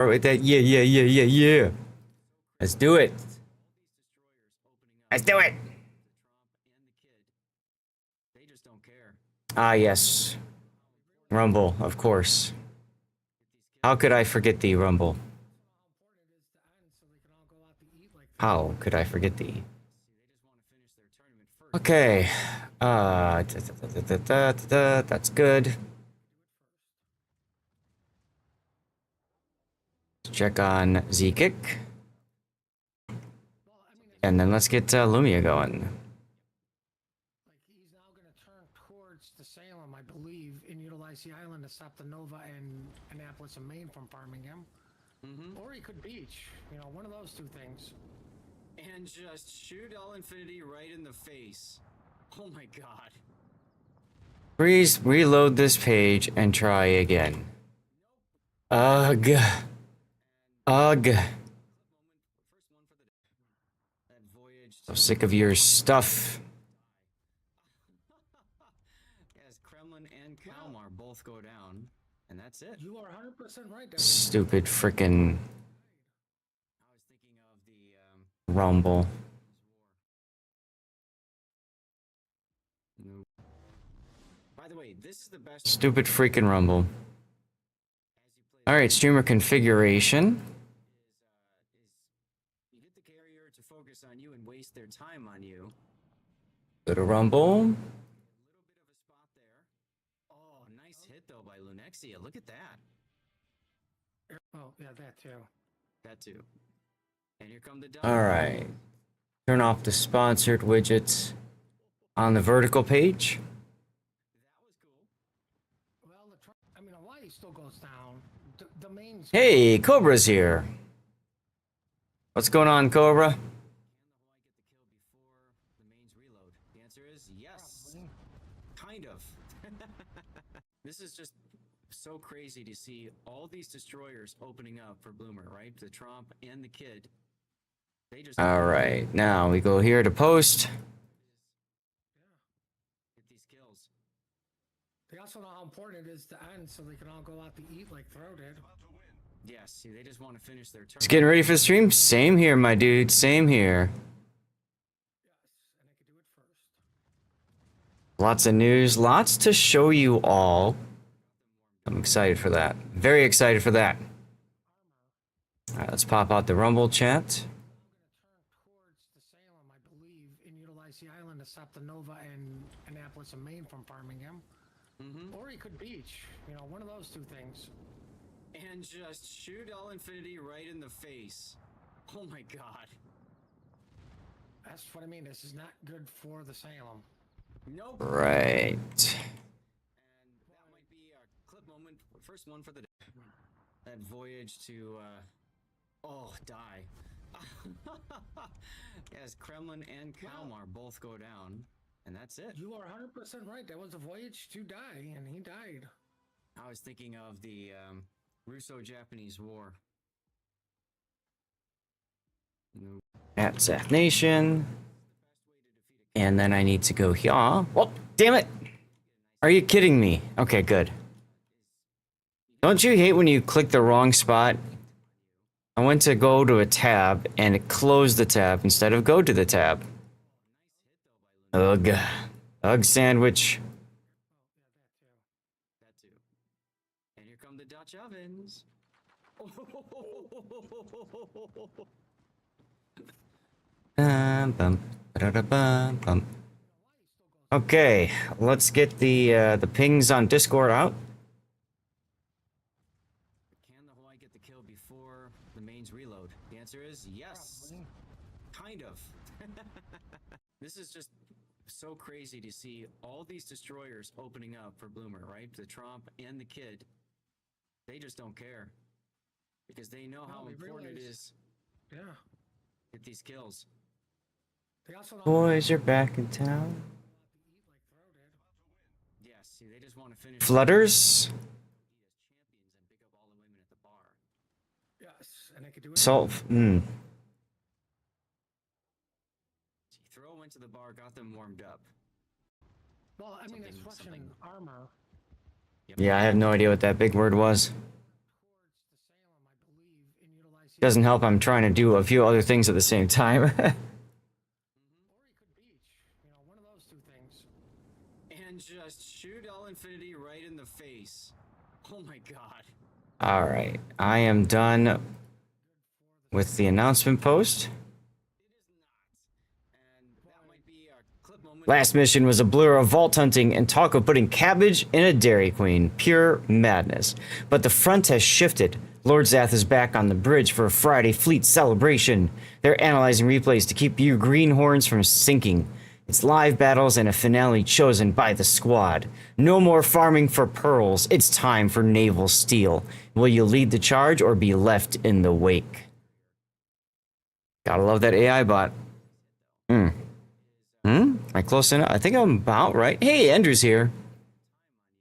Bro, that yeah. Let's do it. Let's do it. Ah, yes. Rumble, of course. How could I forget thee, Rumble? How could I forget thee? Okay. That's good. Check on Z-Kick. And then let's get Lumia going. He's now going to turn towards the Salem, I believe, and utilize the island to stop the Nova and Annapolis and Maine from farming him. Or he could beach, you know, one of those two things. And just shoot all infinity right in the face. Oh my god. Please reload this page and try again. Ugh. Ugh. So sick of your stuff. Yes, Kremlin and Kalmar both go down, and that's it. You are 100% right. Stupid frickin' I was thinking of the Rumble. By the way, this is the best. Stupid freaking Rumble. Alright, streamer configuration. You get the carrier to focus on you and waste their time on you. Go to Rumble. A little bit of a spot there. Oh, nice hit though by Lunexia. Look at that. Oh, yeah, that too. That too. And here come the Alright. Turn off the sponsored widgets on the vertical page. Well, I mean, Hawaii still goes down. The main. Hey, Cobra's here. What's going on, Cobra? The answer is yes. Kind of. This is just so crazy to see all these destroyers opening up for Bloomer, right? The Trump and the Kid. They just Alright, now we go here to post. get these kills. They also know how important it is to end so they can all go out to eat like Throw did. Yes, see, they just want to finish their turn. Just getting ready for the stream? Same here, my dude. Same here. Yes, and they could do it first. Lots of news, lots to show you all. I'm excited for that. Very excited for that. Alright, let's pop out the Rumble chat. Towards the Salem, I believe, and utilize the island to stop the Nova and Annapolis and Maine from farming him. Or he could beach, you know, one of those two things. And just shoot all infinity right in the face. Oh my god. That's what I mean. This is not good for the Salem. Nope. Right. And that might be our clip moment. First one for the day. That voyage to, die. Yes, Kremlin and Kalmar both go down, and that's it. You are 100% right. That was a voyage to die, and he died. I was thinking of the, Russo-Japanese War. At Seth Nation. And then I need to go here. Oh, damn it. Are you kidding me? Okay, good. Don't you hate when you click the wrong spot? I went to go to a tab and it closed the tab instead of go to the tab. Ugh. Ugh sandwich. That too. And here come the Dutch ovens. Bum, ba-da-da-bum, bum. Okay, let's get the pings on Discord out. Can the Hawaii get the kill before the mains reload? The answer is yes. Kind of. This is just so crazy to see all these destroyers opening up for Bloomer, right? The Trump and the Kid. They just don't care. Because they know how important it is Yeah. to get these kills. They also know Boys are back in town. Yes, see, they just want to finish Flutters. as champions and pick up all the women at the bar. Yes, and they could do it. Salt. See, Throw went to the bar, got them warmed up. Well, I mean, it's Something- Russian armor. Yeah, I have no idea what that big word was. Towards the Salem, I believe, Doesn't help I'm trying to do a few other things at the same time. Or he could beach. You know, one of those two things. And just shoot all infinity right in the face. Oh my god. Alright, I am done with the announcement post. Last mission was a blur of vault hunting and talk of putting cabbage in a Dairy Queen. Pure madness. But the front has shifted. Lord Zath is back on the bridge for a Friday fleet celebration. They're analyzing replays to keep you greenhorns from sinking. It's live battles and a finale chosen by the squad. No more farming for pearls. It's time for naval steel. Will you lead the charge or be left in the wake? Gotta love that AI bot. Am I close enough? I think I'm about right. Hey, Andrew's here.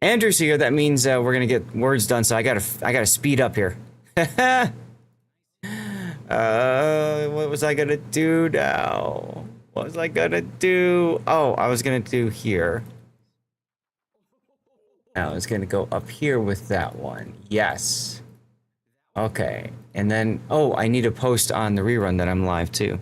Andrew's here. That means we're gonna get words done. So I gotta speed up here. What was I gonna do now? What was I gonna do? Oh, I was gonna do here. I was gonna go up here with that one. Yes. Okay. And then, oh, I need to post on the rerun that I'm live too.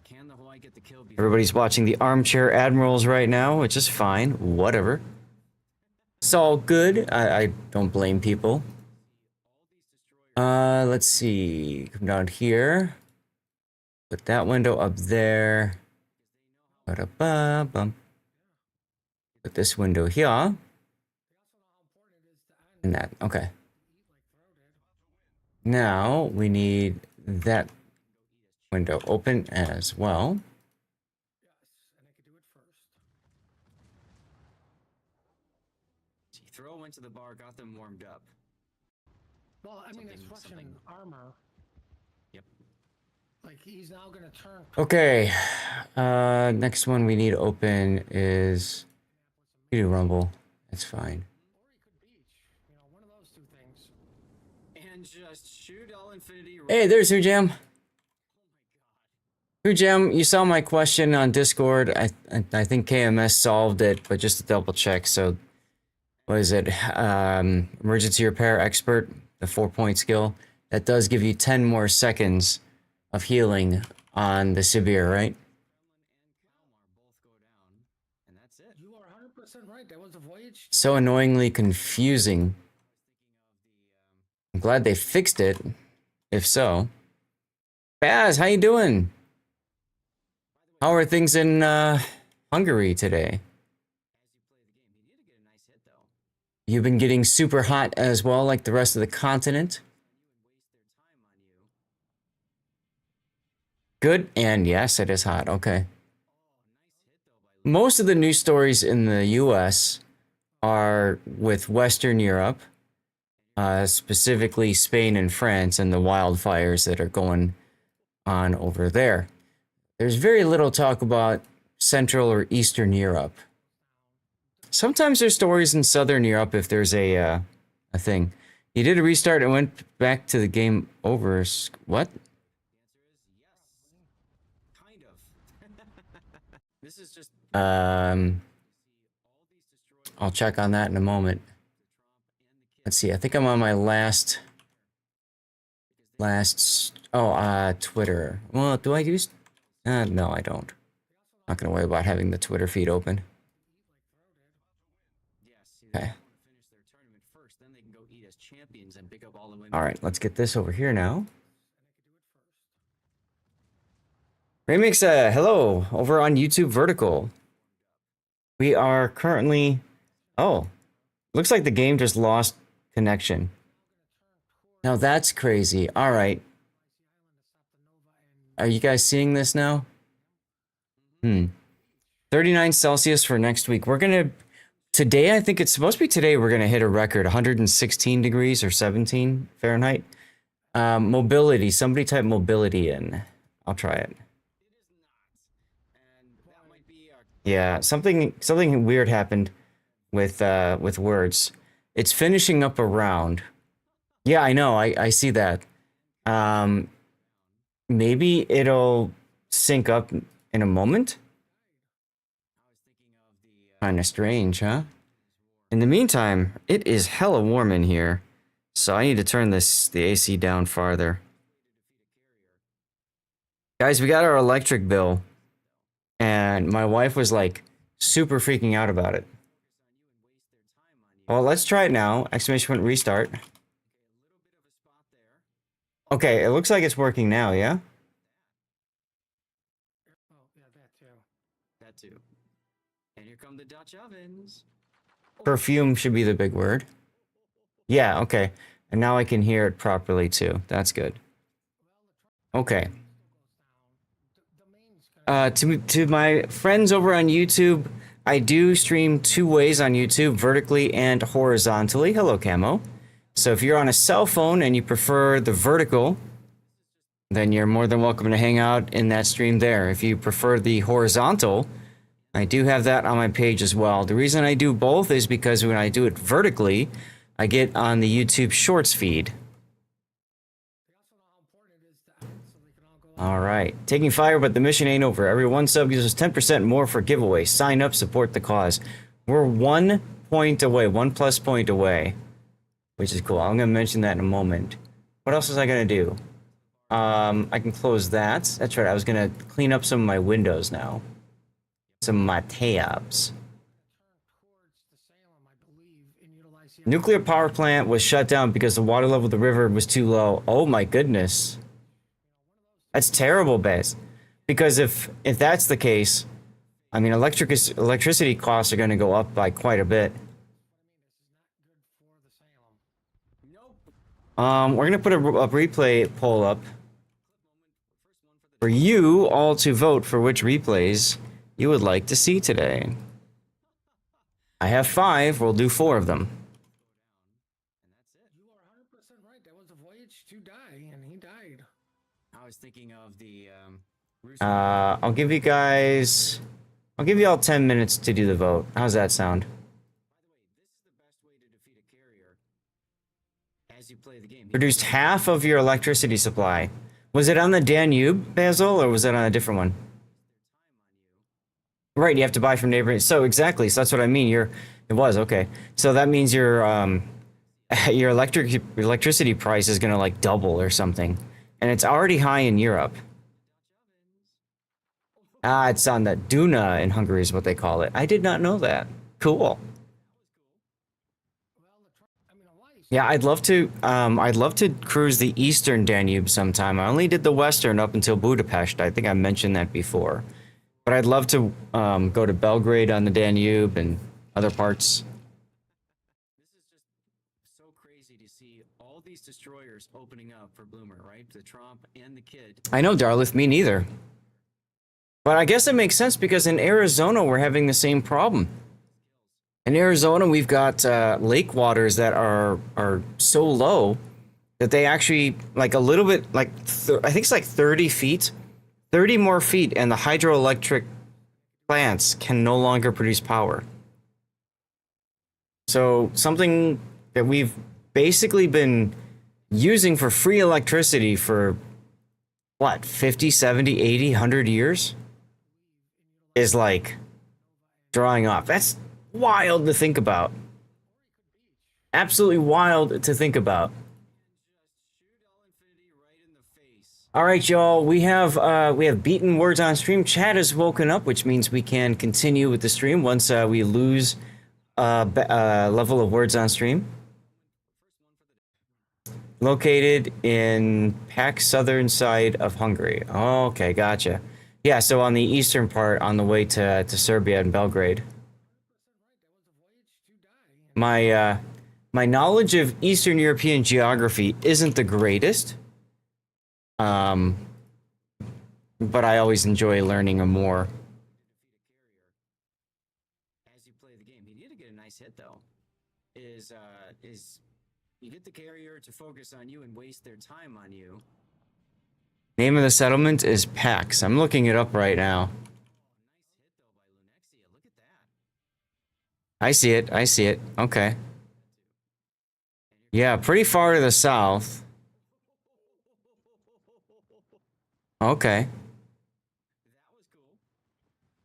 Can the Hawaii get the kill before? Everybody's watching the Armchair Admirals right now, which is fine. Whatever. It's all good. I don't blame people. Let's see. Come down here. Put that window up there. Ba-da-ba-bum. Put this window here. And that. Okay. Now we need that window open as well. Throw went to the bar, got them warmed up. Well, I mean, it's Russian armor. Yep. Like, he's now gonna turn. Okay. Next one we need to open is we do Rumble. That's fine. Or he could beach. You know, one of those two things. And just shoot all infinity right. Hey, there's Hujam. Hujam, you saw my question on Discord. I think KMS solved it, but just to double check. So, what is it? Emergency repair expert, the 4-point skill. That does give you 10 more seconds of healing on the severe, right? And that's it. You are 100% right. That was a voyage. So annoyingly confusing. I'm glad they fixed it. If so. Baz, how you doing? How are things in Hungary today? You've been getting super hot as well, like the rest of the continent. Good, and yes, it is hot. Okay. Most of the news stories in the U.S. are with Western Europe, specifically Spain and France, and the wildfires that are going on over there. There's very little talk about Central or Eastern Europe. Sometimes there's stories in Southern Europe if there's a thing. You did a restart and went back to the game over. What? Kind of. This is just I'll check on that in a moment. Let's see. I think I'm on my last Twitter. Well, do I use? No, I don't. Not gonna worry about having the Twitter feed open. Okay. All right, let's get this over here now. Remix, hello, over on YouTube Vertical. We are currently... Oh, looks like the game just lost connection. Now that's crazy. All right. Are you guys seeing this now? 39 Celsius for next week. We're gonna... Today, I think it's supposed to be today, we're gonna hit a record, 116 degrees or 17 Fahrenheit. Mobility, somebody type mobility in. I'll try it. Yeah, something weird happened with words. It's finishing up a round. Yeah, I know. I see that. Maybe it'll sync up in a moment. Kind of strange, huh? In the meantime, it is hella warm in here, so I need to turn the AC down farther. Guys, we got our electric bill, and my wife was like super freaking out about it. Well, let's try it now. Exclamation point restart. Okay, it looks like it's working now, yeah? Oh, yeah, that too. That too. And here come the Dutch ovens. Perfume should be the big word. Yeah, okay. And now I can hear it properly too. That's good. Okay. To my friends over on YouTube, I do stream 2 ways on YouTube, vertically and horizontally. Hello, Camo. So if you're on a cell phone and you prefer the vertical, then you're more than welcome to hang out in that stream there. If you prefer the horizontal, I do have that on my page as well. The reason I do both is because when I do it vertically, I get on the YouTube Shorts feed. All right, taking fire, but the mission ain't over. Every 1 sub gives us 10% more for giveaway. Sign up, support the cause. We're 1 point away, 1+ point away, which is cool. I'm gonna mention that in a moment. What else was I gonna do? I can close that. That's right. I was gonna clean up some of my windows now. Some of my tabs. Nuclear power plant was shut down because the water level of the river was too low. Oh my goodness. That's terrible, Bez. Because if that's the case, I mean, electricity costs are going to go up by quite a bit. We're going to put a replay poll up for you all to vote for which replays you would like to see today. I have 5. We'll do 4 of them. You are 100% right. That was a voyage to die, and he died. I was thinking of the I'll give you all 10 minutes to do the vote. How's that sound? as you play the game. Produced half of your electricity supply. Was it on the Danube, Basil, or was it on a different one? Right, you have to buy from neighboring. So exactly, so that's what I mean. It was okay. So that means your electricity price is gonna like double or something, and it's already high in Europe. Ah, it's on the Duna in Hungary is what they call it. I did not know that. Cool. Yeah, I'd love to cruise the Eastern Danube sometime. I only did the Western up until Budapest. I think I mentioned that before. But I'd love to go to Belgrade on the Danube and other parts. This is just so crazy to see all these destroyers opening up for Bloomer, right? The Trump and the Kid. I know, Darlith, me neither. But I guess it makes sense because in Arizona, we're having the same problem. In Arizona, we've got lake waters that are so low that they actually, like a little bit, like, I think it's like 30 feet. 30 more feet and the hydroelectric plants can no longer produce power. So something that we've basically been using for free electricity for, what, 50, 70, 80, 100 years? Is like drawing off. That's wild to think about. Absolutely wild to think about. All right, y'all. We have beaten words on stream. Chat has woken up, which means we can continue with the stream once we lose level of words on stream. Located in Pak southern side of Hungary. Okay, gotcha. Yeah, so on the eastern part, on the way to Serbia and Belgrade. My knowledge of Eastern European geography isn't the greatest. But I always enjoy learning more. As you play the game, you need to get a nice hit though. Is you get the carrier to focus on you and waste their time on you. Name of the settlement is Pax. I'm looking it up right now. I see it. I see it. Okay. Yeah, pretty far to the south. Okay.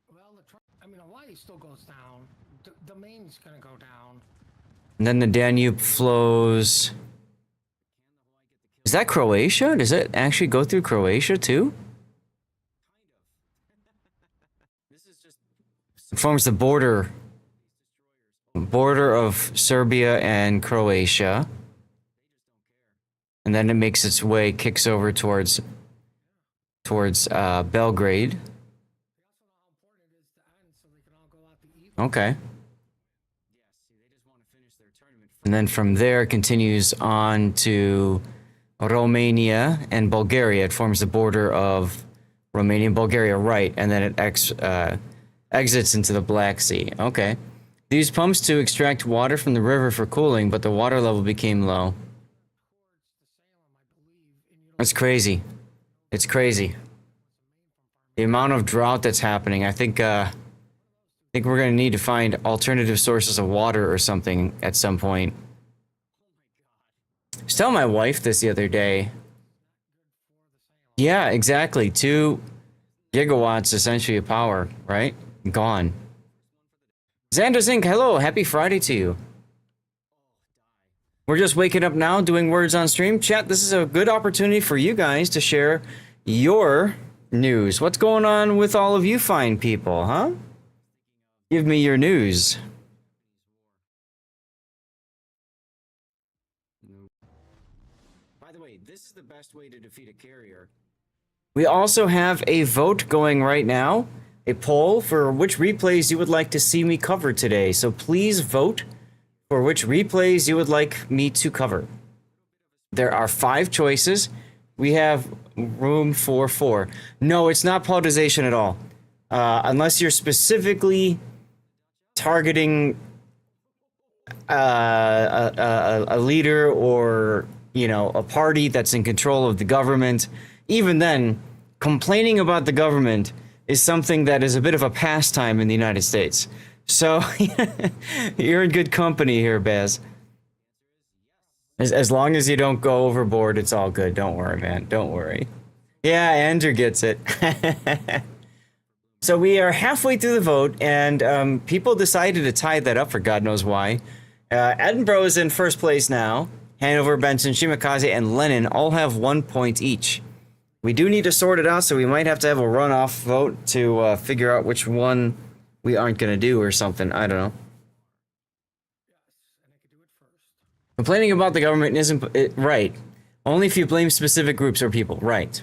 Well, I mean, Hawaii still goes down. The main's gonna go down. And then the Danube flows. Is that Croatia? Does it actually go through Croatia too? It forms the border of Serbia and Croatia. And then it makes its way, kicks over towards Belgrade. Okay. And then from there it continues on to Romania and Bulgaria. It forms the border of Romania and Bulgaria, right? And then it exits into the Black Sea. Okay. They used pumps to extract water from the river for cooling, but the water level became low. That's crazy. It's crazy. The amount of drought that's happening. I think we're gonna need to find alternative sources of water or something at some point. I was telling my wife this the other day. Yeah, exactly. 2 gigawatts essentially of power, right? Gone. Xander's Inc., hello, happy Friday to you. We're just waking up now, doing words on stream. Chat, this is a good opportunity for you guys to share your news. What's going on with all of you fine people, huh? Give me your news. By the way, this is the best way to defeat a carrier. We also have a vote going right now, a poll for which replays you would like to see me cover today. So please vote for which replays you would like me to cover. There are 5 choices. We have room for 4. No, it's not politicization at all. Unless you're specifically targeting a leader or, you know, a party that's in control of the government. Even then, complaining about the government is something that is a bit of a pastime in the United States. So you're in good company here, Baz. As long as you don't go overboard, it's all good. Don't worry, man. Don't worry. Yeah, Andrew gets it. So we are halfway through the vote, and people decided to tie that up for God knows why. Edinburgh is in first place now. Hanover, Benson, Shimakaze, and Lennon all have 1 point each. We do need to sort it out, so we might have to have a runoff vote to figure out which one we aren't going to do or something. I don't know. Complaining about the government isn't right. Only if you blame specific groups or people. Right.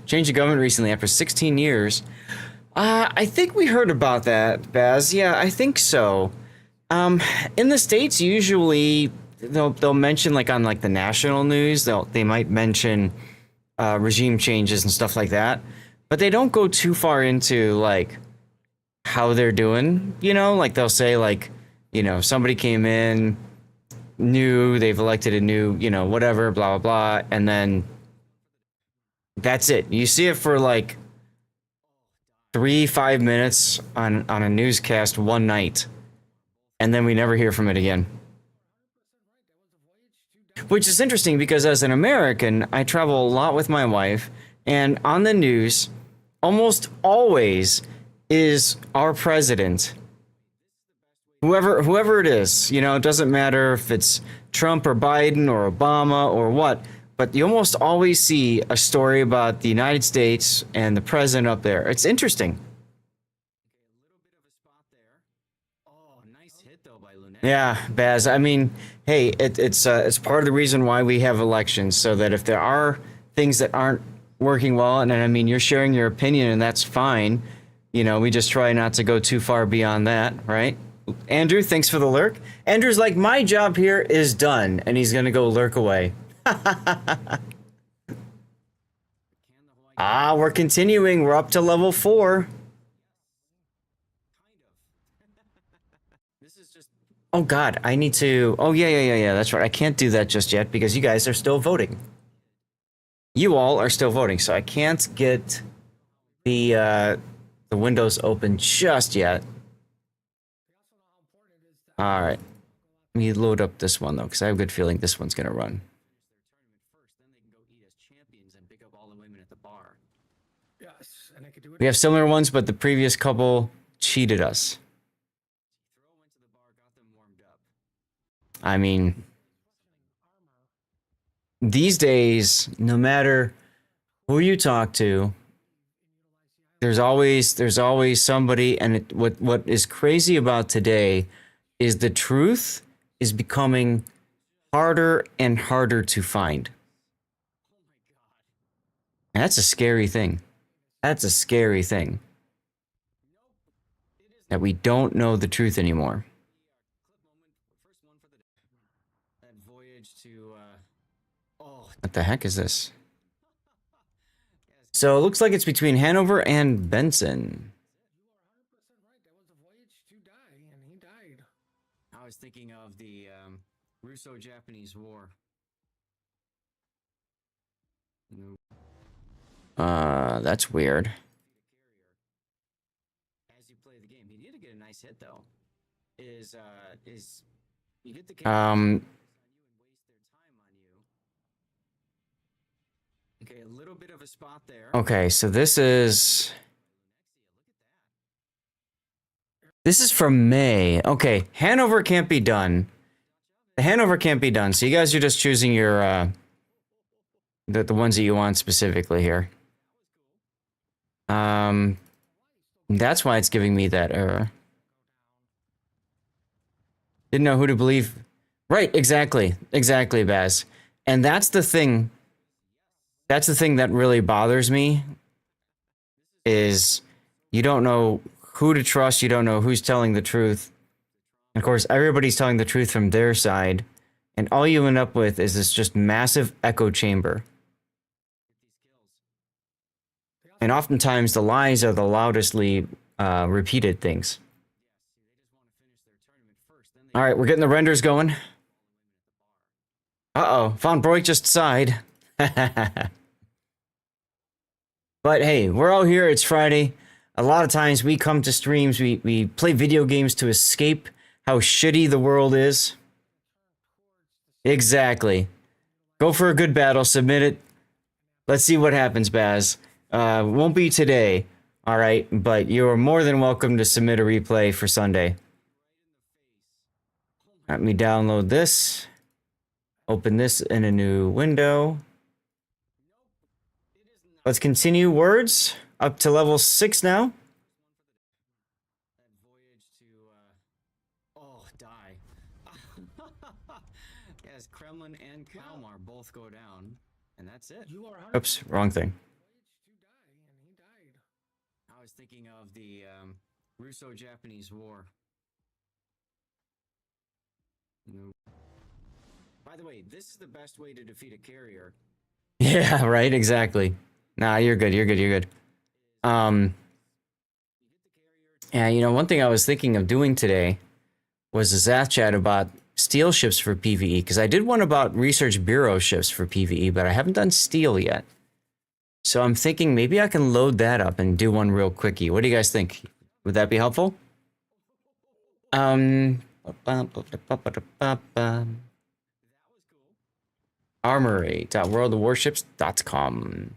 Changed the government recently after 16 years. I think we heard about that, Baz. Yeah, I think so. In the States, usually they'll mention, like, on like the national news, they might mention regime changes and stuff like that, but they don't go too far into like how they're doing, you know, like they'll say, like, you know, somebody came in new, they've elected a new, you know, whatever, blah blah blah, and then that's it. You see it for like 3-5 minutes on a newscast one night, and then we never hear from it again. Which is interesting because as an American, I travel a lot with my wife, and on the news, almost always is our president. Whoever it is, you know, it doesn't matter if it's Trump or Biden or Obama or what, but you almost always see a story about the United States and the president up there. It's interesting. Yeah, Baz. I mean, hey, it's part of the reason why we have elections, so that if there are things that aren't working well, and I mean, you're sharing your opinion, and that's fine. You know, we just try not to go too far beyond that, right? Andrew, thanks for the lurk. Andrew's like, my job here is done, and he's gonna go lurk away. We're continuing. We're up to level 4. Oh God, I need to. Oh yeah. That's right. I can't do that just yet because you guys are still voting. You all are still voting, so I can't get the windows open just yet. All right. Let me load up this one though, because I have a good feeling this one's gonna run. We have similar ones, but the previous couple cheated us. I mean, these days, no matter who you talk to, there's always somebody, and what is crazy about today is the truth is becoming harder and harder to find. And that's a scary thing. That's a scary thing. That we don't know the truth anymore. That voyage to, oh, What the heck is this? So it looks like it's between Hanover and Benson. That was a voyage to die, and he died. I was thinking of the Russo-Japanese War. That's weird. As you play the game, he did get a nice hit though. Is you hit the camera Okay, a little bit of a spot there. Okay, so this is from May. Okay, Hanover can't be done. The Hanover can't be done. So you guys are just choosing your the ones that you want specifically here. That's why it's giving me that error. Didn't know who to believe. Right, exactly. Exactly, Baz. And that's the thing. That's the thing that really bothers me. Is you don't know who to trust, you don't know who's telling the truth. And of course, everybody's telling the truth from their side, and all you end up with is this just massive echo chamber. And oftentimes the lies are the loudestly repeated things. All right, we're getting the renders going. Uh-oh, Von Broik just sighed. But hey, we're all here. It's Friday. A lot of times we come to streams, we play video games to escape how shitty the world is. Exactly. Go for a good battle, submit it. Let's see what happens, Baz. Won't be today, all right, but you're more than welcome to submit a replay for Sunday. Let me download this. Open this in a new window. Let's continue words up to level 6 now. That voyage to die. Yes, Kremlin and Kalmar both go down, and that's it. You are Oops, wrong thing. voyage to die, and he died. I was thinking of the Russo-Japanese War. By the way, this is the best way to defeat a carrier. Yeah, right, exactly. Nah, you're good, you're good, you're good. Yeah, you know, one thing I was thinking of doing today was a Zath chat about steel ships for PvE, because I did one about Research Bureau ships for PvE, but I haven't done steel yet. So I'm thinking maybe I can load that up and do one real quickie. What do you guys think? Would that be helpful? Armory.worldofwarships.com.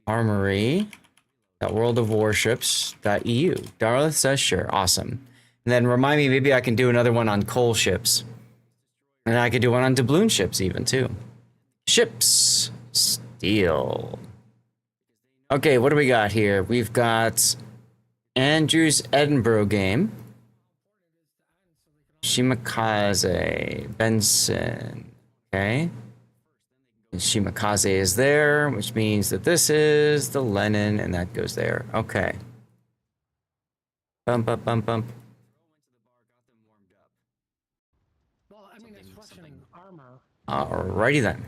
Armory.worldofwarships.eu. Darla says sure. Awesome. And then remind me, maybe I can do another one on coal ships. And I could do one on doubloon ships even too. Ships. Steel. Okay, what do we got here? We've got Andrew's Edinburgh game. Shimakaze. Benson. Okay. And Shimakaze is there, which means that this is the Lenin, and that goes there. Okay. Bump, bump, bump, bump. Well, I mean, it's Russian armor. Alrighty then. Like,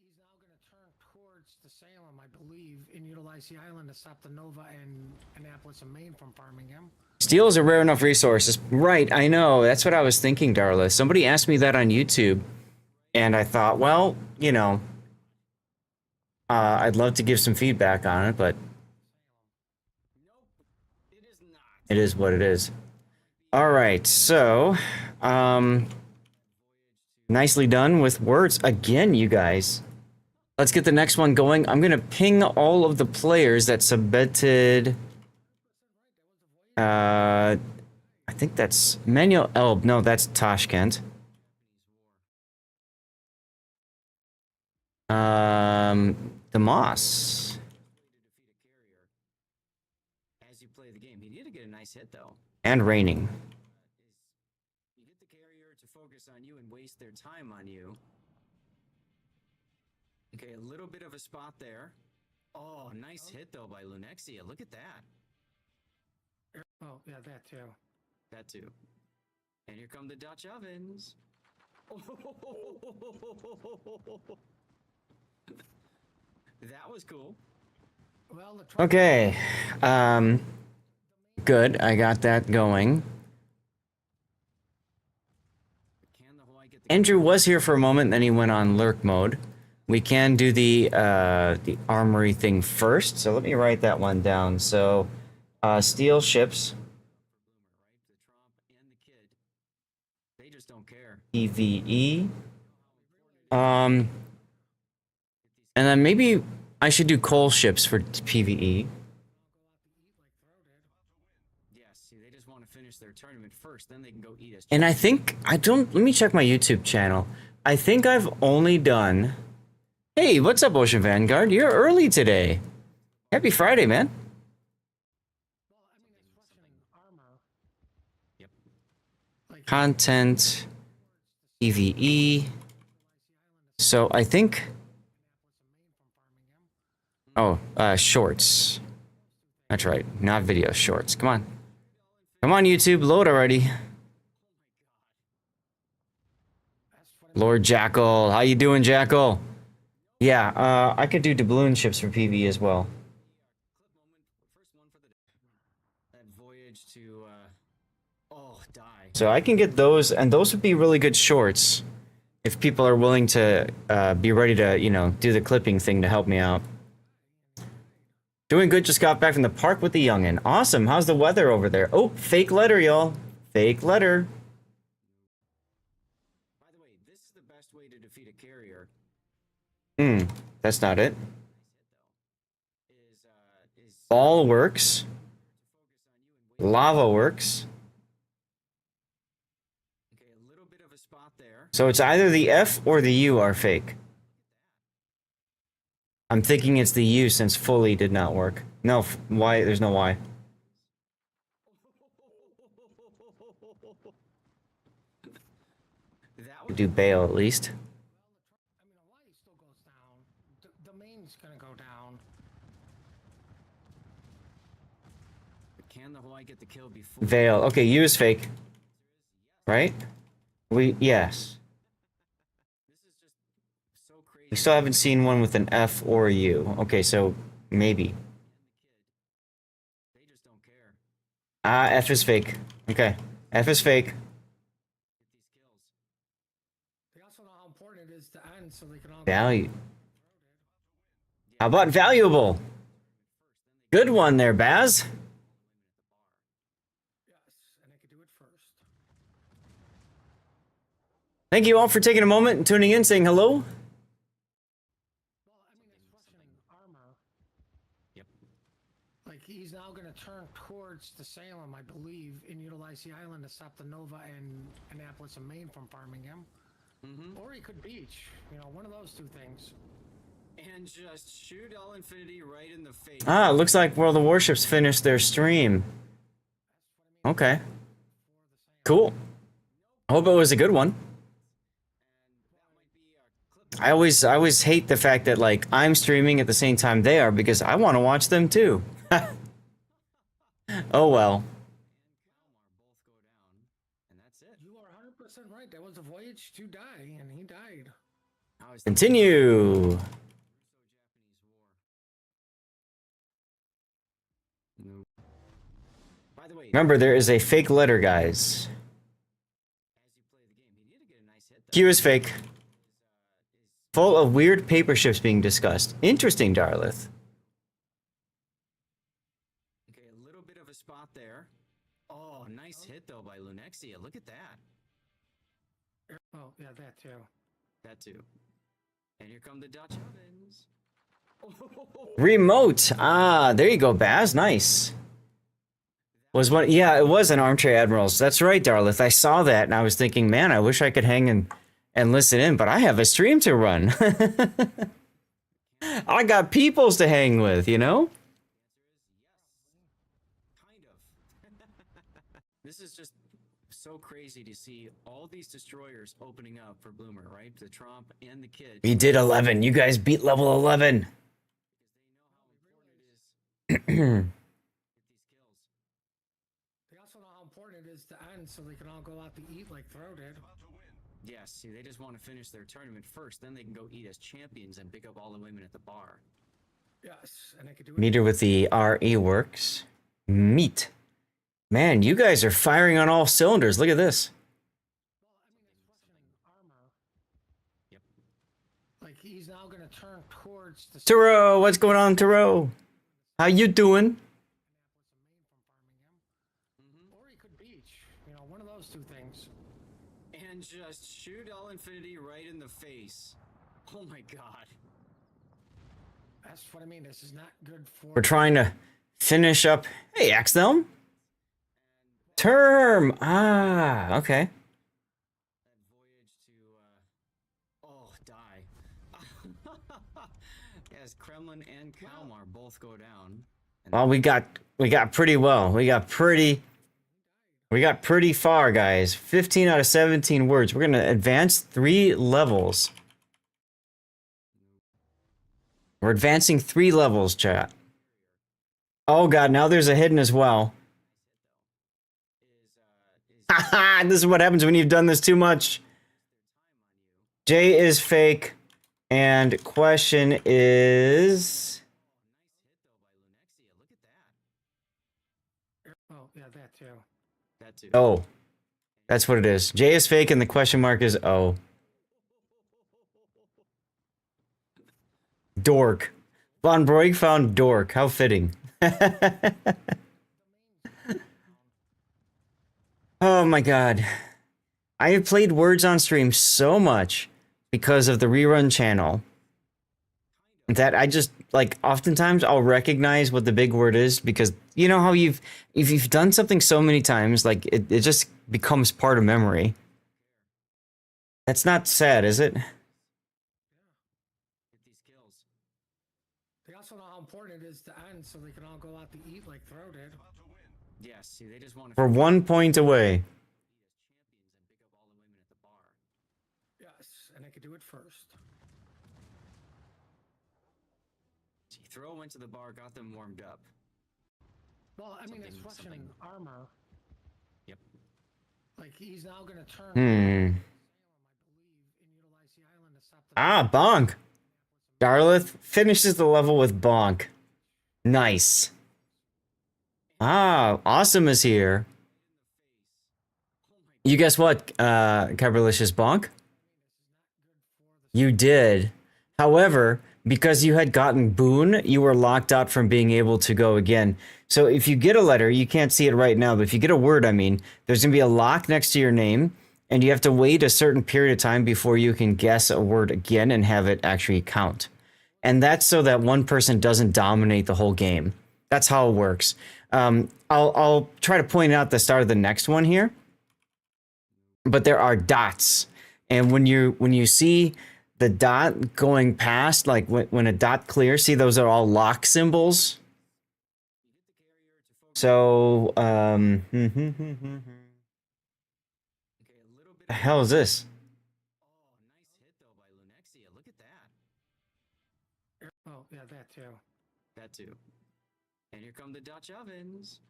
he's now going to turn towards the Salem, I believe, and utilize the island to stop the Nova and Annapolis and Maine from farming him. Steel is a rare enough resource. Right, I know. That's what I was thinking, Darla. Somebody asked me that on YouTube, and I thought, well, you know, I'd love to give some feedback on it, but it is what it is. All right, so, nicely done with words again, you guys. Let's get the next one going. I'm gonna ping all of the players that submitted I think that's Manuel Elb. No, that's Tashkent. The Moss. As you play the game, he did get a nice hit though. And Raining. You get the carrier to focus on you and waste their time on you. Okay, a little bit of a spot there. Oh, nice hit though by Lunexia. Look at that. Oh, yeah, that too. That too. And here come the Dutch ovens. That was cool. Well, the Okay. Good. I got that going. Can the Hawaii get the Andrew was here for a moment, then he went on lurk mode. We can do the armory thing first, so let me write that one down. So, steel ships, the Trump and the kid? They just don't care. PVE. And then maybe I should do coal ships for PVE. Yes, see, they just want to finish their tournament first, then they can go eat us. And I think let me check my YouTube channel. I think I've only done. Hey, what's up, Ocean Vanguard? You're early today. Happy Friday, man. Well, I mean, it's questioning armor. Yep. Like, Content, PVE. So I think. Oh, shorts. That's right, not video, shorts. Come on. Come on, YouTube, load already. Lord Jackal, how you doing, Jackal? Yeah, I could do doubloon ships for PvE as well. First one for the that voyage to die. So I can get those, and those would be really good shorts if people are willing to be ready to, do the clipping thing to help me out. Doing good, just got back from the park with the youngin'. Awesome, how's the weather over there? Oh, fake letter, y'all. Fake letter. By the way, this is the best way to defeat a carrier. That's not it. Is Ball works. Lava works. okay, a little bit of a spot there. So it's either the F or the U are fake. I'm thinking it's the U since fully did not work. No, Y, there's no Y. That was Do bail at least. I mean, Hawaii still goes down. The main's gonna go down. can the Hawaii get the kill before Veil. Okay, U is fake. Right? Yes. This is just so crazy. We still haven't seen one with an F or a U. Okay, so maybe. They just don't care. F is fake. Okay. F is fake. Get these kills. They also know how important it is to end, so they can all Value. How about valuable? Good one there, Baz. Yes, and they could do it first. Thank you all for taking a moment and tuning in, saying hello. Well, I mean, it's questioning armor. Yep. Like, he's now going to turn towards the Salem, I believe, and utilize the island to stop the Nova and Annapolis and Maine from farming him. Or he could beach. One of those two things. And just shoot all infinity right in the face. It looks like World of Warships finished their stream. Okay. Cool. I hope it was a good one. I always hate the fact that, like, I'm streaming at the same time they are because I want to watch them too. Oh well. And that's it. You are 100% right. That was a voyage to die, and he died. How is Continue. No. By the way, Remember, there is a fake letter, guys. as you play the game, he did get a nice hit. Q is fake. Full of weird paper ships being discussed. Interesting, Darlith. Okay, a little bit of a spot there. Oh, nice hit though by Lunexia. Look at that. Oh, yeah, that too. That too. And here come the Dutch ovens. Remote. There you go, Baz. Nice. Was one, yeah, it was an Armchair Admirals. That's right, Darlith. I saw that and I was thinking, man, I wish I could hang and listen in, but I have a stream to run. I got peoples to hang with, you know? Kind of. This is just so crazy to see all these destroyers opening up for Bloomer, right? The Trump and the Kid. We did 11. You guys beat level 11. They also know how important it is to end so they can all go out to eat like Throw did. Yes, see, they just want to finish their tournament first, then they can go eat as champions and pick up all the women at the bar. Yes, and they could do it. Meter with the RE works. Meat. Man, you guys are firing on all cylinders. Look at this. Armor. Yep. Like he's now gonna turn towards the Taro, what's going on, Taro? How you doing? Or he could beach. You know, one of those two things. And just shoot all infinity right in the face. Oh my god. That's what I mean. This is not good for. We're trying to finish up. Hey, Axthelm. Term. Ah, okay. That voyage to, die. Yes, Kremlin and Kalmar both go down. And Well, we got pretty well. We got pretty far, guys. 15 out of 17 words. We're gonna advance 3 levels. We're advancing 3 levels, chat. Oh god, now there's a hidden as well. Haha, this is what happens when you've done this too much. J is fake, and question is... Oh, yeah, that too. that too. Oh, that's what it is. J is fake, and the question mark is O. Dork. Von Broig found dork. How fitting. Oh my god. I have played words on stream so much because of the rerun channel that I just, like, oftentimes I'll recognize what the big word is because you know how if you've done something so many times, like, it just becomes part of memory. That's not sad, is it? Get these kills. They also know how important it is to end so they can all go out to eat like Throw did. Yes, see, they just want to We're 1 point away. Yes, and they could do it first. See, Throw went to the bar, got them warmed up. Well, I mean, it's Something- Russian armor. Yep. Like he's now gonna turn. Hmm. And utilize the island to stop the. Ah, bonk. Darlith finishes the level with bonk. Nice. Ah, awesome is here. You guess what, Cabralicious Bonk? You did. However, because you had gotten Boon, you were locked out from being able to go again. So if you get a letter, you can't see it right now, but if you get a word, I mean, there's going to be a lock next to your name, and you have to wait a certain period of time before you can guess a word again and have it actually count. And that's so that one person doesn't dominate the whole game. That's how it works. I'll try to point out the start of the next one here. But there are dots. And when you see the dot going past, like when a dot clears, see those are all lock symbols. So, Okay, a little bit the hell is this? Oh, nice hit though by Lunexia. Look at that. Oh, yeah, that too. That too. And here come the Dutch ovens.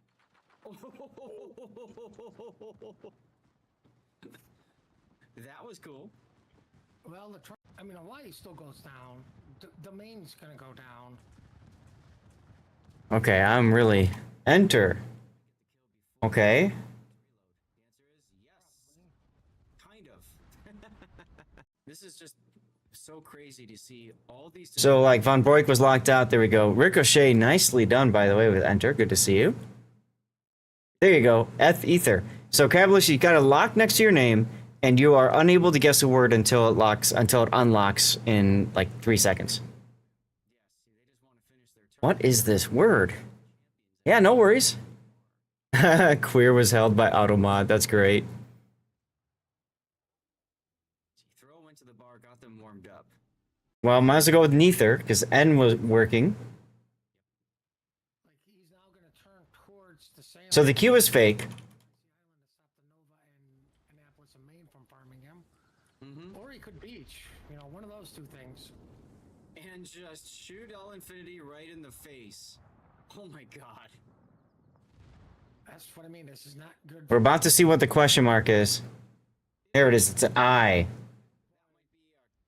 That was cool. Well, I mean, Hawaii still goes down. The main's gonna go down. Okay, I'm really enter. Okay. The answer is yes. Kind of. This is just so crazy to see all these. So like Von Broik was locked out. There we go. Ricochet, nicely done by the way with enter. Good to see you. There you go. Ether. So Cavalish, you got a lock next to your name, and you are unable to guess a word until it unlocks in like 3 seconds. What is this word? Yeah, no worries. Queer was held by Automod. That's great. Throw went to the bar, got them warmed up. Well, might as well go with Neither, because N was working. Like he's now gonna turn towards the Salem. So the Q is fake. Annapolis and Maine from farming him. Or he could beach. You know, one of those two things. And just shoot all infinity right in the face. Oh my god. That's what I mean. This is not good. We're about to see what the question mark is. There it is. It's an I.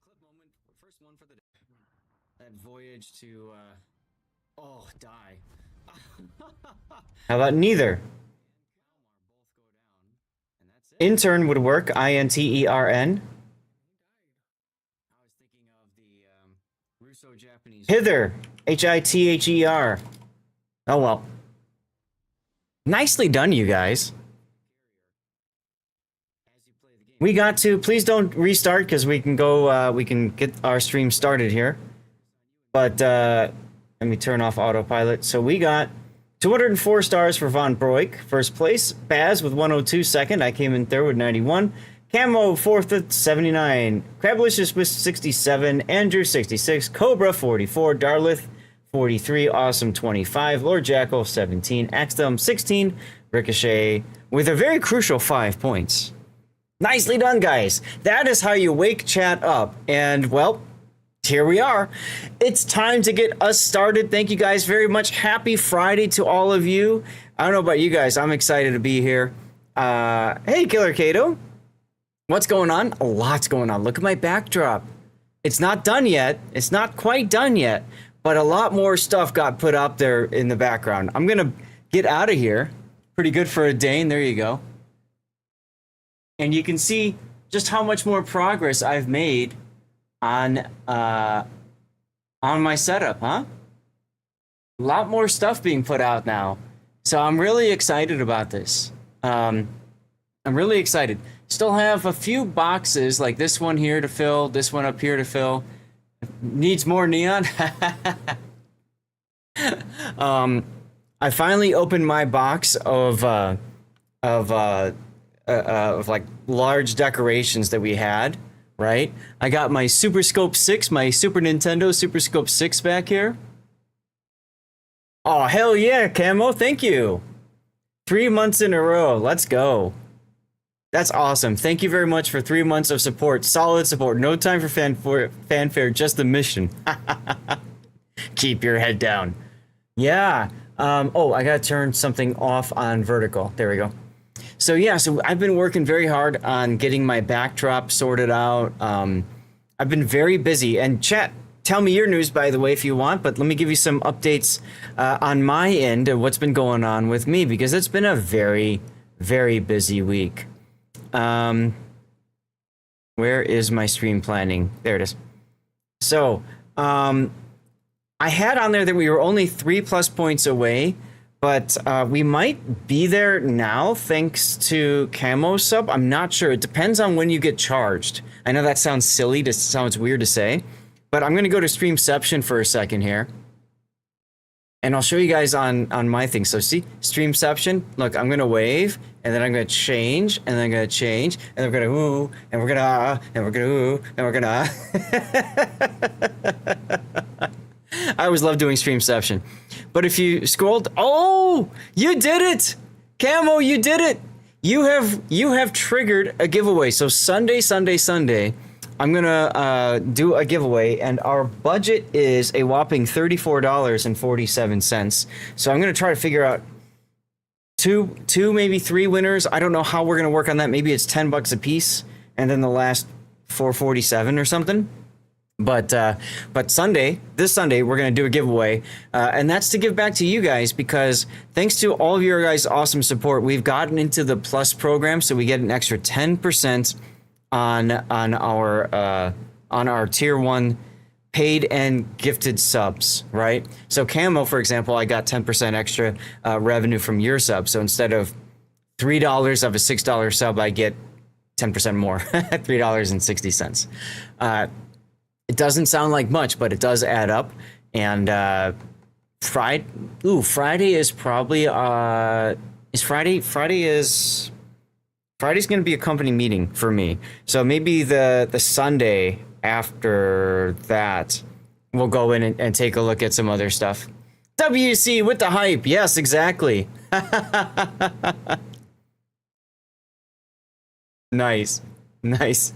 Clip moment, first one for the day. That voyage to, die. How about Neither? And that's it. Intern would work. INTERN. I was thinking of the, Russo-Japanese. Hither. HITHER. Oh well. Nicely done, you guys. As you play the game. We got to. Please don't restart because we can go. We can get our stream started here. But let me turn off autopilot. So we got 204 stars for Von Broik, first place. Baz with 102 second. I came in third with 91. Camo fourth with 79. Crablicious with 67. Andrew 66. Cobra 44. Darlith 43. Awesome 25. Lord Jackal 17. Axdom 16. Ricochet with a very crucial 5 points. Nicely done, guys. That is how you wake chat up. And, well, here we are. It's time to get us started. Thank you guys very much. Happy Friday to all of you. I don't know about you guys. I'm excited to be here. Hey, Killer Kato. What's going on? A lot's going on. Look at my backdrop. It's not done yet. It's not quite done yet. But a lot more stuff got put up there in the background. I'm going to get out of here. Pretty good for a day. And there you go. And you can see just how much more progress I've made on my setup, huh? A lot more stuff being put out now. So I'm really excited about this. I'm really excited. Still have a few boxes like this one here to fill, this one up here to fill. Needs more neon. I finally opened my box of like large decorations that we had, right? I got my Super Scope 6, my Super Nintendo Super Scope 6 back here. Oh, hell yeah, Camo, thank you. 3 months in a row, let's go. That's awesome. Thank you very much for 3 months of support. Solid support. No time for fanfare, just the mission. Keep your head down. Yeah. Oh, I gotta turn something off on vertical. There we go. So yeah, so I've been working very hard on getting my backdrop sorted out. I've been very busy. And chat, tell me your news, by the way, if you want. But let me give you some updates on my end of what's been going on with me, because it's been a very, very busy week. Where is my stream planning? There it is. So, I had on there that we were only 3+ points away, but we might be there now thanks to Camo Sub. I'm not sure. It depends on when you get charged. I know that sounds silly, sounds weird to say, but I'm gonna go to Streamception for a second here. And I'll show you guys on my thing. So see, Streamception, look, I'm gonna wave, and then I'm gonna change, and then I'm gonna change, and then we're gonna ooh, and we're gonna and we're gonna ooh, and we're gonna I always love doing Streamception. But if you scrolled, oh, you did it! Camo, you did it! You have triggered a giveaway. So Sunday, I'm gonna do a giveaway, and our budget is a whopping $34.47. So I'm gonna try to figure out two, maybe 3 winners. I don't know how we're gonna work on that. Maybe it's $10 a piece, and then the last $4.47 or something. But this Sunday, we're gonna do a giveaway, and that's to give back to you guys, because thanks to all of your guys' awesome support, we've gotten into the Plus program, so we get an extra 10% on our tier 1 paid and gifted subs, right? So Camo, for example, I got 10% extra revenue from your sub. So instead of $3 of a $6 sub, I get 10% more, $3.60. It doesn't sound like much, but it does add up. And Friday is probably Is Friday? Friday's going to be a company meeting for me. So maybe the Sunday after that, we'll go in and take a look at some other stuff. WC with the hype. Yes, exactly. Nice. Nice.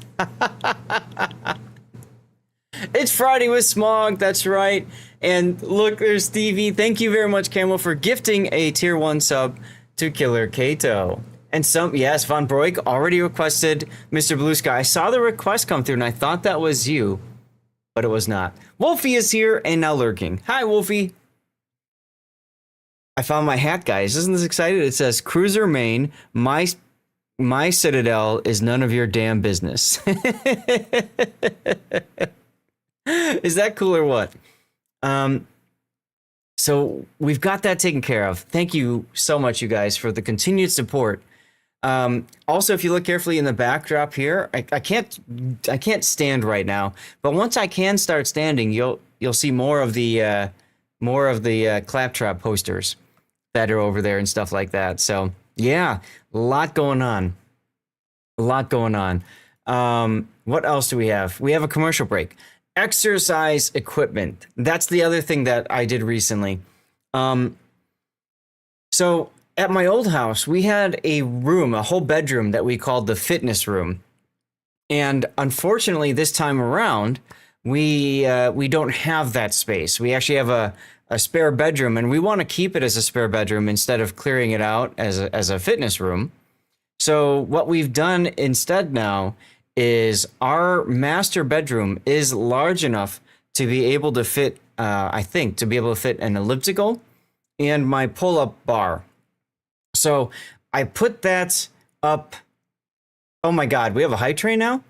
It's Friday with Smog, that's right. And look, there's Stevie. Thank you very much, Camo, for gifting a tier 1 sub to Killer Kato. And yes, Von Broik already requested Mr. Blue Sky. I saw the request come through and I thought that was you, but it was not. Wolfie is here and now lurking. Hi, Wolfie. I found my hat, guys. Isn't this exciting? It says, Cruiser Main, my citadel is none of your damn business. Is that cool or what? So we've got that taken care of. Thank you so much, you guys, for the continued support. Also, if you look carefully in the backdrop here, I can't stand right now, but once I can start standing, you'll see more of the claptrap posters that are over there and stuff like that. So yeah, a lot going on. What else do we have? We have a commercial break. Exercise equipment. That's the other thing that I did recently. So at my old house, we had a room, a whole bedroom that we called the fitness room. And unfortunately, this time around, we don't have that space. We actually have a spare bedroom, and we want to keep it as a spare bedroom instead of clearing it out as a fitness room. So what we've done instead now is our master bedroom is large enough to be able to fit, I think, to be able to fit an elliptical and my pull-up bar. So I put that up. Oh my God, we have a hype train now?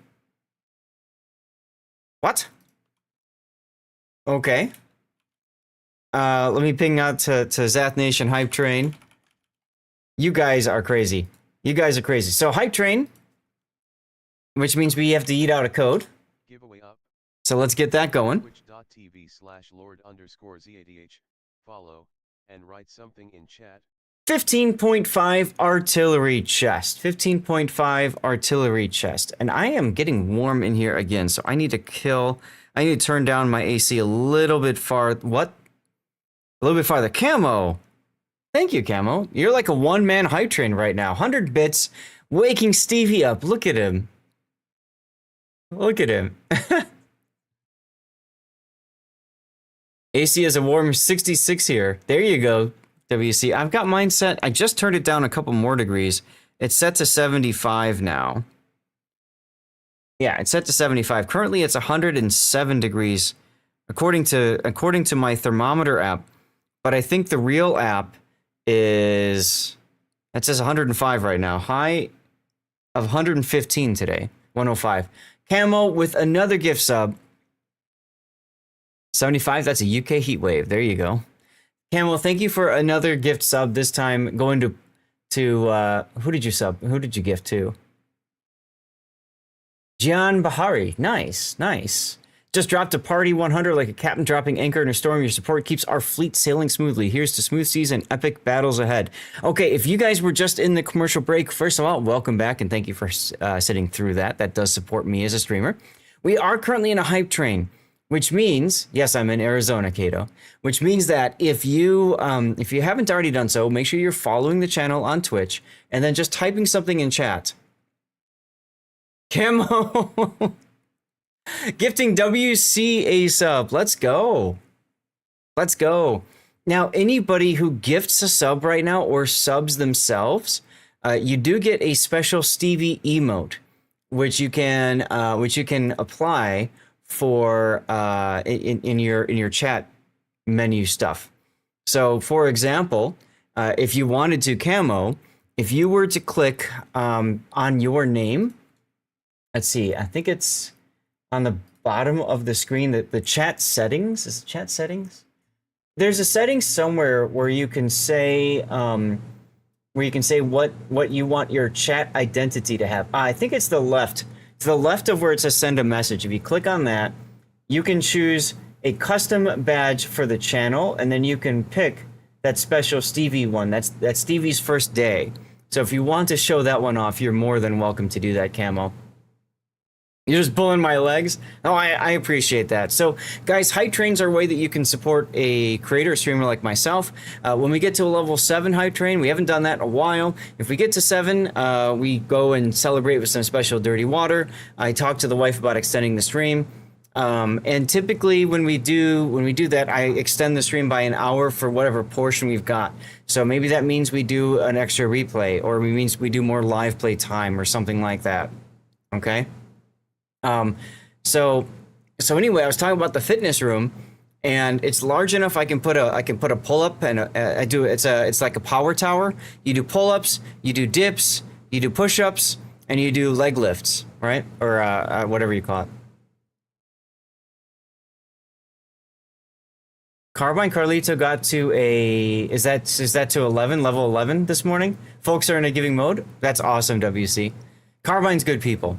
What? Okay. Let me ping out to Zath Nation Hype Train. You guys are crazy. You guys are crazy. So Hype Train, which means we have to eat out a code. Giveaway up. So let's get that going. Twitch.tv/Lord_ZADH. Follow and write something in chat. 15.5 artillery chest. 15.5 artillery chest. And I am getting warm in here again, so I need to turn down my AC a little bit far. What? A little bit farther. Camo. Thank you, Camo. You're like a one-man hype train right now. 100 bits, waking Stevie up. Look at him. Look at him. AC is a warm 66 here. There you go, WC. I've got mine set. I just turned it down a couple more degrees. It's set to 75 now. Yeah, it's set to 75. Currently, it's 107 degrees, according to my thermometer app. But I think the real app is, it says 105 right now. High of 115 today. 105. Camo with another gift sub. 75, that's a UK heat wave. There you go. Camo, thank you for another gift sub. This time going to who did you sub? Who did you gift to? Gian Bahari. Nice, nice. Just dropped a party 100 like a captain dropping anchor in a storm. Your support keeps our fleet sailing smoothly. Here's to smooth seas and epic battles ahead. Okay, if you guys were just in the commercial break, first of all, welcome back and thank you for sitting through that. That does support me as a streamer. We are currently in a hype train, which means, yes, I'm in Arizona, Kato, which means that if you haven't already done so, make sure you're following the channel on Twitch and then just typing something in chat. Camo. Gifting WC a sub. Let's go. Let's go. Now, anybody who gifts a sub right now or subs themselves, you do get a special Stevie emote, which you can apply for in your chat menu stuff. So, for example, if you wanted to, Camo, if you were to click on your name, let's see, I think it's on the bottom of the screen, the chat settings. Is it chat settings? There's a setting somewhere where you can say what you want your chat identity to have. I think it's the left. To the left of where it says send a message. If you click on that, you can choose a custom badge for the channel, and then you can pick that special Stevie one. That's Stevie's first day. So if you want to show that one off, you're more than welcome to do that, Camo. You're just pulling my legs? Oh, I appreciate that. So, guys, hype trains are a way that you can support a creator, streamer like myself. When we get to a level 7 hype train, we haven't done that in a while. If we get to 7, we go and celebrate with some special dirty water. I talked to the wife about extending the stream. And typically when we do that, I extend the stream by an hour for whatever portion we've got. So maybe that means we do an extra replay, or it means we do more live play time or something like that. Okay? So anyway, I was talking about the fitness room, and it's large enough I can put a pull-up, and it's like a power tower. You do pull-ups, you do dips, you do push-ups, and you do leg lifts, right? Or whatever you call it. Carbine Carlito got to is that to 11, level 11 this morning? Folks are in a giving mode. That's awesome, WC. Carbine's good people.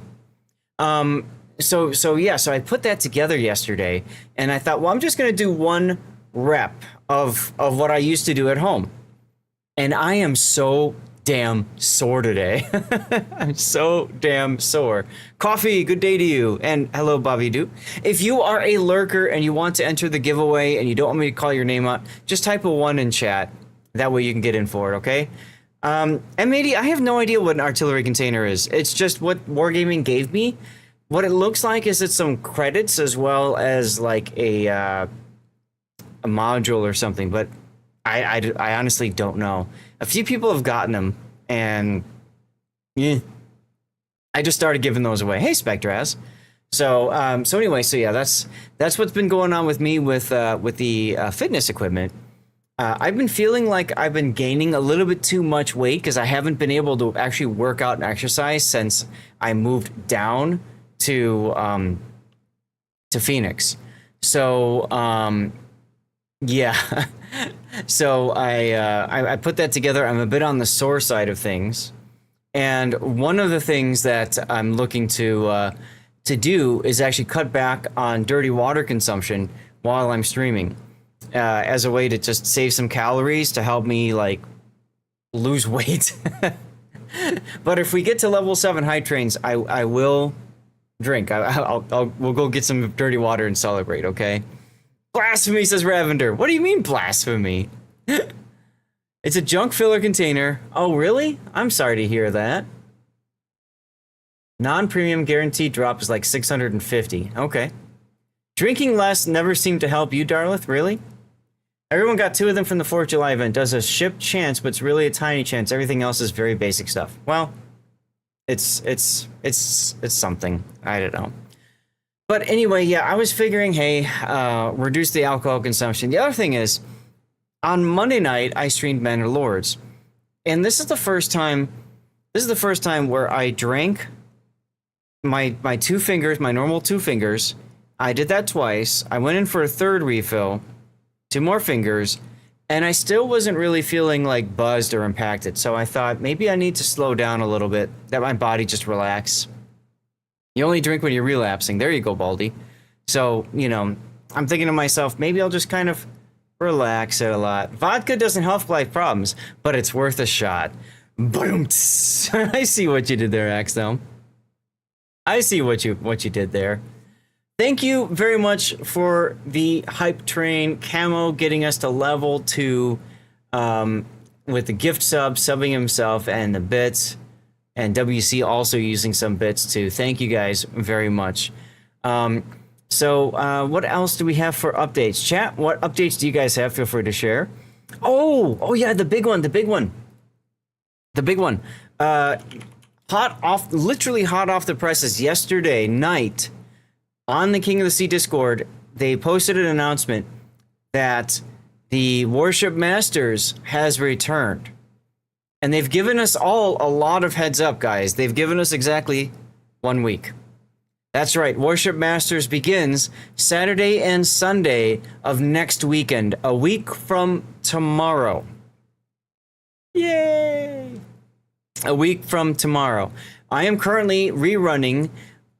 So I put that together yesterday, and I thought, well, I'm just going to do one rep of what I used to do at home. And I am so damn sore today. I'm so damn sore. Coffee, good day to you. And hello, Bobby Doo. If you are a lurker and you want to enter the giveaway and you don't want me to call your name out, just type a 1 in chat. That way you can get in for it, okay? And maybe I have no idea what an artillery container is. It's just what Wargaming gave me. What it looks like is it's some credits as well as like a module or something, but I honestly don't know. A few people have gotten them, and yeah, I just started giving those away. Hey, Spectraz. So anyway, yeah, that's what's been going on with me with the fitness equipment. I've been feeling like I've been gaining a little bit too much weight because I haven't been able to actually work out and exercise since I moved down to Phoenix. So yeah. So I put that together. I'm a bit on the sore side of things, and one of the things that I'm looking to do is actually cut back on dirty water consumption while I'm streaming, as a way to just save some calories to help me like lose weight. But if we get to level 7 high trains, I will drink. We'll go get some dirty water and celebrate. Okay. Blasphemy, says Ravender. What do you mean blasphemy? It's a junk filler container. Oh, really? I'm sorry to hear that. Non-premium guaranteed drop is like 650. Okay. Drinking less never seemed to help you, Darlith. Really? Everyone got 2 of them from the 4th of July event. Does a ship chance, but it's really a tiny chance. Everything else is very basic stuff. Well, it's something. I don't know. But anyway, yeah, I was figuring, hey, reduce the alcohol consumption. The other thing is, on Monday night, I streamed Mandalords. And this is the first time where I drank my 2 fingers, my normal 2 fingers. I did that twice. I went in for a 3rd refill, 2 more fingers, and I still wasn't really feeling like buzzed or impacted. So I thought maybe I need to slow down a little bit, let my body just relax. You only drink when you're relapsing. There you go, Baldy. So, you know, I'm thinking to myself, maybe I'll just kind of relax it a lot. Vodka doesn't help life problems, but it's worth a shot. Boom. I see what you did there, Axel. I see what you did there. Thank you very much for the hype train camo getting us to level 2 with the gift subbing himself and the bits. And WC also using some bits too. Thank you guys very much. So what else do we have for updates? Chat, what updates do you guys have? Feel free to share. Oh yeah, the big one. Literally hot off the presses yesterday night on the King of the Sea Discord, they posted an announcement that the Warship Masters has returned. And they've given us all a lot of heads up, guys. They've given us exactly 1 week. That's right. Warship Masters begins Saturday and Sunday of next weekend, a week from tomorrow. Yay! A week from tomorrow. I am currently rerunning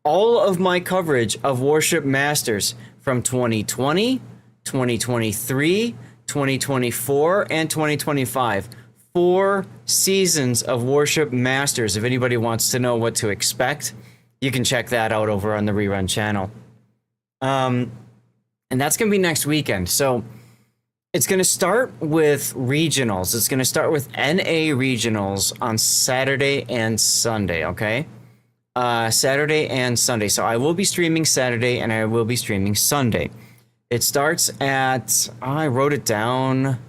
all of my coverage of Warship Masters from 2020, 2023, 2024, and 2025. 4 seasons of Warship Masters. If anybody wants to know what to expect, you can check that out over on the Rerun channel. And that's going to be next weekend. So it's going to start with regionals. It's going to start with NA regionals on Saturday and Sunday, okay? Saturday and Sunday. So I will be streaming Saturday and I will be streaming Sunday. It starts at, I wrote it down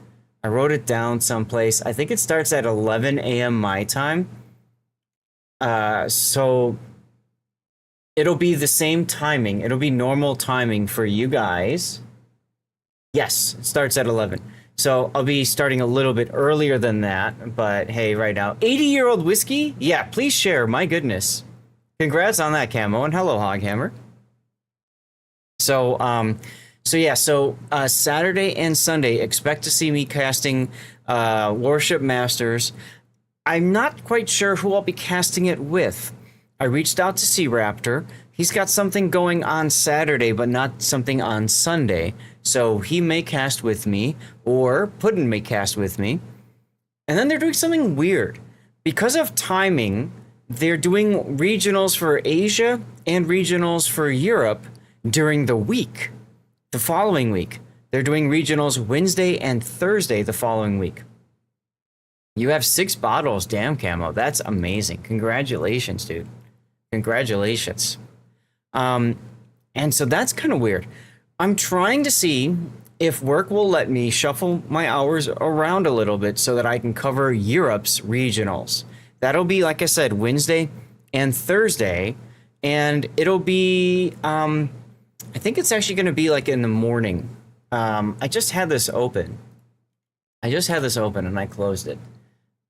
someplace. I think it starts at 11 a.m. my time. So it'll be the same timing. It'll be normal timing for you guys. Yes, it starts at 11. So I'll be starting a little bit earlier than that, but hey, right now, 80-year-old whiskey? Yeah, please share, my goodness. Congrats on that, Camo, and hello, Hoghammer. So, Saturday and Sunday, expect to see me casting Warship Masters. I'm not quite sure who I'll be casting it with. I reached out to Sea Raptor. He's got something going on Saturday, but not something on Sunday. So he may cast with me, or Puddin may cast with me. And then they're doing something weird. Because of timing, they're doing regionals for Asia and regionals for Europe during the week. The following week. They're doing regionals Wednesday and Thursday the following week. You have 6 bottles, damn, Camo. That's amazing. Congratulations, dude. Congratulations. And so that's kind of weird. I'm trying to see if work will let me shuffle my hours around a little bit so that I can cover Europe's regionals. That'll be, like I said, Wednesday and Thursday. And it'll be, I think it's actually going to be like in the morning. I just had this open. And I closed it.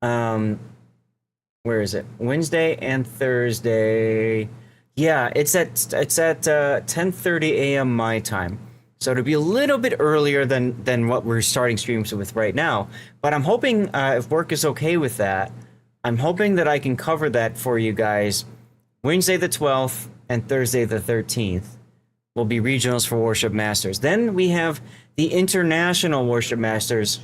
Where is it? Wednesday and Thursday. Yeah, it's at 10:30 a.m. my time. So it'll be a little bit earlier than what we're starting streams with right now. But I'm hoping, if work is okay with that, I'm hoping that I can cover that for you guys. Wednesday the 12th and Thursday the 13th will be regionals for Warship Masters. Then we have the International Warship Masters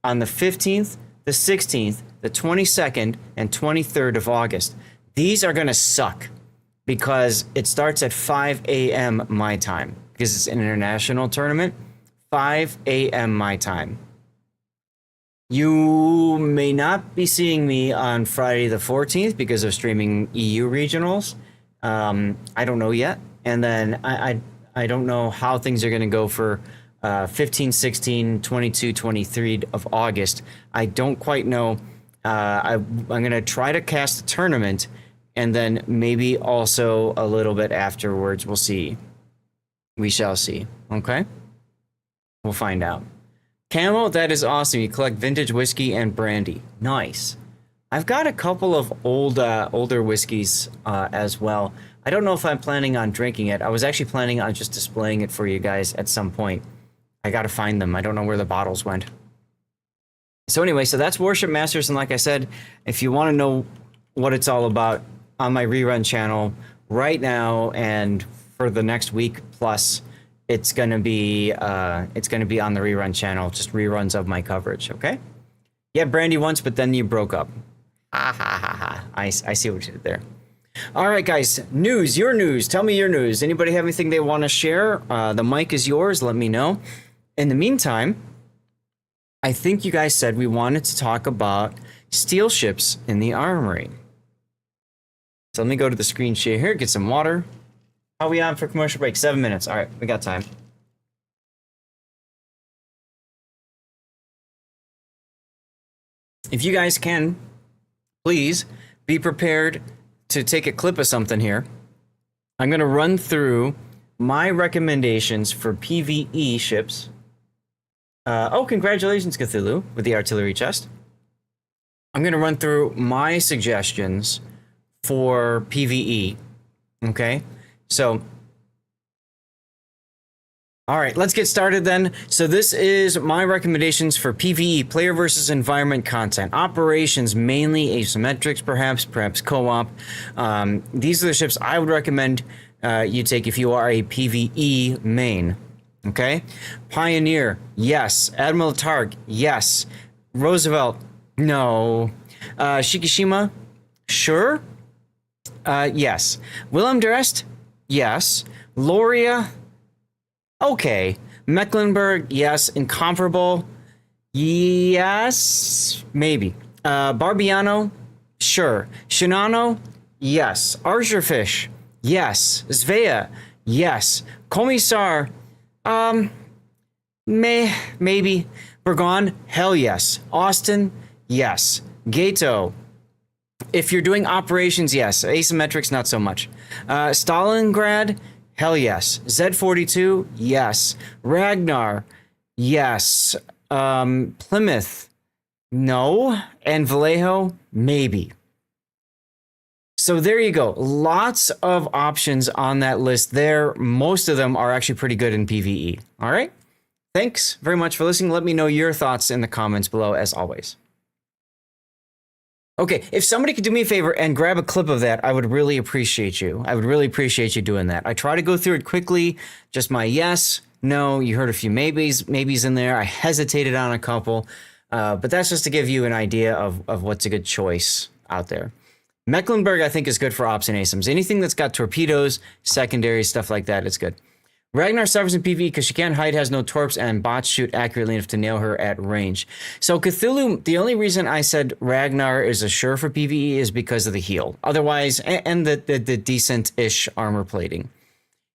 on the 15th, the 16th, the 22nd, and 23rd of August. These are going to suck because it starts at 5 a.m. my time because it's an international tournament. 5 a.m. my time. You may not be seeing me on Friday the 14th because of streaming EU regionals. I don't know yet. And then I don't know how things are going to go for 15, 16, 22, 23 of August. I don't quite know. I'm going to try to cast the tournament and then maybe also a little bit afterwards. We'll see. We shall see. Okay? We'll find out. Camo, that is awesome. You collect vintage whiskey and brandy. Nice. I've got a couple of older whiskeys as well. I don't know if I'm planning on drinking it. I was actually planning on just displaying it for you guys at some point. I gotta find them. I don't know where the bottles went. So anyway, so that's Warship Masters, and like I said, if you want to know what it's all about, on my rerun channel right now and for the next week plus, it's gonna be on the rerun channel, just reruns of my coverage. Okay? Yeah, brandy once, but then you broke up. Ha ha ha ha. I see what you did there. All right, guys. News. Your news. Tell me your news. Anybody have anything they want to share? The mic is yours. Let me know. In the meantime, I think you guys said we wanted to talk about steel ships in the armory. So let me go to the screen share here, get some water. How are we on for commercial break? 7 minutes. All right, we got time. If you guys can, please be prepared to take a clip of something here. I'm going to run through my recommendations for PvE ships. Oh, congratulations, Cthulhu, with the artillery chest. I'm going to run through my suggestions for PvE. Okay? So, all right, let's get started then. So this is my recommendations for PvE, player versus environment content. Operations, mainly asymmetrics, perhaps co-op. These are the ships I would recommend you take if you are a PvE main. Okay. Pioneer, yes. Admiral Targ, yes. Roosevelt, no. Shikishima, sure. Yes. Willem de Rest, yes. Loria, okay. Mecklenburg, yes. Incomparable, yes. Maybe. Barbiano, sure. Shinano, yes. Archerfish, yes. Svea, yes. Commissar, maybe. Burgon, hell yes. Austin, yes. Gato, if you're doing operations, yes. Asymmetrics, not so much. Stalingrad, hell yes. Z42, yes. Ragnar, yes. Plymouth, no. And Vallejo, maybe. So there you go. Lots of options on that list there. Most of them are actually pretty good in PvE. All right. Thanks very much for listening. Let me know your thoughts in the comments below, as always. Okay, if somebody could do me a favor and grab a clip of that, I would really appreciate you. I would really appreciate you doing that. I try to go through it quickly. Just my yes, no. You heard a few maybes in there. I hesitated on a couple, but that's just to give you an idea of what's a good choice out there. Mecklenburg, I think, is good for ops and ASIMs. Anything that's got torpedoes, secondaries, stuff like that, it's good. Ragnar suffers in PvE because she can't hide, has no torps, and bots shoot accurately enough to nail her at range. So Cthulhu, the only reason I said Ragnar is a sure for PvE is because of the heal. Otherwise, and the decent-ish armor plating.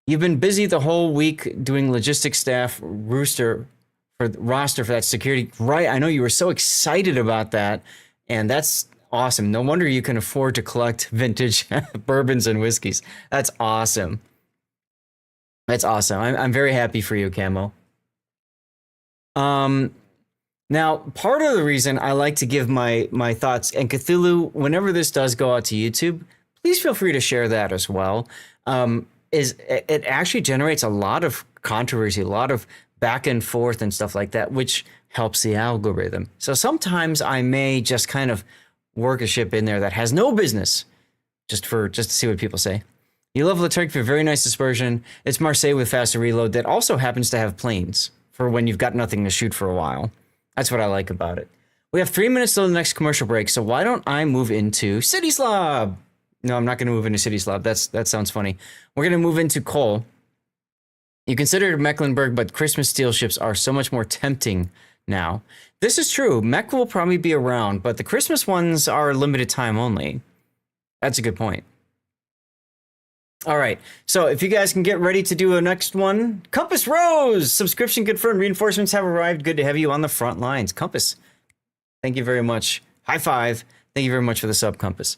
You've been busy the whole week doing logistics staff roster for that security. Right, I know you were so excited about that, and that's awesome. No wonder you can afford to collect vintage bourbons and whiskeys. That's awesome. That's awesome. I'm very happy for you, Camo. Now, part of the reason I like to give my thoughts, and Cthulhu, whenever this does go out to YouTube, please feel free to share that as well, is it actually generates a lot of controversy, a lot of back and forth and stuff like that, which helps the algorithm. So sometimes I may just kind of work a ship in there that has no business, just to see what people say. You love Laturk for very nice dispersion. It's Marseille with faster reload that also happens to have planes for when you've got nothing to shoot for a while. That's what I like about it. We have 3 minutes till the next commercial break, so why don't I move into City Slob? No, I'm not going to move into City Slob. That sounds funny. We're going to move into coal. You considered Mecklenburg, but Christmas steel ships are so much more tempting now. This is true. Mech will probably be around, but the Christmas ones are limited time only. That's a good point. All right, so if you guys can get ready to do a next one. Compass Rose, subscription confirmed. Reinforcements have arrived. Good to have you on the front lines. Compass, thank you very much. High five. Thank you very much for the sub, Compass.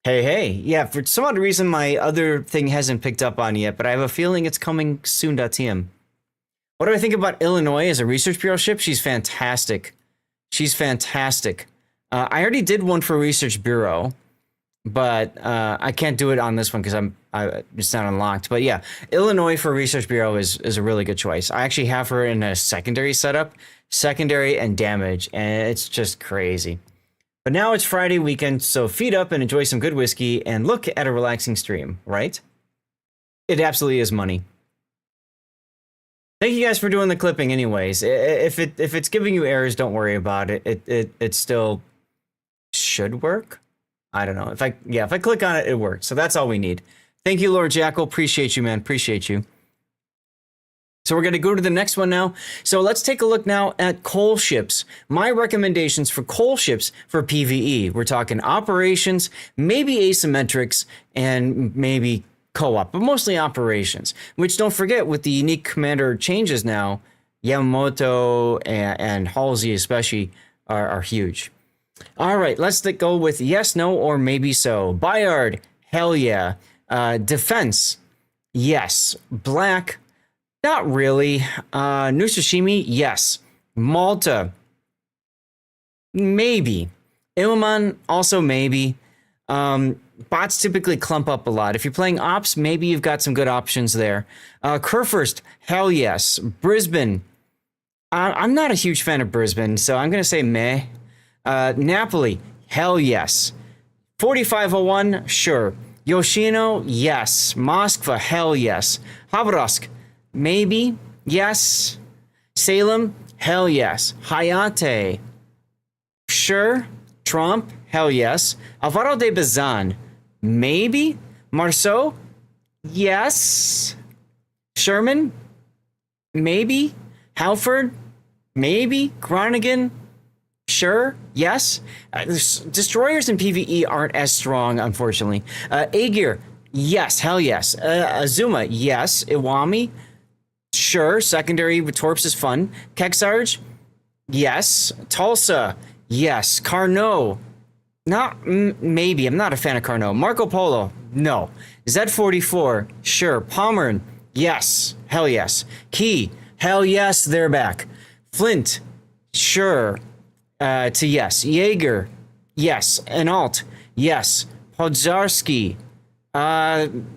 Hey. Yeah, for some odd reason, my other thing hasn't picked up on yet, but I have a feeling it's coming soon. TM. What do I think about Illinois as a research bureau ship? She's fantastic. She's fantastic. I already did one for research bureau, but I can't do it on this one because it's not unlocked. But yeah, Illinois for research bureau is a really good choice. I actually have her in a secondary setup, secondary and damage, and it's just crazy. But now it's Friday weekend, so feed up and enjoy some good whiskey and look at a relaxing stream, right? It absolutely is money. Thank you guys for doing the clipping anyways. If it's giving you errors, don't worry about it. It still should work. I don't know. If I click on it, it works. So that's all we need. Thank you, Lord Jackal. Appreciate you, man. Appreciate you. So we're going to go to the next one now. So let's take a look now at coal ships. My recommendations for coal ships for PvE. We're talking operations, maybe asymmetrics, and maybe co-op, but mostly operations. Which, don't forget, with the unique commander changes now, Yamamoto and Halsey especially are huge. All right, let's go with yes, no, or maybe so. Bayard, hell yeah. Defense, yes. Black, not really. Nusashimi, yes. Malta, maybe. Ilman, also maybe. Bots typically clump up a lot. If you're playing ops, maybe you've got some good options there. Kurfürst, hell yes. Brisbane, I'm not a huge fan of Brisbane, so I'm going to say meh. Napoli, hell yes. 4501, sure. Yoshino, yes. Moskva, hell yes. Khabarovsk, maybe, yes. Salem, hell yes. Hayate, sure. Trump, hell yes. Alvaro de Bazan, maybe. Marceau, yes. Sherman, maybe. Halford, maybe. Groningen, sure, yes. Destroyers in PvE aren't as strong, unfortunately. Aegir, yes, hell yes. Azuma, yes. Iwami, sure. Secondary with Torps is fun. Keksarge, yes. Tulsa, yes. Carnot, not maybe. I'm not a fan of Carnot. Marco Polo, no. Z44, sure. Pommern, yes. Hell yes. Key, hell yes. They're back. Flint, sure. To yes. Jaeger, yes. Anhalt, yes. Podzarski,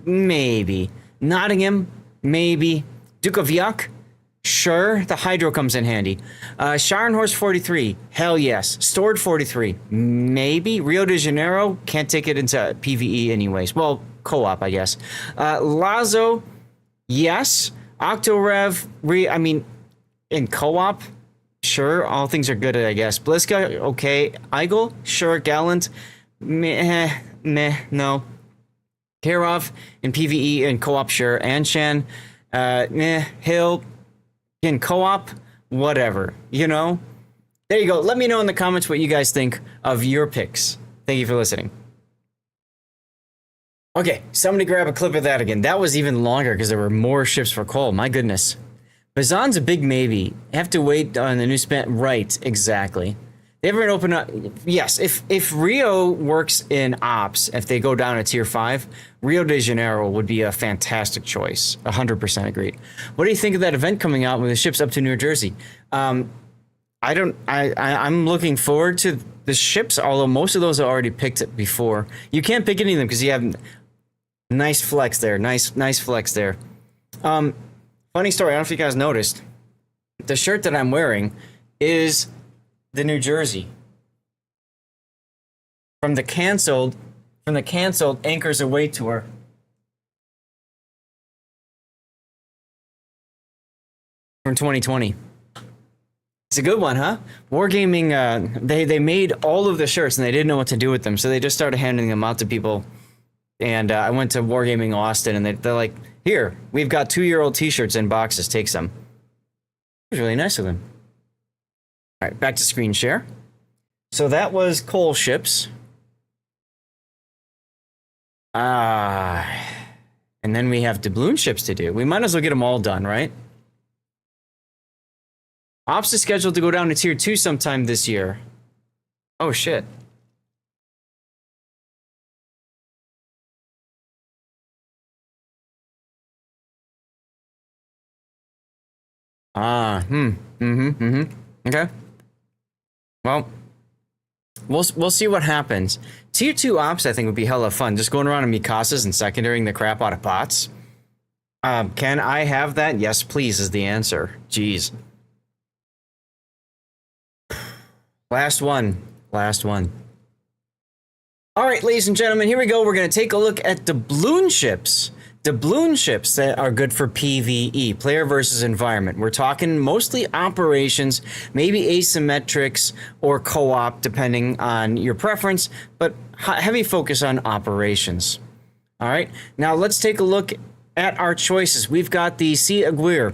maybe. Nottingham, maybe. Duke of Yuck, sure. The Hydro comes in handy. Scharnhorst 43, hell yes. Stored 43, maybe. Rio de Janeiro, can't take it into PvE anyways. Well, co-op, I guess. Lazo, yes. Octorev, in co-op, sure. All things are good, I guess. Bliska, okay. Eigel, sure. Gallant, meh, no. Karov in PvE and co-op, sure. Anshan, Hill in co-op, whatever. You know? There you go. Let me know in the comments what you guys think of your picks. Thank you for listening. Okay, somebody grab a clip of that again. That was even longer because there were more ships for Cole. My goodness. Bazan's a big maybe. Have to wait on the new spend. Right, exactly. They ever open up? Yes, if Rio works in ops, if they go down to tier 5, Rio de Janeiro would be a fantastic choice. 100% agreed. What do you think of that event coming out when the ship's up to New Jersey? I'm looking forward to the ships, although most of those are already picked before. You can't pick any of them because you have nice flex there. Nice flex there. Funny story, I don't know if you guys noticed. The shirt that I'm wearing is the New Jersey. From the canceled Anchors Away tour. From 2020. It's a good one, huh? Wargaming, they made all of the shirts and they didn't know what to do with them, so they just started handing them out to people. And I went to Wargaming Austin and they're like, here, we've got 2-year-old t-shirts in boxes, take some. It was really nice of them. All right, back to screen share. So that was coal ships. And then we have doubloon ships to do. We might as well get them all done, right? Ops is scheduled to go down to tier 2 sometime this year. Oh, shit. Okay. Well, we'll see what happens. Tier 2 ops, I think, would be hella fun. Just going around in Mikasas and secondarying the crap out of bots. Can I have that? Yes, please, is the answer. Jeez. Last one. All right, ladies and gentlemen, here we go. We're going to take a look at doubloon ships. Doubloon ships that are good for PvE, player versus environment. We're talking mostly operations, maybe asymmetrics or co-op, depending on your preference, but heavy focus on operations. All right, now let's take a look at our choices. We've got the Sea Aguirre.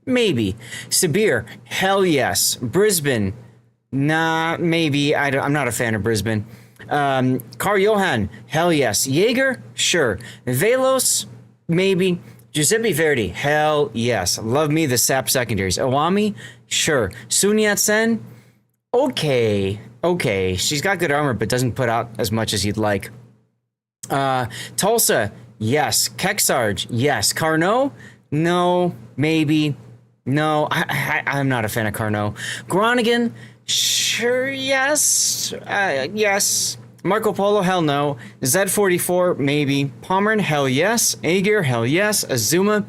Maybe. Sibir, hell yes. Brisbane, nah, maybe. I'm not a fan of Brisbane. Carl Johan, hell yes. Jaeger, sure. Velos, maybe. Giuseppe Verdi, hell yes. Love me the sap secondaries. Awami, sure. Sun Yat-sen, okay. She's got good armor, but doesn't put out as much as you'd like. Tulsa, yes. Keksarge, yes. Carnot, no, maybe. No, I'm not a fan of Carnot. Groningen, sure, yes. Yes. Marco Polo, hell no. Z44, maybe. Pommern, hell yes. Aegir, hell yes. Azuma,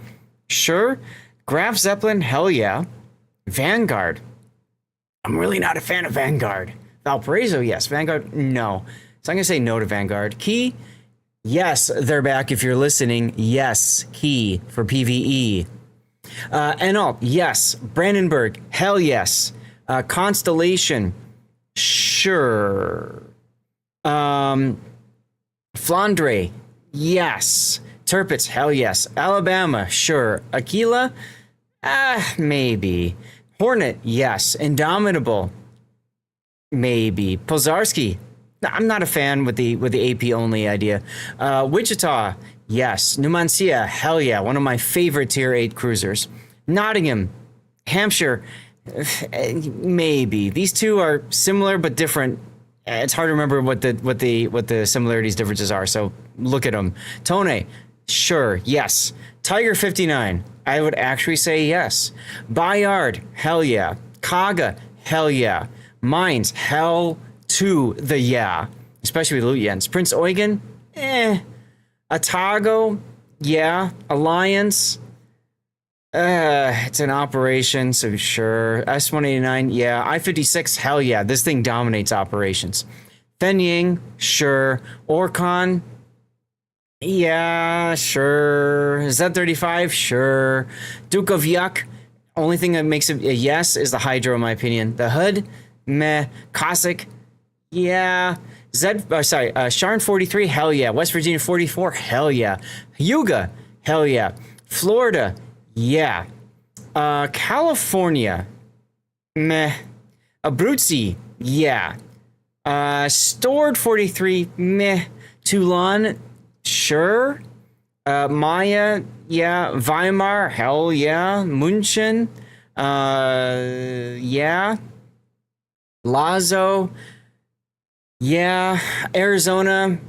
sure. Graf Zeppelin, hell yeah. Vanguard, I'm really not a fan of Vanguard. Valparaiso, yes. Vanguard, no. So I'm going to say no to Vanguard. Key, Yes, they're back if you're listening. Yes, key for PvE. Enalt, yes. Brandenburg, hell yes. Constellation, sure. Flandre, yes. Tirpitz, hell yes. Alabama, sure. Aquila, maybe. Hornet, yes. Indomitable, maybe. Pozarski, I'm not a fan with the AP only idea. Wichita, yes. Numancia, hell yeah, one of my favorite tier 8 cruisers. Nottingham, Hampshire, maybe. These two are similar but different. It's hard to remember what the similarities differences are. So look at them. Tone, sure, yes. Tiger 59, I would actually say yes. Bayard, hell yeah. Kaga, hell yeah. Mines, hell to the yeah, especially with Lutjens. Prince Eugen, Atago, yeah. Alliance, it's an operation, so sure. S-189, yeah. I-56, hell yeah. This thing dominates operations. Fenying, sure. Orcon, yeah, sure. Z-35, sure. Duke of Yuck, only thing that makes it a yes is the Hydro, in my opinion. The Hood, meh. Cossack, yeah. Sharn 43, hell yeah. West Virginia 44, hell yeah. Hyuga, hell yeah. Florida, yeah. California, meh. Abruzzi, yeah. Stored 43, meh. Toulon, sure. Maya, yeah. Weimar, hell yeah. München, yeah. Lazo, yeah. Arizona,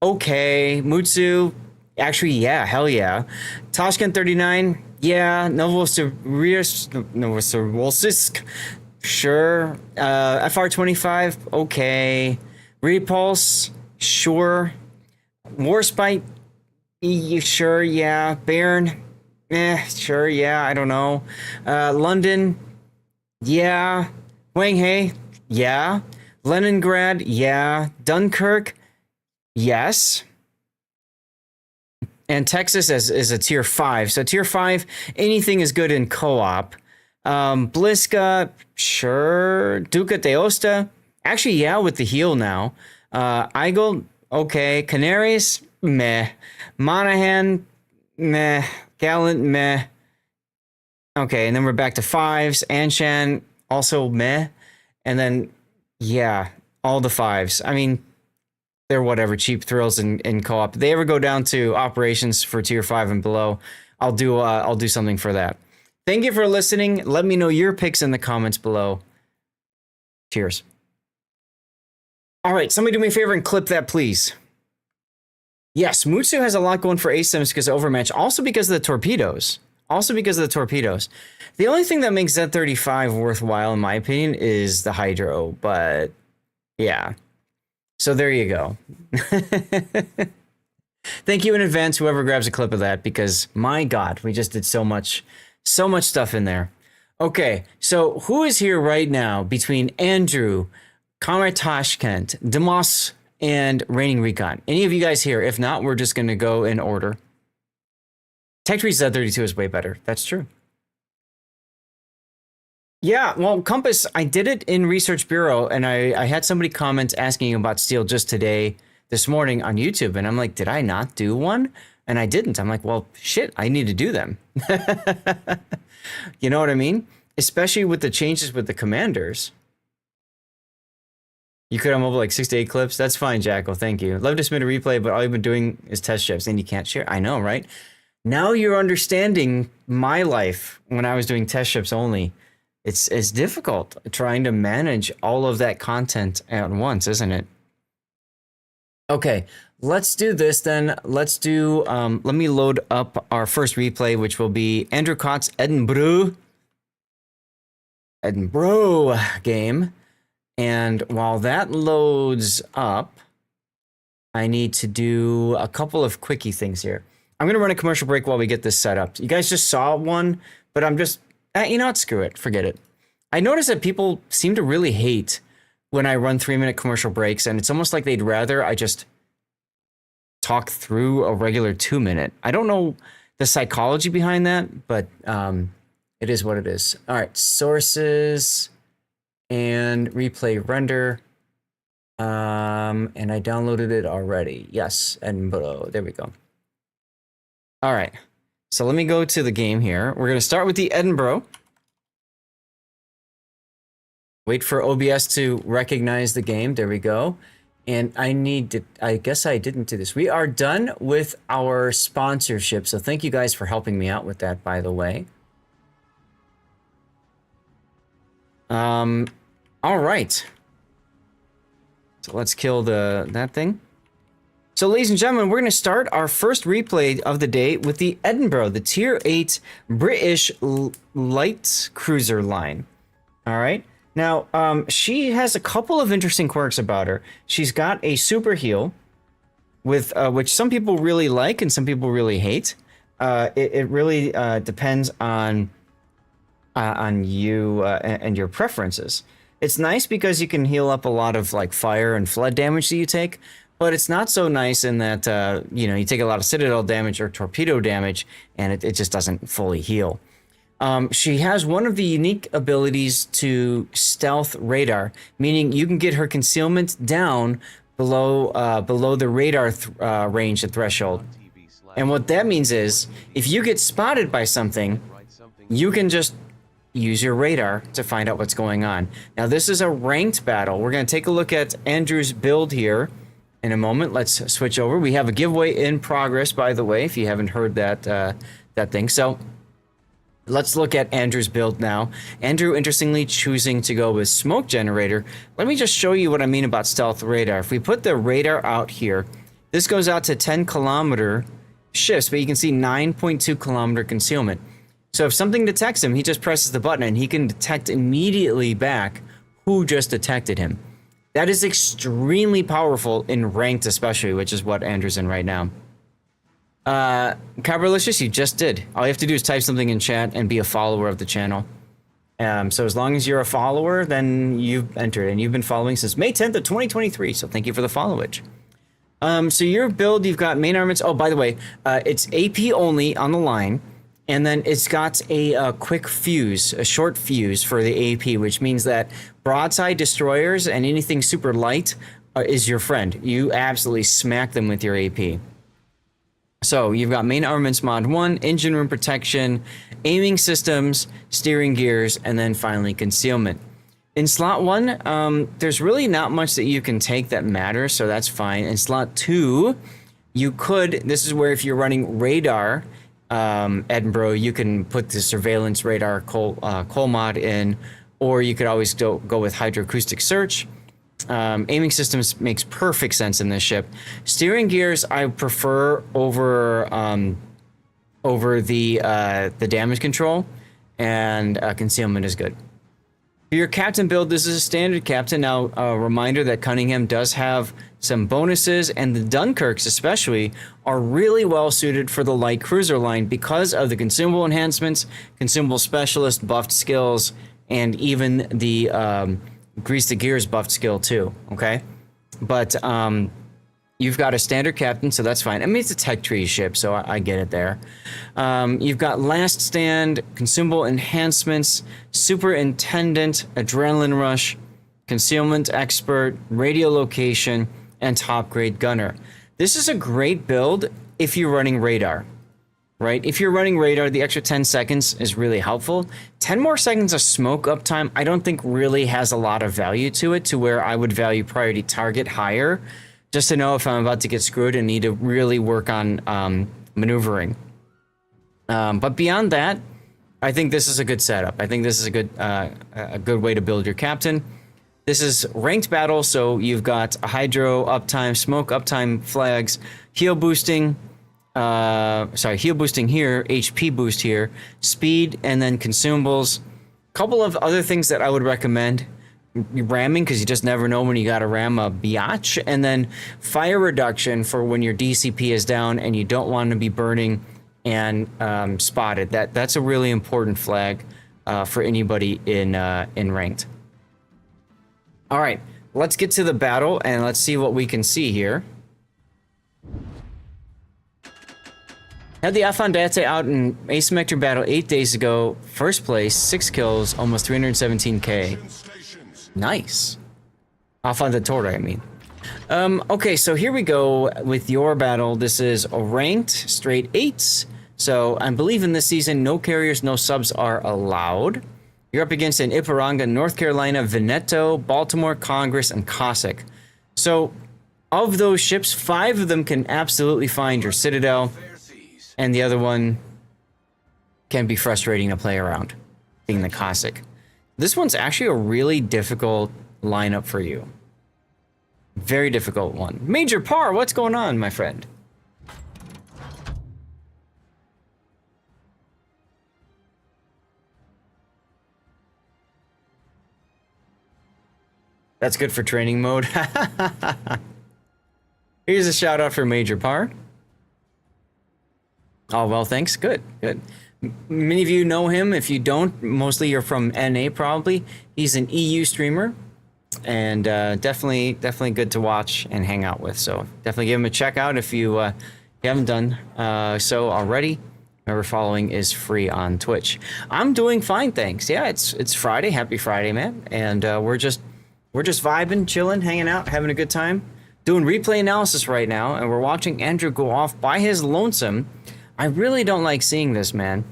okay. Mutsu, actually, yeah, hell yeah. Tashkent 39, yeah. Novosibirsk, sure. FR25, okay. Repulse, sure. Warspite, sure, yeah. Bairn, sure, yeah, I don't know. London, yeah. Wanghae, yeah. Leningrad, yeah. Dunkirk, yes. And Texas is a tier 5. So tier 5, anything is good in co-op. Bliska, sure. Duca de Osta, actually, yeah, with the heal now. Eigel, okay. Canaries, meh. Monahan, meh. Gallant, meh. Okay, and then we're back to 5s. Anshan, also meh. And then, yeah, all the 5s. I mean, they're whatever, cheap thrills in co-op. If they ever go down to operations for tier 5 and below, I'll do something for that. Thank you for listening. Let me know your picks in the comments below. Cheers. All right, somebody do me a favor and clip that, please. Yes, Mutsu has a lot going for ASIMs because of Overmatch, also because of the torpedoes. The only thing that makes Z-35 worthwhile, in my opinion, is the Hydro, but yeah. So there you go. Thank you in advance, whoever grabs a clip of that, because my God, we just did so much stuff in there. Okay, so who is here right now between Andrew, Comrade Tashkent, Demos, and Reigning Recon? Any of you guys here? If not, we're just going to go in order. Tech Tree Z32 is way better. That's true. Yeah, well, Compass, I did it in Research Bureau, and I had somebody comment asking about steel just this morning on YouTube, and I'm like, did I not do one? And I didn't. I'm like, well, shit, I need to do them. You know what I mean? Especially with the changes with the commanders. You could have over like 6 to 8 clips. That's fine, Jackal. Thank you. Love to submit a replay, but all you've been doing is test ships, and you can't share. I know, right? Now you're understanding my life when I was doing test ships only. It's difficult trying to manage all of that content at once, isn't it? Okay, let's do this then. Let me load up our first replay, which will be Andrew Cott's Edinburgh game. And while that loads up, I need to do a couple of quickie things here. I'm going to run a commercial break while we get this set up. You guys just saw one, but I'm just, you know what, screw it, forget it. I noticed that people seem to really hate when I run 3-minute commercial breaks, and it's almost like they'd rather I just talk through a regular 2-minute. I don't know the psychology behind that, but it is what it is. All right, sources and replay render. And I downloaded it already. Yes, Edinburgh. There we go. All right, so let me go to the game here. We're gonna start with the Edinburgh. Wait for OBS to recognize the game. There we go. And I guess I didn't do this. We are done with our sponsorship. So thank you guys for helping me out with that, by the way. All right. So let's kill that thing. So ladies and gentlemen, we're going to start our first replay of the day with the Edinburgh, the Tier 8 British light cruiser line. All right. Now, she has a couple of interesting quirks about her. She's got a super heal, with which some people really like and some people really hate. It really depends on you and your preferences. It's nice because you can heal up a lot of like fire and flood damage that you take, but it's not so nice in that you take a lot of citadel damage or torpedo damage, and it just doesn't fully heal. She has one of the unique abilities to stealth radar, meaning you can get her concealment down below the radar range and threshold. And what that means is, if you get spotted by something, you can just use your radar to find out what's going on. Now, this is a ranked battle. We're going to take a look at Andrew's build here in a moment. Let's switch over. We have a giveaway in progress, by the way, if you haven't heard that thing. So let's look at Andrew's build now. Andrew, interestingly, choosing to go with smoke generator. Let me just show you what I mean about stealth radar. If we put the radar out here, this goes out to 10-kilometer shifts, but you can see 9.2-kilometer concealment. So if something detects him, he just presses the button and he can detect immediately back who just detected him. That is extremely powerful in ranked especially, which is what Andrew's in right now. Cabralicious, you just did. All you have to do is type something in chat and be a follower of the channel. So as long as you're a follower, then you've entered, and you've been following since May 10th of 2023. So thank you for the followage. So your build, you've got main armaments. Oh, by the way, it's AP only on the line. And then it's got a quick fuse, a short fuse for the AP, which means that broadside destroyers and anything super light is your friend. You absolutely smack them with your AP. So you've got main armaments mod 1, engine room protection, aiming systems, steering gears, and then finally concealment. In slot 1, there's really not much that you can take that matters, so that's fine. In slot 2, you could, this is where if you're running radar, Edinburgh, you can put the surveillance radar coal mod in, or you could always go with hydroacoustic search. Aiming systems makes perfect sense in this ship. Steering gears I prefer over the damage control, and concealment is good. For your captain build, this is a standard captain. Now, a reminder that Cunningham does have some bonuses, and the Dunkirks especially are really well suited for the light cruiser line because of the consumable enhancements, consumable specialist buffed skills, and even the grease the gears buffed skill too, okay? But you've got a standard captain, so that's fine. I mean, it's a tech tree ship, so I get it there. You've got last stand, consumable enhancements, superintendent, adrenaline rush, concealment expert, radio location, and top grade gunner. This is a great build if you're running radar, right? If you're running radar, the extra 10 seconds is really helpful. 10 more seconds of smoke uptime, I don't think really has a lot of value to it, to where I would value priority target higher, just to know if I'm about to get screwed and need to really work on maneuvering. But beyond that, I think this is a good setup. I think this is a good way to build your captain. This is ranked battle, so you've got a hydro uptime, smoke uptime flags, heal boosting, heal boosting here, HP boost here, speed, and then consumables. Couple of other things that I would recommend: ramming, because you just never know when you got to ram a biatch, and then fire reduction for when your DCP is down and you don't want to be burning and spotted. That's a really important flag for anybody in ranked. All right, let's get to the battle and let's see what we can see here. Had the Afandate out in asymmetric battle 8 days ago. First place, 6 kills, almost 317k. Nice. Afandatore, I mean. Okay, so here we go with your battle. This is a ranked straight 8s. So I believe in this season, no carriers, no subs are allowed. You're up against an Ipiranga, North Carolina, Veneto, Baltimore, Congress, and Cossack. So of those ships, 5 of them can absolutely find your Citadel. And the other one can be frustrating to play around, being the Cossack. This one's actually a really difficult lineup for you. Very difficult one. Major Par, what's going on, my friend? That's good for training mode. Here's a shout out for Major Par. Oh, well, thanks. Good, good. Many of you know him. If you don't, mostly you're from NA probably. He's an EU streamer, and definitely good to watch and hang out with. So definitely give him a check out if you haven't done so already. Remember, following is free on Twitch. I'm doing fine, thanks. Yeah, it's Friday. Happy Friday, man. And we're just vibing, chilling, hanging out, having a good time. Doing replay analysis right now, and we're watching Andrew go off by his lonesome. I really don't like seeing this, man.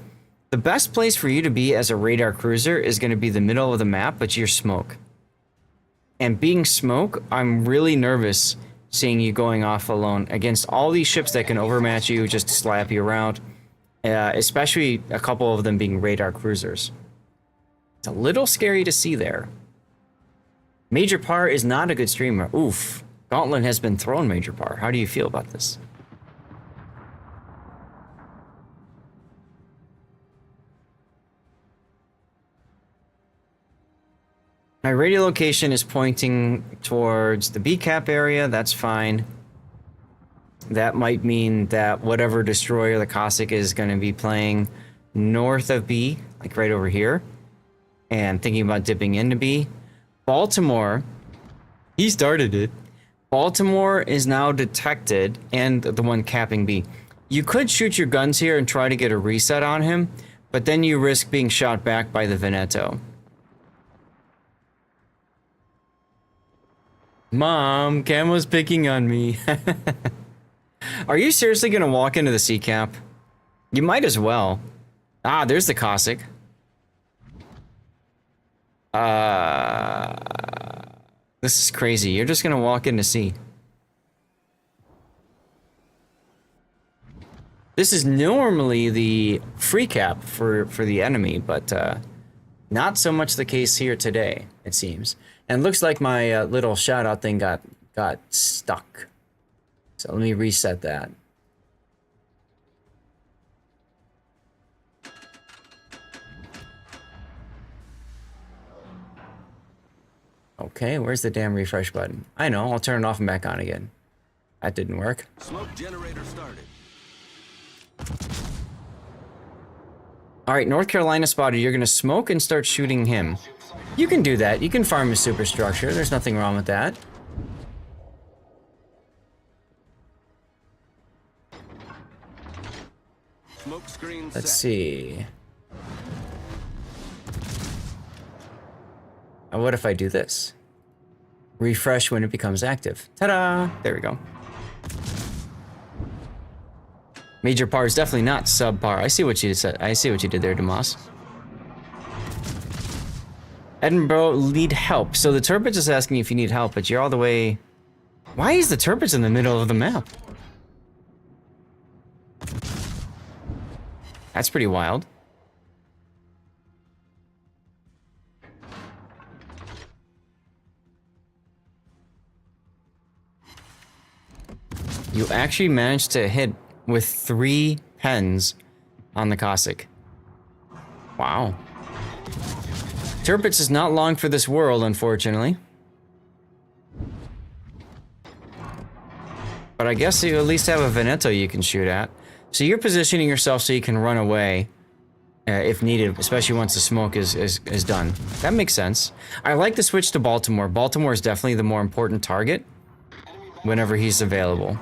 The best place for you to be as a radar cruiser is going to be the middle of the map, but you're smoke. And being smoke, I'm really nervous seeing you going off alone against all these ships that can overmatch you, just slap you around. Especially a couple of them being radar cruisers. It's a little scary to see there. Major Par is not a good streamer. Oof. Gauntlet has been thrown, Major Par. How do you feel about this? My radio location is pointing towards the B cap area. That's fine. That might mean that whatever destroyer the Cossack is going to be playing north of B, like right over here, and thinking about dipping into B. Baltimore, he started it. Baltimore is now detected, and the one capping B. You could shoot your guns here and try to get a reset on him, but then you risk being shot back by the Veneto. Mom, Camo's picking on me. Are you seriously gonna walk into the C cap? You might as well. Ah, there's the Cossack. This is crazy. You're just gonna walk into C. This is normally the free cap for the enemy, but not so much the case here today, it seems. And looks like my little shout out thing got stuck. So let me reset that. Okay, where's the damn refresh button? I know, I'll turn it off and back on again. That didn't work. Smoke generator started. Alright, North Carolina spotted. You're gonna smoke and start shooting him. You can do that. You can farm a superstructure. There's nothing wrong with that. Smoke screen Let's set. see. What if I do this? Refresh when it becomes active. Ta-da! There we go. Major Par is definitely not subpar. I see what you said. I see what you did there, Demas. Edinburgh, need help. So the Turpitz is asking if you need help, but you're all the way... Why is the Turpitz in the middle of the map? That's pretty wild. You actually managed to hit with 3 pens on the Cossack. Wow. Turpitz is not long for this world, unfortunately. But I guess you at least have a Veneto you can shoot at. So you're positioning yourself so you can run away if needed, especially once the smoke is done. That makes sense. I like the switch to Baltimore. Baltimore is definitely the more important target whenever he's available.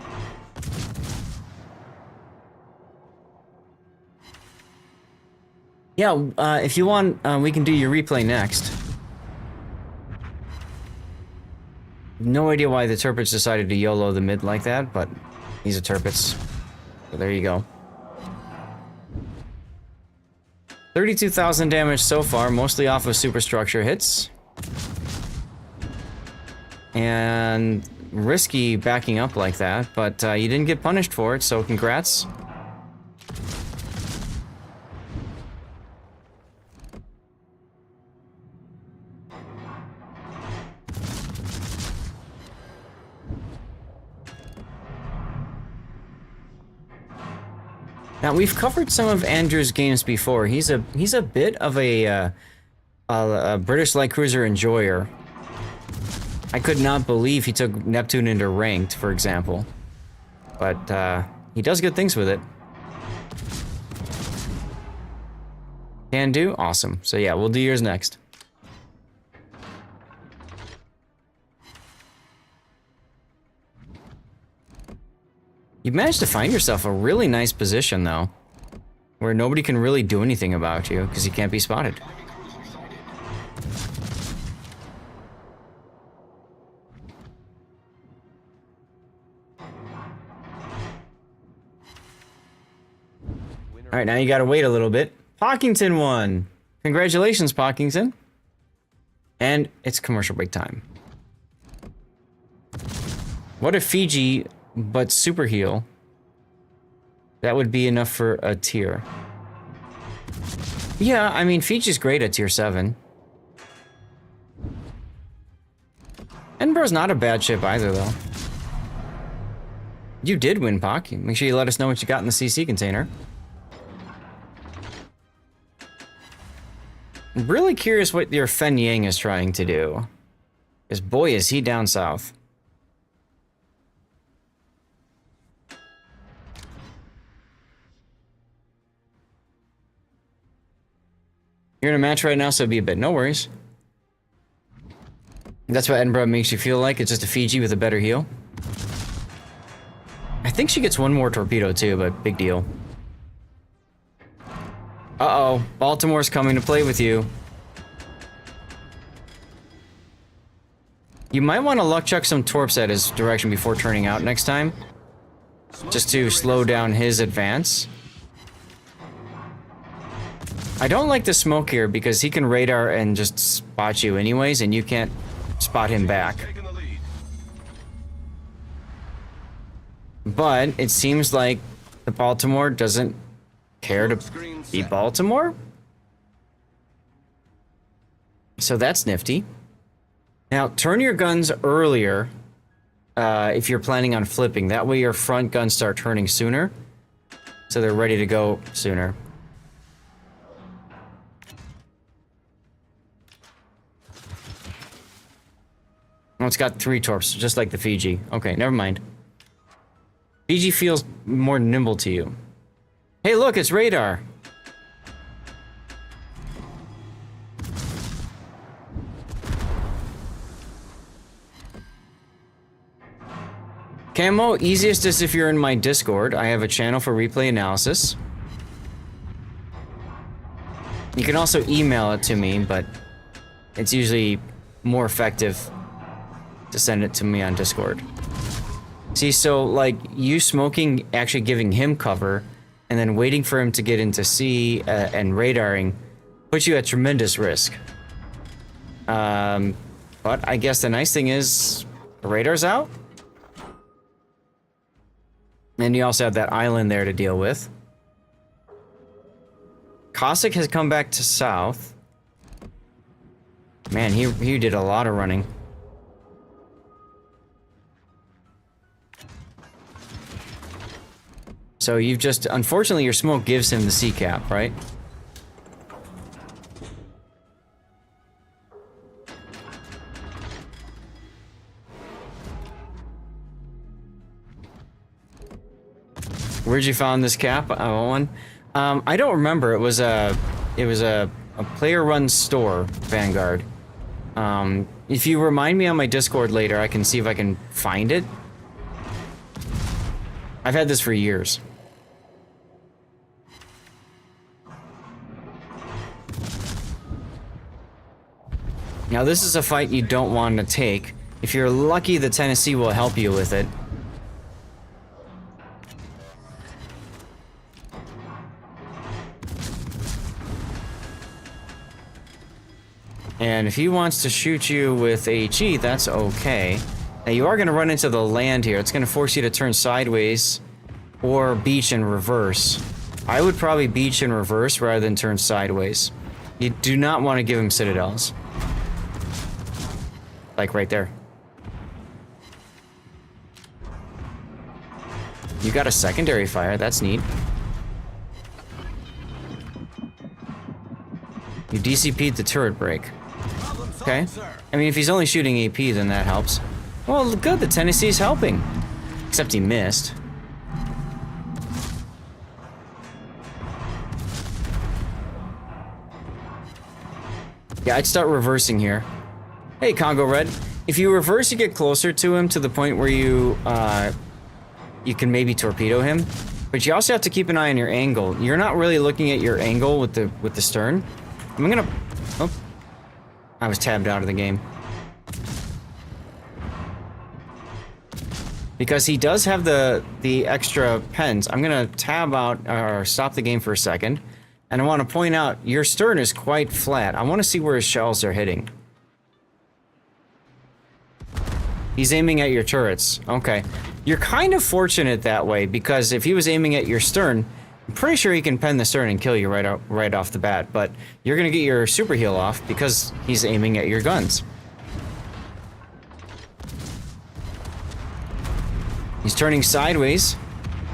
Yeah, if you want, we can do your replay next. No idea why the Turpits decided to YOLO the mid like that, but he's a Turpits. So there you go. 32,000 damage so far, mostly off of superstructure hits. And risky backing up like that, but you didn't get punished for it, so congrats. Now we've covered some of Andrew's games before. He's a bit of a British light cruiser enjoyer. I could not believe he took Neptune into ranked, for example. But he does good things with it. Can do? Awesome. So yeah, we'll do yours next. You managed to find yourself a really nice position, though. Where nobody can really do anything about you, because you can't be spotted. Alright, now you gotta wait a little bit. Pockington won! Congratulations, Pockington. And it's commercial break time. What if Fiji, but super heal? That would be enough for a tier. Yeah, I mean, Fiji's great at tier 7. Edinburgh's not a bad ship either, though. You did win, Pock. Make sure you let us know what you got in the CC container. I'm really curious what your Fen Yang is trying to do. Because boy, is he down south. You're in a match right now, so be a bit. No worries. That's what Edinburgh makes you feel like. It's just a Fiji with a better heal. I think she gets one more torpedo too, but big deal. Uh-oh. Baltimore's coming to play with you. You might want to luck chuck some torps at his direction before turning out next time. Just to slow down his advance. I don't like the smoke here because he can radar and just spot you anyways, and you can't spot him back. But it seems like the Baltimore doesn't care to be Baltimore. So that's nifty. Now, turn your guns earlier if you're planning on flipping. That way your front guns start turning sooner. So they're ready to go sooner. Oh, it's got 3 torps, just like the Fiji. Okay, never mind. Fiji feels more nimble to you. Hey, look, it's radar. Camo, easiest is if you're in my Discord. I have a channel for replay analysis. You can also email it to me, but it's usually more effective to send it to me on Discord. See, so, like, you smoking, actually giving him cover, and then waiting for him to get into C and radaring, puts you at tremendous risk. But I guess the nice thing is, the radar's out. And you also have that island there to deal with. Cossack has come back to south. Man, he did a lot of running. So you've just, unfortunately your smoke gives him the C cap, right? Where'd you find this cap, Owen? I don't remember. It was a player-run store, Vanguard. If you remind me on my Discord later, I can see if I can find it. I've had this for years. Now this is a fight you don't want to take. If you're lucky, the Tennessee will help you with it. And if he wants to shoot you with HE, that's okay. Now you are going to run into the land here. It's going to force you to turn sideways or beach in reverse. I would probably beach in reverse rather than turn sideways. You do not want to give him citadels. Like right there. You got a secondary fire, that's neat. You DCP'd the turret break. Okay. I mean, if he's only shooting AP, then that helps. Well, good, the Tennessee's helping. Except he missed. Yeah, I'd start reversing here. Hey, Congo Red. If you reverse, you get closer to him to the point where you can maybe torpedo him. But you also have to keep an eye on your angle. You're not really looking at your angle with the stern. I'm gonna... Oh. I was tabbed out of the game. Because he does have the extra pens. I'm gonna tab out, or stop the game for a second. And I want to point out, your stern is quite flat. I want to see where his shells are hitting. He's aiming at your turrets. Okay. You're kind of fortunate that way, because if he was aiming at your stern, I'm pretty sure he can pen the stern and kill you right off the bat, but you're gonna get your super heal off because he's aiming at your guns. He's turning sideways.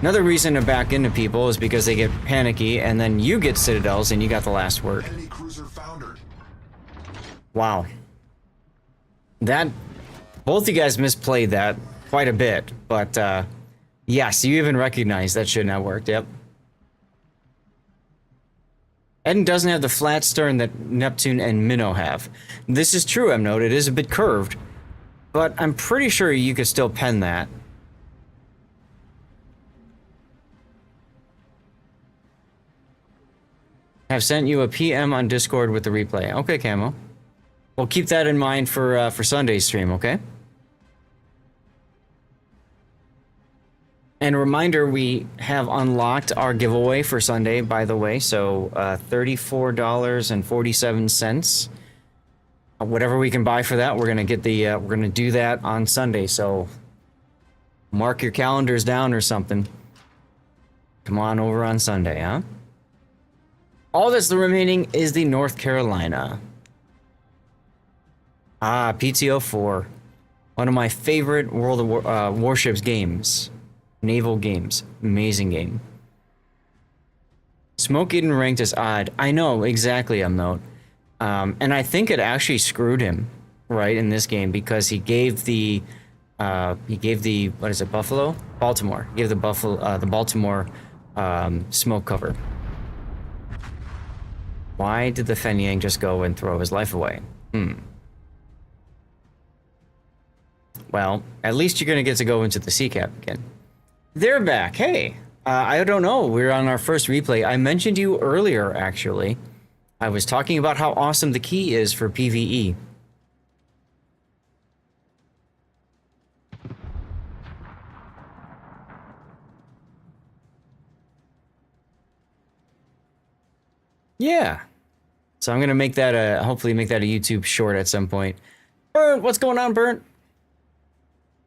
Another reason to back into people is because they get panicky, and then you get citadels and you got the last word. Enemy cruiser foundered. Wow. Both you guys misplayed that quite a bit, but yes, you even recognize that shouldn't have worked, yep. Eden doesn't have the flat stern that Neptune and Minnow have. This is true, M-Note, it is a bit curved, but I'm pretty sure you could still pen that. I've sent you a PM on Discord with the replay. Okay, Camo. We'll keep that in mind for Sunday's stream, okay? And a reminder, we have unlocked our giveaway for Sunday, by the way, so $34.47. Whatever we can buy for that, we're gonna get the we're gonna do that on Sunday, so mark your calendars down or something. Come on over on Sunday, huh? All that's remaining is the North Carolina. Ah, PTO 4. One of my favorite World of Warships games. Naval games. Amazing game. Smoke Eden ranked as odd. I know, exactly, M-Note. And I think it actually screwed him, right, in this game, because he gave the, what is it, Buffalo? Baltimore. He gave the Baltimore, smoke cover. Why did the Fenyang just go and throw his life away? Well, at least you're gonna get to go into the sea cap again. They're back. Hey, I don't know. We're on our first replay. I mentioned you earlier, actually. I was talking about how awesome the key is for PvE. Yeah. So I'm gonna make that hopefully make that a YouTube short at some point. Burnt, what's going on, Burnt?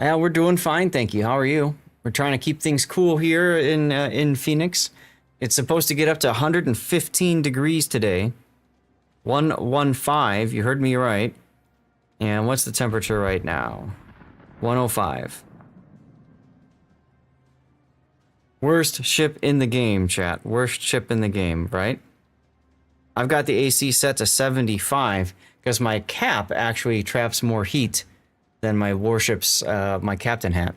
Yeah, we're doing fine, thank you. How are you? We're trying to keep things cool here in Phoenix. It's supposed to get up to 115 degrees today. 115, you heard me right. And what's the temperature right now? 105. Worst ship in the game, chat. Worst ship in the game, right? I've got the AC set to 75 because my cap actually traps more heat than my warship's, my captain hat.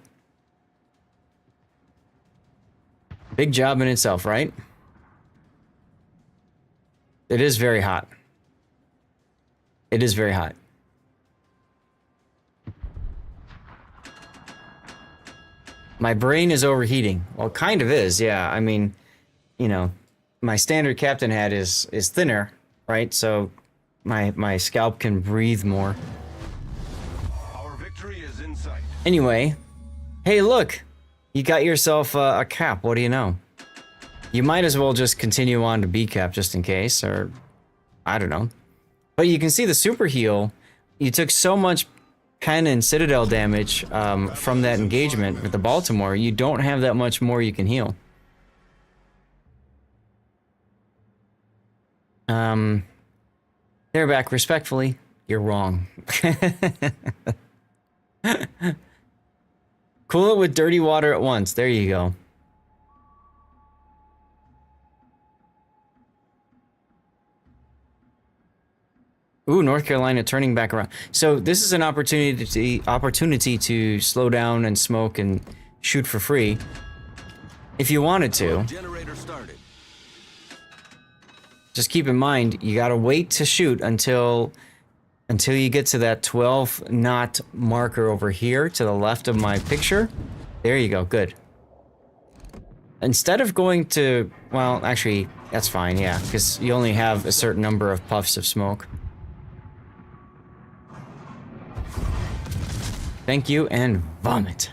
Big job in itself, right? It is very hot. It is very hot. My brain is overheating. Well, kind of is, yeah. I mean, you know, my standard captain hat is thinner, right? So my scalp can breathe more. Our victory is in sight. Anyway, hey, look, you got yourself a cap. What do you know? You might as well just continue on to B cap just in case, or I don't know. But you can see the super heal. You took so much pen and citadel damage from that engagement with the Baltimore. You don't have that much more you can heal. They're back respectfully. You're wrong. Cool it with dirty water at once. There you go. Ooh, North Carolina turning back around. So this is an opportunity to slow down and smoke and shoot for free, if you wanted to. Generator started. Just keep in mind, you gotta wait to shoot until you get to that 12 knot marker over here to the left of my picture. There you go, good. Instead of going to, well, actually, that's fine, yeah, because you only have a certain number of puffs of smoke. Thank you, and vomit.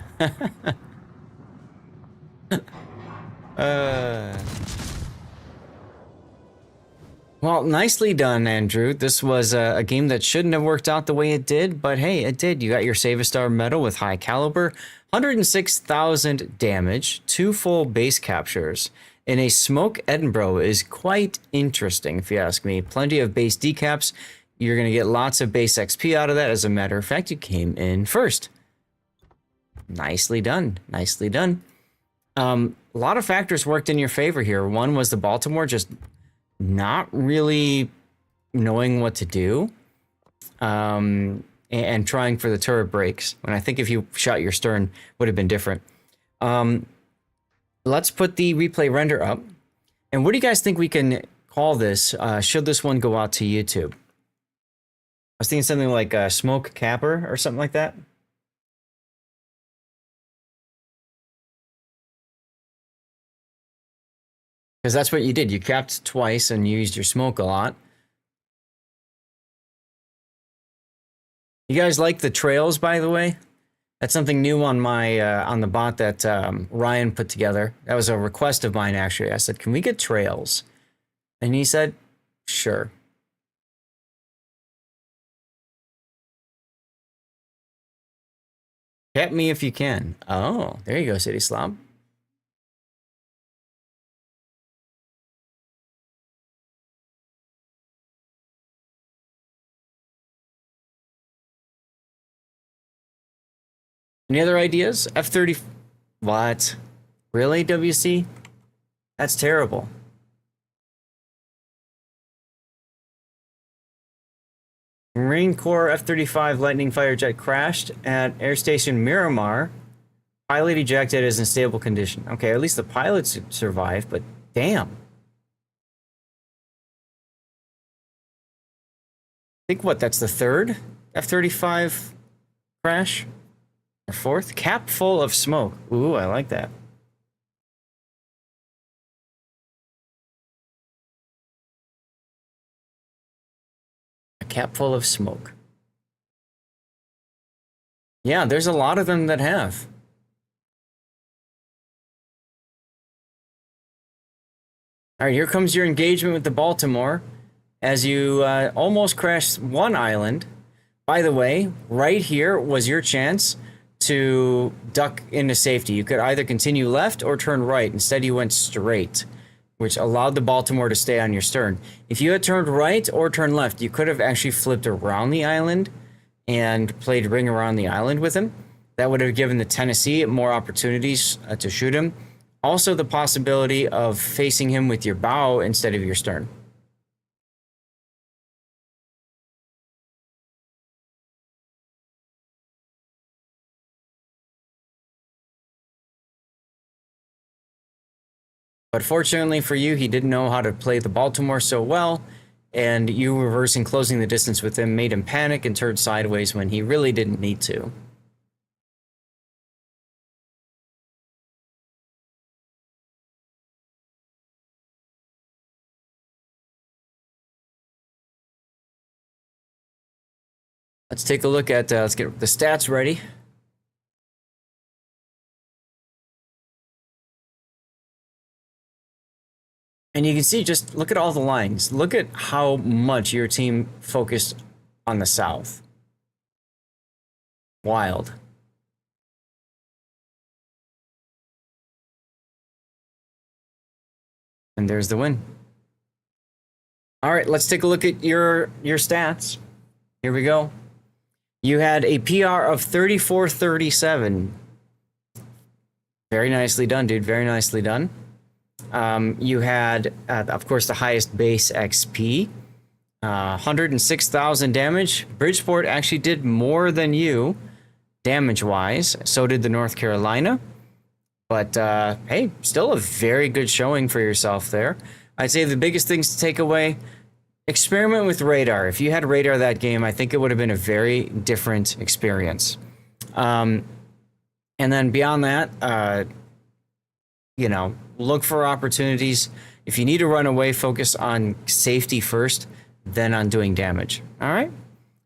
Well, nicely done, Andrew. This was a game that shouldn't have worked out the way it did, but hey, it did. You got your Save a Star medal with high caliber, 106,000 damage, 2 full base captures, and a Smoke Edinburgh is quite interesting, if you ask me. Plenty of base decaps. You're going to get lots of base XP out of that. As a matter of fact, you came in first. Nicely done. Nicely done. A lot of factors worked in your favor here. One was the Baltimore just not really knowing what to do, and trying for the turret breaks. And I think if you shot your stern, would have been different. Let's put the replay render up. And what do you guys think we can call this? Should this one go out to YouTube? I was thinking something like Smoke Capper or something like that. Because that's what you did. You capped twice and used your smoke a lot. You guys like the trails, by the way? That's something new on my on the bot that Ryan put together. That was a request of mine, actually. I said, can we get trails? And he said, sure. Cap me if you can. Oh, there you go, City Slob. Any other ideas? F-30... What? Really, WC? That's terrible. Marine Corps F-35 Lightning fighter jet crashed at Air Station Miramar. Pilot ejected is in stable condition. Okay, at least the pilots survived, but damn. I think what, that's the third F-35 crash? Or fourth? Cap full of smoke. Ooh, I like that. A cap full of smoke. Yeah, there's a lot of them that have. All right, here comes your engagement with the Baltimore as you almost crashed one island. By the way, right here was your chance to duck into safety. You could either continue left or turn right. Instead, you went straight, which allowed the Baltimore to stay on your stern. If you had turned right or turned left, you could have actually flipped around the island and played ring around the island with him. That would have given the Tennessee more opportunities to shoot him. Also, the possibility of facing him with your bow instead of your stern. But fortunately for you, he didn't know how to play the Baltimore so well, and you reversing closing the distance with him made him panic and turn sideways when he really didn't need to. Let's take a look at, let's get the stats ready. And you can see, just look at all the lines. Look at how much your team focused on the south. Wild. And there's the win. All right, let's take a look at your stats. Here we go. You had a PR of 3437. Very nicely done, dude. Very nicely done. You had, of course, the highest base XP. 106,000 damage. Bridgeport actually did more than you, damage-wise. So did the North Carolina. But, hey, still a very good showing for yourself there. I'd say the biggest things to take away, experiment with radar. If you had radar that game, I think it would have been a very different experience. And then beyond that, you know, look for opportunities. If you need to run away, focus on safety first, then on doing damage. All right?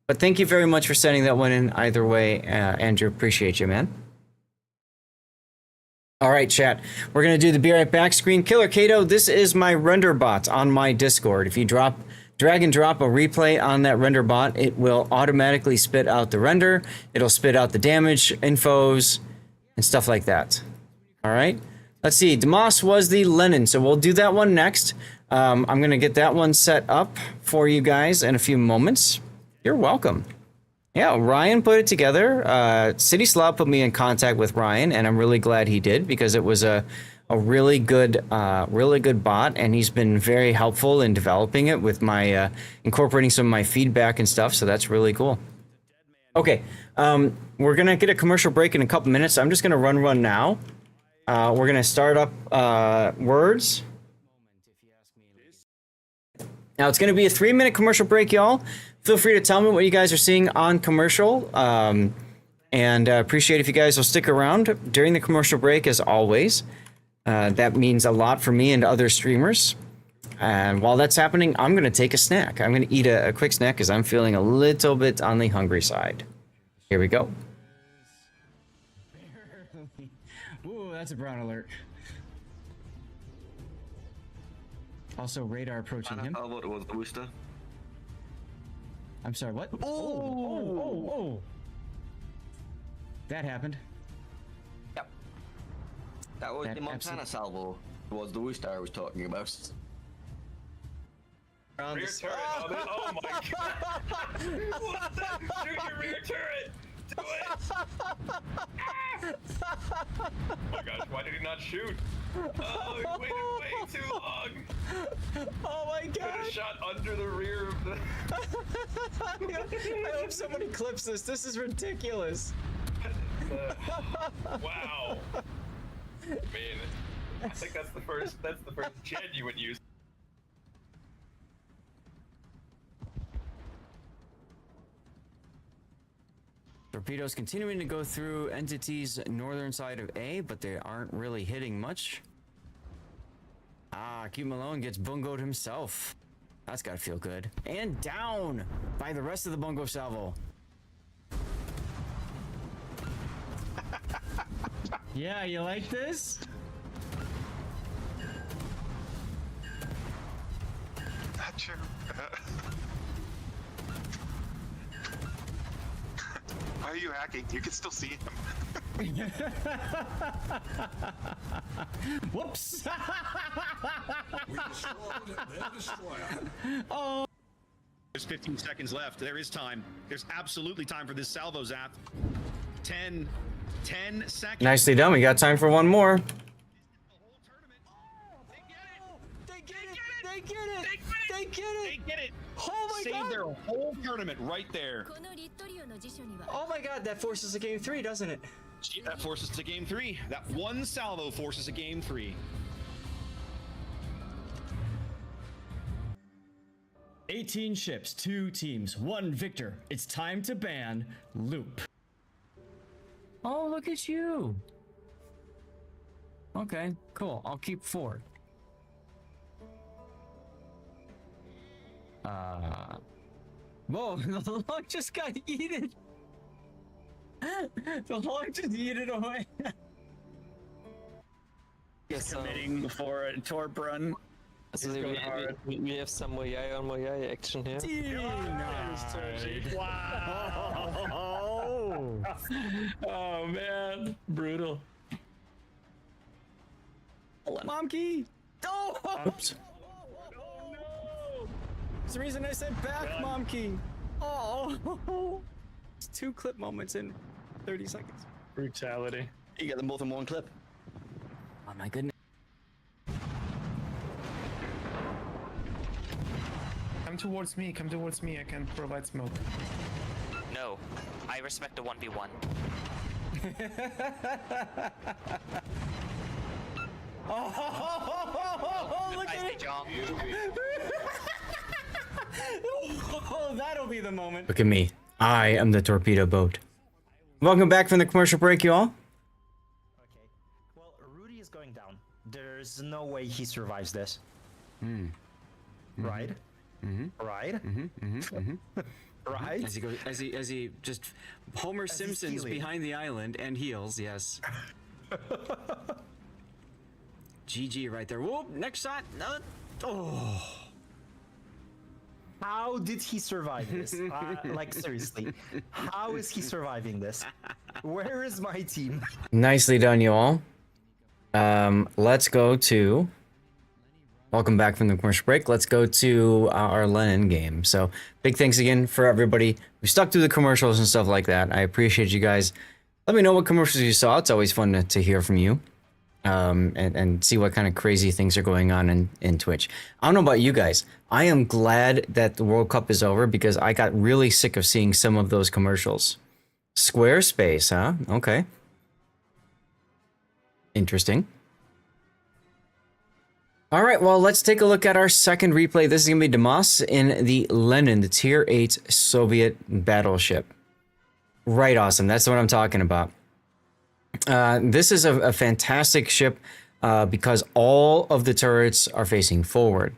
But thank you very much for sending that one in either way, Andrew. Appreciate you, man. All right, chat. We're going to do the Be Right Back screen. Killer Kato, this is my render bot on my Discord. If you drag and drop a replay on that render bot, it will automatically spit out the render. It'll spit out the damage infos and stuff like that. All right? Let's see. Demas was the Lenin, so we'll do that one next. I'm going to get that one set up for you guys in a few moments. You're welcome. Yeah, Ryan put it together. City Slob put me in contact with Ryan, and I'm really glad he did, because it was a really good bot, and he's been very helpful in developing it with my incorporating some of my feedback and stuff. So that's really cool. Okay, we're gonna get a commercial break in a couple minutes. I'm just gonna run now. We're gonna start up words. Now it's gonna be a 3-minute commercial break, y'all. Feel free to tell me what you guys are seeing on commercial, and appreciate if you guys will stick around during the commercial break as always. That means a lot for me and other streamers. And while that's happening, I'm going to take a snack. I'm going to eat a quick snack because I'm feeling a little bit on the hungry side. Here we go. Ooh, that's a brown alert. Also, radar approaching him. What was the Worcester? I'm sorry, what? Oh! That happened. Yep. That was That the Montana salvo. Was the Worcester I was talking about. Rear turret. Oh my god! What's that? Shoot your rear turret! Do it! Oh my gosh, why did he not shoot? Oh, he waited way too long! Oh my Could have shot under the rear of the... I hope somebody clips this. This is ridiculous. Wow. I mean, I think that's the first genuine use. Torpedoes continuing to go through entities northern side of A, but they aren't really hitting much. Ah, Q Malone gets bungoed himself. That's gotta feel good. And down by the rest of the bungo salvo. Yeah, you like this? Not true. Why are you hacking? You can still see him. Whoops! We destroyed their destroyer. Oh. There's 15 seconds left. There is time. There's absolutely time for this salvo zap. 10 seconds. Nicely done. We got time for one more. They get it. Oh my Save god! their whole tournament right there. Oh my god, that forces a game 3, doesn't it? That forces to game 3. That one salvo forces a game 3. "18 ships, 2 teams, 1 victor. It's time to ban Loop." Oh, look at you. Okay, cool. I'll keep 4. Whoa, the log just got eaten. The log just eaten away. Yes, Committing for a torp run. so going hard. we have some Moyai on Moyai action here. Wow. Oh man, brutal. Momkey. Oh. Oops. That's the reason I said back, Momkey. Oh. It's 2 clip moments in 30 seconds. Brutality. You get them both in one clip. Oh my goodness. Come towards me, I can provide smoke. No, I respect a 1v1. Oh, look Nice, at it. John. Oh, that'll be the moment. Look at me. I am the torpedo boat. Welcome back from the commercial break, you all. Okay. Well, Rudy is going down. There's no way he survives this. Right? Right? Right? As he goes, as he just Homer he's Simpson's healing. behind the island and heals. Yes. GG right there. Whoop! Next shot. No. Oh. How did he survive this? Like, seriously. How is he surviving this? Where is my team? Nicely done, you all. Let's go to... Welcome back from the commercial break. Let's go to our Lenin game. So, big thanks again for everybody who stuck through the commercials and stuff like that. I appreciate you guys. Let me know what commercials you saw. It's always fun to hear from you. And see what kind of crazy things are going on in Twitch. I don't know about you guys. I am glad that the World Cup is over because I got really sick of seeing some of those commercials. Squarespace, huh? Okay. Interesting. All right, well, let's take a look at our second replay. This is going to be Damas in the Lenin, the Tier 8 Soviet battleship. Right, awesome. That's what I'm talking about. This is a fantastic ship because all of the turrets are facing forward.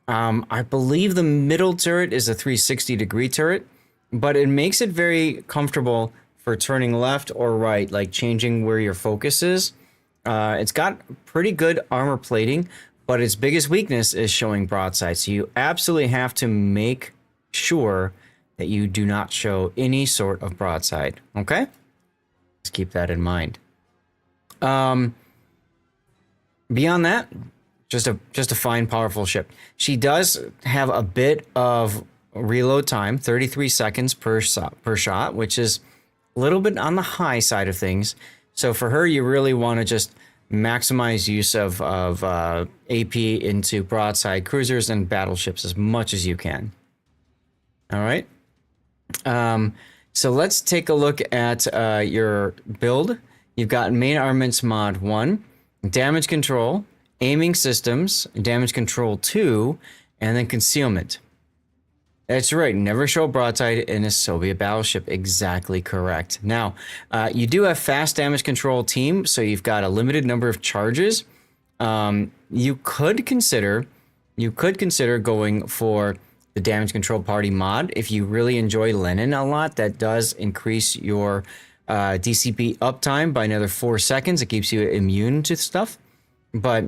I believe the middle turret is a 360-degree turret, but it makes it very comfortable for turning left or right, like changing where your focus is. It's got pretty good armor plating, but its biggest weakness is showing broadside. So you absolutely have to make sure that you do not show any sort of broadside. Okay? Let's keep that in mind. Beyond that, just a fine, powerful ship. She does have a bit of reload time, 33 seconds per shot, which is a little bit on the high side of things. So for her, you really want to just maximize use of AP into broadside cruisers and battleships as much as you can. All right. So let's take a look at your build. You've got main armaments mod 1, damage control, aiming systems, damage control 2, and then concealment. That's right, never show broadside in a Soviet battleship. Exactly correct. Now, you do have fast damage control team, so you've got a limited number of charges. You could consider going for the damage control party mod if you really enjoy Lenin a lot. That does increase your DCP uptime by another 4 seconds. It keeps you immune to stuff, but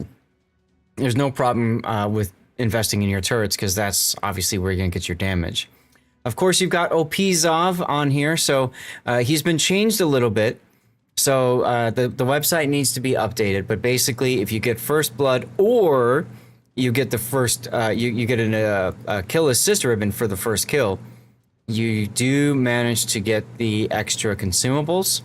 there's no problem with investing in your turrets because that's obviously where you're gonna get your damage. Of course, you've got OP Zav on here, so he's been changed a little bit. So the website needs to be updated, but basically, if you get first blood or you get the first, you get a kill assist ribbon for the first kill, you do manage to get the extra consumables.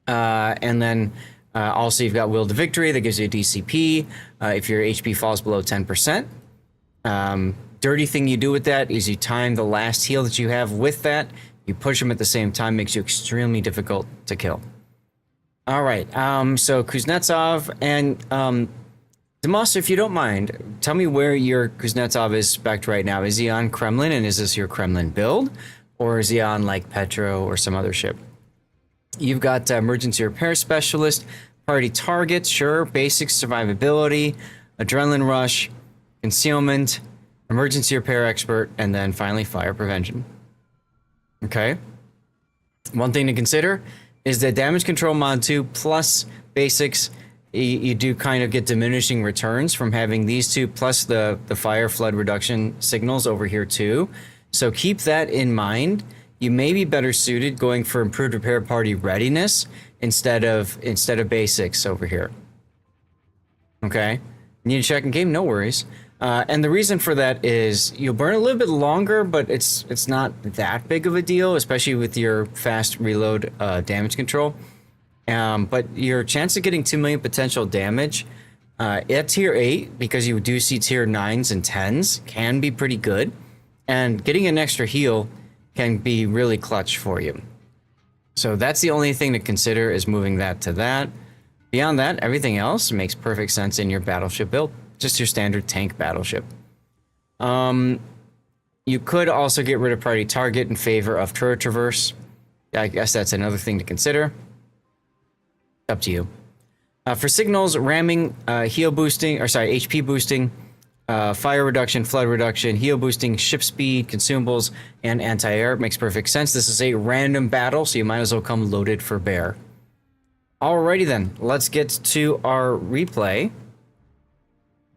And then also you've got Will to Victory that gives you a DCP if your HP falls below 10%. Dirty thing you do with that is you time the last heal that you have with that. You push them at the same time, makes you extremely difficult to kill. All right, so Kuznetsov and Damas, if you don't mind, tell me where your Kuznetsov is spec'd right now. Is he on Kremlin, and is this your Kremlin build? Or is he on, like, Petro or some other ship? You've got Emergency Repair Specialist, Party Target, sure, Basic Survivability, Adrenaline Rush, Concealment, emergency repair expert, and then finally fire prevention. Okay. One thing to consider is that damage control mod 2 plus basics, you do kind of get diminishing returns from having these two plus the fire flood reduction signals over here too. So keep that in mind. You may be better suited going for improved repair party readiness instead of basics over here. Okay. Need a check in game? No worries. And the reason for that is you'll burn a little bit longer, but it's not that big of a deal, especially with your fast reload damage control. But your chance of getting 2 million potential damage at tier 8, because you do see tier 9s and 10s, can be pretty good. And getting an extra heal can be really clutch for you. So that's the only thing to consider, is moving that to that. Beyond that, everything else makes perfect sense in your battleship build. Just your standard tank battleship. You could also get rid of priority target in favor of turret traverse. I guess that's another thing to consider. Up to you. For signals, ramming, heal boosting, or sorry, HP boosting, fire reduction, flood reduction, heal boosting, ship speed, consumables, and anti-air makes perfect sense. This is a random battle, so you might as well come loaded for bear. Alrighty then, let's get to our replay.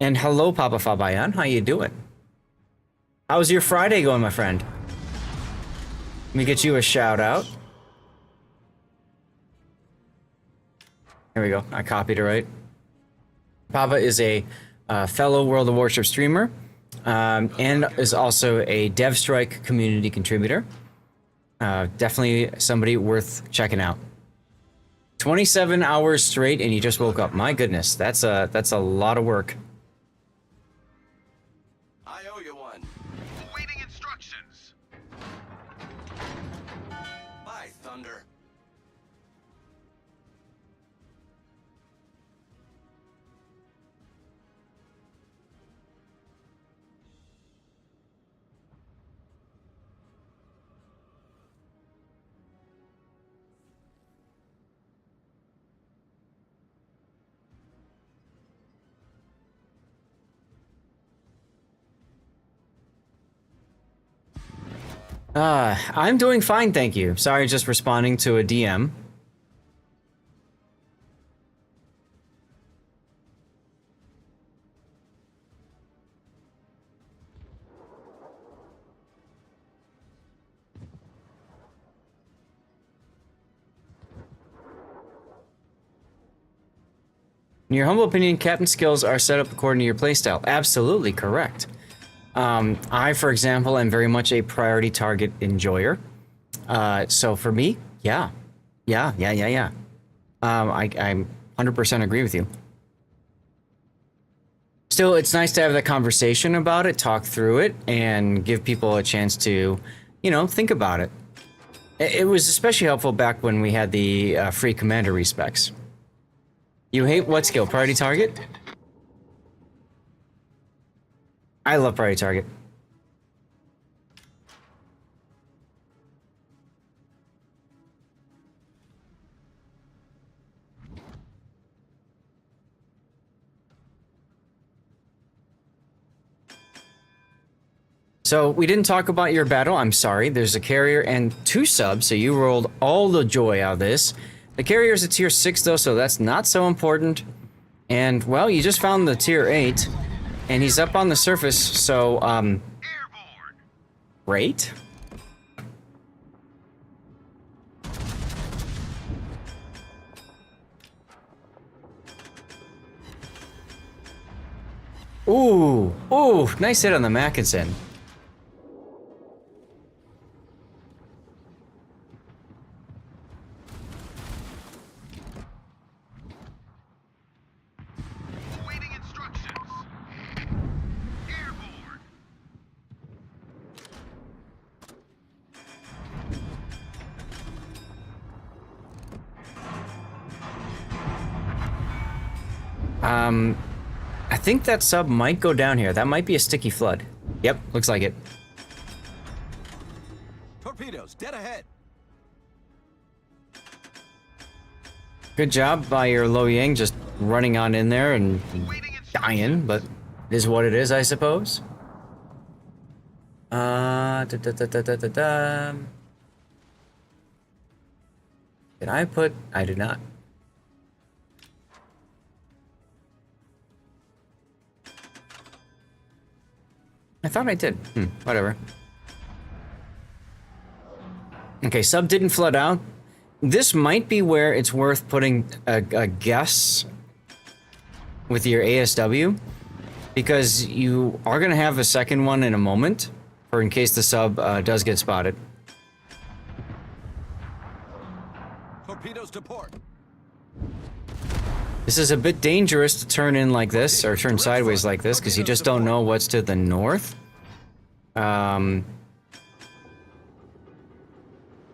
And hello, Papa Fabayan, how you doing? How's your Friday going, my friend? Let me get you a shout out. Here we go, I copied it right. Papa is a fellow World of Warships streamer, and is also a DevStrike community contributor. Definitely somebody worth checking out. 27 hours straight and you just woke up. My goodness, that's a lot of work. I owe you one. Awaiting instructions. By thunder. I'm doing fine, thank you. Sorry, just responding to a DM. In your humble opinion, captain skills are set up according to your playstyle. Absolutely correct. I, for example, am very much a priority target enjoyer. So for me, yeah. I 100% agree with you. Still, it's nice to have that conversation about it, talk through it, and give people a chance to, you know, think about it. It was especially helpful back when we had the free commander respecs. You hate what skill? Priority target? I love priority target. So we didn't talk about your battle. I'm sorry. There's a carrier and 2 subs, so you rolled all the joy out of this. The carrier's a tier 6 though, so that's not so important. And well, you just found the tier 8. And he's up on the surface, so, great. Ooh, nice hit on the Mackinson. I think that sub might go down here. That might be a sticky flood. Yep, looks like it. Torpedoes, dead ahead. Good job by your Lo Yang just running on in there and dying, but it is what it is, I suppose. Did I put? I did not. I thought I did. Whatever. Okay, sub didn't flood out. This might be where it's worth putting a guess with your ASW, because you are going to have a second one in a moment, or in case the sub does get spotted. Torpedoes to port. This is a bit dangerous to turn in like this, or turn sideways like this, because you just don't know what's to the north.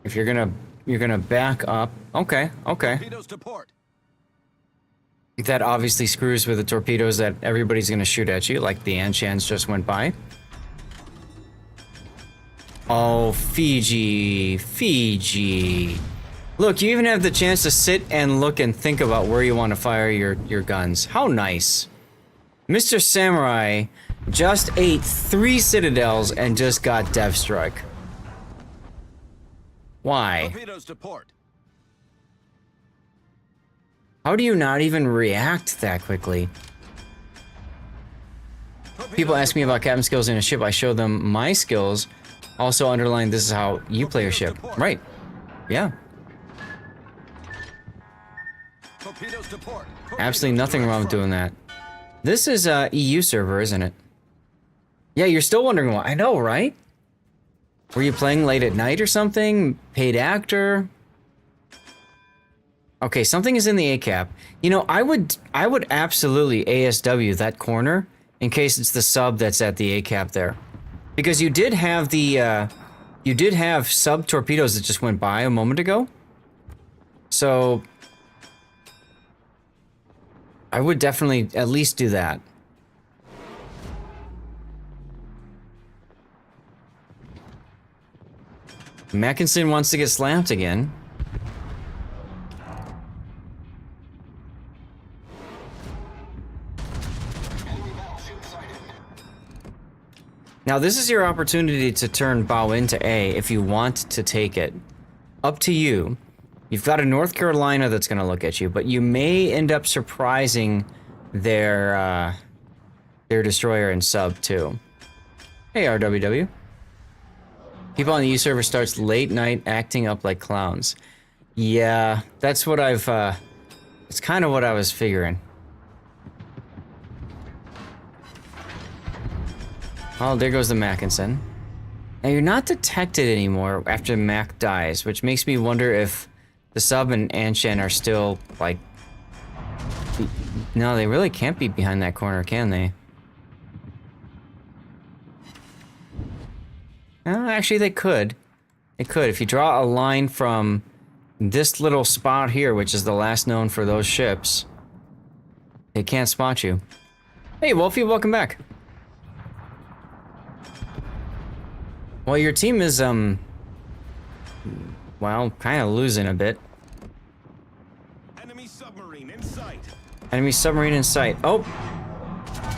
If you're gonna back up. Okay. Torpedoes to port. That obviously screws with the torpedoes that everybody's gonna shoot at you, like the Anshans just went by. Oh, Fiji. Look, you even have the chance to sit and look and think about where you want to fire your guns. How nice. Mr. Samurai just ate 3 citadels and just got Death Strike. Why? Torpedoes to port. How do you not even react that quickly? People ask me about captain skills in a ship. I show them my skills. Also underline this is how you play your ship. Right. Yeah. Torpedoes to port. Absolutely nothing wrong with doing that. This is a EU server, isn't it? Yeah, you're still wondering why. I know, right? Were you playing late at night or something? Paid actor? Okay, something is in the ACAP. You know, I would absolutely ASW that corner in case it's the sub that's at the ACAP there. Because you did have the you did have sub torpedoes that just went by a moment ago. So I would definitely at least do that. Mackinson wants to get slapped again. Now this is your opportunity to turn bow into A if you want to take it. Up to you. You've got a North Carolina that's going to look at you, but you may end up surprising their destroyer and sub too. Hey RWW. People on the U server starts late night acting up like clowns. Yeah, that's what I've it's kind of what I was figuring. Oh, there goes the Mackinson. Now you're not detected anymore after Mac dies, which makes me wonder if the sub and Anshan are still, like... No, they really can't be behind that corner, can they? Actually, they could. They could. If you draw a line from this little spot here, which is the last known for those ships, they can't spot you. Hey, Wolfie, welcome back. Well, your team is, well, kind of losing a bit. Enemy submarine in sight. Enemy submarine in sight. Oh!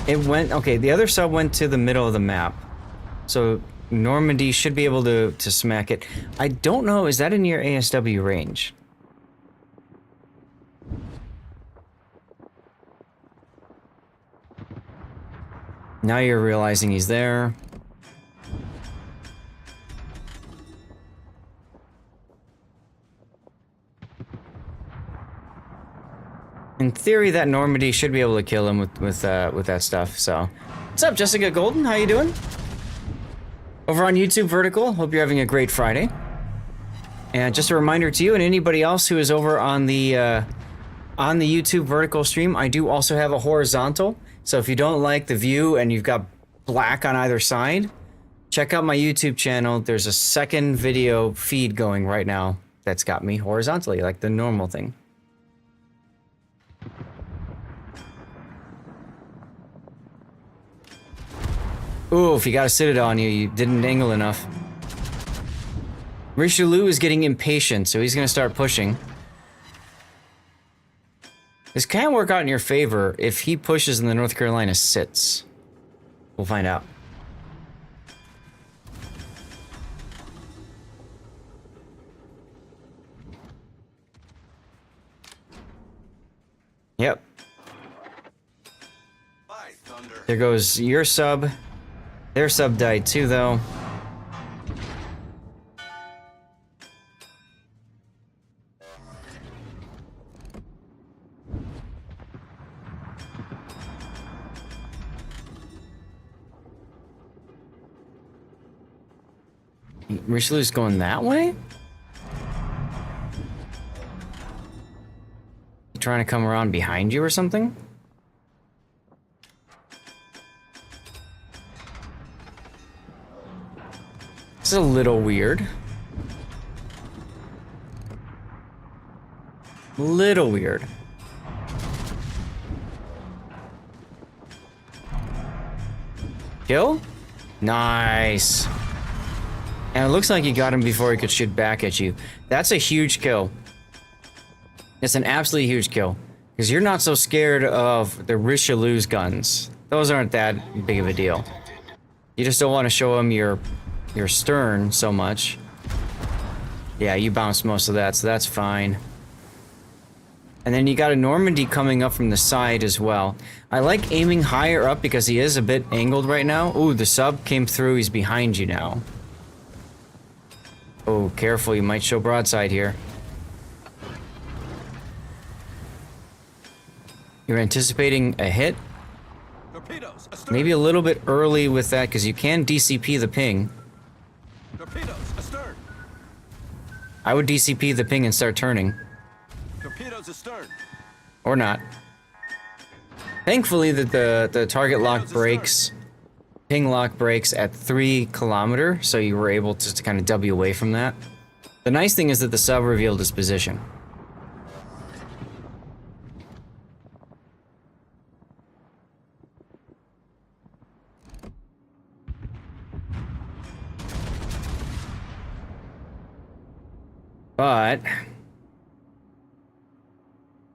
It went, okay, the other sub went to the middle of the map. So, Normandy should be able to smack it. I don't know, is that in your ASW range? Now you're realizing he's there. In theory, that Normandy should be able to kill him with that stuff. So, what's up, Jessica Golden? How you doing? Over on YouTube Vertical. Hope you're having a great Friday. And just a reminder to you and anybody else who is over on the YouTube Vertical stream, I do also have a horizontal. So if you don't like the view and you've got black on either side, check out my YouTube channel. There's a second video feed going right now that's got me horizontally, like the normal thing. Ooh, if you got a citadel on you, you didn't angle enough. Richelieu is getting impatient, so he's gonna start pushing. This can work out in your favor if he pushes and the North Carolina sits. We'll find out. Yep. By thunder. There goes your sub. Their sub died too, though. Richelieu's going that way? Trying to come around behind you or something? This is a little weird. Little weird. Kill? Nice. And it looks like you got him before he could shoot back at you. That's a huge kill. It's an absolutely huge kill. Because you're not so scared of the Richelieu's guns. Those aren't that big of a deal. You just don't want to show him your stern so much. Yeah, you bounced most of that, so that's fine. And then you got a Normandy coming up from the side as well. I like aiming higher up because he is a bit angled right now. Ooh, the sub came through. He's behind you now. Oh, careful. You might show broadside here. You're anticipating a hit? Torpedoes, astern. Maybe a little bit early with that because you can DCP the ping. Torpedoes, astern. I would DCP the ping and start turning. Torpedoes, astern. Or not. Thankfully that the target lock breaks, ping lock breaks at 3 kilometer, so you were able to kind of W away from that. The nice thing is that the sub revealed his position. But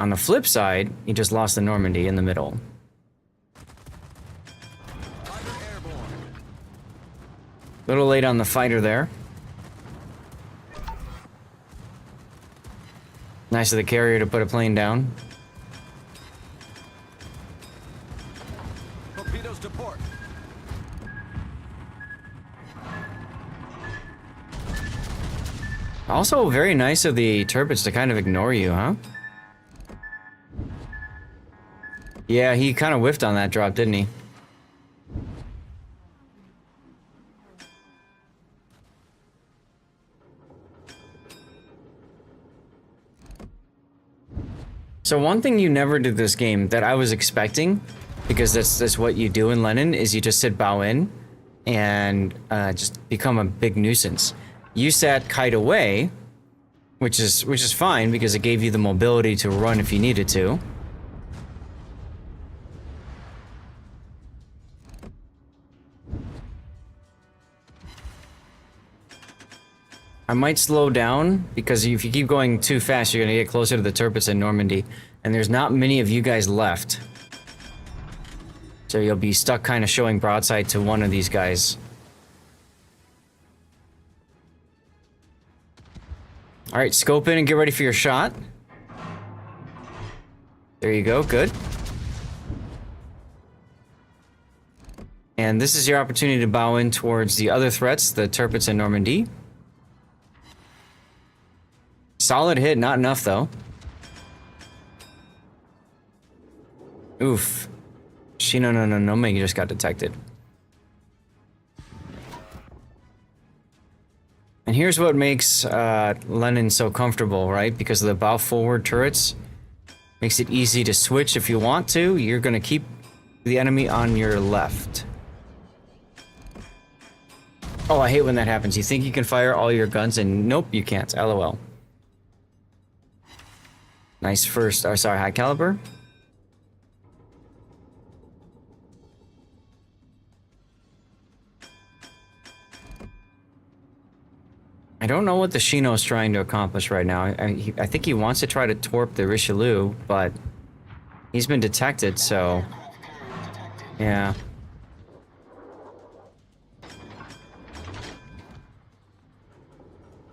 on the flip side, he just lost the Normandy in the middle. Little late on the fighter there. Nice of the carrier to put a plane down. Torpedoes to port. Also very nice of the Tirpitz to kind of ignore you, huh? Yeah, he kind of whiffed on that drop, didn't he? So one thing you never did this game that I was expecting, because that's what you do in Lenin, is you just sit bow in and just become a big nuisance. You sat kite away, which is fine because it gave you the mobility to run if you needed to. I might slow down because if you keep going too fast, you're gonna get closer to the Tirpitz and Normandy, and there's not many of you guys left. So you'll be stuck kind of showing broadside to one of these guys. All right, scope in and get ready for your shot. There you go, good. And this is your opportunity to bow in towards the other threats, the Tirpitz and Normandy. Solid hit, not enough though. Oof. No, you just got detected. And here's what makes Lenin so comfortable, right? Because of the bow forward turrets. Makes it easy to switch if you want to. You're gonna keep the enemy on your left. Oh, I hate when that happens. You think you can fire all your guns and nope, you can't. LOL. Nice first, or sorry, high caliber. I don't know what the Shino's trying to accomplish right now. I think he wants to try to torp the Richelieu, but he's been detected, so yeah.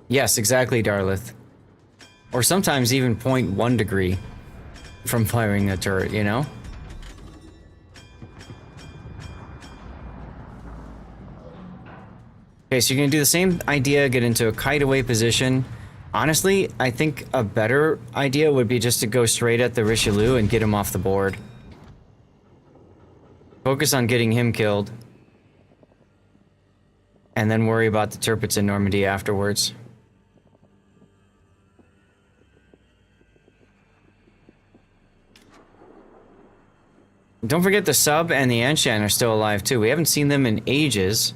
Yes, exactly, Darlith. Or sometimes even 0.1 degree. from firing a turret, you know? Okay, so you're gonna do the same idea, get into a kite away position. Honestly, I think a better idea would be just to go straight at the Richelieu and get him off the board. Focus on getting him killed. And then worry about the turrets in Normandy afterwards. Don't forget the sub and the Anshan are still alive too. We haven't seen them in ages.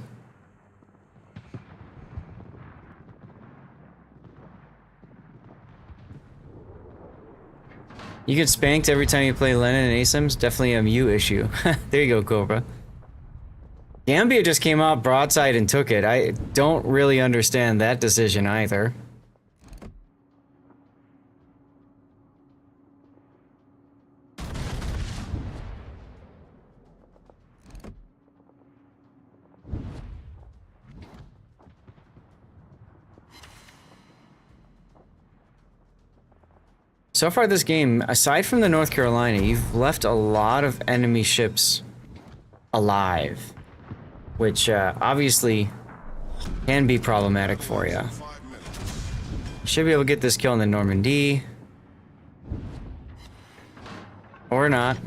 You get spanked every time you play Lenin and ASIMs? Definitely a Mew issue. There you go, Cobra. Gambia just came out broadside and took it. I don't really understand that decision either. So far this game, aside from the North Carolina, you've left a lot of enemy ships alive, which obviously can be problematic for you. Should be able to get this kill in the Normandy. Or not.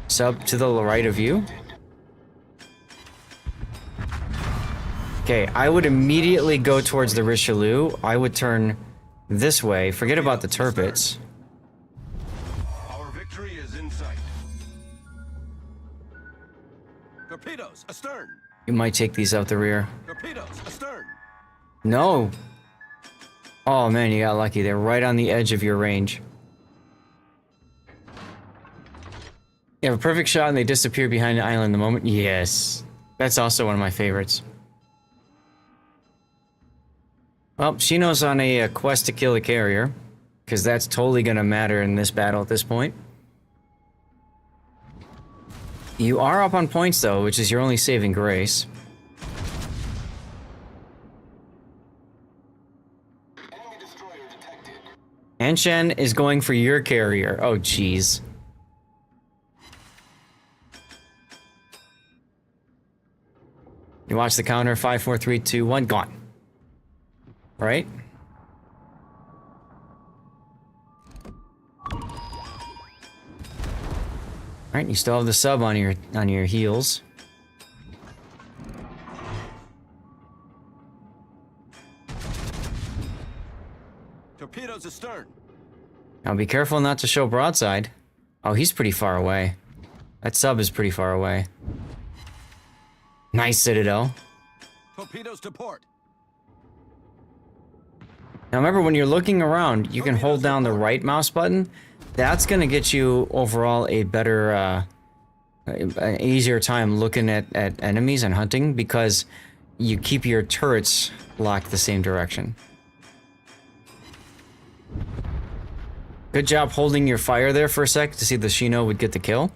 Sub to the right of you. Okay, I would immediately go towards the Richelieu. I would turn this way. Forget about the turrets. Our victory is in sight. Torpedoes astern. You might take these out the rear. Torpedoes astern. No. Oh man, you got lucky. They're right on the edge of your range. You have a perfect shot and they disappear behind the island the moment. Yes. That's also one of my favorites. Well, Shino's on a quest to kill the carrier, because that's totally going to matter in this battle at this point. You are up on points, though, which is your only saving grace. Anshan is going for your carrier. Oh, jeez. You watch the counter. 5, 4, 3, 2, 1, gone. Right? Alright, you still have the sub on your heels. Torpedoes astern. Now be careful not to show broadside. Oh, he's pretty far away. That sub is pretty far away. Nice Citadel. Torpedoes to port. Now remember, when you're looking around, you can hold down the right mouse button. That's gonna get you overall a better, an easier time looking at enemies and hunting, because you keep your turrets locked the same direction. Good job holding your fire there for a sec to see if the Shino would get the kill.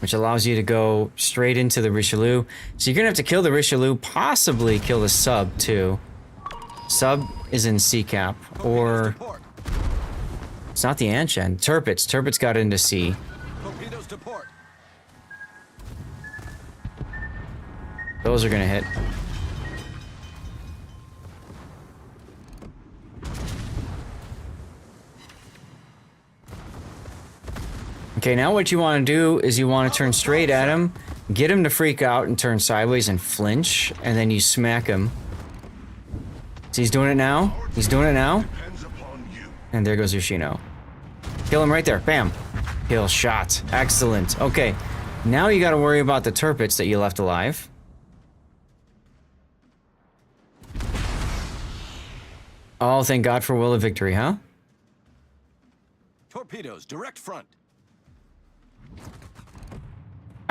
Which allows you to go straight into the Richelieu. So you're gonna have to kill the Richelieu, possibly kill the sub too. Sub is in C cap, or it's not the Anshan. Turpets got into C. Torpedoes to port. Those are gonna hit. Okay, now what you want to do is you want to turn straight at him, get him to freak out and turn sideways and flinch, and then you smack him. See, he's doing it now. He's doing it now. And there goes your Shino. Kill him right there. Bam. Kill shot. Excellent. Okay, now you got to worry about the turpets that you left alive. Oh, thank God for Will of Victory, huh? Torpedoes direct front.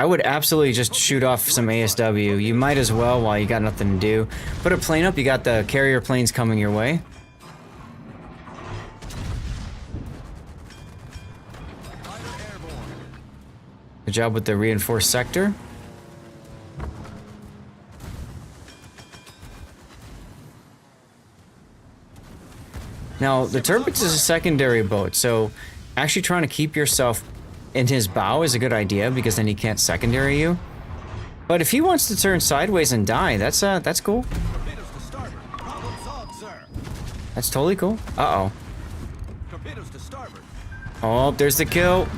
I would absolutely just shoot off some ASW. You might as well while you got nothing to do. Put a plane up, you got the carrier planes coming your way. Good job with the reinforced sector. Now, the Turbix is a secondary boat, so actually trying to keep yourself in his bow is a good idea, because then he can't secondary you. But if he wants to turn sideways and die, that's cool. That's totally cool. Uh-oh. Oh, there's the kill.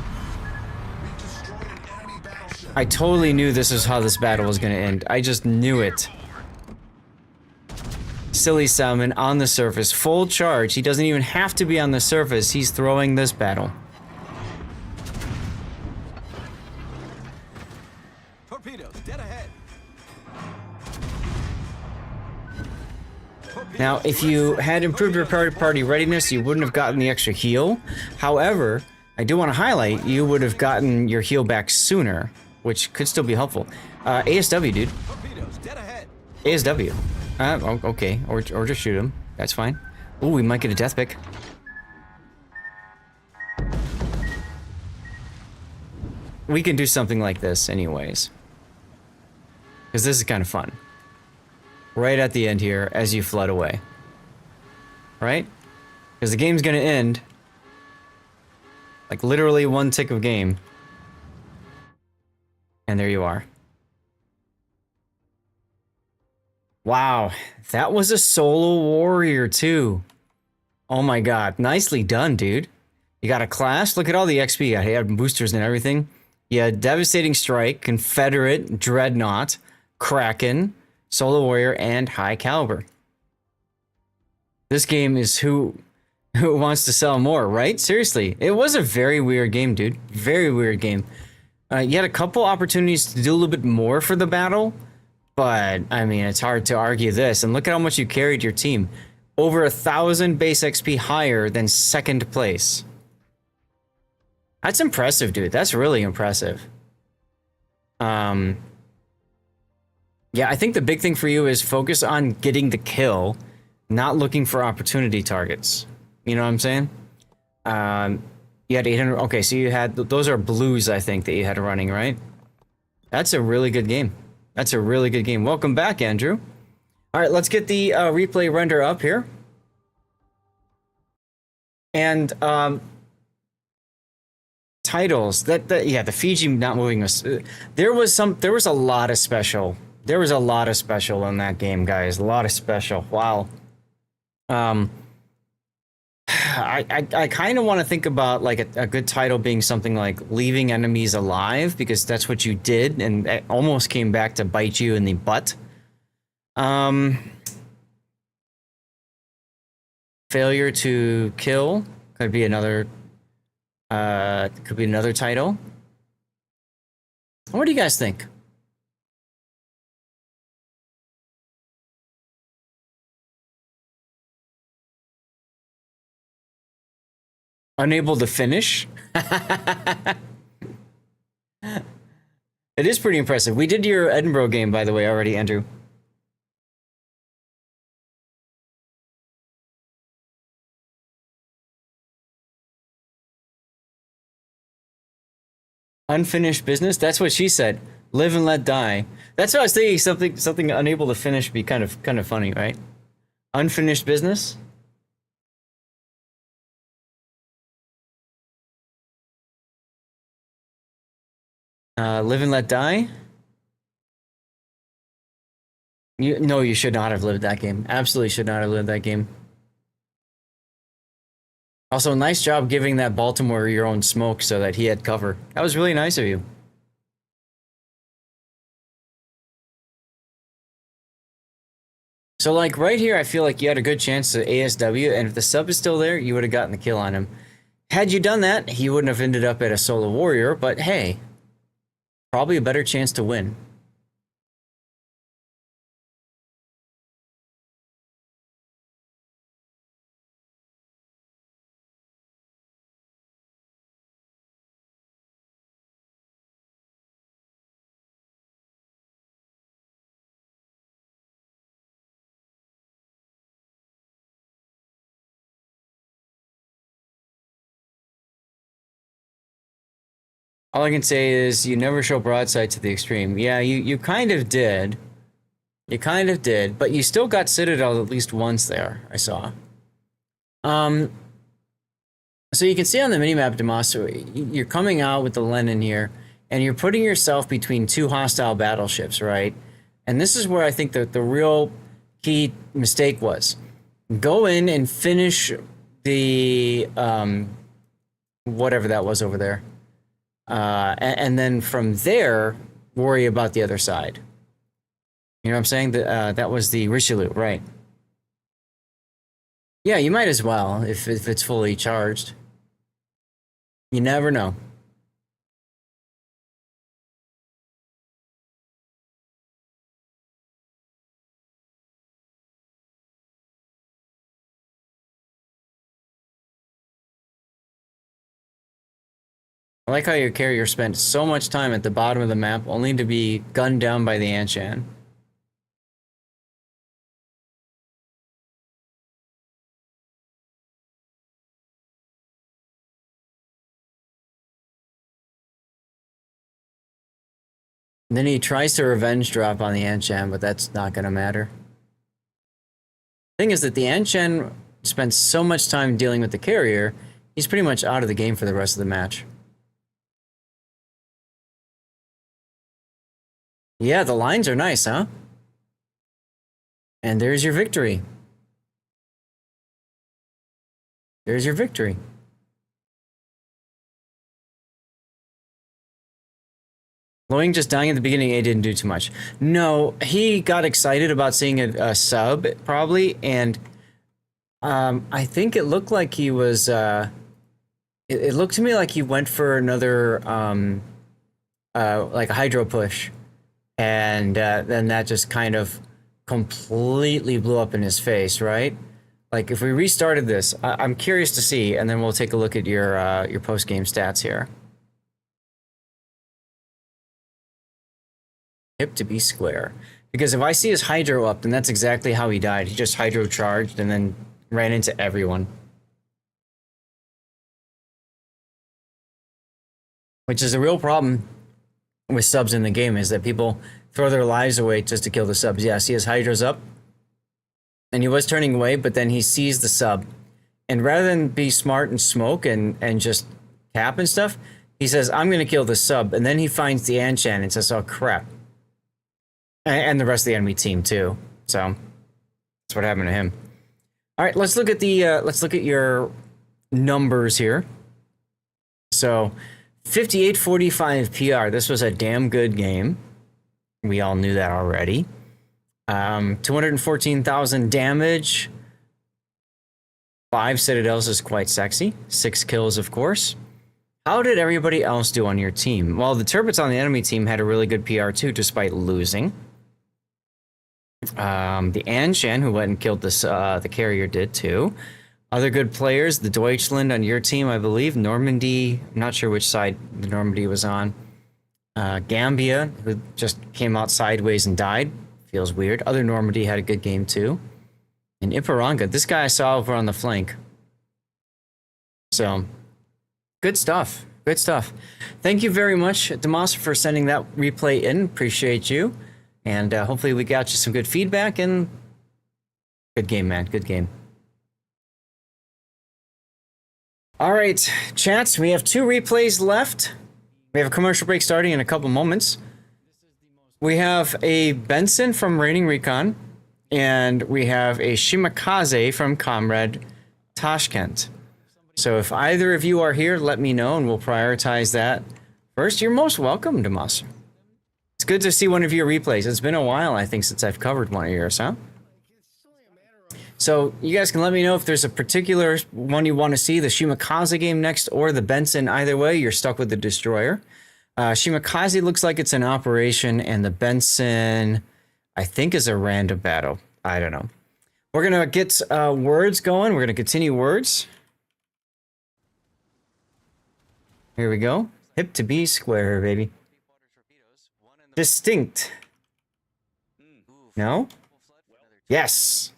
I totally knew this is how this battle was gonna end. I just knew it. Silly Salmon on the surface, full charge. He doesn't even have to be on the surface. He's throwing this battle. Torpedoes, dead ahead. Now, if you had improved your party readiness, you wouldn't have gotten the extra heal. However, I do want to highlight, you would have gotten your heal back sooner, which could still be helpful. ASW, dude. Torpedoes, dead ahead. ASW. Okay, or just shoot him. That's fine. Ooh, we might get a death pick. We can do something like this anyways. Because this is kind of fun. Right at the end here, as you flood away. Right? Because the game's gonna end. Like literally one tick of game. And there you are. Wow, that was a solo warrior too. Oh my god, nicely done, dude. You got a class, look at all the XP you got. You had boosters and everything. You had Devastating Strike, Confederate, Dreadnought, Kraken, Solo Warrior, and High Caliber. This game is who wants to sell more, right? Seriously, it was a very weird game, dude. Very weird game. You had a couple opportunities to do a little bit more for the battle, but I mean, it's hard to argue this. And look at how much you carried your team. Over 1,000 base XP higher than second place. That's impressive, dude. That's really impressive. Yeah, I think the big thing for you is focus on getting the kill, not looking for opportunity targets. You know what I'm saying? You had 800. Okay, so you had those are blues, I think, that you had running, right? That's a really good game. That's a really good game. Welcome back, Andrew. All right, let's get the replay render up here. And titles yeah, the Fiji not moving us. There was a lot of special. There was a lot of special in that game, guys. A lot of special. Wow. I kind of want to think about like a good title being something like Leaving Enemies Alive, because that's what you did, and it almost came back to bite you in the butt. Failure to Kill could be another title. What do you guys think? Unable to finish? It is pretty impressive. We did your Edinburgh game, by the way, already, Andrew. Unfinished business? That's what she said. Live and let die. That's what I was thinking. Something unable to finish would be kind of funny, right? Unfinished business? Live and let die? No, you should not have lived that game. Absolutely should not have lived that game. Also, nice job giving that Baltimore your own smoke so that he had cover. That was really nice of you. So, like, right here, I feel like you had a good chance to ASW, and if the sub is still there, you would have gotten the kill on him. Had you done that, he wouldn't have ended up at a solo warrior, but hey, probably a better chance to win. All I can say is you never show broadside to the extreme. Yeah, you kind of did. You kind of did, but you still got Citadel at least once there, I saw. So you can see on the minimap, Demas, you're coming out with the Lenin here, and you're putting yourself between two hostile battleships, right? And this is where I think that the real key mistake was. Go in and finish the, whatever that was over there. And then from there, worry about the other side. You know what I'm saying? That was the Richelieu, right? Yeah, you might as well, if it's fully charged. You never know. I like how your carrier spent so much time at the bottom of the map only to be gunned down by the Anshan. And then he tries to revenge drop on the Anshan, but that's not going to matter. Thing is that the Anshan spent so much time dealing with the carrier, he's pretty much out of the game for the rest of the match. Yeah, the lines are nice, huh? And there's your victory. There's your victory. Loing just dying at the beginning, it didn't do too much. No, he got excited about seeing a sub, probably, and I think it looked like he was, it looked to me like he went for another, like a hydro push, and then that just kind of completely blew up in his face, right? Like, if we restarted this, I'm curious to see, and then we'll take a look at your post-game stats here. Hip to be square. Because if I see his hydro up, then that's exactly how he died. He just hydro charged and then ran into everyone. Which is a real problem with subs in the game, is that people throw their lives away just to kill the subs. Yeah, see his hydro's up. And he was turning away, but then he sees the sub. And rather than be smart and smoke and just cap and stuff, he says, I'm going to kill the sub. And then he finds the Anshan and says, oh, crap. And the rest of the enemy team too. So that's what happened to him. All right, let's look at your numbers here. So 58-45 PR. This was a damn good game. We all knew that already. 214,000 damage. 5 citadels is quite sexy. 6 kills, of course. How did everybody else do on your team? Well, the Turbits on the enemy team had a really good PR too, despite losing. The Anshan, who went and killed this, the carrier, did too. Other good players, the Deutschland on your team, I believe. Normandy, I'm not sure which side the Normandy was on. Gambia, who just came out sideways and died. Feels weird. Other Normandy had a good game too. And Iparanga, this guy I saw over on the flank. So, good stuff. Good stuff. Thank you very much, Demas, for sending that replay in. Appreciate you. And hopefully we got you some good feedback, and good game, man. Good game. All right, chats, we have 2 replays left. We have a commercial break starting in a couple moments. We have a Benson from Raiding Recon, and we have a Shimakaze from Comrade Tashkent. So if either of you are here, let me know, and we'll prioritize that. First, you're most welcome, Demas. It's good to see one of your replays. It's been a while, I think, since I've covered one of yours, huh? So you guys can let me know if there's a particular one you want to see, the Shimakaze game next or the Benson. Either way, you're stuck with the Destroyer. Shimakaze looks like it's an operation, and the Benson, I think, is a random battle. I don't know. We're going to get words going. We're going to continue words. Here we go. Hip to be square, baby. Distinct. No? Yes.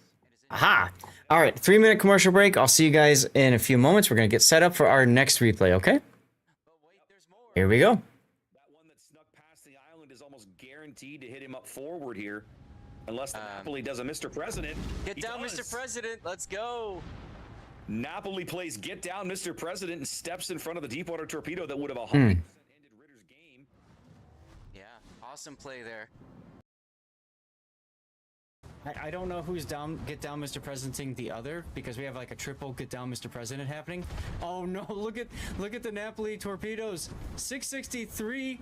Aha. All right, 3-minute commercial break. I'll see you guys in a few moments. We're going to get set up for our next replay, okay? Here we go. That one that snuck past the island is almost guaranteed to hit him up forward here. Unless the Napoli does a Mr. President. Get down, Mr. President. Let's go. Napoli plays get down, Mr. President, and steps in front of the Deepwater torpedo that would have 100% ended Ritter's game. Yeah, awesome play there. I don't know who's down, get down, Mr. Presidenting the other, because we have like a triple get down, Mr. President happening. Oh no! Look at the Napoli torpedoes. 663.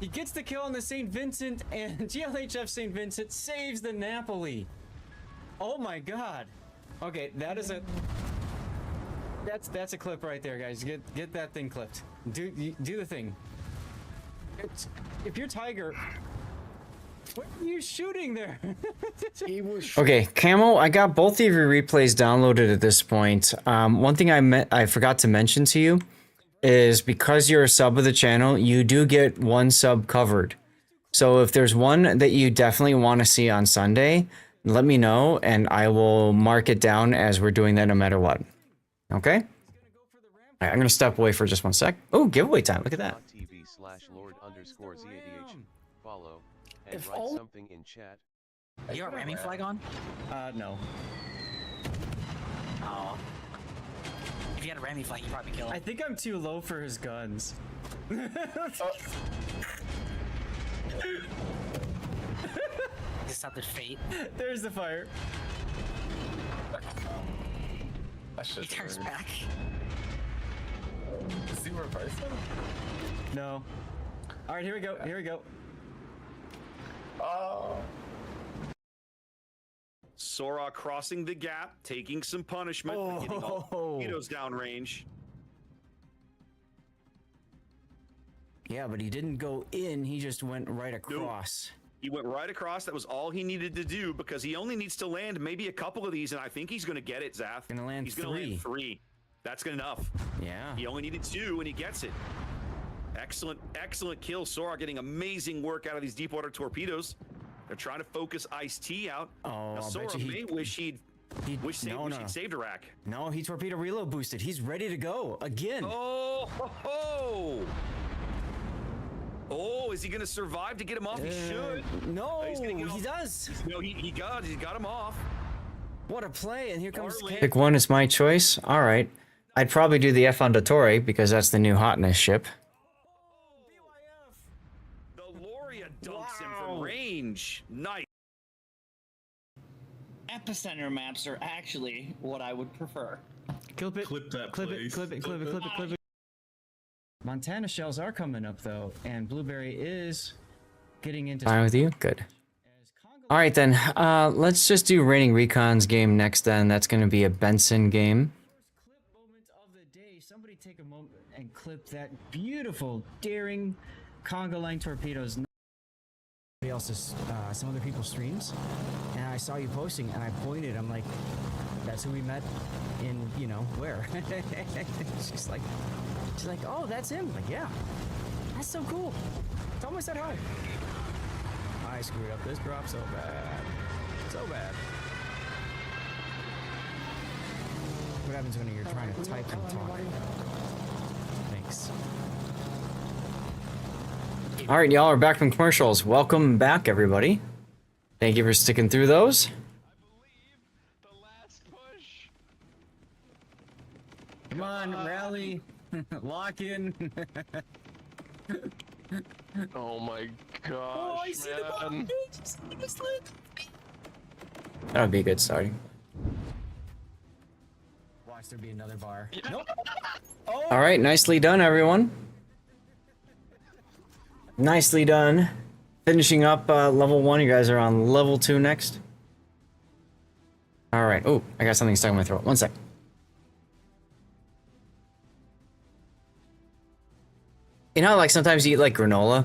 He gets the kill on the St. Vincent, and GLHF St. Vincent saves the Napoli. Oh my God. Okay, that is a. That's a clip right there, guys. Get that thing clipped. Do the thing. If you're Tiger. What are you shooting there? Okay, Camo, I got both of your replays downloaded at this point. One thing I forgot to mention to you is because you're a sub of the channel, you do get one sub covered. So if there's one that you definitely want to see on Sunday, let me know and I will mark it down as we're doing that no matter what. Okay? All right, I'm going to step away for just one sec. Oh, giveaway time. Look at that. TV/Lord_ZADH. Follow. And If write all- something in chat. Are you a ramming flag on? No. Oh. If you had a ramming flag, you'd probably kill him. I think I'm too low for his guns. This something fate. There's the fire. He turns back. Is he reversing? No. All right, here we go. Here we go. Oh. Sora crossing the gap, taking some punishment, for getting all torpedoes downrange. Yeah, but he didn't go in. He just went right across. He went right across. That was all he needed to do because he only needs to land maybe a couple of these, and I think he's going to get it, Zath. Gonna land He's going to land 3. That's good enough. Yeah. He only needed 2, and he gets it. Excellent, excellent kill. Sora getting amazing work out of these deepwater torpedoes. They're trying to focus Ice-T out. Oh, now, I'll Sora bet you may wish he'd saved Iraq. No, he torpedo reload boosted. He's ready to go again. Oh, ho, ho. Oh, is he going to survive to get him off? He should. No, He's gonna get he off. does. No, he got him off. What a play! And here comes. Marlin. Pick one is my choice. All right, I'd probably do the F on Dottore because that's the new hotness ship. The Loria dumps him from range. Nice. Epicenter maps are actually what I would prefer. Clip it. Clip that, Clip it. please. Clip it. Clip it. Clip it. Clip it. Montana shells are coming up though, and Blueberry is getting into. Fine with you? Good. All right then. Let's just do Raining Recon's game next. Then that's going to be a Benson game. Clip moment of the day. Somebody take a moment and clip that beautiful, daring conga line torpedoes. Somebody else's, some other people's streams, and I saw you posting, and I pointed. I'm like, that's who we met in, you know, where? she's like, oh, that's him. I'm like, yeah, that's so cool. Tell him I said hi. I screwed up this drop so bad, so bad. What happens when you're trying to type and talk? Thanks. All right, y'all are back from commercials. Welcome back, everybody. Thank you for sticking through those. Come on, rally, lock in. Oh my gosh, Oh, I see the ball. man. That would be a good starting. Watch there be another bar. Nope. Oh. All right, nicely done, everyone. Nicely done. Finishing up level 1. You guys are on level 2 next. All right. Oh, I got something stuck in my throat. One sec. You know, like sometimes you eat like granola,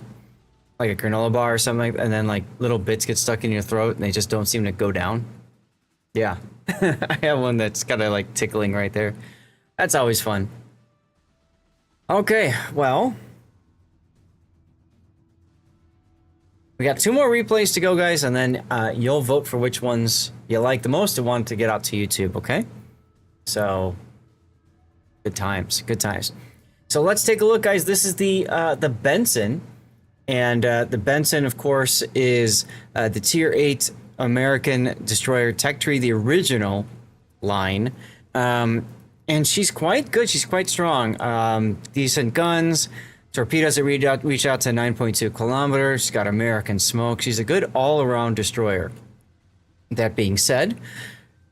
like a granola bar or something, and then like little bits get stuck in your throat and they just don't seem to go down. Yeah, I have one that's kind of like tickling right there. That's always fun. Okay, well, we got 2 more replays to go, guys, and then you'll vote for which ones you like the most and want to get out to YouTube. Okay, so good times, good times. So let's take a look, guys. This is the Benson, and the Benson, of course, is the Tier 8 American destroyer tech tree, the original line. And she's quite good. She's quite strong. Decent guns, torpedoes that reach out to 9.2 kilometers. She's got American smoke. She's a good all-around destroyer. That being said,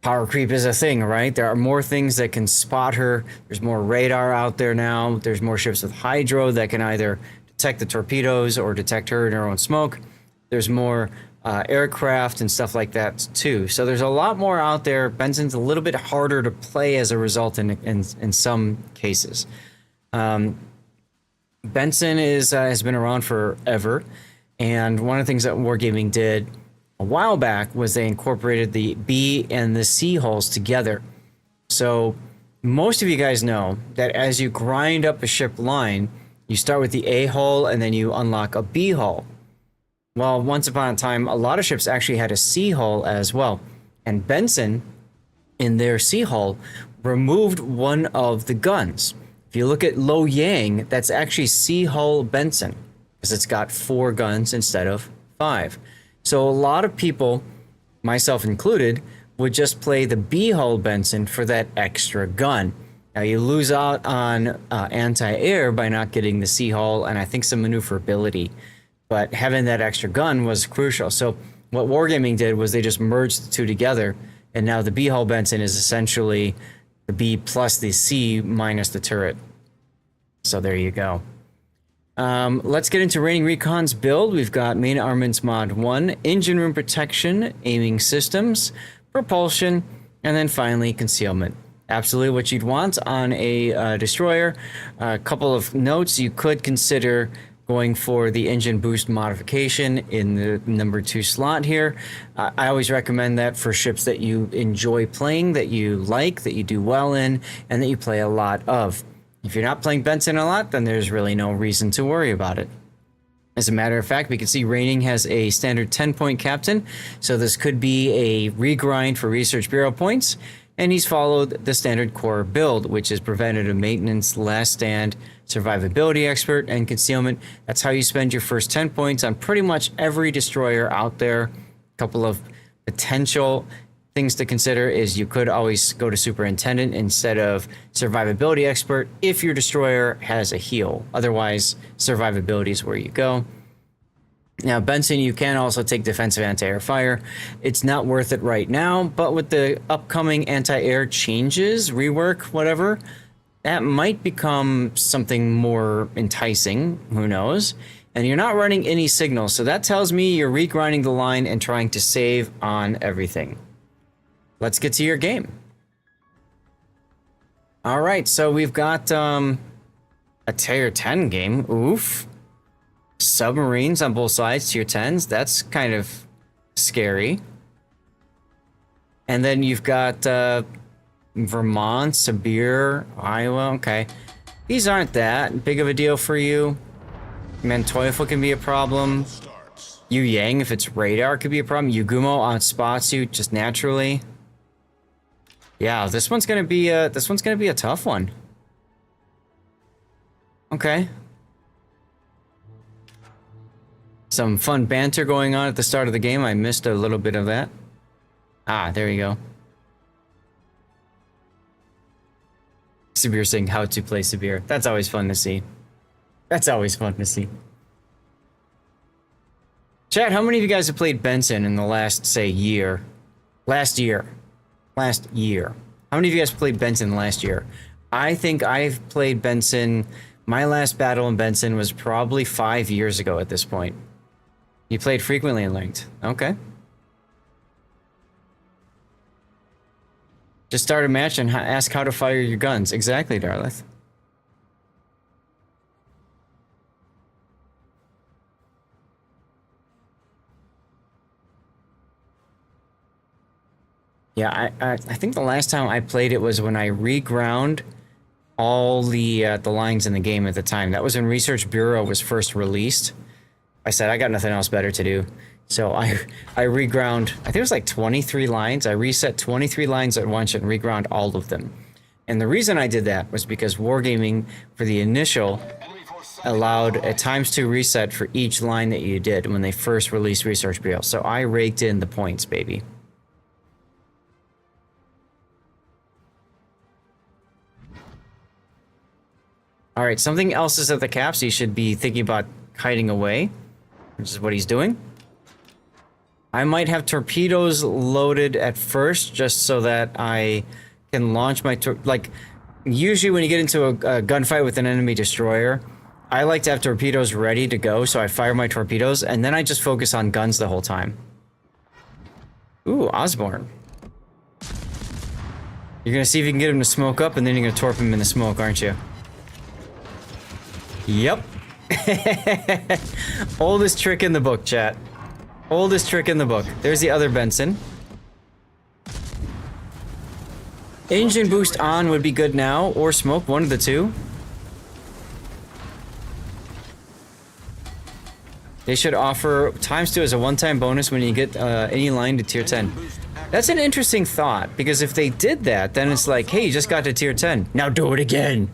power creep is a thing, right? There are more things that can spot her. There's more radar out there now. There's more ships with hydro that can either detect the torpedoes or detect her in her own smoke. There's more aircraft and stuff like that too. So there's a lot more out there. Benson's a little bit harder to play as a result in some cases. Benson has been around forever, and one of the things that Wargaming did a while back was they incorporated the B and the C hulls together. So most of you guys know that as you grind up a ship line, you start with the A hull and then you unlock a B hull. Well, once upon a time, a lot of ships actually had a C hull as well. And Benson, in their C hull, removed one of the guns. If you look at Lo Yang, that's actually C hull Benson, because it's got 4 guns instead of 5. So a lot of people, myself included, would just play the B hull Benson for that extra gun. Now you lose out on anti-air by not getting the C hull and I think some maneuverability, but having that extra gun was crucial. So what Wargaming did was they just merged the two together, and now the B hull Benson is essentially the B plus the C minus the turret. So there you go. Let's get into Raining Recon's build. We've got main armaments mod 1, engine room protection, aiming systems, propulsion, and then finally concealment. Absolutely what you'd want on a destroyer. A couple of notes: you could consider going for the engine boost modification in the number 2 slot here. I always recommend that for ships that you enjoy playing, that you like, that you do well in, and that you play a lot of. If you're not playing Benson a lot, then there's really no reason to worry about it. As a matter of fact, we can see Raining has a standard 10-point captain, so this could be a regrind for Research Bureau points, and he's followed the standard core build, which is preventative maintenance, last stand, survivability expert, and concealment. That's how you spend your first 10 points on pretty much every destroyer out there. A couple of potential things to consider is you could always go to superintendent instead of survivability expert if your destroyer has a heal. Otherwise, survivability is where you go. Now, Benson, you can also take defensive anti-air fire. It's not worth it right now, but with the upcoming anti-air changes, rework, whatever, that might become something more enticing. Who knows? And you're not running any signals, so that tells me you're regrinding the line and trying to save on everything. Let's get to your game. All right, so we've got a tier 10 game. Oof. Submarines on both sides, tier 10s. That's kind of scary. And then you've got Vermont, Sibir, Iowa. Okay. These aren't that big of a deal for you. Mantoyful can be a problem. Yu Yang, if it's radar, could be a problem. Yugumo outspots you just naturally. Yeah, this one's gonna be a tough one. Okay. Some fun banter going on at the start of the game. I missed a little bit of that. Ah, there you go. Sibir saying how to play Sibir. That's always fun to see. That's always fun to see. Chat, how many of you guys have played Benson in the last, say, year? Last year. How many of you guys played Benson last year? I think I've played Benson. My last battle in Benson was probably 5 years ago at this point. You played frequently in Linked. Okay. Just start a match and ask how to fire your guns. Exactly, Darlith. Yeah, I think the last time I played it was when I reground all the lines in the game at the time. That was when Research Bureau was first released. I said, I got nothing else better to do. So I reground, I think it was like 23 lines. I reset 23 lines at once and reground all of them. And the reason I did that was because Wargaming, for the initial, allowed a ×2 reset for each line that you did when they first released Research Bureau. So I raked in the points, baby. All right, something else is at the cap, so you should be thinking about hiding away, which is what he's doing. I might have torpedoes loaded at first, just so that I can launch my like. Usually, when you get into a gunfight with an enemy destroyer, I like to have torpedoes ready to go, so I fire my torpedoes, and then I just focus on guns the whole time. Ooh, Osborne. You're gonna see if you can get him to smoke up, and then you're gonna torp him in the smoke, aren't you? Yep. Oldest trick in the book, chat. Oldest trick in the book. There's the other Benson. Engine boost on would be good now, or smoke, one of the two. They should offer ×2 as a one-time bonus when you get any line to tier 10. That's an interesting thought, because if they did that, then it's like, hey, you just got to tier 10. Now do it again.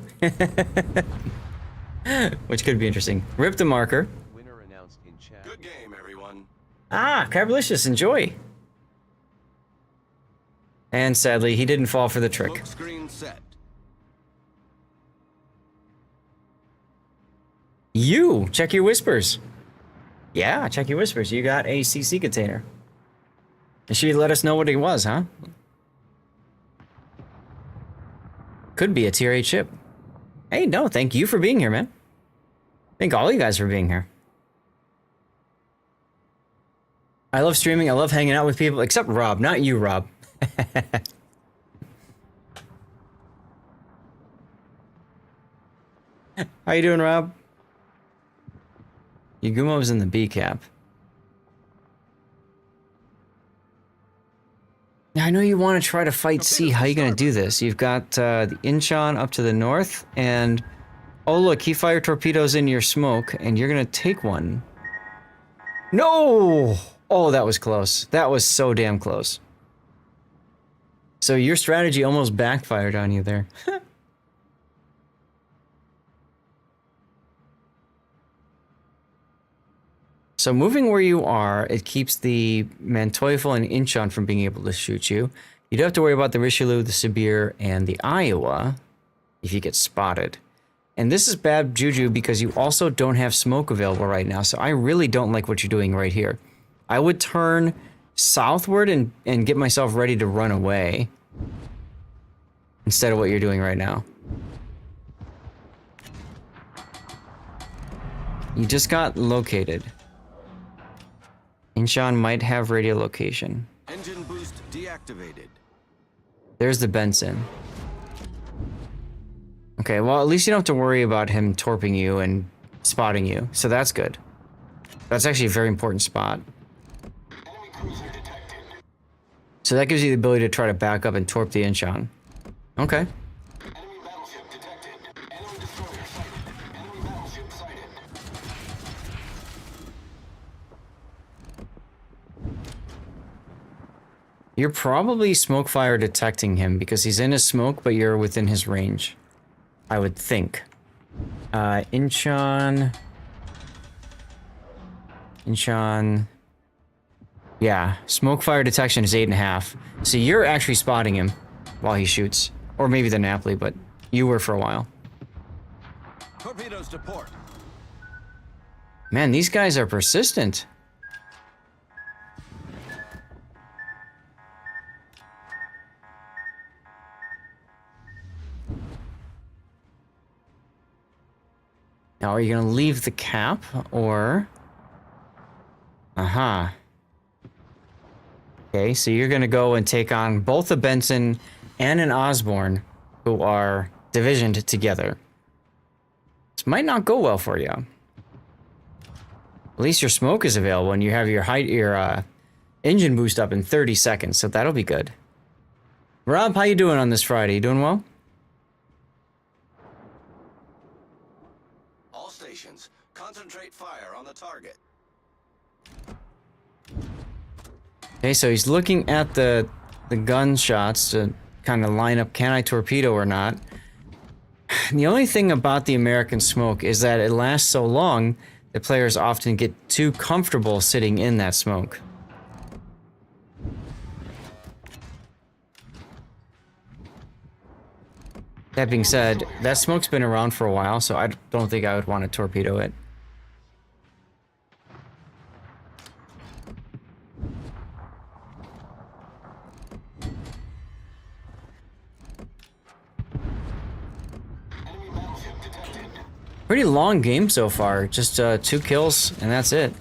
Which could be interesting. Rip the marker. Winner announced in chat. Good game, everyone. Ah, Carbolicious, enjoy. And sadly, he didn't fall for the trick. Smoke screen set. You, check your whispers. Yeah, check your whispers. You got a CC container. And she let us know what it was, huh? Could be a tier 8 ship. Hey, no, thank you for being here, man. Thank all you guys for being here. I love streaming. I love hanging out with people, except Rob. Not you, Rob. How you doing, Rob? Yagumo's in the B cap. I know you want to try to fight C. How are you going to do this? You've got the Incheon up to the north, and... Oh, look, he fired torpedoes in your smoke, and you're going to take one. No! Oh, that was close. That was so damn close. So your strategy almost backfired on you there. So moving where you are, it keeps the Manteuffel and Incheon from being able to shoot you. You don't have to worry about the Richelieu, the Sibir, and the Iowa if you get spotted. And this is bad juju because you also don't have smoke available right now, so I really don't like what you're doing right here. I would turn southward and get myself ready to run away instead of what you're doing right now. You just got located. Incheon might have radio location. Engine boost deactivated. There's the Benson. Okay, well, at least you don't have to worry about him torping you and spotting you, so that's good. That's actually a very important spot. So that gives you the ability to try to back up and torp the Incheon. Okay. You're probably smoke fire detecting him because he's in his smoke, but you're within his range. I would think. Incheon. Yeah, smoke fire detection is 8.5. So you're actually spotting him while he shoots. Or maybe the Napoli, but you were for a while. Torpedoes to port. Man, these guys are persistent. Now, are you going to leave the cap, or... Aha. Okay, so you're going to go and take on both a Benson and an Osborne, who are divisioned together. This might not go well for you. At least your smoke is available, and you have your engine boost up in 30 seconds, so that'll be good. Rob, how you doing on this Friday? You doing well? All stations, concentrate fire on the target. Okay, so he's looking at the gunshots to kind of line up, can I torpedo or not? The only thing about the American smoke is that it lasts so long that players often get too comfortable sitting in that smoke. That being said, that smoke's been around for a while, so I don't think I would want to torpedo it. Pretty long game so far. Just 2 kills, and that's it.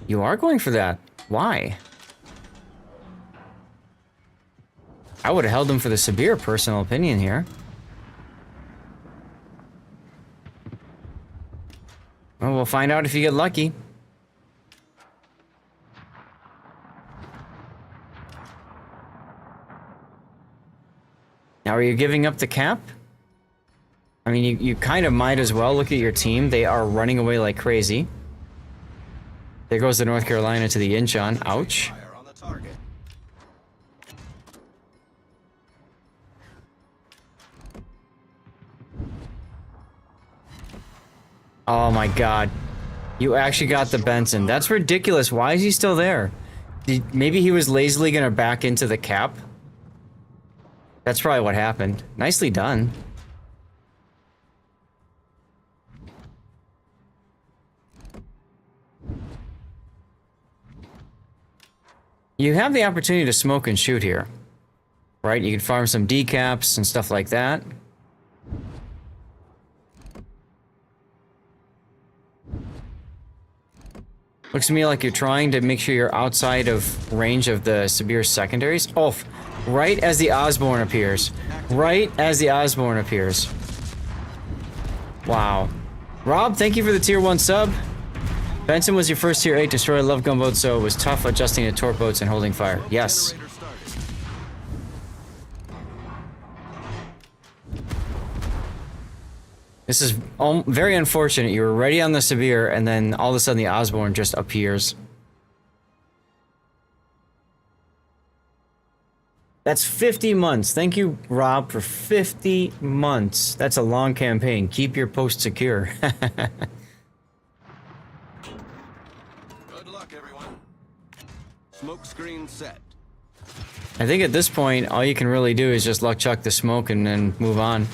You are going for that. Why? I would have held him for the severe personal opinion here. Well, we'll find out if you get lucky. Now, are you giving up the cap? I mean, you kind of might as well. Look at your team. They are running away like crazy. There goes the North Carolina to the Incheon. Ouch. Oh my god. You actually got the Benson. That's ridiculous. Why is he still there? Maybe he was lazily gonna back into the cap? That's probably what happened. Nicely done. You have the opportunity to smoke and shoot here. Right? You can farm some decaps and stuff like that. Looks to me like you're trying to make sure you're outside of range of the severe secondaries. Oh, right as the Osborne appears. Right as the Osborne appears. Wow. Rob, thank you for the tier 1 sub. Benson was your first tier 8 destroyer. I love gunboats, so it was tough adjusting to torp boats and holding fire. Yes. This is very unfortunate. You were ready on the severe, and then all of a sudden the Osborne just appears. That's 50 months. Thank you, Rob, for 50 months. That's a long campaign. Keep your post secure. Smoke screen set. I think at this point, all you can really do is just luck chuck the smoke and then move on.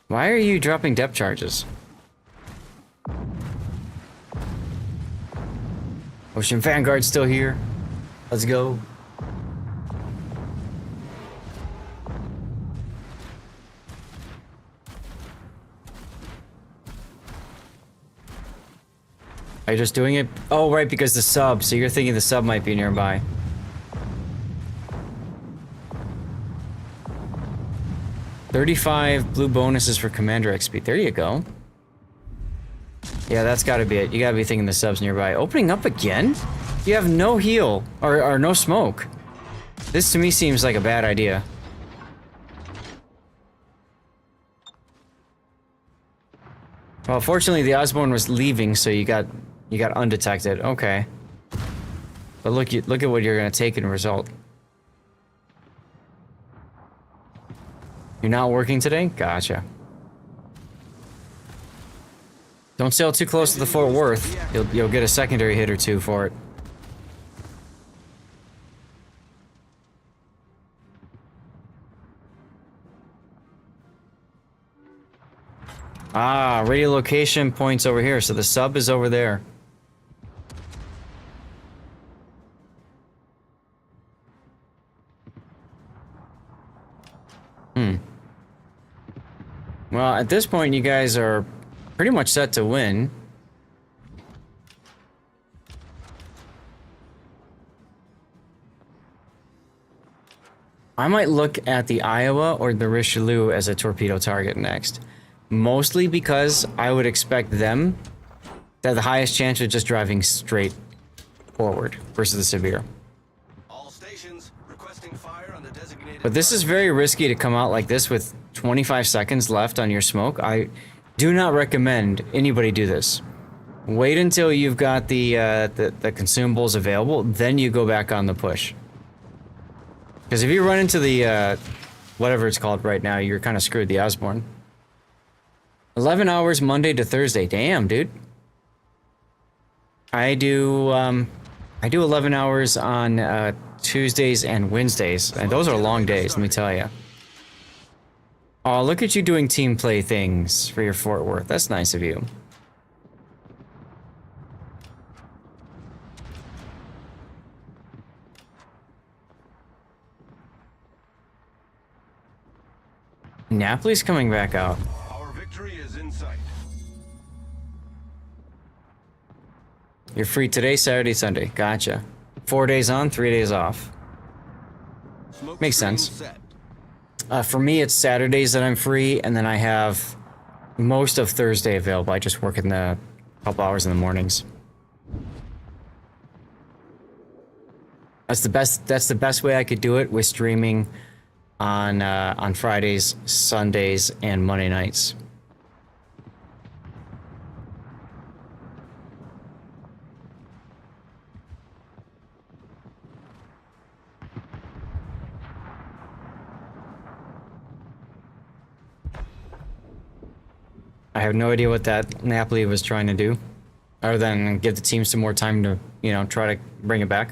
Why are you dropping depth charges? Ocean Vanguard's still here. Let's go. Are you just doing it? Oh, right, because the sub. So you're thinking the sub might be nearby. $35 blue bonuses for Commander XP. There you go. Yeah, that's gotta be it. You gotta be thinking the sub's nearby. Opening up again? You have no heal. Or no smoke. This to me seems like a bad idea. Well, fortunately the Osborne was leaving, so you got undetected. Okay. But look at what you're gonna take in result. You're not working today? Gotcha. Don't sail too close to the Fort Worth. You'll get a secondary hit or two for it. Ah, radio location points over here, so the sub is over there. Well, at this point, you guys are pretty much set to win. I might look at the Iowa or the Richelieu as a torpedo target next. Mostly because I would expect them to have the highest chance of just driving straight forward versus the Severe. All stations requesting fire on the designated. But this is very risky to come out like this with 25 seconds left on your smoke. I do not recommend anybody do this. Wait until you've got the consumables available, then you go back on the push. Because if you run into the whatever it's called right now, you're kind of screwed. The Osborne. 11 hours Monday to Thursday. Damn, dude. I do 11 hours on Tuesdays and Wednesdays, and those are long days, let me tell you. Oh, look at you doing team play things for your Fort Worth. That's nice of you. Napoli's coming back out. Our victory is in sight. You're free today, Saturday, Sunday. Gotcha. 4 days on, 3 days off. Makes sense. For me, it's Saturdays that I'm free, and then I have most of Thursday available. I just work in the couple hours in the mornings. That's the best way I could do it, with streaming on Fridays, Sundays, and Monday nights. I have no idea what that Napoli was trying to do, other than give the team some more time to, you know, try to bring it back.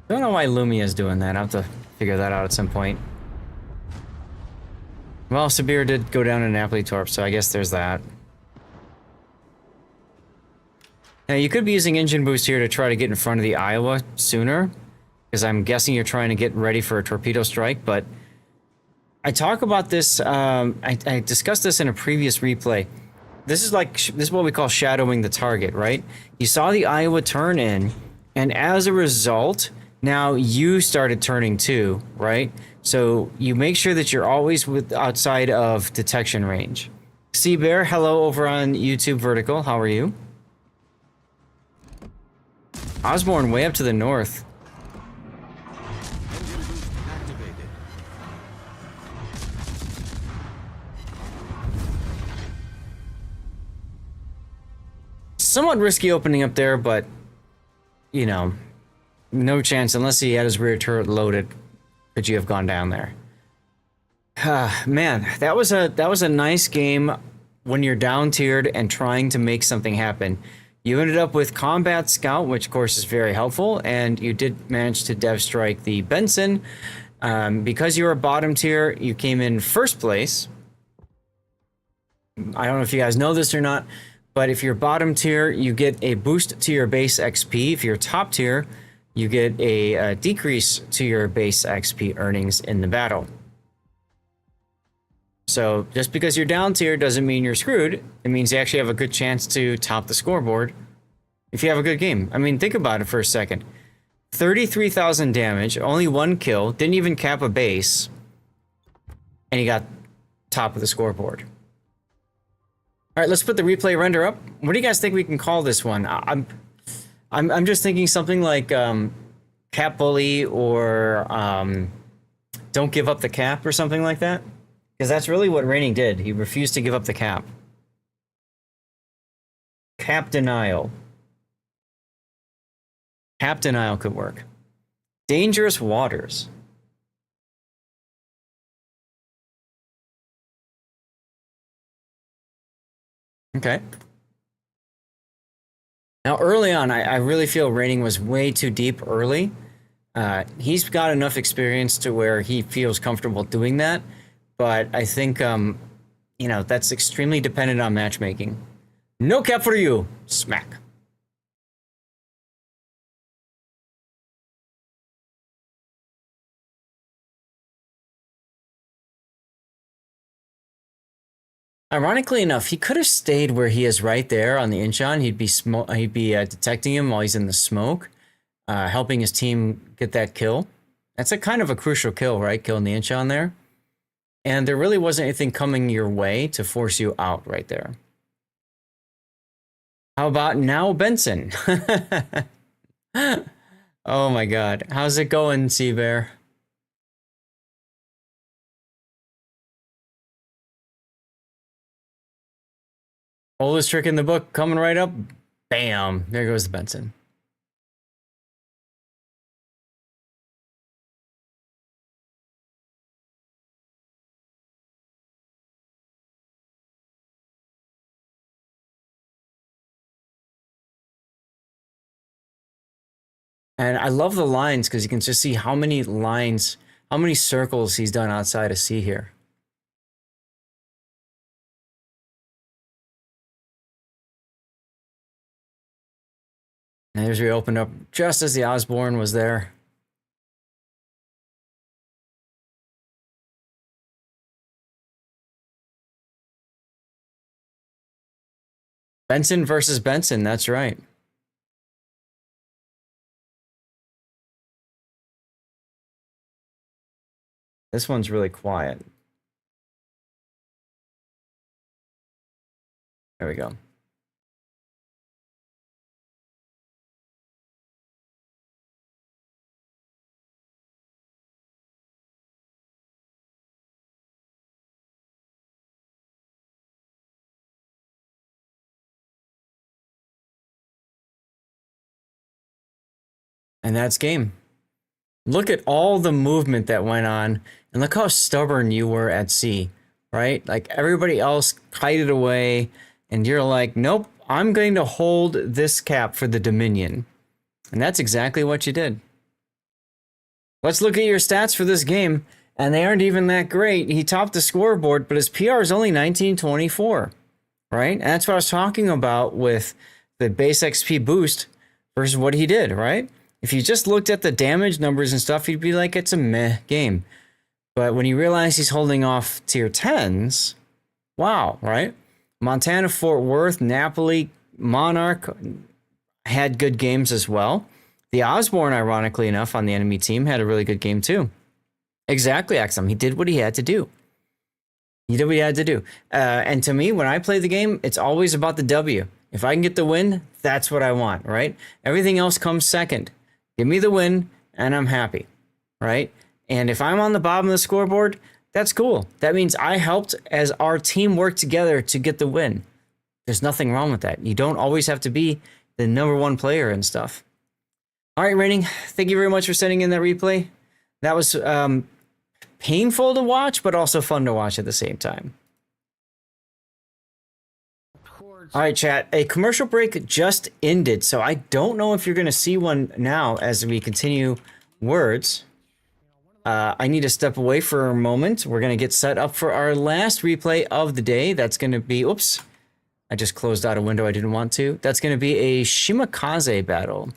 I don't know why Lumia's doing that. I'll have to figure that out at some point. Well, Sabir did go down to Napoli Torp, so I guess there's that. Now, you could be using engine boost here to try to get in front of the Iowa sooner, because I'm guessing you're trying to get ready for a torpedo strike, but I talk about this, I discussed this in a previous replay. This is what we call shadowing the target, right? You saw the Iowa turn in, and as a result, now you started turning too, right? So you make sure that you're always outside of detection range. Seabear, hello over on YouTube Vertical, how are you? Osborne way up to the north. Somewhat risky opening up there, but you know, no chance unless he had his rear turret loaded. Could you have gone down there? Man, that was a nice game when you're down tiered and trying to make something happen. You ended up with Combat Scout, which of course is very helpful, and you did manage to dev strike the Benson. Because you were bottom tier, you came in first place. I don't know if you guys know this or not, but if you're bottom tier, you get a boost to your base XP. If you're top tier, you get a decrease to your base XP earnings in the battle. So just because you're down tier doesn't mean you're screwed. It means you actually have a good chance to top the scoreboard if you have a good game. I mean, think about it for a second. 33,000 damage, only 1 kill, didn't even cap a base, and you got top of the scoreboard. All right, let's put the replay render up. What do you guys think we can call this one? I'm just thinking something like Cap Bully or Don't Give Up the Cap or something like that. Because that's really what Raining did. He refused to give up the cap. Cap denial. Cap denial could work. Dangerous waters. Okay. Now, early on, I really feel Raining was way too deep early. He's got enough experience to where he feels comfortable doing that. But I think, you know, that's extremely dependent on matchmaking. No cap for you. Smack. Ironically enough, he could have stayed where he is right there on the Incheon. He'd be detecting him while he's in the smoke, helping his team get that kill. That's a kind of a crucial kill, right? Killing the Incheon there. And there really wasn't anything coming your way to force you out right there. How about now, Benson? Oh my God. How's it going, Seabear? Oldest trick in the book coming right up. Bam. There goes the Benson. And I love the lines because you can just see how many lines, how many circles he's done outside of C here. And there's we opened up just as the Osborne was there. Benson versus Benson, that's right. This one's really quiet. There we go. And that's game. Look at all the movement that went on, and look how stubborn you were at C, right? Like everybody else kited away, and you're like, nope, I'm going to hold this cap for the Dominion. And that's exactly what you did. Let's look at your stats for this game, and they aren't even that great. He topped the scoreboard, but his PR is only 1924, right? And that's what I was talking about with the base XP boost versus what he did, right? If you just looked at the damage numbers and stuff, you'd be like, it's a meh game. But when you realize he's holding off tier 10s, wow, right? Montana, Fort Worth, Napoli, Monarch had good games as well. The Osborne, ironically enough, on the enemy team had a really good game too. Exactly, Axum. He did what he had to do. He did what he had to do. And to me, when I play the game, it's always about the W. If I can get the win, that's what I want, right? Everything else comes second. Give me the win, and I'm happy, right? And if I'm on the bottom of the scoreboard, that's cool. That means I helped as our team worked together to get the win. There's nothing wrong with that. You don't always have to be the #1 player and stuff. All right, Raining, thank you very much for sending in that replay. That was painful to watch, but also fun to watch at the same time. All right, chat. A commercial break just ended, so I don't know if you're going to see one now as we continue words. I need to step away for a moment. We're going to get set up for our last replay of the day. That's going to be, oops, I just closed out a window I didn't want to. That's going to be a Shimakaze battle.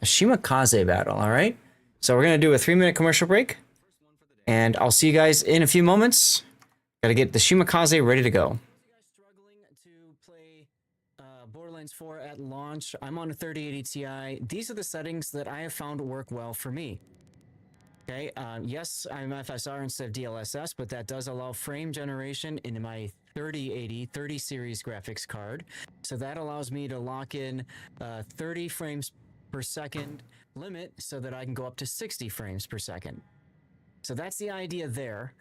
A Shimakaze battle, all right? So we're going to do a 3-minute commercial break, and I'll see you guys in a few moments. Got to get the Shimakaze ready to go. Borderlands 4 at launch. I'm on a 3080 Ti. These are the settings that I have found work well for me. Okay, yes, I'm FSR instead of DLSS, but that does allow frame generation in my 3080 30 series graphics card. So that allows me to lock in 30 frames per second limit so that I can go up to 60 frames per second. So that's the idea there.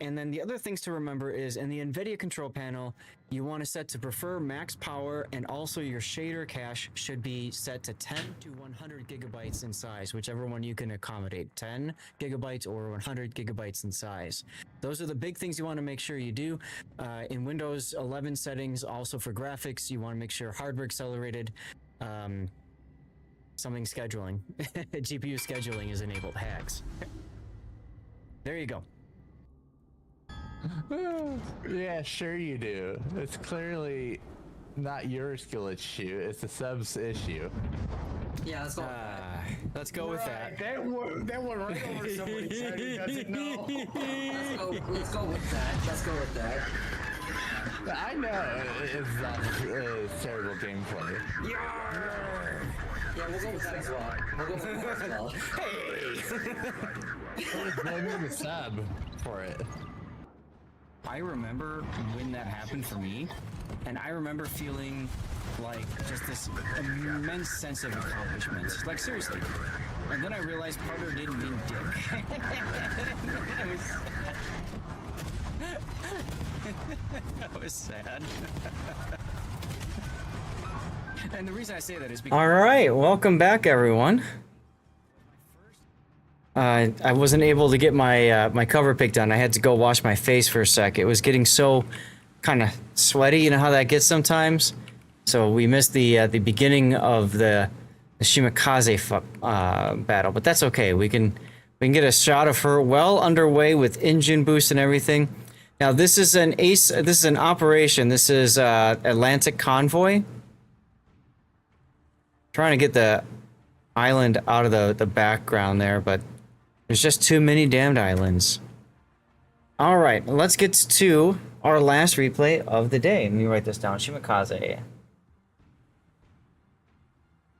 And then the other things to remember is in the NVIDIA control panel, you want to set to prefer max power, and also your shader cache should be set to 10 to 100 gigabytes in size, whichever one you can accommodate, 10 gigabytes or 100 gigabytes in size. Those are the big things you want to make sure you do. In Windows 11 settings, also for graphics, you want to make sure hardware accelerated, something scheduling, GPU scheduling is enabled, hacks. There you go. Yeah, sure you do. It's clearly not your skill issue, it's the sub's issue. Yeah, let's go with that. That went right over somebody's head who doesn't know. Let's go with that. Let's go with that. I know it's terrible gameplay. Yeah, we'll go with that as well. We'll go with that as well. Hey! Blame the sub for it. I remember when that happened for me, and I remember feeling like just this immense sense of accomplishment. Like, seriously. And then I realized partner didn't mean dick. That was sad. And the reason I say that is because... All right, welcome back, everyone. I wasn't able to get my my cover pick done. I had to go wash my face for a sec. It was getting so kind of sweaty. You know how that gets sometimes. So we missed the beginning of the the Shimakaze battle, but that's okay. We can get a shot of her well underway with engine boost and everything. Now this is an ace. This is an operation. This is Atlantic Convoy. Trying to get the island out of the background there, but there's just too many damned islands. All right, let's get to our last replay of the day. Let me write this down. Shimakaze.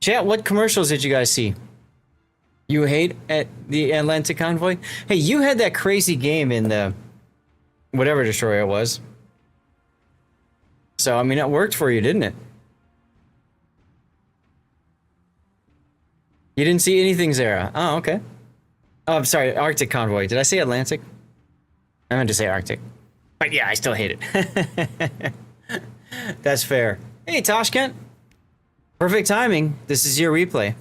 Chat, what commercials did you guys see? You hate at the Atlantic Convoy? Hey, you had that crazy game in the whatever destroyer it was. So, I mean, it worked for you, didn't it? You didn't see anything, Zara. Oh, okay. Oh, I'm sorry, Arctic Convoy. Did I say Atlantic? I meant to say Arctic. But yeah, I still hate it. That's fair. Hey, Tashkent. Perfect timing. This is your replay.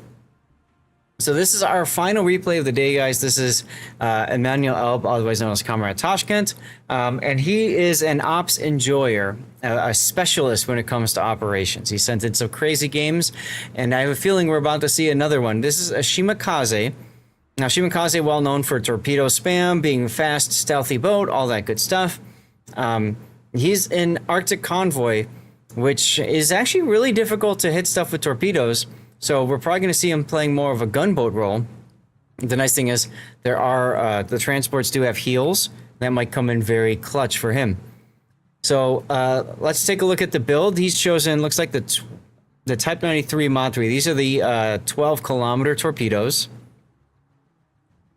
So this is our final replay of the day, guys. This is Emmanuel Elb, otherwise known as Comrade Tashkent. And he is an ops enjoyer, a specialist when it comes to operations. He sent in some crazy games, and I have a feeling we're about to see another one. This is a Shimakaze. Now, Shimakaze, well known for torpedo spam, being a fast, stealthy boat, all that good stuff. He's an Arctic Convoy, which is actually really difficult to hit stuff with torpedoes. So we're probably going to see him playing more of a gunboat role. The nice thing is there are the transports do have heels that might come in very clutch for him. So let's take a look at the build. He's chosen, looks like the Type 93 Mod 3. These are the 12-kilometer torpedoes,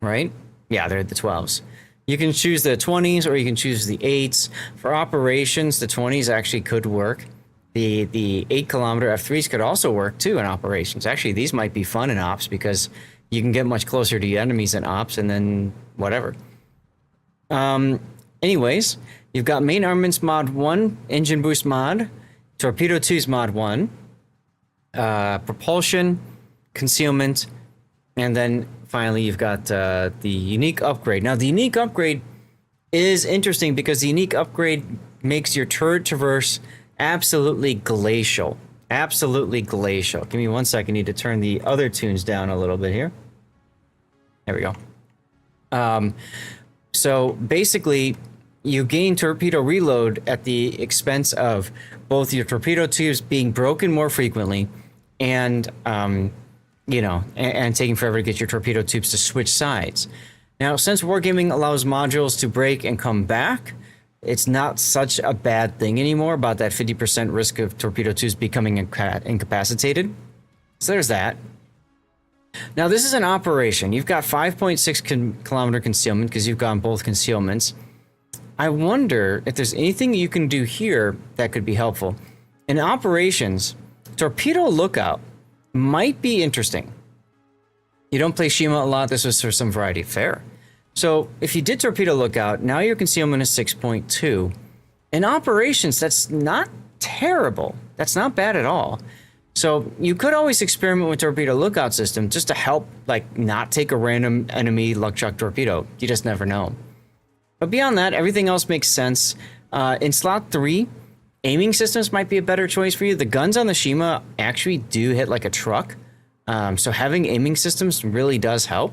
right? Yeah, they're the 12s. You can choose the 20s or you can choose the 8s. For operations, the 20s actually could work. The 8-kilometer F3s could also work too in operations. Actually, these might be fun in ops because you can get much closer to your enemies in ops and then whatever. Anyways, you've got main armaments mod 1, engine boost mod, torpedo 2's mod 1, propulsion, concealment, and then finally you've got the unique upgrade. Now the unique upgrade is interesting because the unique upgrade makes your turret traverse absolutely glacial. Absolutely glacial. Give me 1 second. I need to turn the other tunes down a little bit here. There we go. So basically, you gain torpedo reload at the expense of both your torpedo tubes being broken more frequently and, you know, and taking forever to get your torpedo tubes to switch sides. Now, since Wargaming allows modules to break and come back, it's not such a bad thing anymore about that 50% risk of torpedo tubes becoming incapacitated. So there's that. Now this is an operation. You've got 5.6 kilometer concealment because you've gone both concealments. I wonder if there's anything you can do here that could be helpful. In operations, torpedo lookout might be interesting. You don't play Shima a lot. This was for some variety. Fair. So if you did torpedo lookout, now your concealment is 6.2. In operations, that's not terrible. That's not bad at all. So you could always experiment with torpedo lookout system just to help, like, not take a random enemy luck chuck torpedo. You just never know. But beyond that, everything else makes sense. In slot 3, aiming systems might be a better choice for you. The guns on the Shima actually do hit like a truck. So having aiming systems really does help.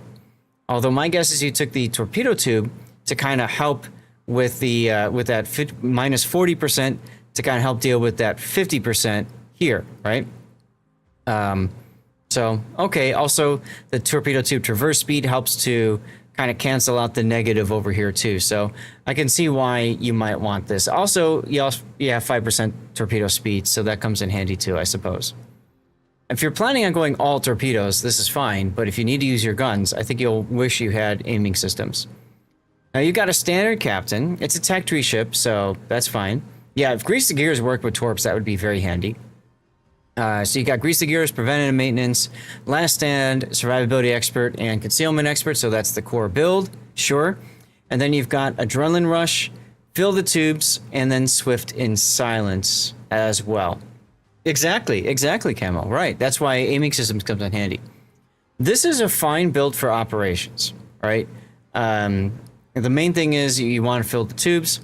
Although my guess is you took the torpedo tube to kind of help with the with that minus 40% to kind of help deal with that 50% here, right? So, okay, also the torpedo tube traverse speed helps to kind of cancel out the negative over here too. So I can see why you might want this. Also, you have 5% torpedo speed, so that comes in handy too, I suppose. If you're planning on going all torpedoes, this is fine, but if you need to use your guns, I think you'll wish you had aiming systems. Now, you got a standard captain. It's a tech tree ship, so that's fine. Yeah, if Grease the Gears worked with torps, that would be very handy. So you got Grease the Gears, preventative maintenance, last stand, survivability expert, and concealment expert, so that's the core build, sure. And then you've got adrenaline rush, fill the tubes, and then swift in silence as well. Exactly, Camo, right. That's why aiming systems comes in handy. This is a fine build for operations, right? The main thing is you want to fill the tubes,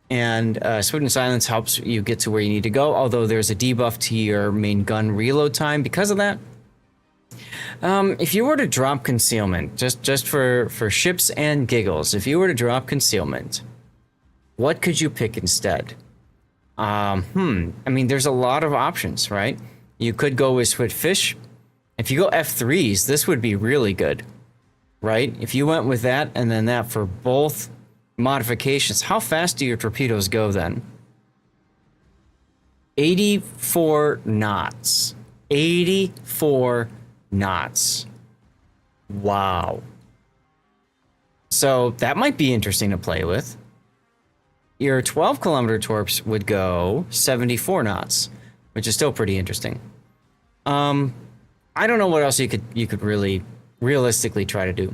and Swift and Silence helps you get to where you need to go, although there's a debuff to your main gun reload time because of that. If you were to drop concealment, just for ships and giggles, if you were to drop concealment, what could you pick instead? I mean, there's a lot of options, right? You could go with Swiftfish. If you go F3s, this would be really good, right? If you went with that and then that for both modifications, how fast do your torpedoes go then? 84 knots. 84 knots. Wow. So that might be interesting to play with. Your 12-kilometer torps would go 74 knots, which is still pretty interesting. I don't know what else you could really realistically try to do.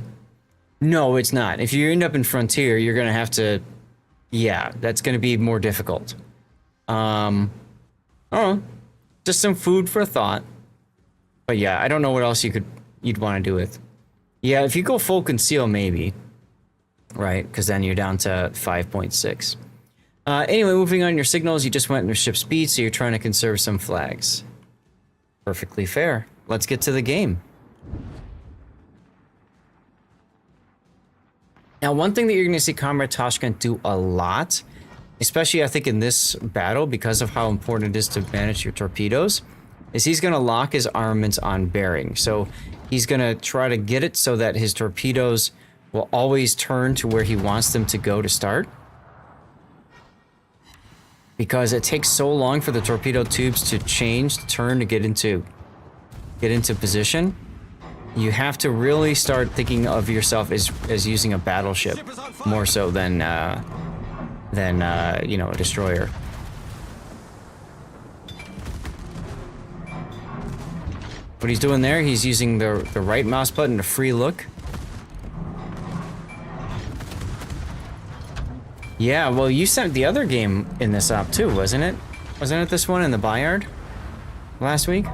No, it's not. If you end up in Frontier, you're gonna have to, yeah, that's gonna be more difficult. I don't know, just some food for thought. But yeah, I don't know what else you'd want to do with. Yeah, if you go full conceal, maybe, right? Because then you're down to 5.6. Anyway, moving on your signals, you just went into ship speed, so you're trying to conserve some flags. Perfectly fair. Let's get to the game. Now, one thing that you're going to see Comrade Tashkent do a lot, especially I think in this battle, because of how important it is to manage your torpedoes, is he's going to lock his armaments on bearing. So he's going to try to get it so that his torpedoes will always turn to where he wants them to go to start. Because it takes so long for the torpedo tubes to change, to turn, to get into position. You have to really start thinking of yourself as using a battleship more so than you know, a destroyer. What he's doing there, he's using the right mouse button to free look. Yeah, well, you sent the other game in this op too, wasn't it? Wasn't it this one in the Bayard last week?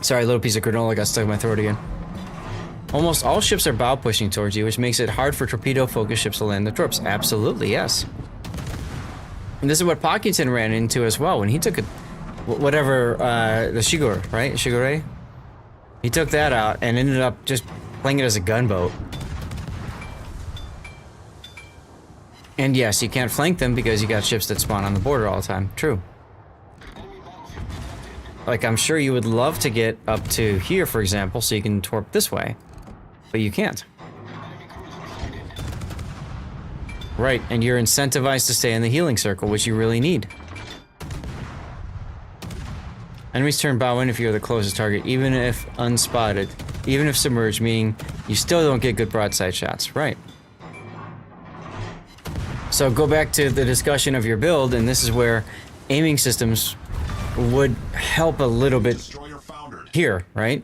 Sorry, a little piece of granola got stuck in my throat again. Almost all ships are bow pushing towards you, which makes it hard for torpedo-focused ships to land the torps. Absolutely, yes. And this is what Parkinson ran into as well when he took whatever, the Shigure, right? Shigure? He took that out and ended up just playing it as a gunboat. And yes, you can't flank them because you got ships that spawn on the border all the time. True. Like, I'm sure you would love to get up to here, for example, so you can torp this way. But you can't. Right, and you're incentivized to stay in the healing circle, which you really need. Enemies turn bow in if you're the closest target, even if unspotted. Even if submerged, meaning you still don't get good broadside shots. Right. So go back to the discussion of your build, and this is where aiming systems would help a little bit here, right?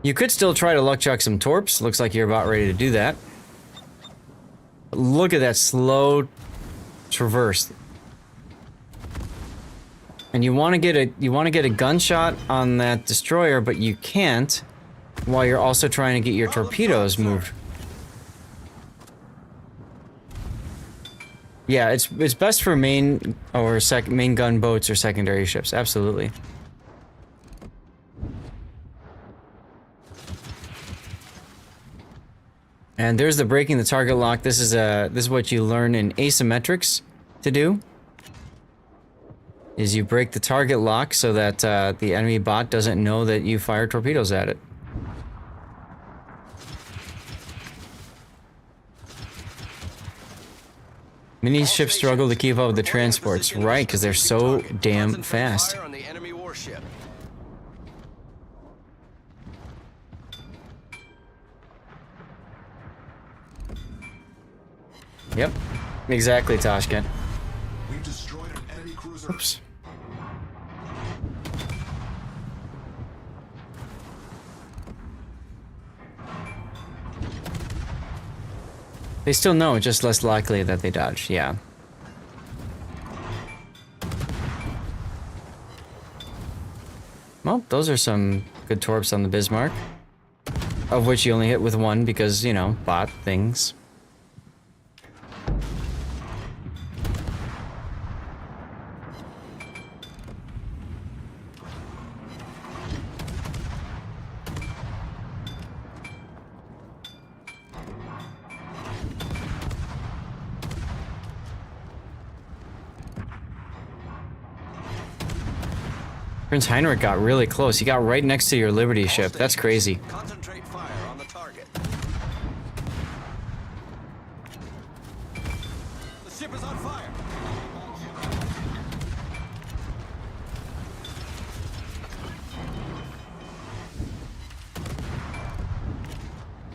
You could still try to luck chuck some torps. Looks like you're about ready to do that. Look at that slow traverse. And you want to get a gunshot on that destroyer, but you can't while you're also trying to get your torpedoes moved. Yeah, it's best for main gunboats or secondary ships. Absolutely. And there's the breaking the target lock. This is what you learn in asymmetrics to do. Is you break the target lock so that the enemy bot doesn't know that you fire torpedoes at it. Many ships struggle to keep up with the transports, right? Because they're so damn fast. Yep, exactly, Tashkent. We've destroyed an enemy cruiser. Oops. They still know, it's just less likely that they dodge, yeah. Well, those are some good torps on the Bismarck. Of which you only hit with one because, you know, bot things. Prince Heinrich got really close. He got right next to your Liberty ship. That's crazy. Concentrate fire on the target. The ship is on fire.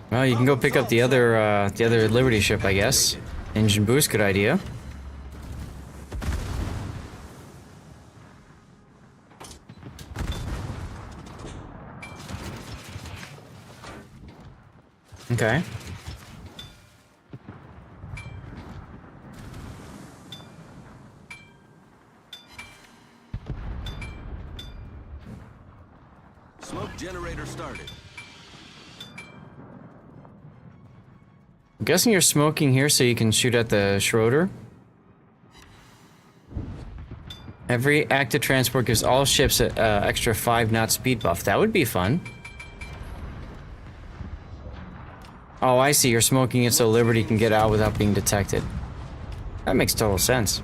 Well, you can go pick up the other Liberty ship, I guess. Engine boost, good idea. Okay. Smoke generator started. I'm guessing you're smoking here so you can shoot at the Schroeder. Every active transport gives all ships an extra 5-knot speed buff. That would be fun. Oh, I see. You're smoking it so Liberty can get out without being detected. That makes total sense.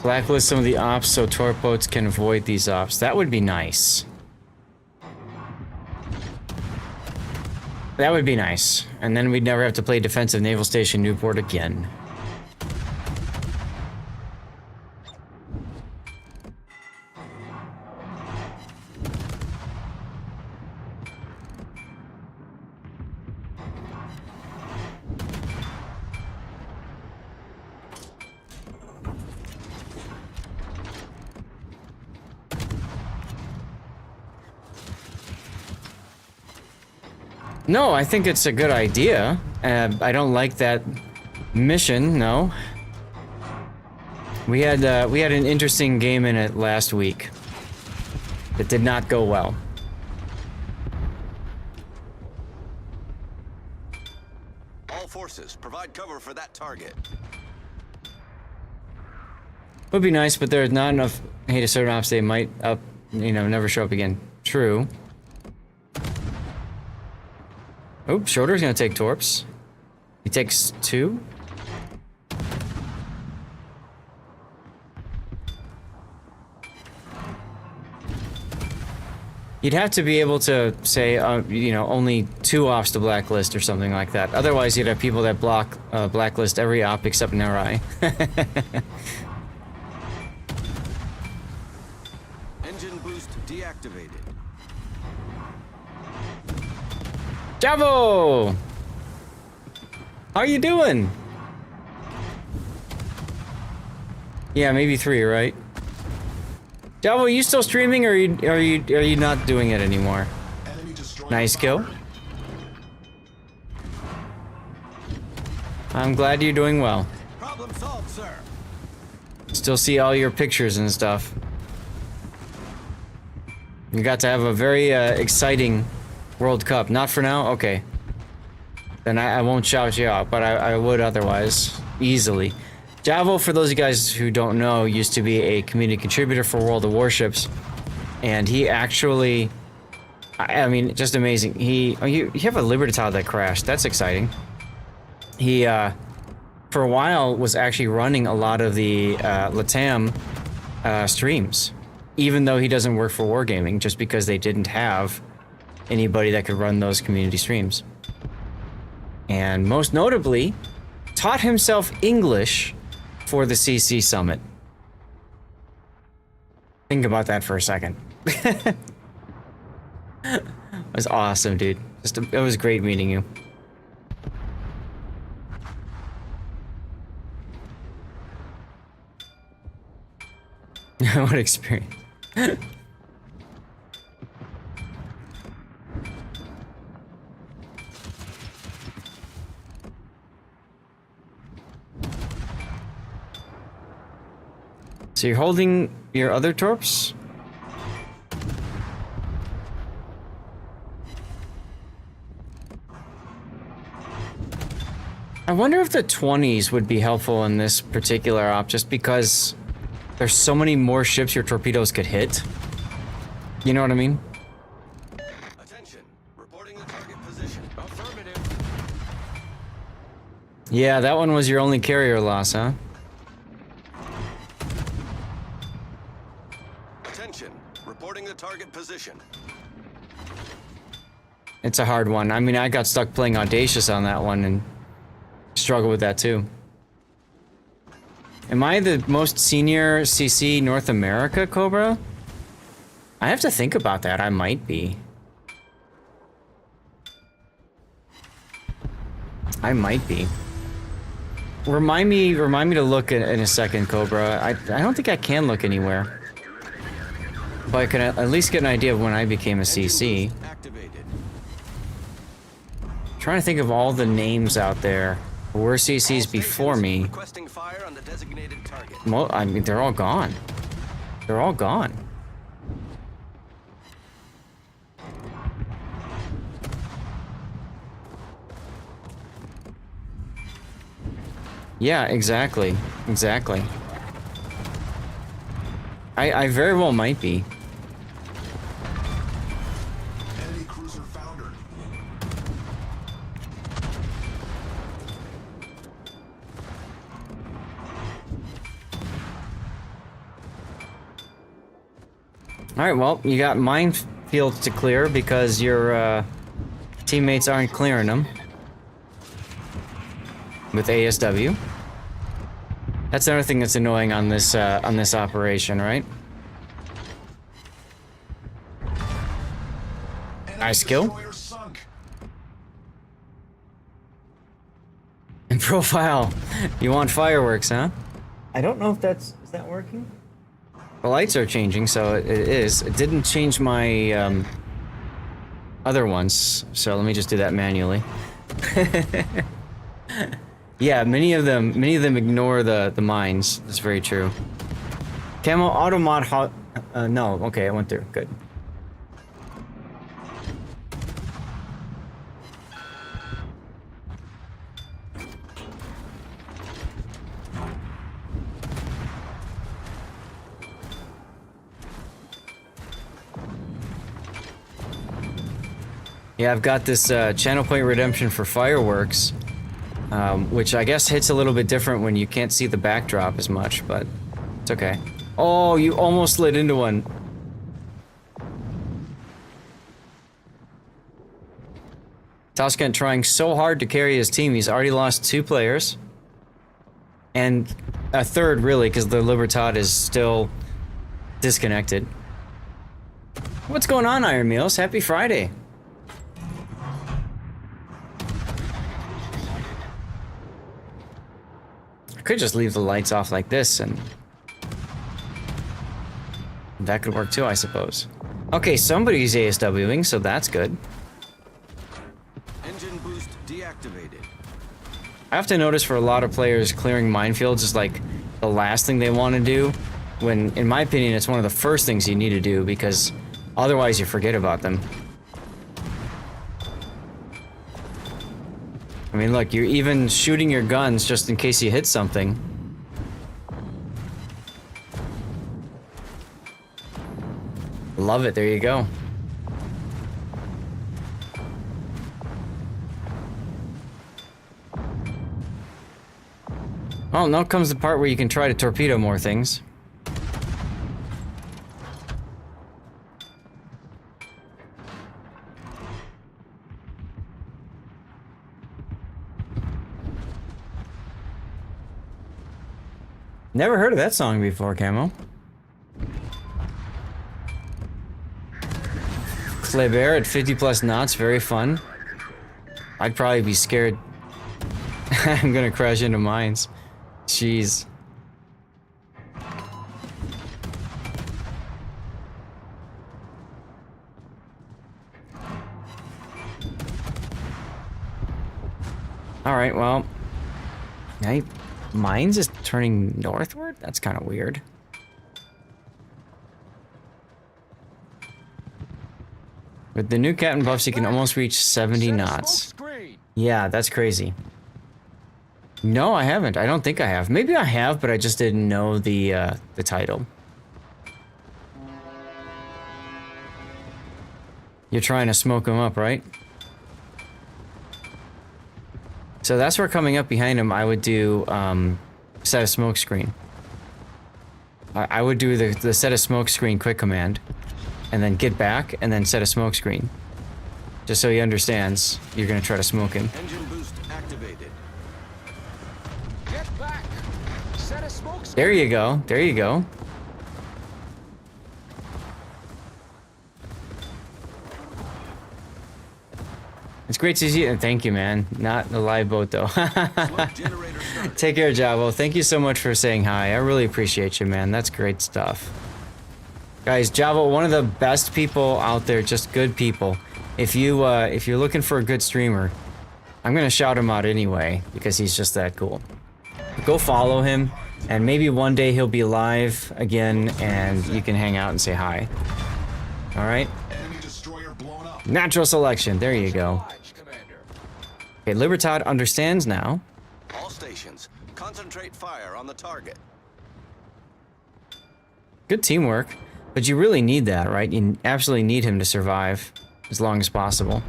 Blacklist some of the ops so torp boats can avoid these ops. That would be nice. That would be nice. And then we'd never have to play Defensive Naval Station Newport again. No, I think it's a good idea. I don't like that mission, no. We had an interesting game in it last week. It did not go well. All forces, provide cover for that target. Would be nice, but there's not enough hate to certain ops they might never show up again. True. Oh, Schroeder's gonna take torps. He takes 2. You'd have to be able to say, only 2 ops to blacklist or something like that. Otherwise, you'd have people that blacklist every op except an RI. Engine boost deactivated. Javo! How you doing? Yeah, maybe 3, right? Javo, are you still streaming, or are you not doing it anymore? Nice kill. I'm glad you're doing well. Problem solved, sir. Still see all your pictures and stuff. You got to have a very exciting World Cup. Not for now? Okay. Then I won't shout you out, but I would otherwise. Easily. Javo, for those of you guys who don't know, used to be a community contributor for World of Warships. And he actually... I mean, just amazing. You have a Libertad that crashed. That's exciting. He, for a while, was actually running a lot of the LATAM streams. Even though he doesn't work for Wargaming, just because they didn't have anybody that could run those community streams. And most notably, taught himself English for the CC Summit. Think about that for a second. It was awesome, dude. It was great meeting you. What experience. So you're holding your other torps? I wonder if the 20s would be helpful in this particular op, just because there's so many more ships your torpedoes could hit. You know what I mean? Attention. Reporting the target position. Affirmative. Yeah, that one was your only carrier loss, huh? Attention. Reporting the target position. It's a hard one. I mean, I got stuck playing Audacious on that one and struggle with that too. Am I the most senior CC North America, Cobra? I have to think about that. I might be. I might be. Remind me to look in a second, Cobra. I don't think I can look anywhere. But I can at least get an idea of when I became a CC. Trying to think of all the names out there who were CCs before me. Requesting fire on the designated target. Well, I mean, they're all gone. They're all gone. Yeah, exactly. Exactly. I very well might be. Enemy cruiser foundered. Alright, well, you got minefields to clear because your teammates aren't clearing them. With ASW. That's another thing that's annoying on this operation, right? Nice kill. In profile, you want fireworks, huh? I don't know if is that working? The lights are changing, so it is. It didn't change my other ones, so let me just do that manually. Yeah, many of them ignore the mines. That's very true. Camo automod hot. No, okay, I went through. Good. Yeah, I've got this channel point redemption for fireworks. Which I guess hits a little bit different when you can't see the backdrop as much, but it's okay. Oh, you almost slid into one. Toskent trying so hard to carry his team, he's already lost 2 players. And a third, really, because the Libertad is still disconnected. What's going on, Iron Meals? Happy Friday. I could just leave the lights off like this, and that could work too, I suppose. Okay, somebody's ASWing, so that's good. Engine boost deactivated. I have to notice for a lot of players, clearing minefields is like the last thing they want to do, when, in my opinion, it's one of the first things you need to do, because otherwise you forget about them. I mean, look, you're even shooting your guns just in case you hit something. Love it, there you go. Well, now comes the part where you can try to torpedo more things. Never heard of that song before, Camo. Kleber at 50 plus knots, very fun. I'd probably be scared. I'm gonna crash into mines. Jeez. Alright, well. Mines is turning northward? That's kind of weird. With the new captain buffs, you can almost reach 70 knots. Yeah, that's crazy. No, I haven't. I don't think I have. Maybe I have, but I just didn't know the title. You're trying to smoke him up, right? So that's where coming up behind him, I would do set a smoke screen. I would do the set a smoke screen quick command, and then get back, and then set a smoke screen. Just so he understands you're gonna try to smoke him. Engine boost activated. Get back. Set a smoke screen. There you go. There you go. It's great to see you. Thank you, man. Not a live boat, though. Take care, Javo. Thank you so much for saying hi. I really appreciate you, man. That's great stuff. Guys, Javo, one of the best people out there, just good people. If you're looking for a good streamer, I'm gonna shout him out anyway because he's just that cool. Go follow him, and maybe one day he'll be live again, and you can hang out and say hi. All right. Natural selection. There you go. Okay, Libertad understands now. All stations, concentrate fire on the target. Good teamwork, but you really need that, right? You absolutely need him to survive as long as possible.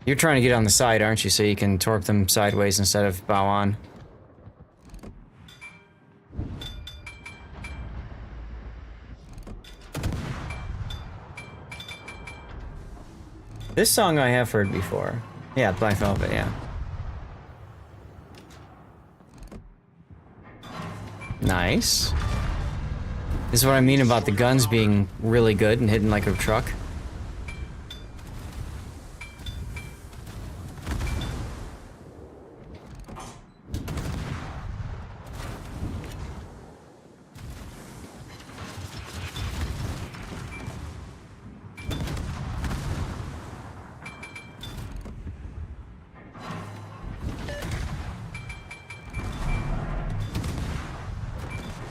You're trying to get on the side, aren't you? So you can torque them sideways instead of bow on. This song I have heard before. Yeah, Black Velvet, yeah. Nice. This is what I mean about the guns being really good and hitting like a truck.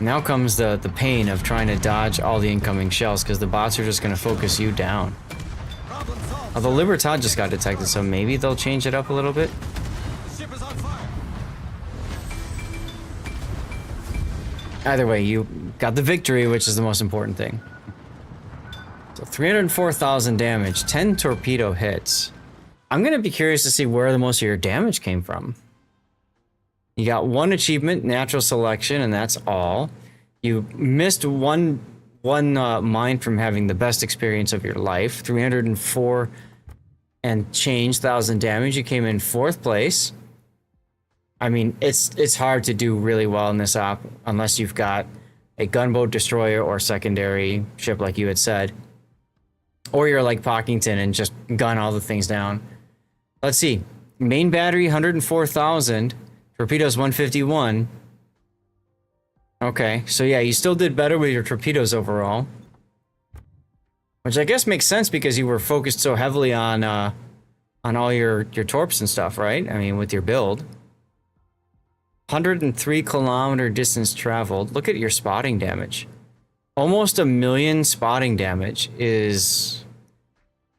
Now comes the pain of trying to dodge all the incoming shells because the bots are just going to focus you down. Although Libertad just got detected, so maybe they'll change it up a little bit. Either way, you got the victory, which is the most important thing. So 304,000 damage, 10 torpedo hits. I'm going to be curious to see where the most of your damage came from. You got one achievement, natural selection, and that's all. You missed one mine from having the best experience of your life. 304 and change thousand damage. You came in 4th place. I mean, it's hard to do really well in this op unless you've got a gunboat destroyer or secondary ship like you had said. Or you're like Pockington and just gun all the things down. Let's see. Main battery, 104,000. Torpedoes 151. Okay, so yeah, you still did better with your torpedoes overall. Which I guess makes sense because you were focused so heavily on all your torps and stuff, right? I mean, with your build. 103 kilometer distance traveled. Look at your spotting damage. Almost 1 million spotting damage is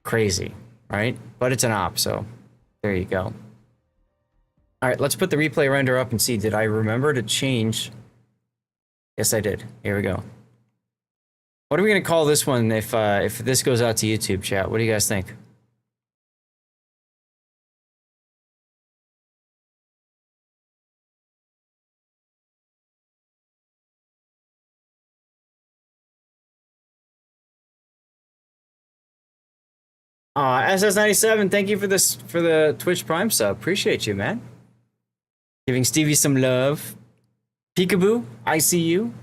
crazy, right? But it's an op, so there you go. All right, let's put the replay render up and see. Did I remember to change? Yes, I did. Here we go. What are we gonna call this one if this goes out to YouTube, chat? What do you guys think? SS97, thank you for this for the Twitch Prime sub. Appreciate you, man. Giving Stevie some love. Peekaboo, I see you.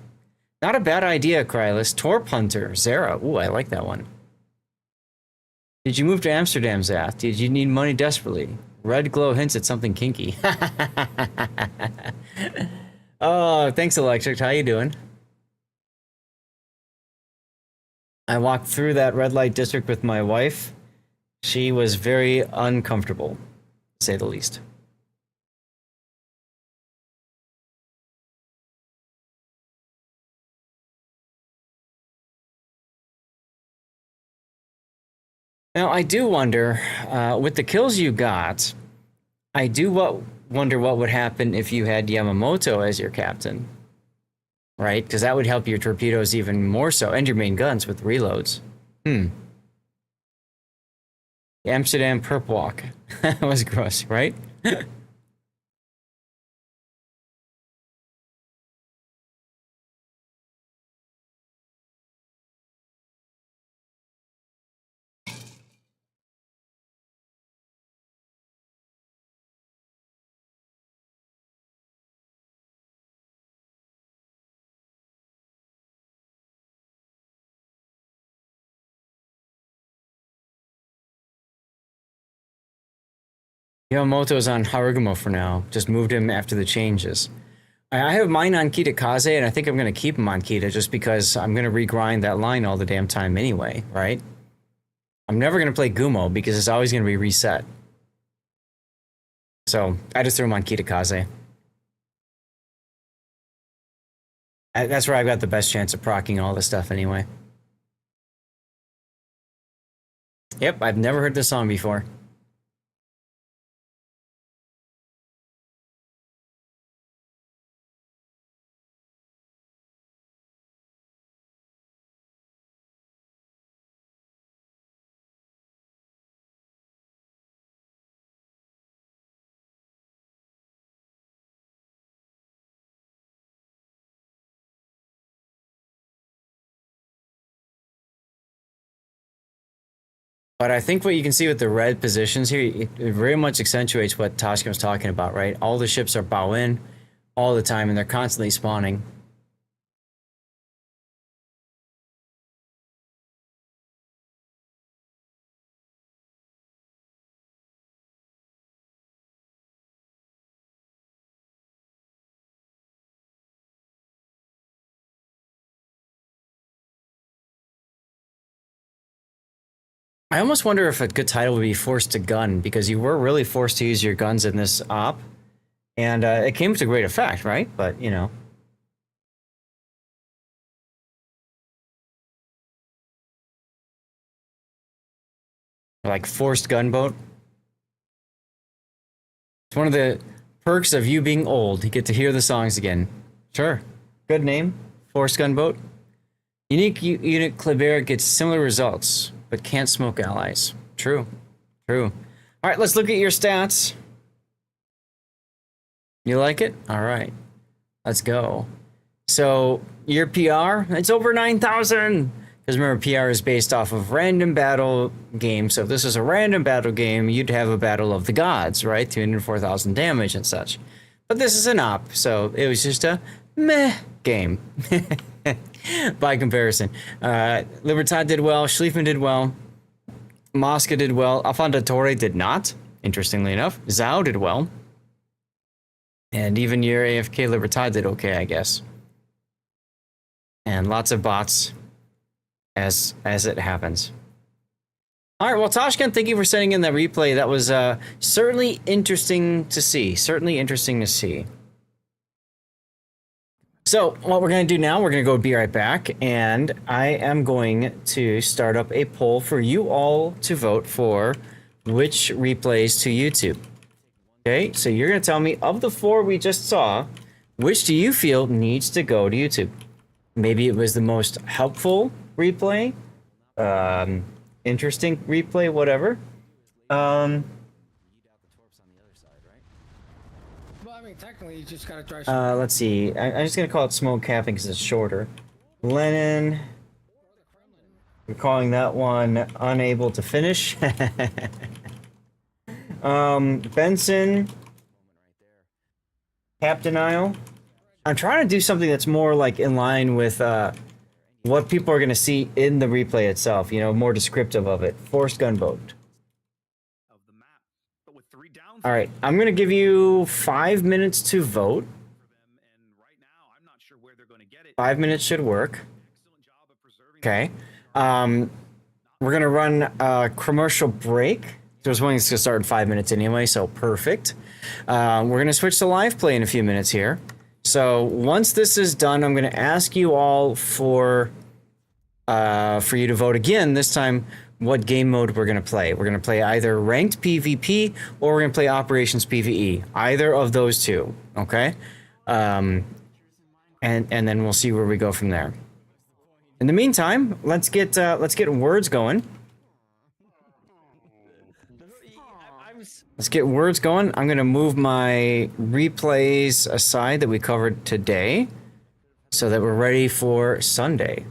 Not a bad idea, Krylus. Torp Hunter, Zara. Ooh, I like that one. Did you move to Amsterdam, Zath? Did you need money desperately? Red glow hints at something kinky. Oh, thanks, Electric. How you doing? I walked through that red light district with my wife. She was very uncomfortable, to say the least. Now, I do wonder, with the kills you got, I do wonder what would happen if you had Yamamoto as your captain. Right? Because that would help your torpedoes even more so, and your main guns with reloads. Amsterdam perp walk. That was gross, right? Yamamoto's on Harugumo for now. Just moved him after the changes. I have mine on Kitakaze, and I think I'm going to keep him on Kita just because I'm going to regrind that line all the damn time anyway, right? I'm never going to play Gumo because it's always going to be reset. So I just threw him on Kitakaze. That's where I've got the best chance of proccing all this stuff anyway. Yep, I've never heard this song before. But I think what you can see with the red positions here, it very much accentuates what Toshkin was talking about, right? All the ships are bow in all the time, and they're constantly spawning. I almost wonder if a good title would be Forced to Gun, because you were really forced to use your guns in this op. And it came to great effect, right? But, you know. Like Forced Gunboat. It's one of the perks of you being old. You get to hear the songs again. Sure. Good name. Forced Gunboat. Unique unit Kleber gets similar results, but can't smoke allies. True. True. All right, let's look at your stats. You like it? All right. Let's go. So, your PR, it's over 9,000. Because remember, PR is based off of random battle game. So if this is a random battle game, you'd have a battle of the gods, right? 204,000 damage and such. But this is an op, so it was just a meh game. By comparison. Libertad did well, Schlieffen did well, Mosca did well, Affondatore did not, interestingly enough. Zhao did well. And even your AFK Libertad did okay, I guess. And lots of bots as it happens. All right, well, Toshkan, thank you for sending in that replay. That was certainly interesting to see. Certainly interesting to see. So what we're going to do now, we're going to go be right back, and I am going to start up a poll for you all to vote for which replays to YouTube. Okay, so you're going to tell me, of the 4 we just saw, which do you feel needs to go to YouTube? Maybe it was the most helpful replay, interesting replay, whatever. Technically, you just gotta try. Let's see. I'm just gonna call it smoke capping because it's shorter. Lenin. We're calling that one unable to finish. Benson. Captain Isle. I'm trying to do something that's more like in line with what people are gonna see in the replay itself. You know, more descriptive of it. Forced Gunboat. All right, I'm going to give you 5 minutes to vote. 5 minutes should work. Okay. We're going to run a commercial break. There's one that's going to start in 5 minutes anyway, so perfect. We're going to switch to live play in a few minutes here. So once this is done, I'm going to ask you all for for you to vote again. This time, what game mode we're gonna play. We're gonna play either ranked PvP or we're gonna play operations PvE. Either of those two. Okay. And then we'll see where we go from there. In the meantime, let's get words going. Let's get words going. I'm gonna move my replays aside that we covered today, so that we're ready for Sunday.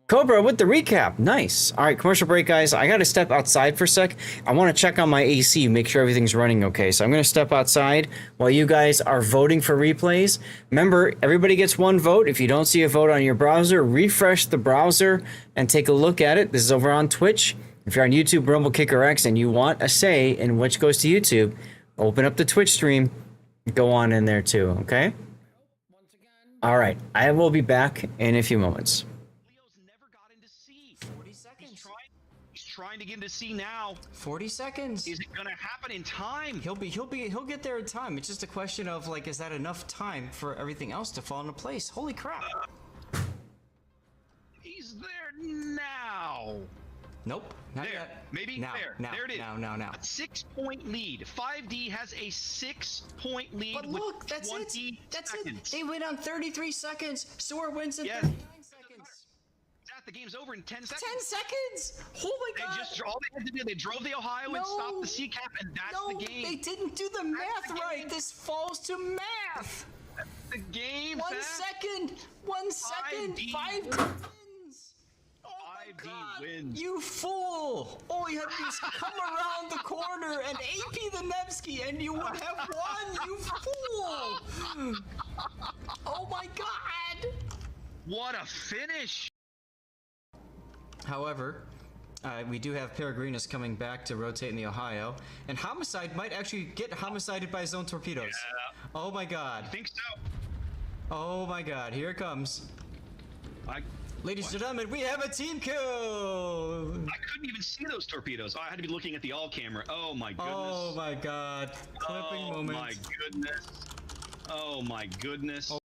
Cobra with the recap. Nice. All right, commercial break, guys. I gotta step outside for a sec. I want to check on my AC, make sure everything's running okay. So I'm gonna step outside while you guys are voting for replays. Remember, everybody gets one vote. If you don't see a vote on your browser, refresh the browser and take a look at it. This is over on Twitch. If you're on YouTube, Rumble, Kicker X, and you want a say in which goes to YouTube, open up the Twitch stream. Go on in there too. Okay. All right. I will be back in a few moments. Trying to get into C now. 40 seconds. Is it gonna happen in time? He'll get there in time. It's just a question of like, is that enough time for everything else to fall into place? Holy crap. He's there now. Nope, not there. yet. Maybe now, there. Now, there it is. Now. A 6-point lead. 5D has a 6-point lead. But look, with that's 20 it. That's seconds. it. They win on 33 seconds. Soar wins in Yes. 39 seconds. The game's over in 10 seconds. 10 seconds? Oh my god. All they had to do, they drove the Ohio and stopped the C cap, and that's the game. They didn't do the math right. This falls to math. That's the game. 1 second. 1 second. 5 wins. Oh my god. Wins. You fool. All you had to do is come around the corner and AP the Nevsky and you would have won, you fool. Oh my god. What a finish. However, we do have Peregrinus coming back to rotate in the Ohio, and Homicide might actually get homicided by zone torpedoes. Yeah. Oh my god. I think so. Oh my god, here it comes. Ladies and gentlemen, we have a team kill! I couldn't even see those torpedoes. I had to be looking at the all camera. Oh my goodness. Oh my god. Clipping moment. Oh my goodness. Oh my goodness. With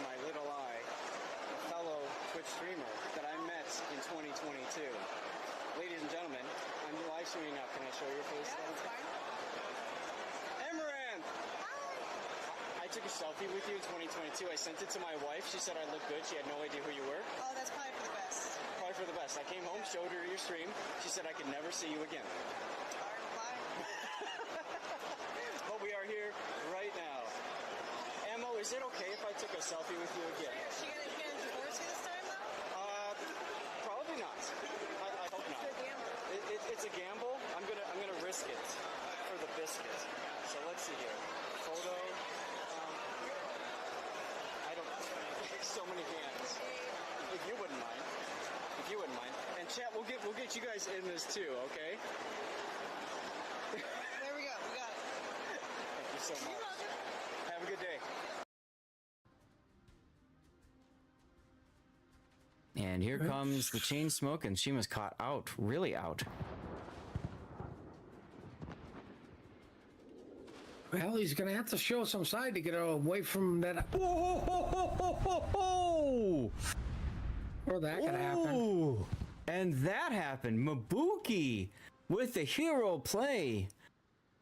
my little eye, a fellow Twitch streamer that I met in 2022. Ladies and gentlemen, I'm live streaming now. Can I show your face? Yeah, that's fine. Amaranth! I took a selfie with you in 2022. I sent it to my wife. She said I looked good. She had no idea who you were. Oh, that's probably for the best. Probably for the best. I came home, showed her your stream. She said I could never see you again. But we are here right now. Emmo, is it okay if I took a selfie with you again? Is she gonna divorce you this time, though? Probably not. I hope not. It's a gamble. I'm gonna risk it for the biscuit. So let's see here. Photo. I don't. So many hands. If you wouldn't mind. If you wouldn't mind. And chat, we'll get you guys in this too. Okay. There we go. We got it. Thank you so much. Have a good day. And here comes the chain smoke, and she was caught out, really out. Well, he's gonna have to show some side to get away from that. Or that could happen. And that happened. Mabuki with the hero play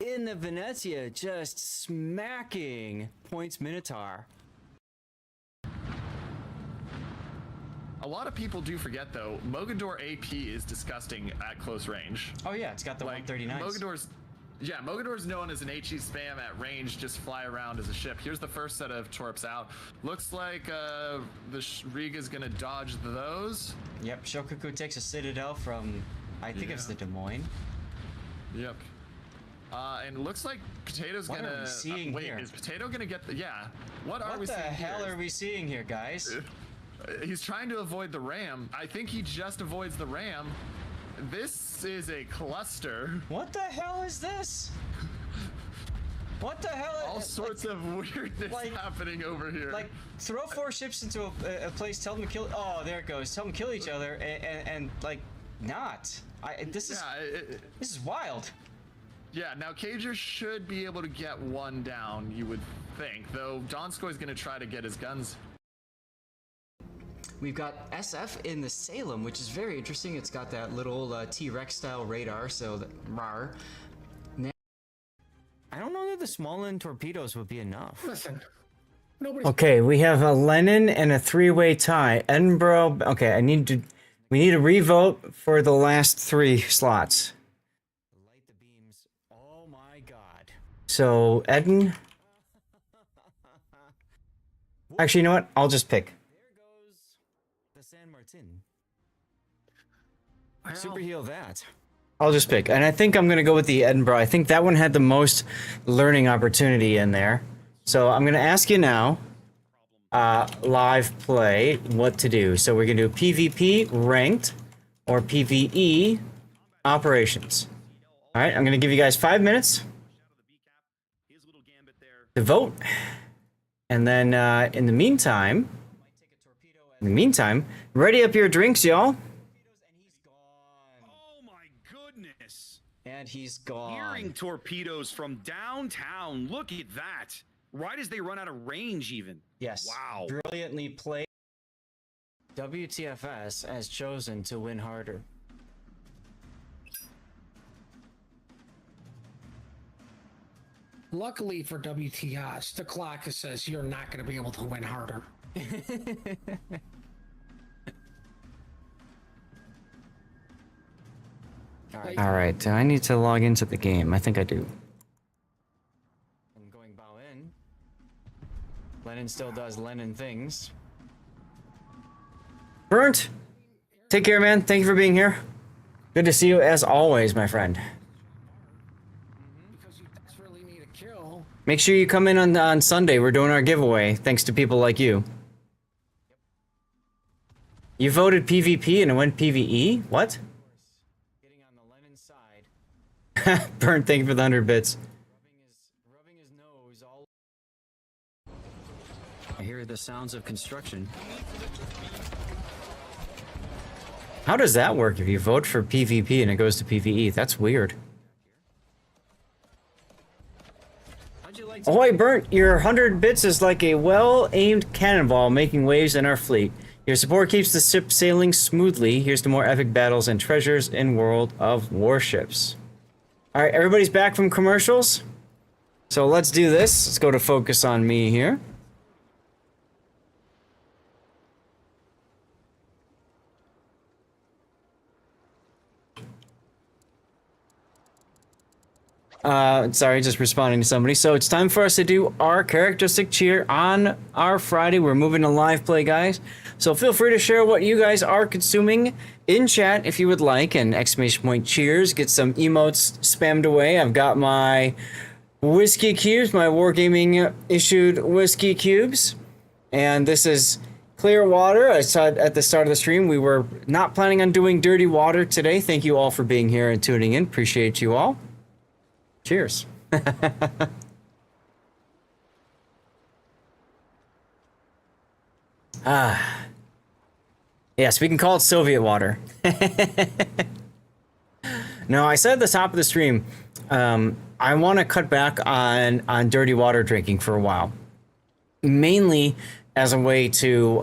in the Venezia, just smacking Points Minotaur. A lot of people do forget, though, Mogador AP is disgusting at close range. Oh yeah, it's got the 139s. Mogador's known as an HE spam at range, just fly around as a ship. Here's the first set of torps out. Looks like the Riga's gonna dodge those. Yep, Shokaku takes a Citadel from, I think it's the Des Moines. Yep. And it looks like Potato's What gonna... are we seeing wait, here? is Potato gonna get the... Yeah. What are we the seeing hell here? are we seeing here, guys? He's trying to avoid the ram. I think he just avoids the ram. This is a cluster. What the hell is this? What the hell? All sorts of weirdness happening over here. Like, throw 4 ships into a place, tell them to kill... Oh, there it goes. Tell them to kill each other, and like, not. This is wild. Yeah, now Cager should be able to get one down, you would think. Though Donskoy is going to try to get his guns. We've got SF in the Salem, which is very interesting. It's got that little T-Rex style radar, so that rar. I don't know that the small end torpedoes would be enough. Listen, nobody's. Okay, we have a Lennon and a three-way tie. Edinburgh. Okay, we need to revote for the last 3 slots. Light the beams. Oh my god. So Eden. Actually, you know what? I'll just pick. There goes the San Martin. Super heal that. I'll just pick, and I think I'm gonna go with the Edinburgh. I think that one had the most learning opportunity in there. So I'm gonna ask you now, live play, what to do. So we're gonna do PvP ranked or PvE operations. All right, I'm gonna give you guys 5 minutes to vote, and then in the meantime, ready up your drinks, y'all. And he's gone. Hearing torpedoes from downtown. Look at that. Right as they run out of range, even. Yes. Wow. Brilliantly played. WTFS has chosen to win harder. Luckily for WTS, the clock says you're not going to be able to win harder. All right, I need to log into the game. I think I do. I'm going bow in. Lennon still does Lennon things. Burnt! Take care, man. Thank you for being here. Good to see you as always, my friend. Because you desperately need a kill. Make sure you come in on Sunday. We're doing our giveaway, thanks to people like you. You voted PvP and it went PvE? What? Burn, thank you for the 100 bits. Rubbing his nose all. I hear the sounds of construction. How does that work if you vote for PvP and it goes to PvE? That's weird. Ahoy, Burnt! Your 100 bits is like a well-aimed cannonball making waves in our fleet. Your support keeps the ship sailing smoothly. Here's to more epic battles and treasures in World of Warships. Alright, everybody's back from commercials. So let's do this. Let's go to focus on me here. Sorry, just responding to somebody. So it's time for us to do our characteristic cheer on our Friday. We're moving to live play, guys. So feel free to share what you guys are consuming in chat if you would like. And exclamation point cheers. Get some emotes spammed away. I've got my whiskey cubes, my Wargaming issued whiskey cubes. And this is clear water. I said at the start of the stream, we were not planning on doing dirty water today. Thank you all for being here and tuning in. Appreciate you all. Cheers. Yes, we can call it Soviet water. No, I said at the top of the stream, I want to cut back on dirty water drinking for a while. Mainly as a way to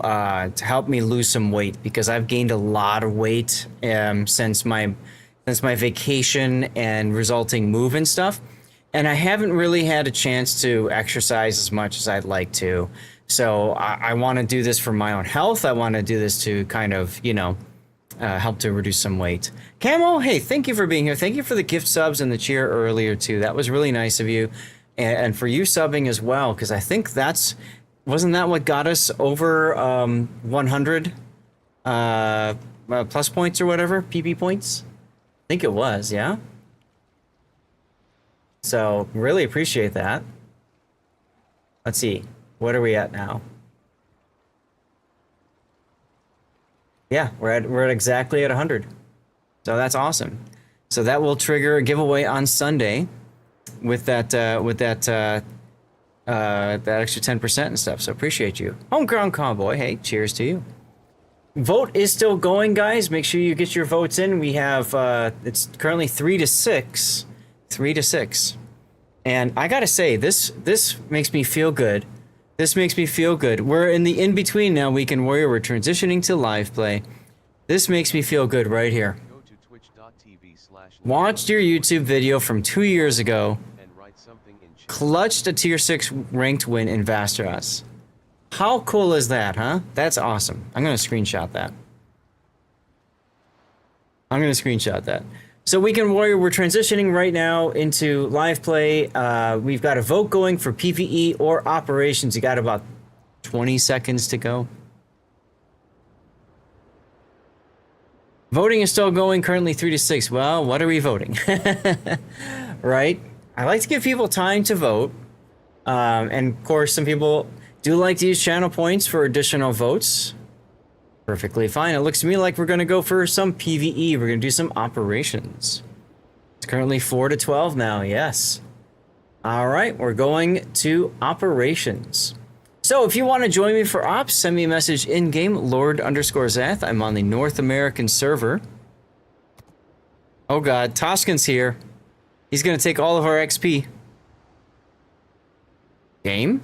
help me lose some weight, because I've gained a lot of weight since my vacation and resulting move and stuff. And I haven't really had a chance to exercise as much as I'd like to. So I want to do this for my own health. I want to do this to kind of, you know, help to reduce some weight. Camo, hey, thank you for being here. Thank you for the gift subs and the cheer earlier too. That was really nice of you. And for you subbing as well, because I think wasn't that what got us over 100 plus points or whatever, PP points? I think it was, yeah? So, really appreciate that. Let's see. What are we at now? Yeah, we're at exactly at 100. So that's awesome. So that will trigger a giveaway on Sunday with that extra 10% and stuff. So appreciate you. Homegrown Cowboy, hey, cheers to you. Vote is still going, guys. Make sure you get your votes in. We have it's currently 3 to 6. 3 to 6. And I gotta say, this makes me feel good This makes me feel good. We're in the in-between now, Weekend Warrior. We're transitioning to live play. This makes me feel good right here. Watched your YouTube video from 2 years ago. Clutched a tier 6 ranked win in Vasteras. How cool is that, huh? That's awesome. I'm gonna screenshot that. So Weekend Warrior, we're transitioning right now into live play. We've got a vote going for PvE or operations. You got about 20 seconds to go. Voting is still going, currently 3 to 6. Well, what are we voting? Right? I like to give people time to vote. And of course, some people do like to use channel points for additional votes. Perfectly fine. It looks to me like we're going to go for some PvE. We're going to do some operations. It's currently 4 to 12 now, yes. All right, we're going to operations. So if you want to join me for ops, send me a message in-game, Lord_Zath. I'm on the North American server. Oh god, Toscan's here. He's going to take all of our XP. Game?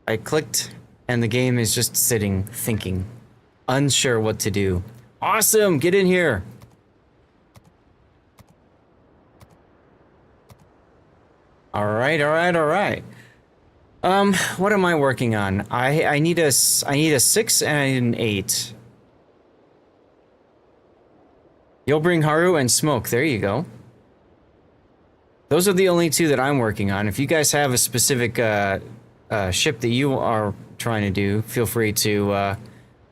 I clicked, and the game is just sitting, thinking, unsure what to do. Awesome, get in here. All right. What am I working on? I need a 6 and an 8. You'll bring Haru and Smoke. There you go. Those are the only 2 that I'm working on. If you guys have a specific ship that you are trying to do, feel free to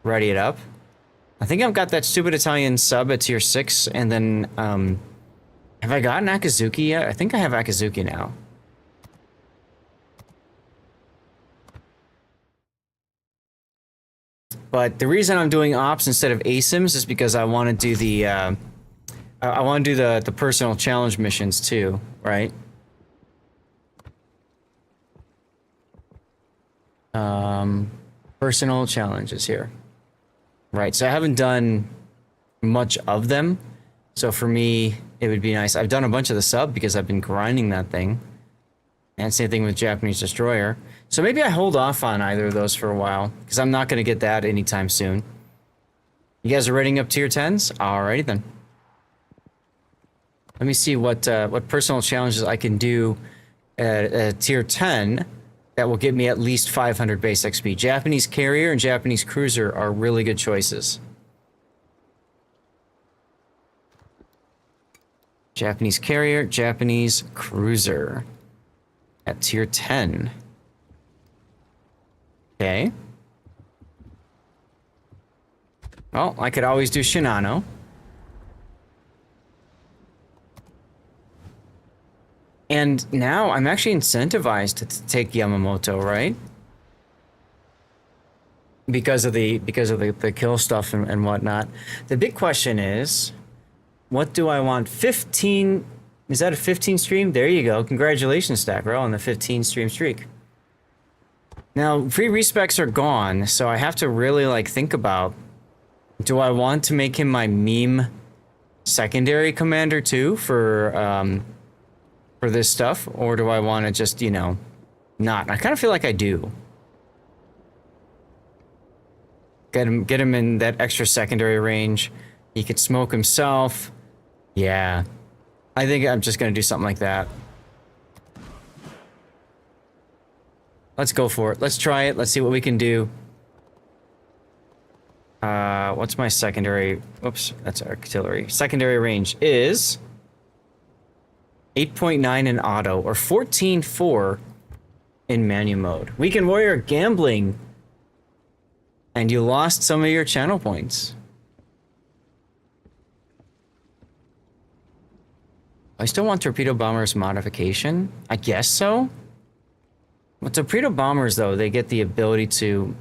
ready it up. I think I've got that stupid Italian sub at tier 6, and then have I gotten Akazuki yet? I think I have Akazuki now. But the reason I'm doing ops instead of ASIMs is because I want to do the the personal challenge missions too, right? Personal challenges here. Right, so I haven't done much of them. So for me, it would be nice. I've done a bunch of the sub because I've been grinding that thing. And same thing with Japanese Destroyer. So maybe I hold off on either of those for a while, because I'm not going to get that anytime soon. You guys are rating up tier 10s? Alrighty then. Let me see what personal challenges I can do at tier 10 that will get me at least 500 base XP. Japanese Carrier and Japanese Cruiser are really good choices. Japanese Carrier, Japanese Cruiser at tier 10. Okay. Well, I could always do Shinano. And now I'm actually incentivized to take Yamamoto, right? Because of the kill stuff and whatnot. The big question is, what do I want? 15, is that a 15 stream? There you go. Congratulations, Stackro, on the 15 stream streak. Now, free respecs are gone, so I have to really like think about, do I want to make him my meme secondary commander too for this stuff, or do I want to just, you know, not? I kind of feel like I do. Get him in that extra secondary range. He could smoke himself. Yeah. I think I'm just gonna do something like that. Let's go for it. Let's try it. Let's see what we can do. What's my secondary? Oops, that's artillery. Secondary range is 8.9 in auto, or 14.4 in manu mode. Weekend Warrior gambling. And you lost some of your channel points. I still want Torpedo Bomber's modification. I guess so. With Torpedo Bombers, though, they get the ability to...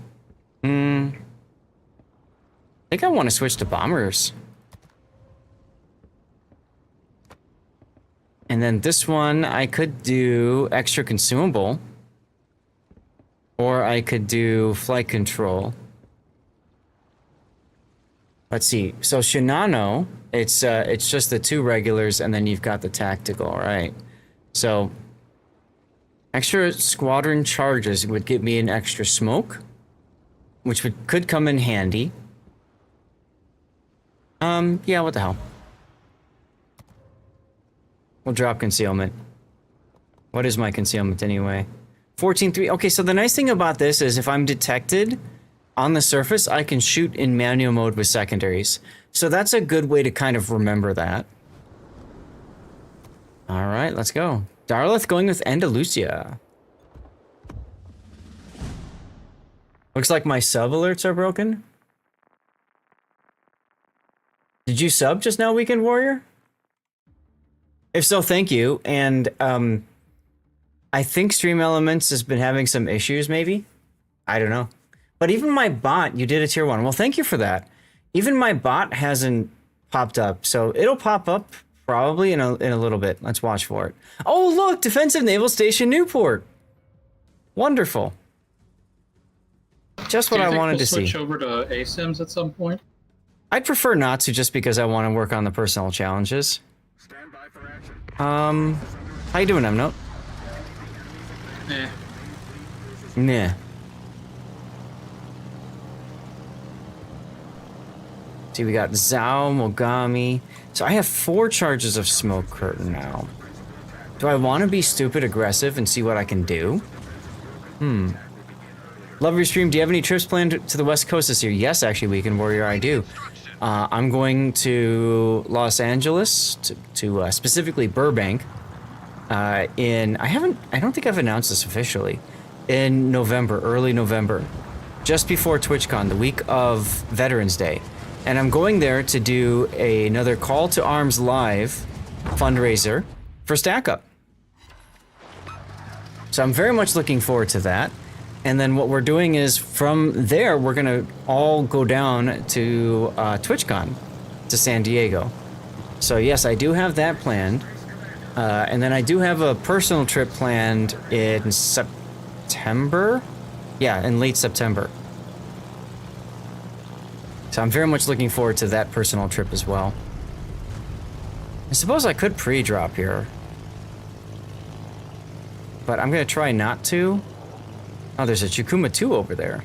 I think I want to switch to Bombers. And then this one, I could do extra consumable. Or I could do flight control. Let's see. So Shinano, it's just the 2 regulars, and then you've got the tactical, right? So Extra squadron charges would give me an extra smoke, which could come in handy. Yeah, what the hell. We'll drop concealment. What is my concealment anyway? 14.3. Okay, so the nice thing about this is if I'm detected on the surface, I can shoot in manual mode with secondaries. So that's a good way to kind of remember that. All right, let's go. Darlith going with Andalusia. Looks like my sub alerts are broken. Did you sub just now, Weekend Warrior? If so, thank you. And I think Stream Elements has been having some issues, maybe? I don't know. But even my bot, you did a tier 1. Well, thank you for that. Even my bot hasn't popped up, so it'll pop up probably in a little bit. Let's watch for it. Oh, look! Defensive Naval Station Newport! Wonderful. Just what I wanted to see. Switch over to ASIMs at some point? I'd prefer not to, just because I want to work on the personal challenges. How you doing, Emnote? Eh. Nah. See, we got Zhao, Mogami. So I have 4 charges of smoke curtain now. Do I want to be stupid aggressive and see what I can do? Love your stream. Do you have any trips planned to the West Coast this year? Yes, actually, Weekend Warrior, I do. I'm going to Los Angeles, to specifically Burbank. I don't think I've announced this officially. In November, early November, just before TwitchCon, the week of Veterans Day. And I'm going there to do another Call to Arms Live fundraiser for Stack Up. So I'm very much looking forward to that. And then what we're doing is from there, we're going to all go down to TwitchCon, to San Diego. So yes, I do have that planned. And then I do have a personal trip planned in September? Yeah, in late September. So I'm very much looking forward to that personal trip as well. I suppose I could pre-drop here. But I'm going to try not to. Oh, there's a Chikuma 2 over there.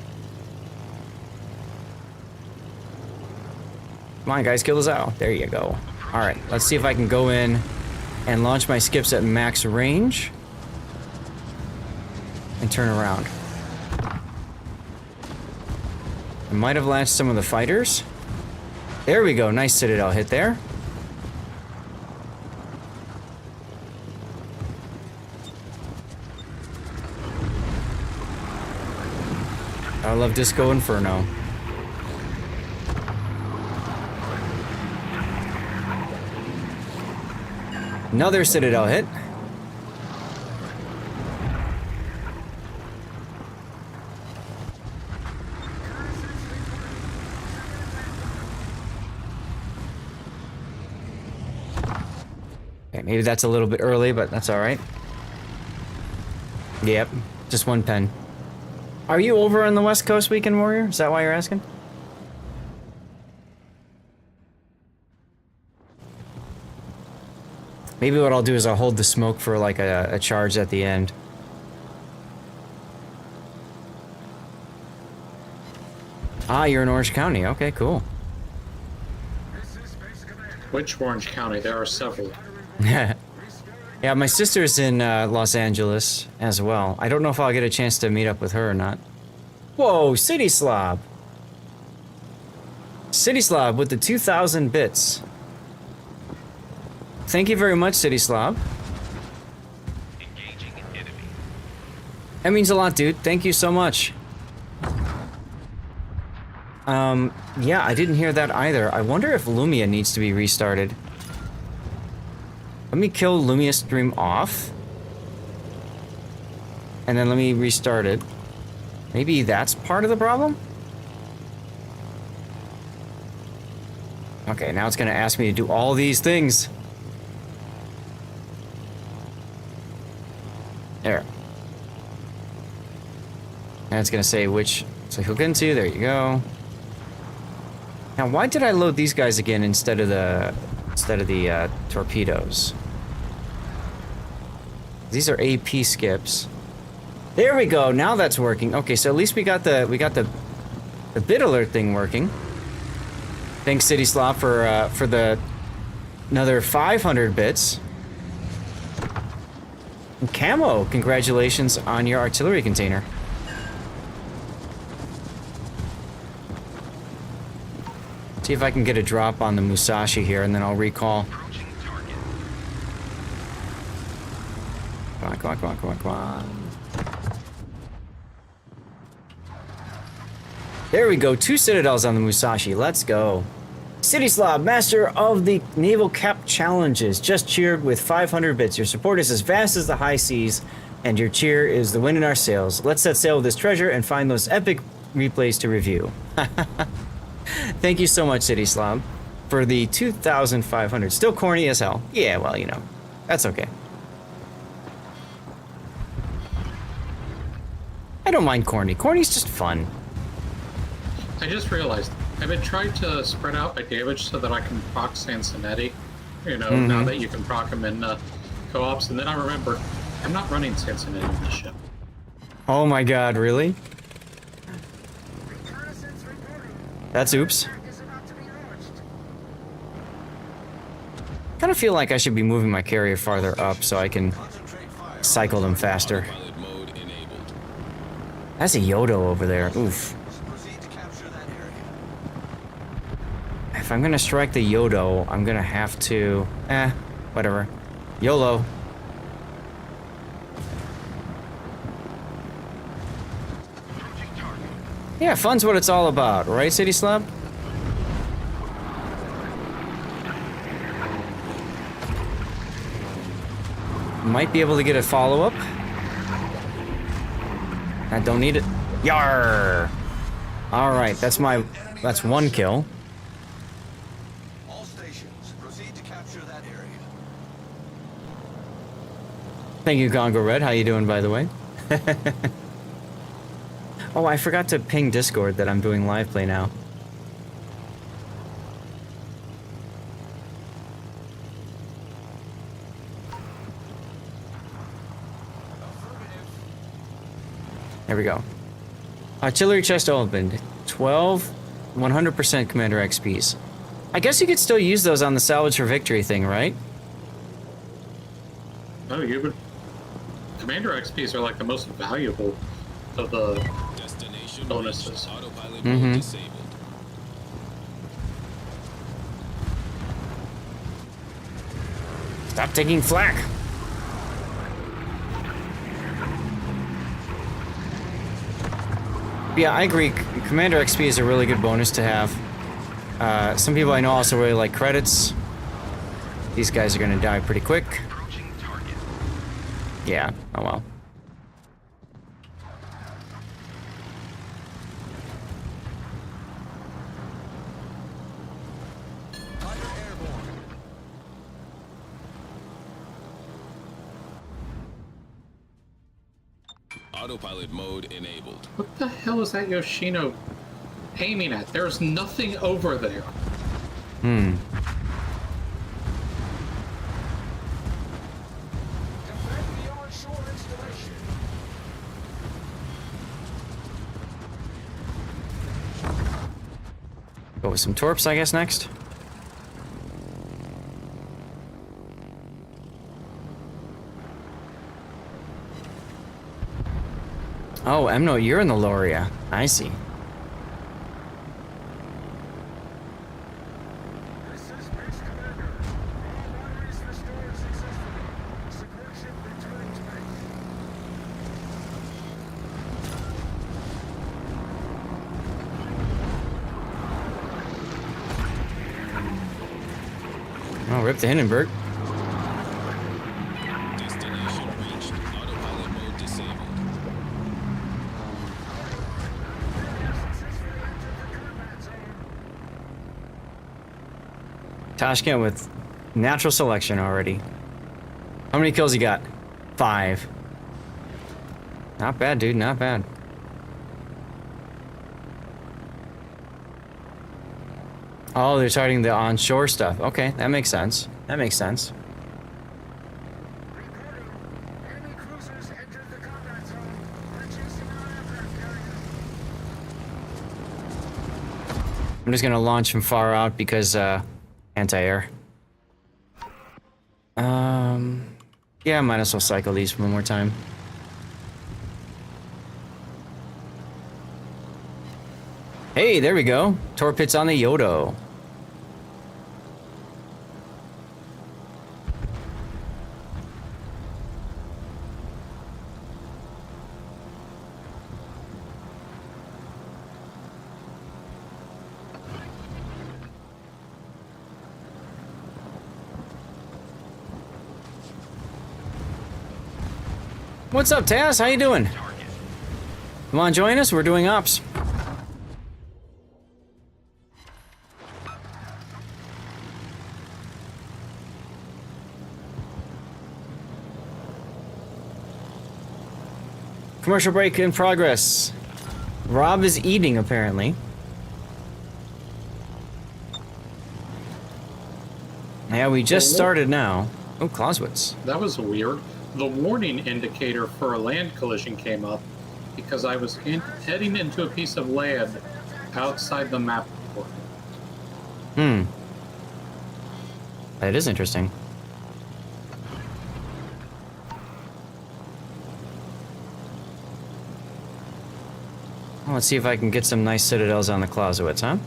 Come on, guys, kill us out. There you go. All right, let's see if I can go in and launch my skips at max range. And turn around. I might have latched some of the fighters. There we go. Nice Citadel hit there. I love Disco Inferno. Another Citadel hit. Okay, maybe that's a little bit early, but that's all right. Yep, just 1 pen. Are you over on the West Coast, Weekend Warrior? Is that why you're asking? Maybe what I'll do is I'll hold the smoke for like a charge at the end. Ah, you're in Orange County. Okay, cool. Which Orange County? There are several. Yeah, my sister's in Los Angeles as well. I don't know if I'll get a chance to meet up with her or not. Whoa, City Slob! City Slob with the 2,000 bits. Thank you very much, City Slob. That means a lot, dude. Thank you so much. Yeah, I didn't hear that either. I wonder if Lumia needs to be restarted. Let me kill Lumia stream off. And then let me restart it. Maybe that's part of the problem? Okay, now it's gonna ask me to do all these things. There. And it's gonna say which to hook into. There you go. Now, why did I load these guys again instead of the torpedoes? These are AP skips. There we go. Now that's working. Okay, so at least we got the bit alert thing working. Thanks, City Slop, for the another 500 bits. And Camo, congratulations on your artillery container. See if I can get a drop on the Musashi here, and then I'll recall. Come on, come on, come on, come on. There we go. 2 citadels on the Musashi. Let's go. City Slob, master of the naval cap challenges, just cheered with 500 bits. Your support is as vast as the high seas, and your cheer is the wind in our sails. Let's set sail with this treasure and find those epic replays to review. Thank you so much, City Slob, for the 2,500. Still corny as hell. Yeah, well, you know, that's okay. I don't mind corny. Corny's just fun. I just realized I've been trying to spread out my damage so that I can proc Sansonetti. You know, now that you can proc them in co-ops, and then I remember I'm not running Sansonetti on the ship. Oh my god, really? That's oops. Kind of feel like I should be moving my carrier farther up so I can cycle them faster. That's a Yodo over there. Oof. If I'm gonna strike the Yodo, I'm gonna have to... whatever. YOLO. Yeah, fun's what it's all about, right, City Slab? Might be able to get a follow-up. I don't need it. Yarr! Alright, that's 1 kill. All stations, proceed to capture that area. Thank you, Congo Red. How you doing, by the way? Oh, I forgot to ping Discord that I'm doing live play now. There we go. Artillery chest opened. 12 100% Commander XPs. I guess you could still use those on the Salvage for Victory thing, right? No, you would. Commander XPs are like the most valuable of the bonuses. Mm-hmm. Stop taking flak. Yeah, I agree. Commander XP is a really good bonus to have. Some people I know also really like credits. These guys are gonna die pretty quick. Yeah, oh well. Autopilot mode enabled. What the hell is that Yoshino aiming at? There's nothing over there. Hmm. Go with some torps, I guess, next. Oh, Emno, you're in the Loria. I see. Oh, rip the Hindenburg. Destination reached. Autopilot mode disabled. Tashkent with natural selection already. How many kills you got? 5. Not bad, dude. Not bad. Oh, they're targeting the onshore stuff. Okay, that makes sense. That makes sense. I'm just gonna launch from far out because anti-air. Yeah, I might as well cycle these one more time. Hey, there we go. Torpits on the Yodo. What's up, Taz? How you doing? Come on, join us. We're doing ops. Commercial break in progress. Rob is eating, apparently. Yeah, we just started now. Oh, Clausewitz. That was weird. The warning indicator for a land collision came up because I was heading into a piece of land outside the map. Hmm. That is interesting. Well, let's see if I can get some nice citadels on the Clausewitz, huh?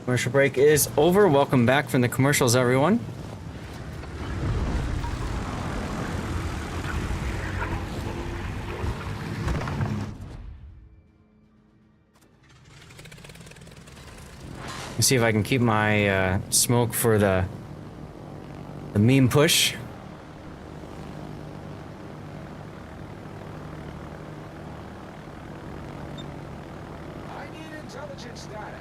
Commercial break is over. Welcome back from the commercials, everyone. Let's see if I can keep my smoke for the meme push. I need intelligence data.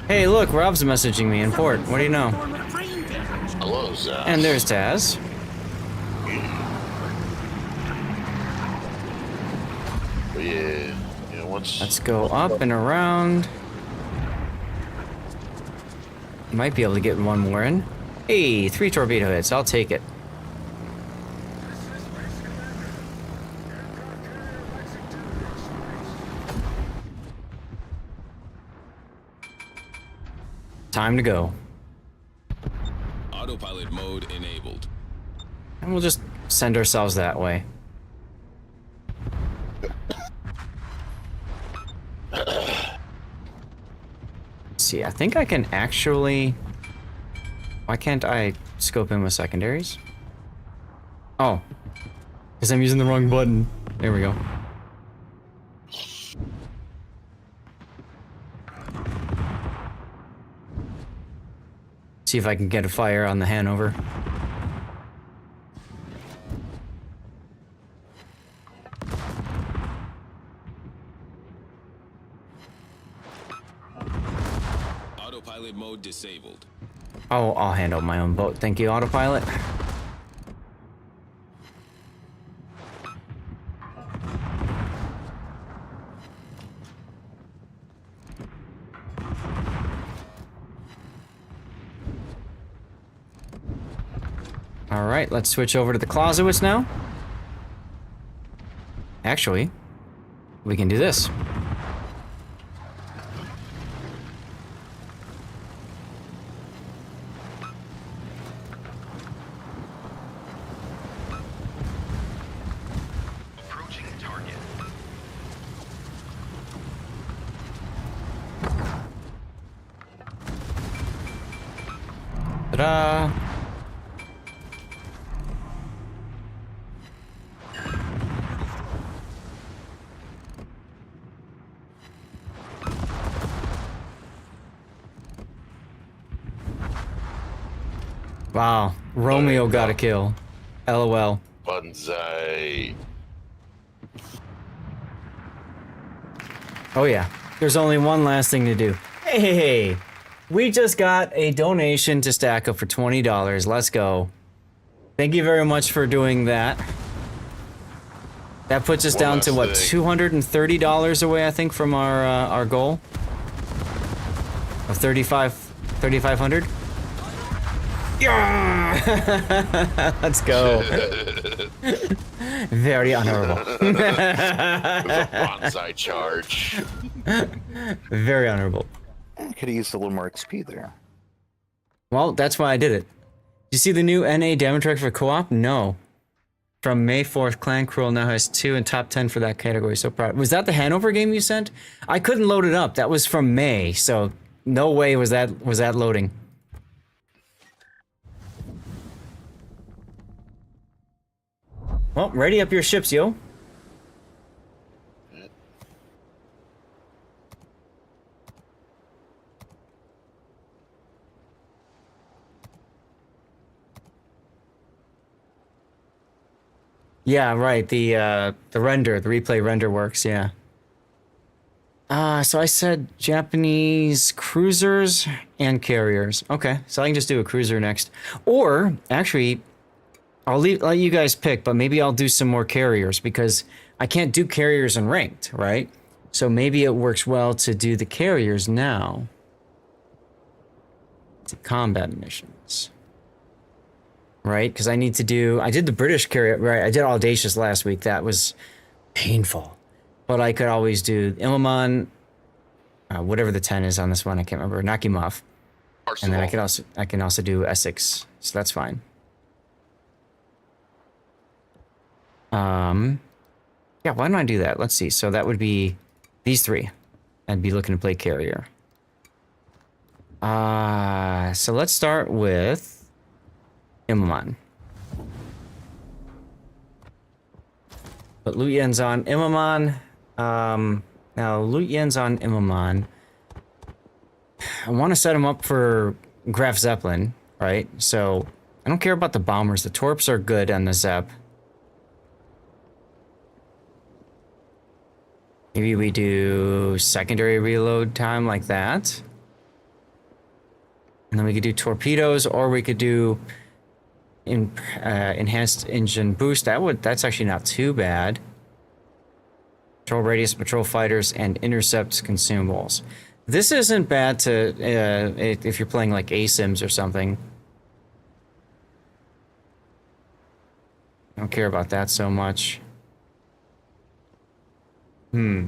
Hey, look, Rob's messaging me in port. What do you know? Hello, Zaz. And there's Taz. Yeah, Let's go up and around. Might be able to get one more in. Hey, 3 torpedo hits. I'll take it. Time to go. Autopilot mode enabled. And we'll just send ourselves that way. Let's see, I think I can actually... Why can't I scope in with secondaries? Oh. Because I'm using the wrong button. There we go. See if I can get a fire on the Hanover. Autopilot mode disabled. Oh, I'll handle my own boat. Thank you, autopilot. All right, let's switch over to the Clausewitz now. Actually, we can do this. Approaching target. Ta-da! Wow, Romeo got a kill. LOL. Banzai. Oh yeah, there's only one last thing to do. Hey, we just got a donation to Stack Up for $20. Let's go. Thank you very much for doing that. That puts us down to what, $230 away, I think, from our goal of 3,500. Yeah! Let's go. Very honorable. With a bonsai charge. Very honorable. Could have used a little more XP there. Well, that's why I did it. Did you see the new NA damage track for co-op? No. From May 4th, Clan Cruel now has 2 in top 10 for that category. So proud. Was that the Hanover game you sent? I couldn't load it up. That was from May, so no way was that loading. Well, ready up your ships, yo. Yeah, right. The replay render works, yeah. So I said Japanese cruisers and carriers. Okay, so I can just do a cruiser next. Or, actually, I'll let you guys pick, but maybe I'll do some more carriers because I can't do carriers in ranked, right? So maybe it works well to do the carriers now. To combat missions. Right? Because I did the British carrier, right? I did Audacious last week. That was painful. But I could always do Illiman, whatever the 10 is on this one, I can't remember, Nakimov. And then I can also do Essex, so that's fine. Yeah, why don't I do that? Let's see. So that would be these 3. I'd be looking to play carrier. So let's start with Imamon. Put Lutyen's on Imamon. Now Lutyen's on Imamon. I want to set him up for Graf Zeppelin, right? So I don't care about the bombers. The torps are good on the Zepp. Maybe we do secondary reload time like that. And then we could do torpedoes, or we could do enhanced engine boost. That's actually not too bad. Patrol radius, patrol fighters, and intercepts consumables. This isn't bad to if you're playing like ASIMs or something. I don't care about that so much. I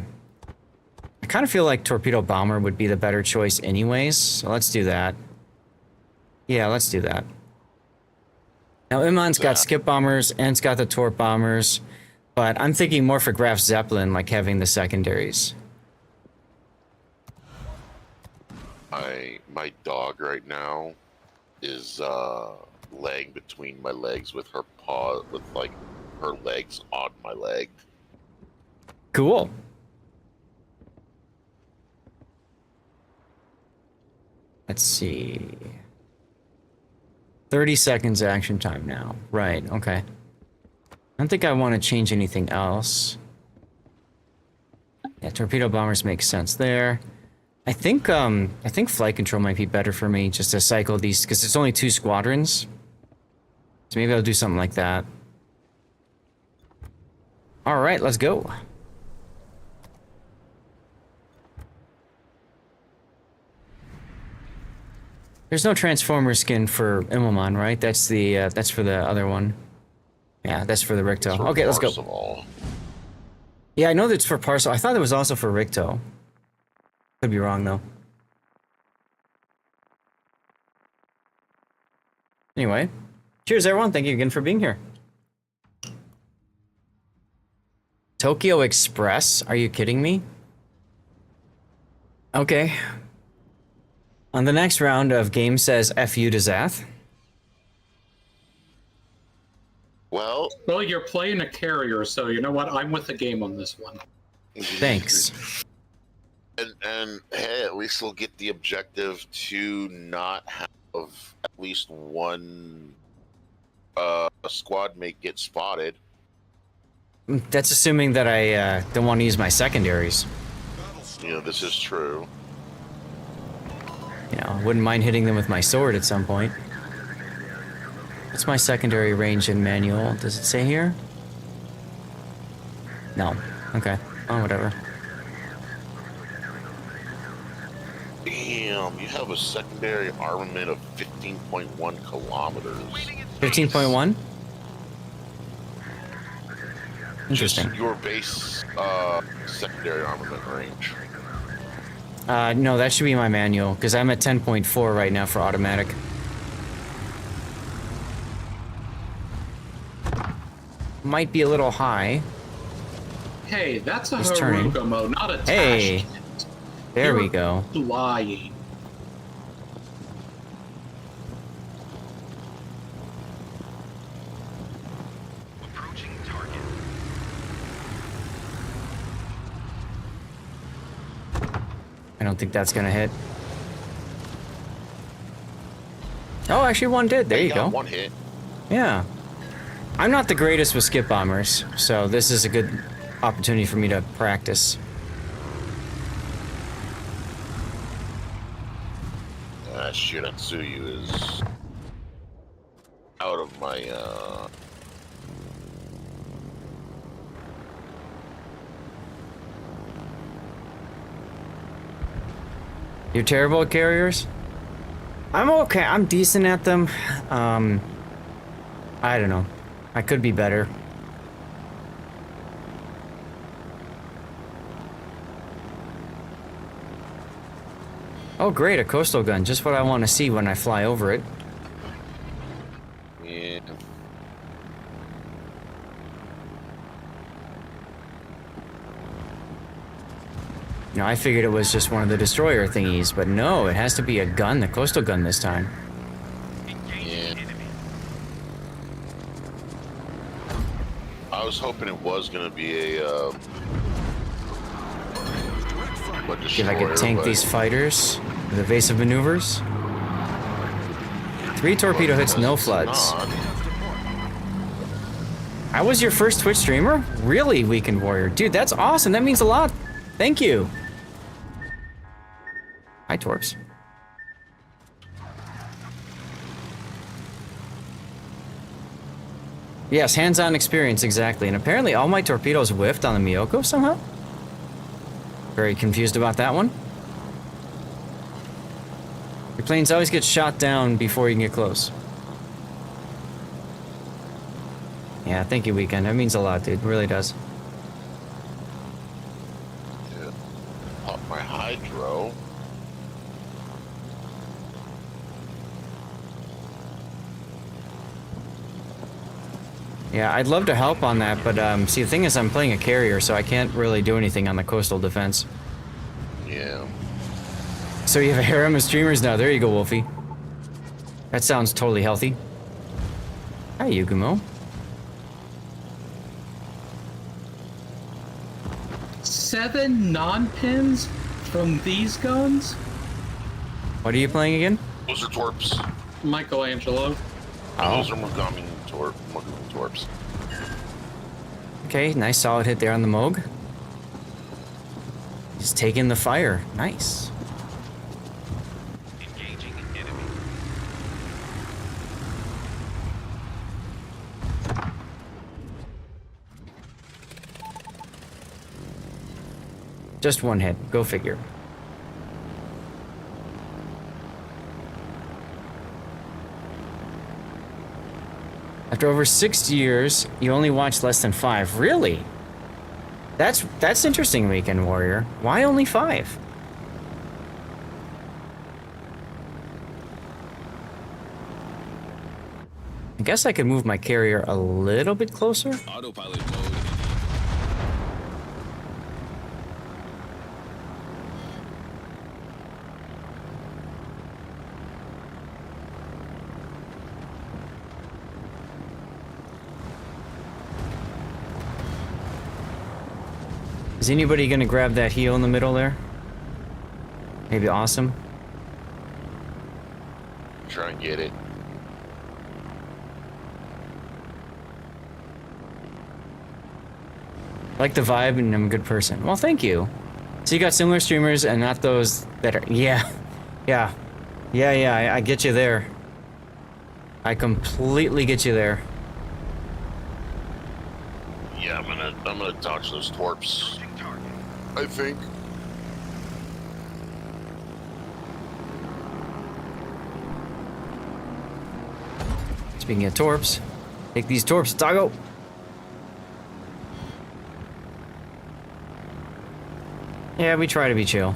kind of feel like torpedo bomber would be the better choice anyways, so let's do that. Yeah, let's do that. Now, Imon's got skip bombers and it's got the torp bombers, but I'm thinking more for Graf Zeppelin, like having the secondaries. My dog right now is laying between my legs with her paw, with like her legs on my leg. Cool. Let's see. 30 seconds action time now. Right, okay. I don't think I want to change anything else. Yeah, torpedo bombers make sense there. I think flight control might be better for me, just to cycle these, because it's only 2 squadrons. So maybe I'll do something like that. Alright, let's go. There's no Transformer skin for Immelman, right? That's the that's for the other one. Yeah, that's for the Ricto. Okay, let's go. Yeah, I know that's for Parcel. I thought it was also for Ricto. Could be wrong though. Anyway, cheers everyone. Thank you again for being here. Tokyo Express? Are you kidding me? Okay. On the next round of Game Says F you to Zath. Well, you're playing a carrier, so you know what? I'm with the game on this one. Thanks. And hey, at least we'll get the objective to not have at least one squad mate get spotted. That's assuming that I don't want to use my secondaries. You know, this is true. You know, I wouldn't mind hitting them with my sword at some point. What's my secondary range in manual? Does it say here? No. Okay. Oh, whatever. Damn, you have a secondary armament of 15.1 kilometers. 15.1? Interesting. Just your base secondary armament range. No, that should be my manual, because I'm at 10.4 right now for automatic. Might be a little high. Hey, that's a He's turning. Haruka mode, not a Hey! Tash. There You're we go. Lying. I don't think that's gonna hit. Oh, actually one did. There you go. One hit. Yeah. I'm not the greatest with skip bombers, so this is a good opportunity for me to practice. Shiratsuyu is out of my You're terrible at carriers? I'm okay. I'm decent at them. I don't know. I could be better. Oh great, a coastal gun. Just what I want to see when I fly over it. yeah. You know, I figured it was just one of the destroyer thingies, but no, it has to be a gun, the coastal gun this time. I was hoping it was gonna be a If I could tank these fighters with evasive maneuvers. 3 torpedo hits, no floods. I was your first Twitch streamer? Really, Weekend Warrior? Dude, that's awesome. That means a lot. Thank you. Hi, Torps. Yes, hands-on experience, exactly. And apparently all my torpedoes whiffed on the Miyoko somehow. Very confused about that one. Your planes always get shot down before you can get close. Yeah, thank you, Weekend. That means a lot, dude. It really does. Yeah. Pop my hydro. Yeah, I'd love to help on that, but see, the thing is I'm playing a carrier, so I can't really do anything on the coastal defense. Yeah. So you have a harem of streamers now. There you go, Wolfie. That sounds totally healthy. Hi, Yugumo. Seven non-pins from these guns? What are you playing again? Those are torps. Michelangelo. Oh. Those are Mogami torps. Okay, nice solid hit there on the Moog. He's taking the fire. Nice. Engaging enemy. Just one hit. Go figure. After over 6 years, you only watched less than 5. Really? That's interesting, Weekend Warrior. Why only 5? I guess I could move my carrier a little bit closer. Autopilot mode. Is anybody gonna grab that heel in the middle there? Maybe Awesome? Try and get it. I like the vibe and I'm a good person. Well, thank you. So you got similar streamers and not those that are... Yeah. Yeah. Yeah, I get you there. I completely get you there. Yeah, I'm gonna dodge those torps. I think. Speaking of torps, take these torps, doggo. Yeah, we try to be chill.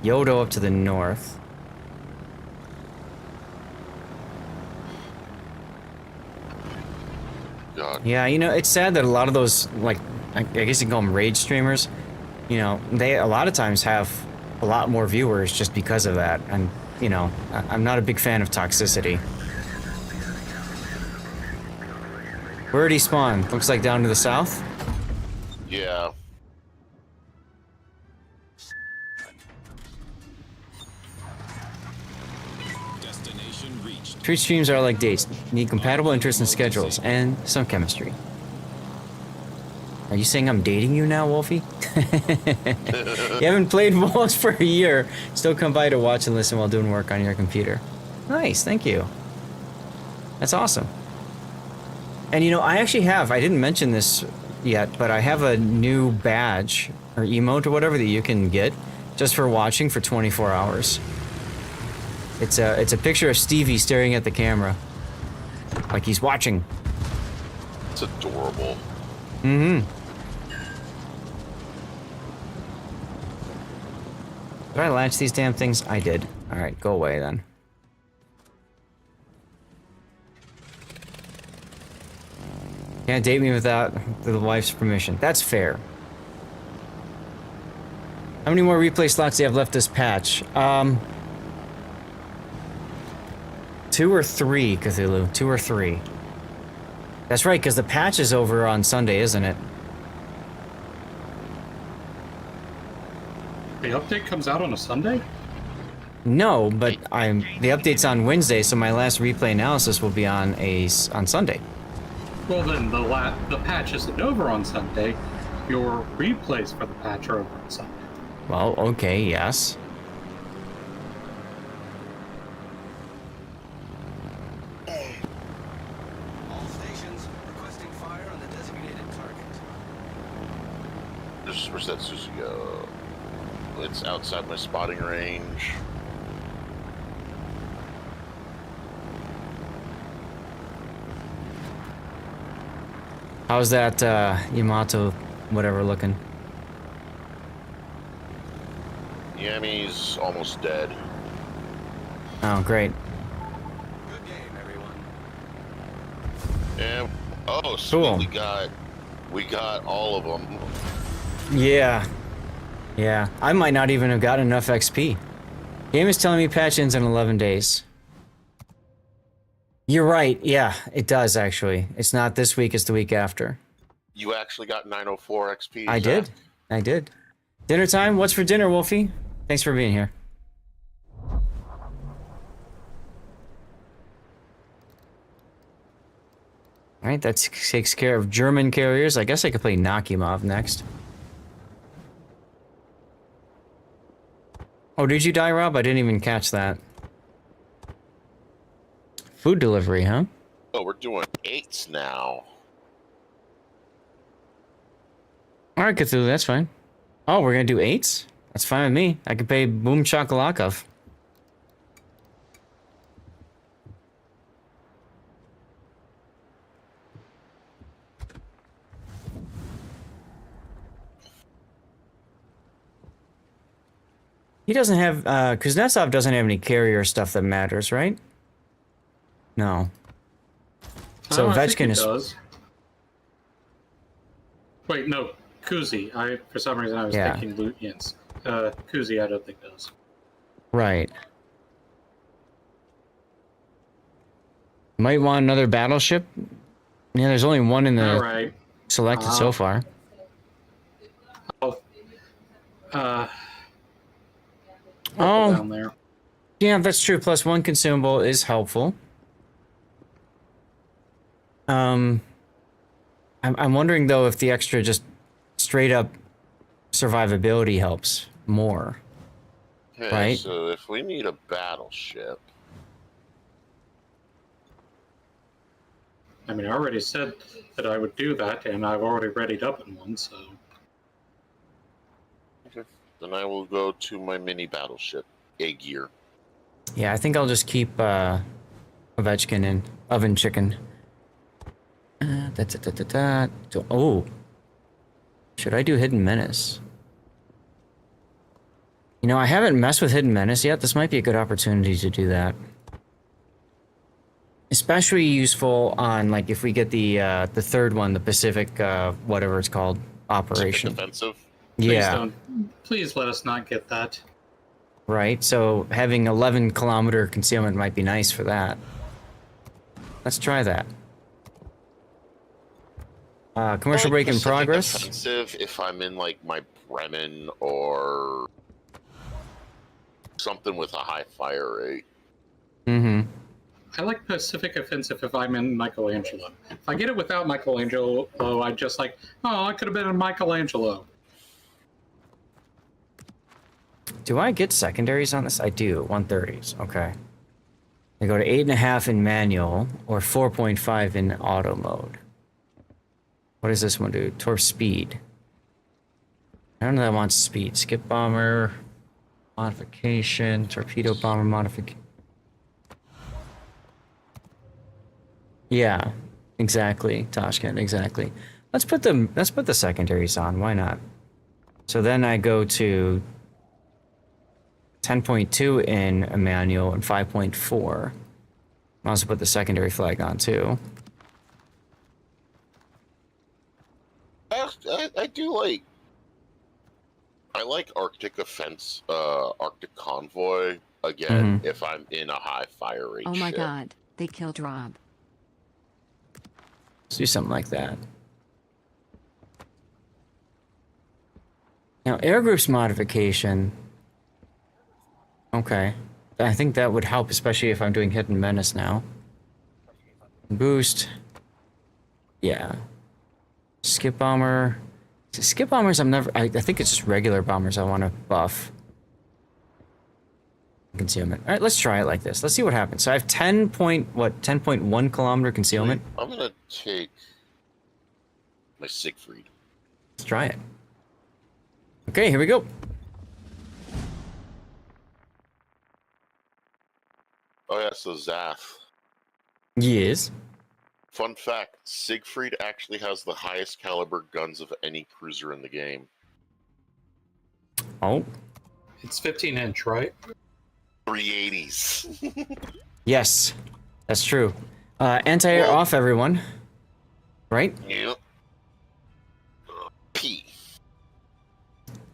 Yodo up to the north. God. Yeah, you know, it's sad that a lot of those, like, I guess you can call them rage streamers, you know, they a lot of times have a lot more viewers just because of that. And, you know, I'm not a big fan of toxicity. Where'd he spawn? Looks like down to the south? Yeah. Destination reached. Treat streams are like dates. Need compatible interests and schedules, and some chemistry. Are you saying I'm dating you now, Wolfie? You haven't played Wolves for a year. Still come by to watch and listen while doing work on your computer. Nice, thank you. That's awesome. And you know, I actually have, I didn't mention this yet, but I have a new badge, or emote or whatever, that you can get just for watching for 24 hours. It's a picture of Stevie staring at the camera. Like he's watching. It's adorable. Mm-hmm. Did I latch these damn things? I did. Alright, go away then. Can't date me without the wife's permission. That's fair. How many more replay slots do you have left this patch? 2 or 3, Cthulhu. 2 or 3. That's right, because the patch is over on Sunday, isn't it? The update comes out on a Sunday? No, but the update's on Wednesday, so my last replay analysis will be on Sunday. Well, then the patch isn't over on Sunday. Your replays for the patch are over on Sunday. Well, okay, yes. All stations requesting fire on the designated target. Where's that Susie go? It's outside my spotting range. How's that Yamato whatever looking? Yami's almost dead. Oh, great. Good game, everyone. And oh, sweet, Cool. we got all of them. Yeah. Yeah. I might not even have got enough XP. Game is telling me patch ends in 11 days. You're right. Yeah, it does actually. It's not this week, it's the week after. You actually got 904 XP. I did. I did. Dinner time? What's for dinner, Wolfie? Thanks for being here. Alright, that takes care of German carriers. I guess I could play Nakimov next. Oh, did you die, Rob? I didn't even catch that. Food delivery, huh? Oh, we're doing 8s now. Alright, Cthulhu, that's fine. Oh, we're gonna do 8s? That's fine with me. I could pay Boom Chakalakov. He doesn't have, Kuznetsov doesn't have any carrier stuff that matters, right? No. So I think Vetchkin it is... does. Wait, no. Kuzi. For some reason I was Yeah. thinking Lutjens. Kuzi I don't think does. Right. Might want another battleship? Yeah, there's only one in the Alright. selected so far. Oh, down there. yeah, that's true. Plus one consumable is helpful. I'm wondering though if the extra just straight up survivability helps more. Okay, Right. so if we need a battleship, I mean, I already said that I would do that, and I've already readied up in one, so. okay, then I will go to my mini battleship, A gear. Yeah, I think I'll just keep Ovechkin in oven chicken. Oh, should I do Hidden Menace? You know, I haven't messed with Hidden Menace yet. This might be a good opportunity to do that. Especially useful on, like, if we get the third one, the Pacific, whatever it's called, operation. Defensive? Yeah. Please let us not get that. Right, so having 11-kilometer concealment might be nice for that. Let's try that. Commercial break in Pacific progress. Offensive if I'm in like my Bremen or something with a high fire rate. Mm-hmm. I like Pacific Offensive if I'm in Michelangelo. If I get it without Michelangelo, I just like, oh, I could have been in Michelangelo. Do I get secondaries on this? I do. 130s. Okay. I go to 8.5 in manual or 4.5 in auto mode. What does this one do? Torp speed. I don't know that I want speed. Skip bomber modification. Torpedo bomber modification. Yeah, exactly, Tashkent. Exactly. Let's put the secondaries on. Why not? So then I go to 10.2 in a manual and 5.4. I'll also put the secondary flag on too. I do like. I like Arctic Offense, Arctic Convoy again if I'm in a high fire rate. Oh my ship. god, they killed Rob. Let's do something like that. Now, air groups modification. Okay. I think that would help, especially if I'm doing Hidden Menace now. Boost. Yeah. Skip bomber. Skip bombers, I think it's just regular bombers I want to buff. Concealment. All right, let's try it like this. Let's see what happens. So I have 10.1 kilometer concealment. I'm gonna take my Siegfried. Let's try it. Okay, here we go. Oh yeah, so Zath. Yes. Fun fact, Siegfried actually has the highest caliber guns of any cruiser in the game. Oh. It's 15-inch, right? 380s. Yes, that's true. Anti-air off, everyone. Right? Yep. P.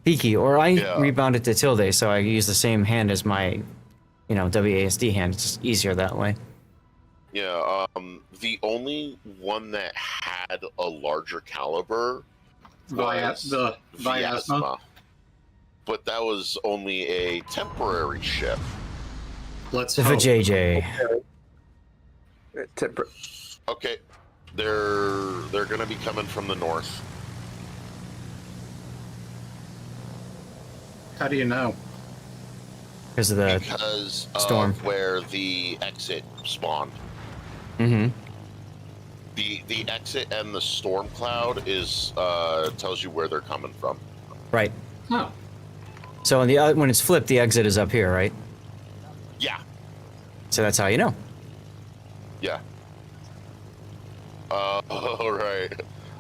Peaky, or I rebounded to tilde, so I use the same hand as my, WASD hand. It's just easier that way. Yeah, the only one that had a larger caliber was the Vyazma. But that was only a temporary ship. Let's the JJ. Okay, they're gonna be coming from the north. How do you know? Because of the storm. Of where the exit spawned. Mm-hmm. The exit and the storm cloud is tells you where they're coming from. Right. Oh. So when it's flipped, the exit is up here, right? Yeah. So that's how you know. Yeah. All right.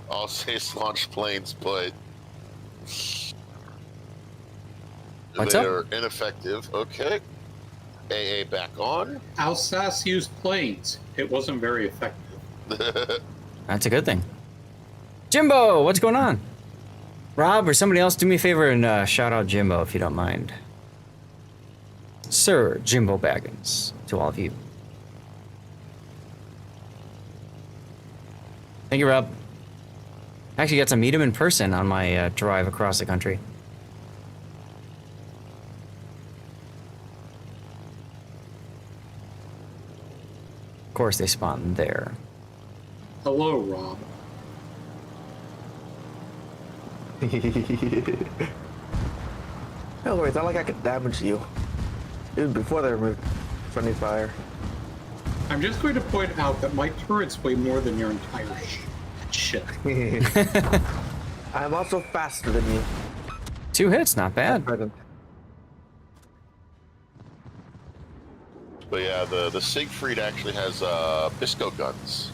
I'll say launch planes, but they're ineffective. Okay. AA back on. Alsace used planes. It wasn't very effective. That's a good thing. Jimbo, what's going on? Rob or somebody else, do me a favor and shout out Jimbo if you don't mind. Sir Jimbo Baggins, to all of you. Thank you, Rob. Actually got to meet him in person on my drive across the country. Of course, they spawn there. Hello, Rob. No worries, not like I could damage you. Even before they removed friendly fire. I'm just going to point out that my turrets weigh more than your entire ship. I'm also faster than you. 2 hits, not bad. But yeah, the Siegfried actually has Bisco guns.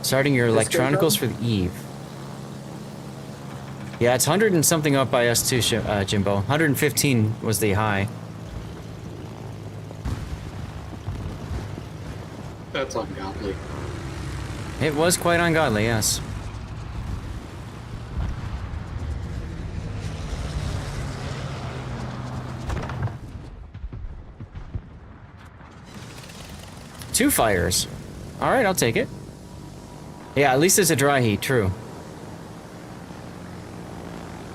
Starting your electronicals for the Eve. Yeah, it's 100 and something up by us too, Jimbo. 115 was the high. That's ungodly. It was quite ungodly, yes. Two fires. Alright, I'll take it. Yeah, at least it's a dry heat, true.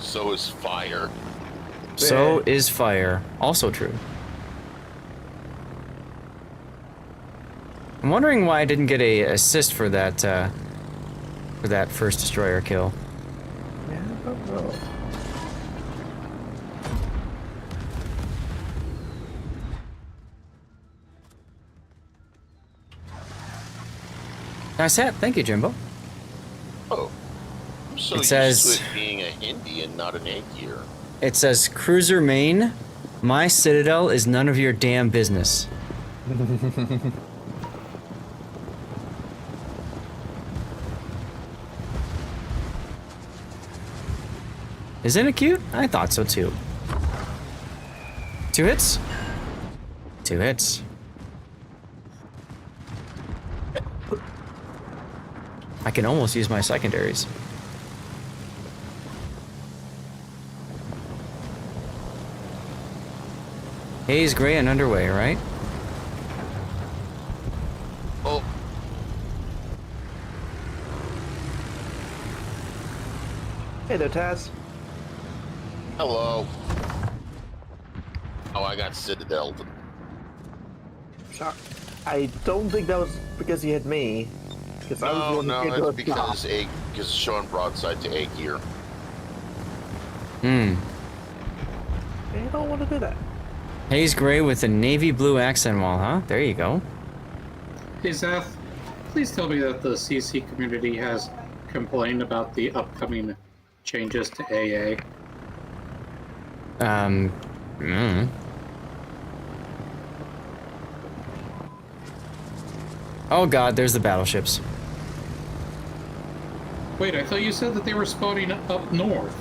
So is fire. So is fire. Also true. I'm wondering why I didn't get a assist for that first destroyer kill. Yeah, I don't know. Nice hat, thank you, Jimbo. Oh. I'm so It used says- to it being a Hindi and not an egg gear. It says, Cruiser Main, my citadel is none of your damn business. Isn't it cute? I thought so too. 2 hits? 2 hits. I can almost use my secondaries. Haze, gray, and underway, right? Oh. Hey there, Taz. Hello. Oh, I got Citadel. Sorry. I don't think that was because he hit me. Because I was the one who came to it's a because stop. it's showing broadside to egg gear. Hmm. You don't want to do that. Haze gray with a navy blue accent wall, huh? There you go. Hey, Zeth, please tell me that the CC community has complained about the upcoming changes to AA. Oh god, there's the battleships. Wait, I thought you said that they were spawning up north.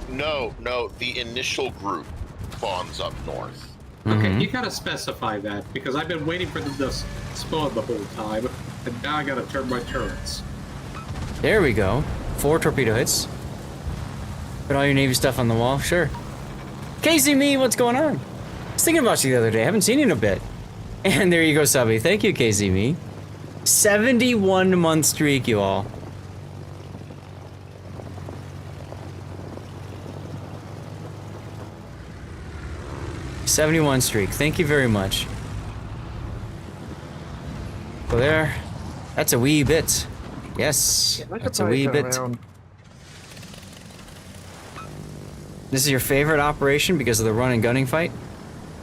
No, the initial group spawns up north. Okay, you gotta specify that, because I've been waiting for them to spawn the whole time, and now I gotta turn my turrets. There we go. 4 torpedo hits. Put all your Navy stuff on the wall, sure. Casey, me, what's going on? I was thinking about you the other day. I haven't seen you in a bit. And there you go, Subby. Thank you, Casey, me. 71-month streak, you all. '71 streak. Thank you very much. Go there. That's a wee bit. Yes, Yeah, I could that's a probably wee turn bit. around. This is your favorite operation because of the run and gunning fight?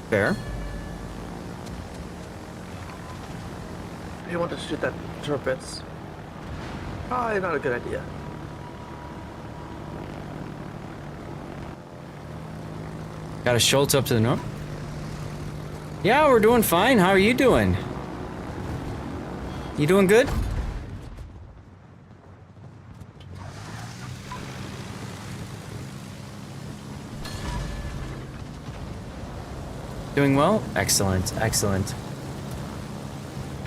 Fair. You want to shoot that torpedoes? Probably not a good idea. Got a Schultz up to the north? Yeah, we're doing fine. How are you doing? You doing good? Doing well? Excellent, excellent.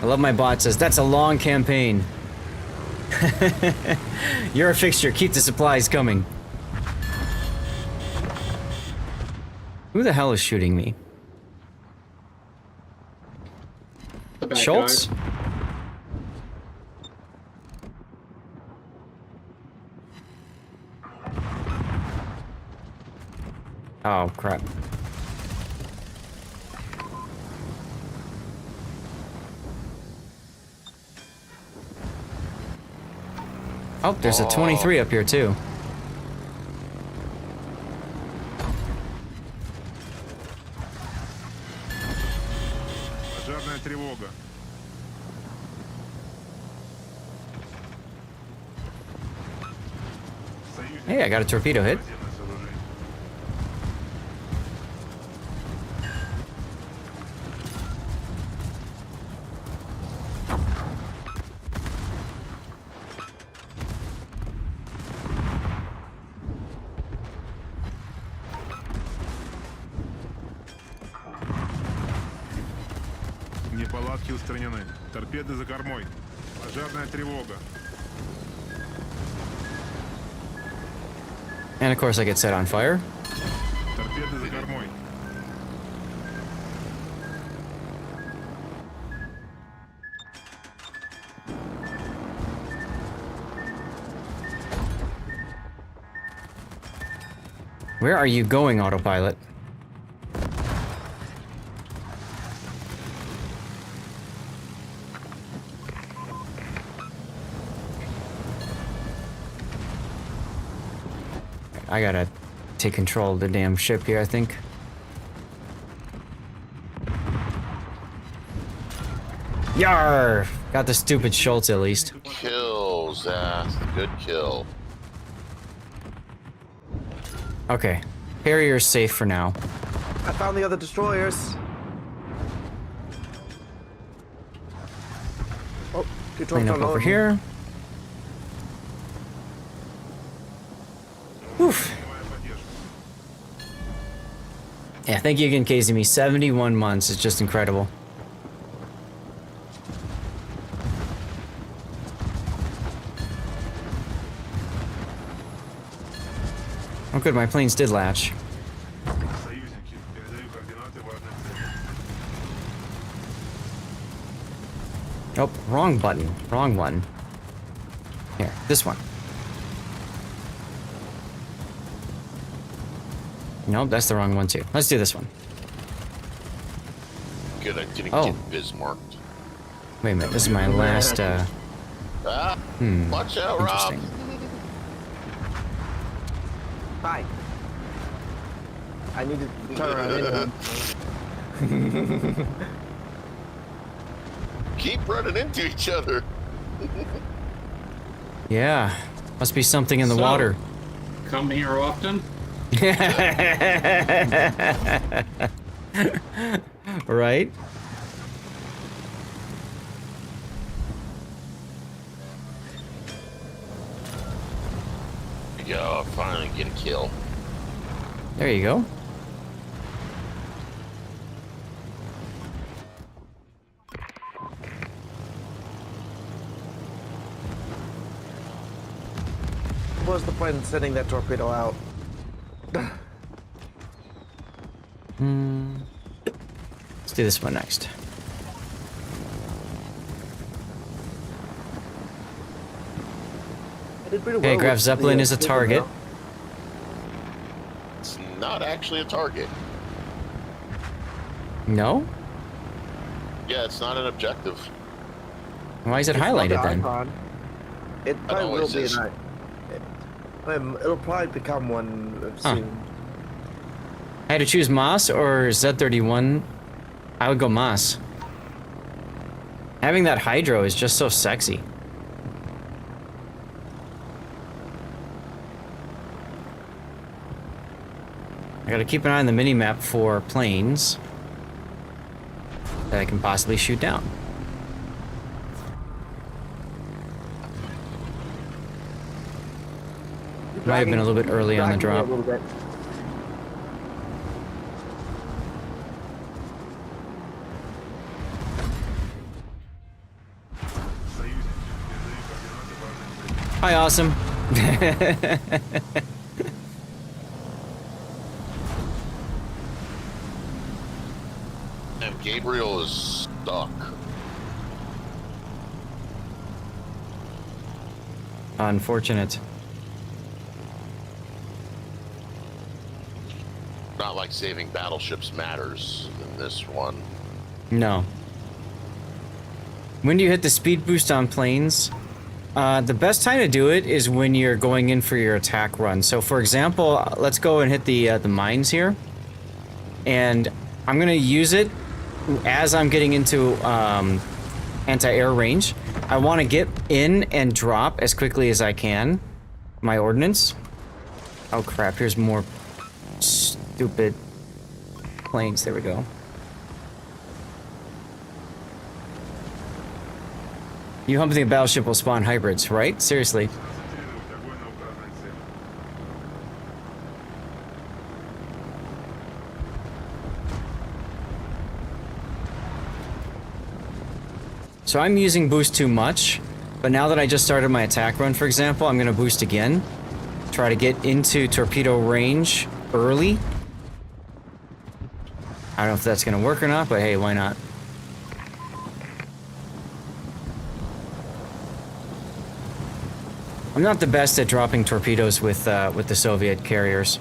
I love my bot says, that's a long campaign. You're a fixture, keep the supplies coming. Who the hell is shooting me? The bad Schultz? guy. Oh, crap. Oh, there's a 23 up here too. Пожарная тревога. Hey, I got a torpedo hit. Неполадки устранены. Торпеды за кормой. Пожарная тревога. And of course I get set on fire. Торпеды за кормой. Where are you going, autopilot? I gotta take control of the damn ship here, I think. Yar! Got the stupid Schultz at least. Kill, Zast. Good kill. Okay. Harrier's safe for now. I found the other destroyers. Oh, good Clean up over here. Oof. Yeah, thank you again, KZM. 71 months. It's just incredible. Oh, good. My planes did latch. Oh, wrong button. Wrong one. Here, this one. Nope, that's the wrong one too. Let's do this one. Good, I didn't Oh. get Bismarcked. Wait a minute, this is my last, Watch out, Rob. interesting. Hi. I need to turn around anyway. Keep running into each other. Yeah, must be something in the So, water. Come here often? Right? There you go, finally get a kill. There you go. What was the point in sending that torpedo out? Let's do this one next. I did pretty Okay, well Graf with Zeppelin the, is a Zeppelin, target. though. It's not actually a target. No? Yeah, it's not an objective. Why is it It's not highlighted the then? icon. It probably will always be is. an icon. It'll probably become one Huh. soon. I had to choose Moss or Z31. I would go Moss. Having that hydro is just so sexy. I gotta keep an eye on the mini-map for planes that I can possibly shoot down. Might have been a little bit early on the drop. Hi, awesome. And Gabriel is stuck. Unfortunate. Not like saving battleships matters in this one. No. When do you hit the speed boost on planes? The best time to do it is when you're going in for your attack run. So, for example, let's go and hit the mines here. And I'm going to use it as I'm getting into anti-air range. I want to get in and drop as quickly as I can my ordnance. Oh, crap. Here's more stupid planes. There we go. You humping a battleship will spawn hybrids, right? Seriously. So I'm using boost too much, but now that I just started my attack run, for example, I'm going to boost again. Try to get into torpedo range early. I don't know if that's going to work or not, but hey, why not? I'm not the best at dropping torpedoes with the Soviet carriers.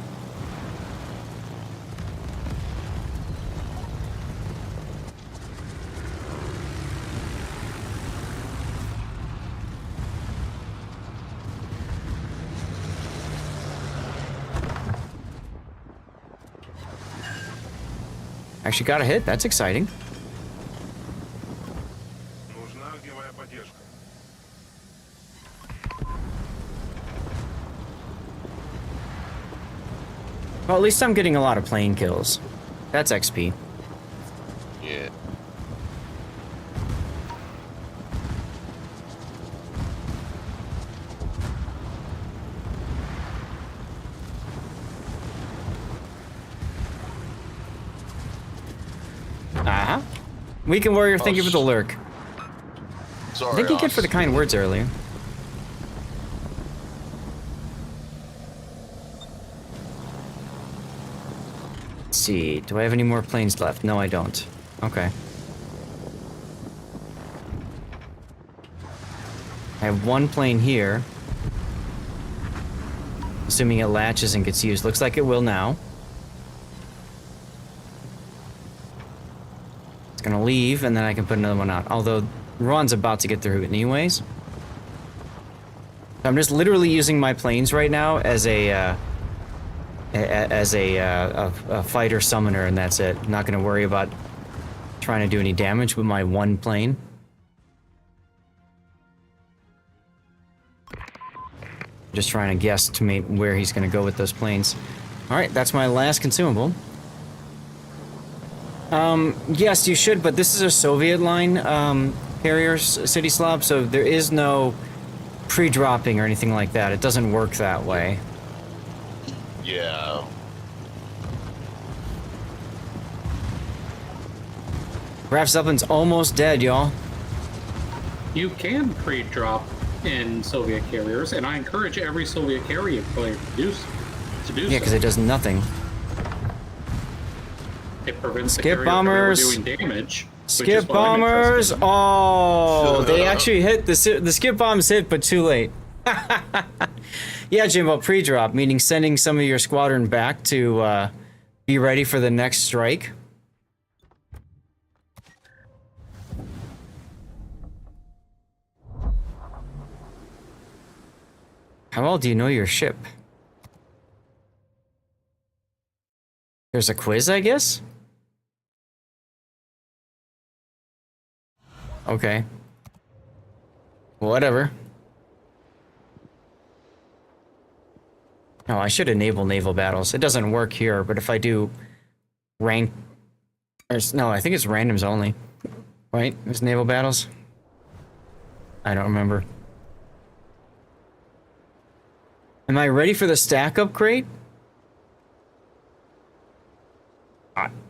Actually got a hit. That's exciting. Well, at least I'm getting a lot of plane kills. That's XP. Yeah. Uh-huh. Weekend Warrior, thank you for the lurk. Sorry, Thank you again for the kind words earlier. Let's see, do I have any more planes left? No, I don't. Okay. I have one plane here. Assuming it latches and gets used. Looks like it will now. It's gonna leave, and then I can put another one out. Although, Ron's about to get through it anyways. I'm just literally using my planes right now as a fighter summoner, and that's it. I'm not gonna worry about trying to do any damage with my one plane. Just trying to guesstimate where he's gonna go with those planes. Alright, that's my last consumable. Yes, you should, but this is a Soviet line, carrier, City Slob, so there is no pre-dropping or anything like that. It doesn't work that way. Yeah. Graf Zeppelin's almost dead, y'all. You can pre-drop in Soviet carriers, and I encourage every Soviet carrier player to do so. Yeah, because it does nothing. It prevents Skip the carrier bombers. from doing damage. Skip bombers! Oh, they actually hit the skip bombs hit, but too late. Yeah, Jimbo, pre-drop, meaning sending some of your squadron back to be ready for the next strike. How well do you know your ship? There's a quiz, I guess? Okay. Whatever. No, I should enable naval battles. It doesn't work here, but if I do rank... No, I think it's randoms only. Right? There's naval battles? I don't remember. Am I ready for the stack-up crate?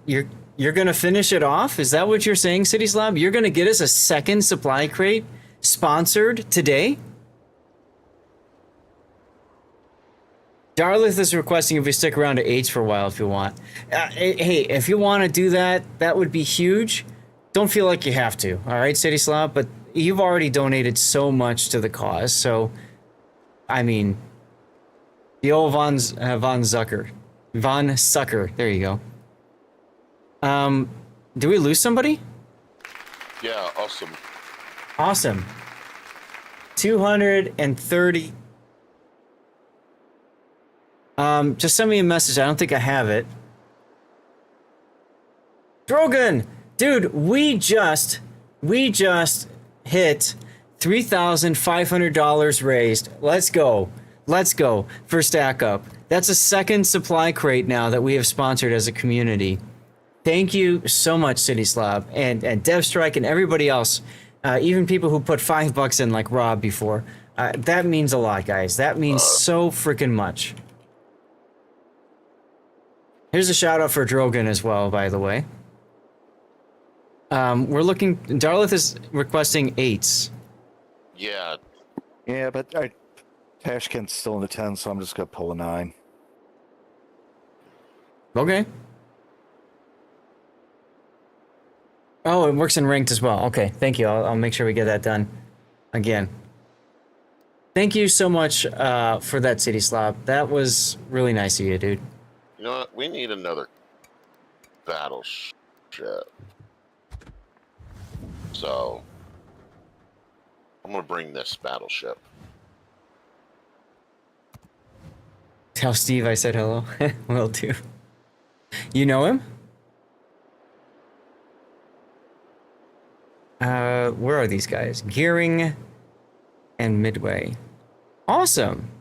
You're gonna finish it off? Is that what you're saying, City Slab? You're gonna get us a second supply crate sponsored today? Darlith is requesting if we stick around to H for a while if you want. Hey, if you want to do that, that would be huge. Don't feel like you have to, alright, City Slab? But you've already donated so much to the cause, so... I mean... The old Von Zucker. Von Sucker. There you go. Do we lose somebody? Yeah, awesome. Awesome. 230. Just send me a message. I don't think I have it. Drogon, dude, we just hit $3,500 raised. Let's go. Let's go for Stack Up. That's a second supply crate now that we have sponsored as a community. Thank you so much, City Slab and DevStrike and everybody else. Even people who put $5 in like Rob before. That means a lot, guys. That means so freaking much. Here's a shout out for Drogon as well, by the way. We're looking. Darlith is requesting 8s. Yeah. Yeah, but Tashkent's still in the 10, so I'm just gonna pull a 9. Okay. Oh, it works in ranked as well. Okay, thank you. I'll make sure we get that done again. Thank you so much for that, City Slob. That was really nice of you, dude. You know what? We need another battleship. So, I'm gonna bring this battleship. Tell Steve I said hello. Will do. You know him? Where are these guys? Gearing and Midway. Awesome.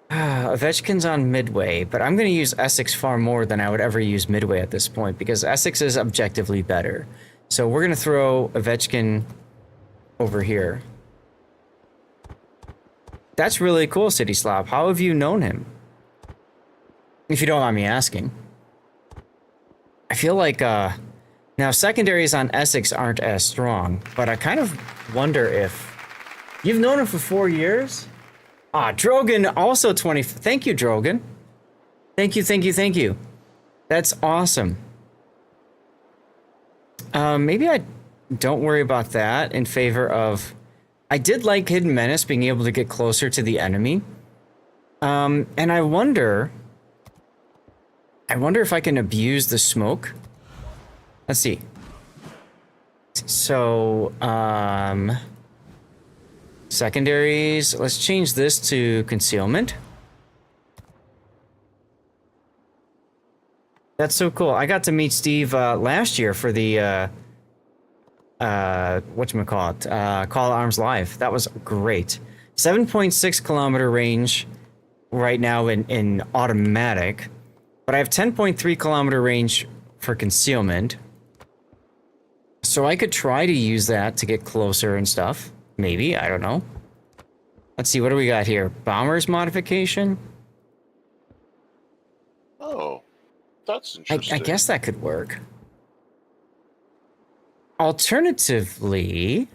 Ovechkin's on Midway, but I'm going to use Essex far more than I would ever use Midway at this point because Essex is objectively better. So we're going to throw Ovechkin over here. That's really cool, City Slop. How have you known him? If you don't mind me asking. I feel like, now secondaries on Essex aren't as strong, but I kind of wonder if... You've known him for 4 years? Ah, Drogon, also 20... Thank you, Drogon. Thank you, thank you, thank you. That's awesome. Maybe I don't worry about that in favor of... I did like Hidden Menace, being able to get closer to the enemy. And I wonder if I can abuse the smoke. Let's see. So, secondaries. Let's change this to concealment. That's so cool. I got to meet Steve last year for the whatchamacallit, Call Arms Live. That was great. 7.6 kilometer range right now in automatic, but I have 10.3 kilometer range for concealment. So I could try to use that to get closer and stuff. Maybe, I don't know. Let's see, what do we got here? Bombers modification? Oh, that's interesting. I guess that could work. Alternatively,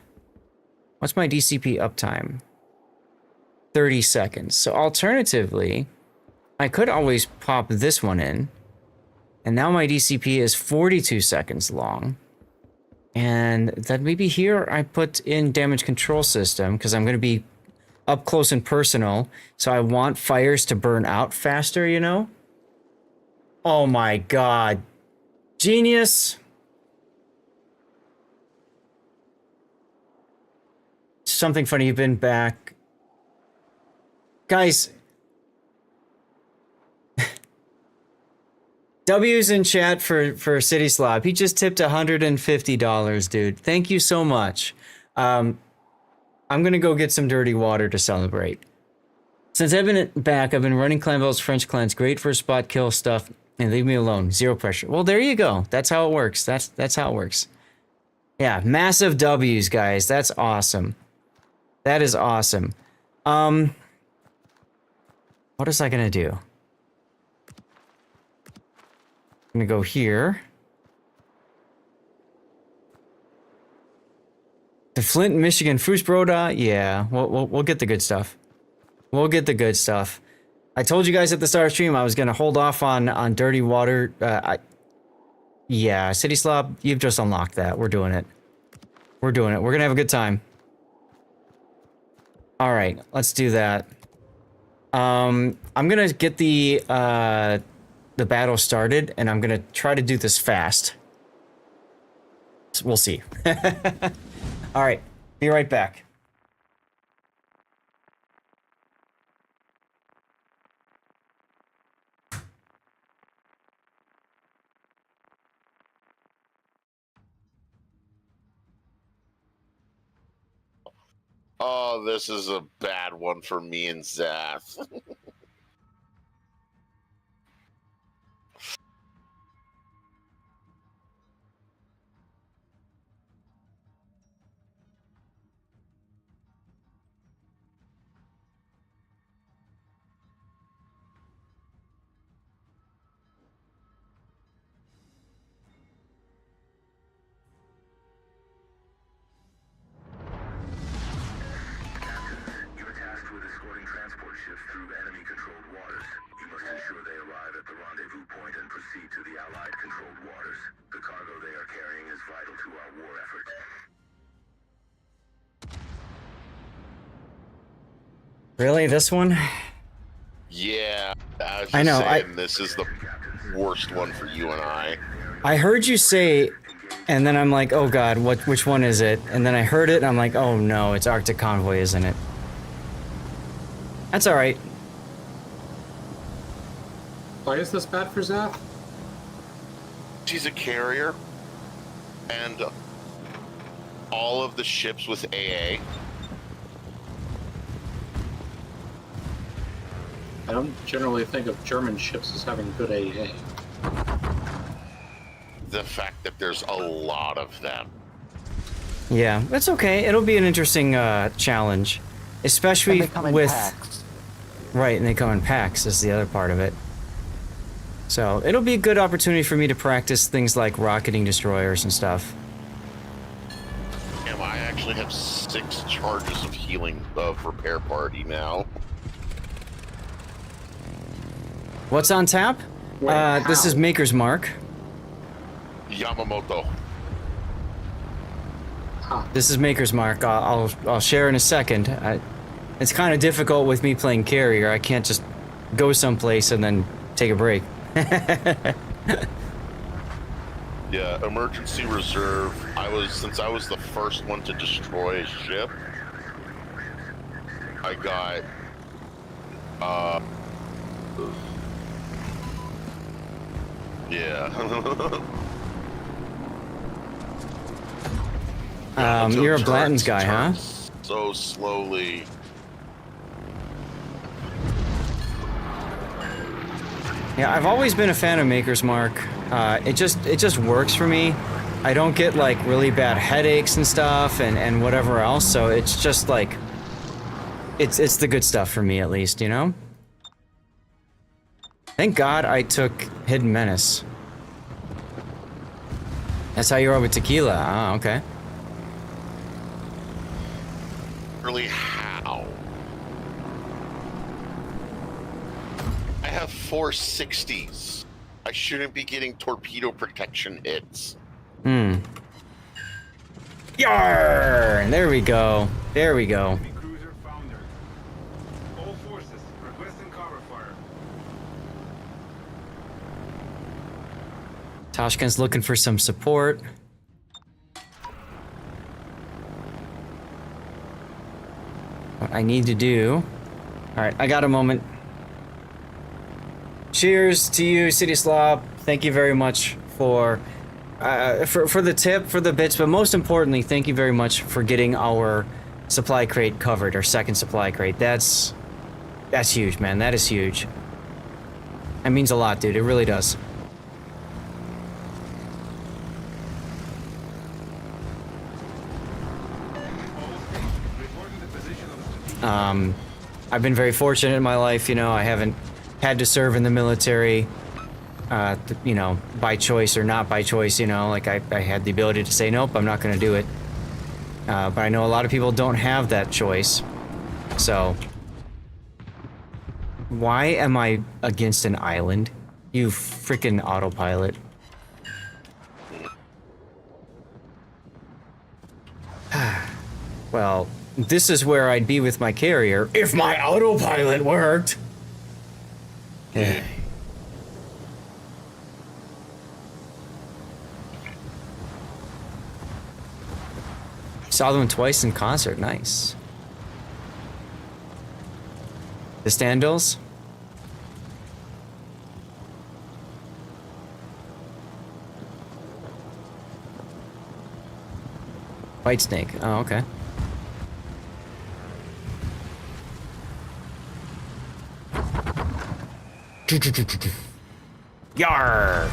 what's my DCP uptime? 30 seconds. So alternatively, I could always pop this one in. And now my DCP is 42 seconds long. And then maybe here I put in damage control system because I'm going to be up close and personal. So I want fires to burn out faster, you know? Oh my god. Genius. Something funny, you've been back. Guys. W's in chat for City Slob. He just tipped $150, dude. Thank you so much. I'm gonna go get some dirty water to celebrate. Since I've been back, I've been running Clanville's French clans. Great for spot kill stuff. And leave me alone. Zero pressure. Well, there you go. That's how it works. That's how it works. Yeah, massive W's, guys. That's awesome. That is awesome. What is I gonna do? I'm gonna go here. The Flint, Michigan, Fußbroda. Yeah, we'll get the good stuff. We'll get the good stuff. I told you guys at the start of stream I was gonna hold off on dirty water. Yeah, City Slob, you've just unlocked that. We're doing it. We're doing it. We're gonna have a good time. All right, let's do that. I'm gonna get the battle started, and I'm gonna try to do this fast. We'll see. All right, Be right back. Oh, this is a bad one for me and Zath. You're tasked with escorting transport ships through enemy-controlled waters. You must ensure they arrive at the rendezvous point and proceed to the Allied-controlled waters. The cargo they are carrying is vital to our war effort. Really, this one? Yeah, I was just I know, saying, this is the worst one for you and I. I heard you say, and then I'm like, oh god, which one is it? And then I heard it, and I'm like, oh no, it's Arctic Convoy, isn't it? That's alright. Why is this bad for Zath? She's a carrier, and all of the ships with AA. I don't generally think of German ships as having good AA. The fact that there's a lot of them. Yeah, that's okay. It'll be an interesting challenge. Especially And they come in with... packs. Right, and they come in packs is the other part of it. So, it'll be a good opportunity for me to practice things like rocketing destroyers and stuff. Damn, I actually have 6 charges of healing of repair party now. What's on tap? This is Maker's Mark. Yamamoto. This is Maker's Mark. I'll share in a second. It's kind of difficult with me playing carrier. I can't just go someplace and then take a break. Yeah, emergency reserve. Since I was the first one to destroy a ship, I got yeah. You're a Blanton's guy, huh? So slowly. Yeah, I've always been a fan of Maker's Mark. It just works for me. I don't get like really bad headaches and stuff and whatever else, so it's just like it's the good stuff for me at least, you know? Thank God I took Hidden Menace. That's how you are with tequila. Ah, okay. Really, how? I have 460s. I shouldn't be getting torpedo protection hits. Hmm. Yarr! There we go. There we go. All forces, requesting cover fire. Toshkin's looking for some support. What I need to do... Alright, I got a moment. Cheers to you, City Slob. Thank you very much for the tip, for the bits, but most importantly, thank you very much for getting our supply crate covered, our second supply crate. That's huge, man. That is huge. That means a lot, dude. It really does. I've been very fortunate in my life, you know, I haven't had to serve in the military, you know, by choice or not by choice, you know, like I had the ability to say, nope, I'm not gonna do it. But I know a lot of people don't have that choice, so. Why am I against an island? You freaking autopilot. Well, this is where I'd be with my carrier if my autopilot worked. Yeah. Saw them twice in concert. Nice. The Standals. White Snake. Oh, okay. Yar!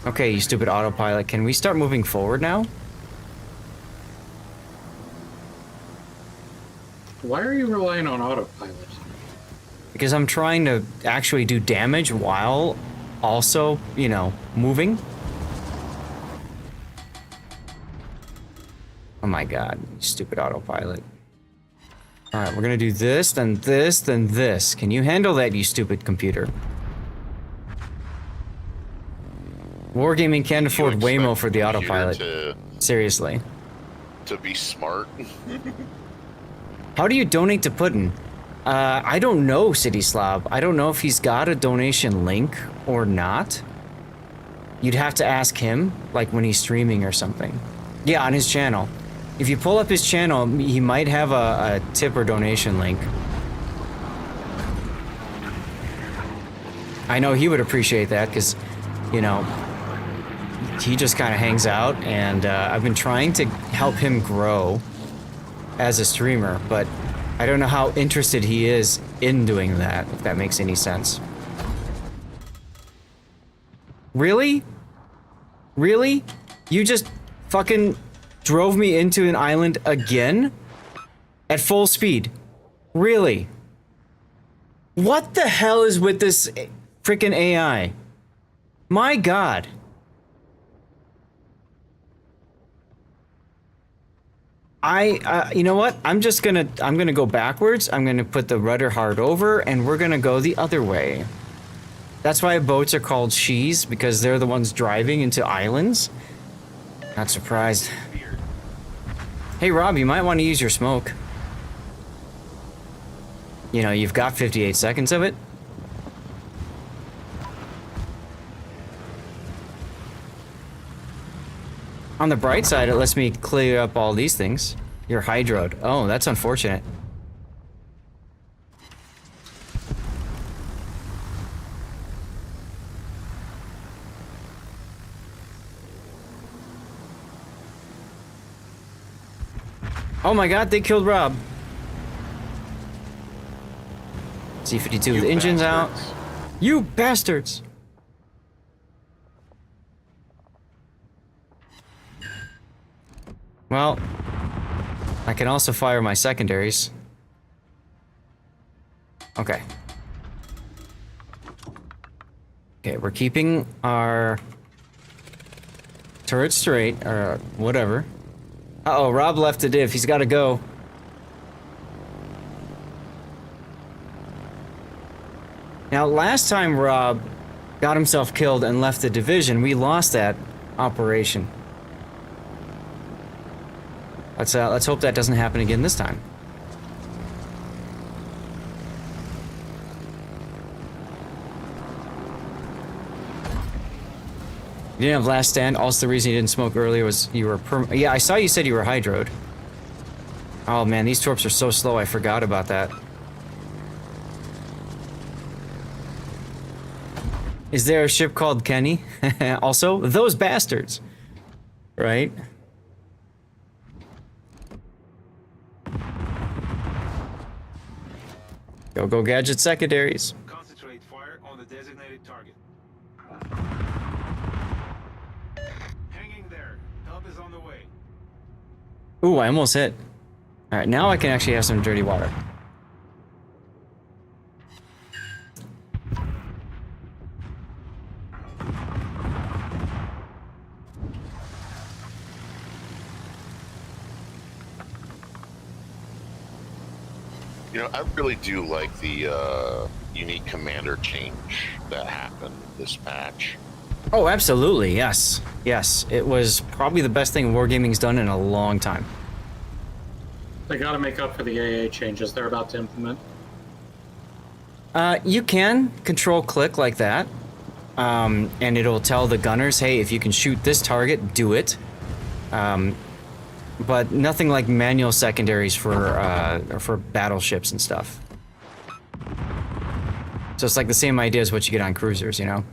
Okay, you stupid autopilot. Can we start moving forward now? Why are you relying on autopilot? Because I'm trying to actually do damage while also, you know, moving. Oh my god, stupid autopilot. Alright, we're gonna do this, then this, then this. Can you handle that, you stupid computer? Wargaming can't afford Waymo for the autopilot. Seriously. To be smart. How do you donate to Putin? I don't know, City Slob. I don't know if he's got a donation link or not. You'd have to ask him, like when he's streaming or something. Yeah, on his channel. If you pull up his channel, he might have a tip or donation link. I know he would appreciate that because, you know, he just kind of hangs out, and I've been trying to help him grow as a streamer, but I don't know how interested he is in doing that, if that makes any sense. Really? Really? You just fucking drove me into an island again? At full speed? Really? What the hell is with this freaking AI? My god. You know what? I'm gonna go backwards. I'm gonna put the rudder hard over, and we're gonna go the other way. That's why boats are called she's, because they're the ones driving into islands. Not surprised. Hey Rob, you might want to use your smoke. You know, you've got 58 seconds of it. On the bright side, it lets me clear up all these things. You're hydroed. Oh, that's unfortunate. Oh my god, they killed Rob. C-52 with engines out. You bastards! Well, I can also fire my secondaries. Okay. Okay, we're keeping our turret straight, or whatever. Uh-oh, Rob left the div. He's gotta go. Now, last time Rob got himself killed and left the division, we lost that operation. Let's hope that doesn't happen again this time. You didn't have last stand. Also, the reason you didn't smoke earlier was you were yeah, I saw you said you were hydroed. Oh man, these torps are so slow. I forgot about that. Is there a ship called Kenny? Also, those bastards. Right? Go gadget secondaries. Concentrate fire on the designated target. Hanging there. Help is on the way. Ooh, I almost hit. Alright, now I can actually have some dirty water. You know, I really do like the unique commander change that happened this patch. Oh, absolutely, yes. Yes, it was probably the best thing Wargaming's done in a long time. They gotta make up for the AA changes they're about to implement. You can control-click like that, and it'll tell the gunners, hey, if you can shoot this target, do it. but nothing like manual secondaries for battleships and stuff. So it's like the same idea as what you get on cruisers, you know?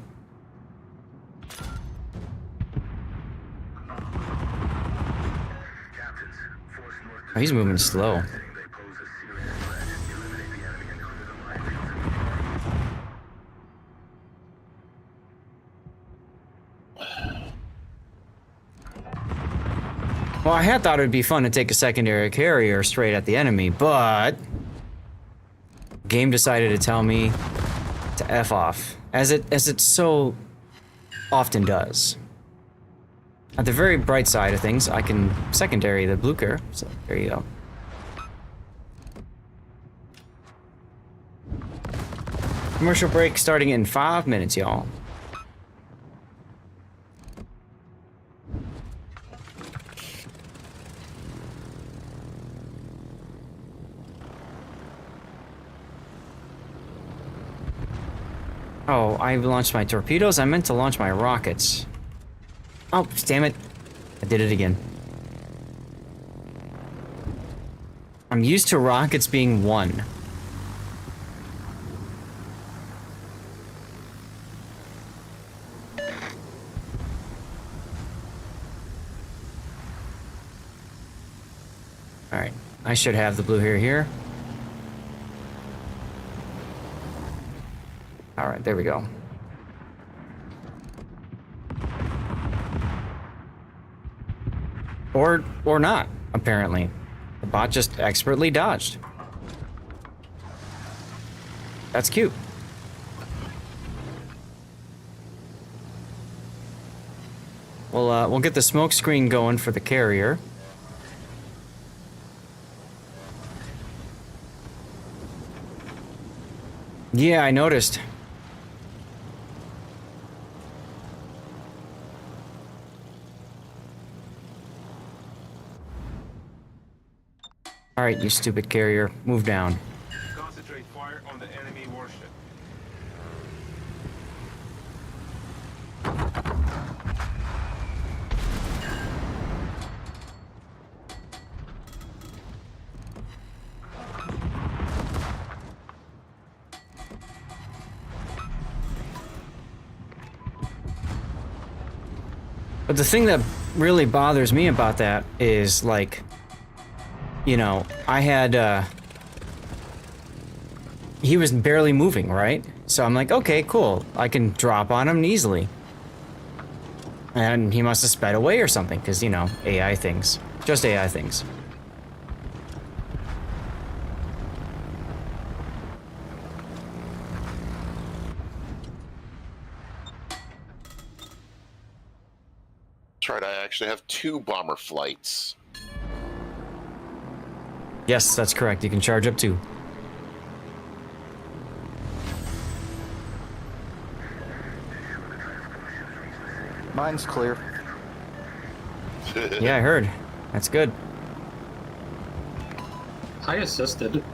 Oh, he's moving slow. Well, I had thought it would be fun to take a secondary carrier straight at the enemy, but game decided to tell me to F off, as it so often does. At the very bright side of things, I can secondary the Blucher, so there you go. Commercial break starting in 5 minutes, y'all. Oh, I launched my torpedoes? I meant to launch my rockets. Oh, damn it. I did it again. I'm used to rockets being 1. Alright, I should have the blue here. Alright, there we go. Or not, apparently. The bot just expertly dodged. That's cute. We'll get the smoke screen going for the carrier. Yeah, I noticed. Alright, you stupid carrier. Move down. Concentrate fire on the enemy warship. But the thing that really bothers me about that is, like, you know, I had, he was barely moving, right? So I'm like, okay, cool. I can drop on him easily. And he must have sped away or something, because, you know, AI things. Just AI things. That's right, I actually have 2 bomber flights. Yes, that's correct. You can charge up 2. Mine's clear. Yeah, I heard. That's good. I assisted.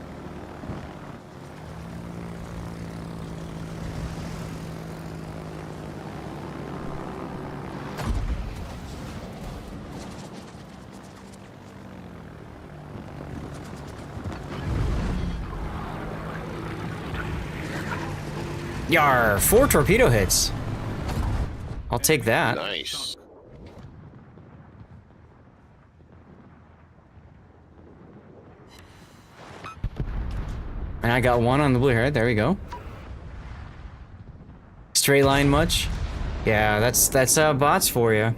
Yar, 4 torpedo hits. I'll take that. Nice. And I got 1 on the blue here. There we go. Straight line much? Yeah, that's bots for you.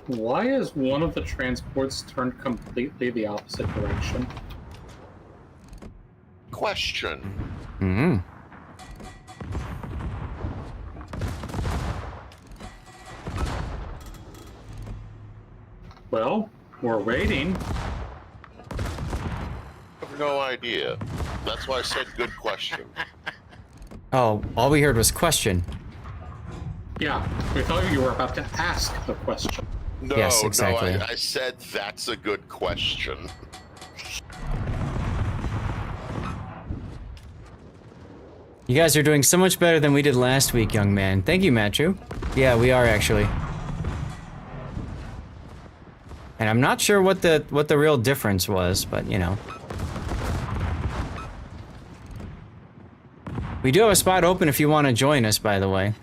Why is one of the transports turned completely the opposite direction? Question. Mm-hmm. Well, we're waiting. I have no idea. That's why I said good question. Oh, all we heard was question. Yeah, we thought you were about to ask the question. No, Yes, exactly. no, I said that's a good question. You guys are doing so much better than we did last week, young man. Thank you, Matthew. Yeah, we are actually. And I'm not sure what the real difference was, but you know. We do have a spot open if you want to join us, by the way.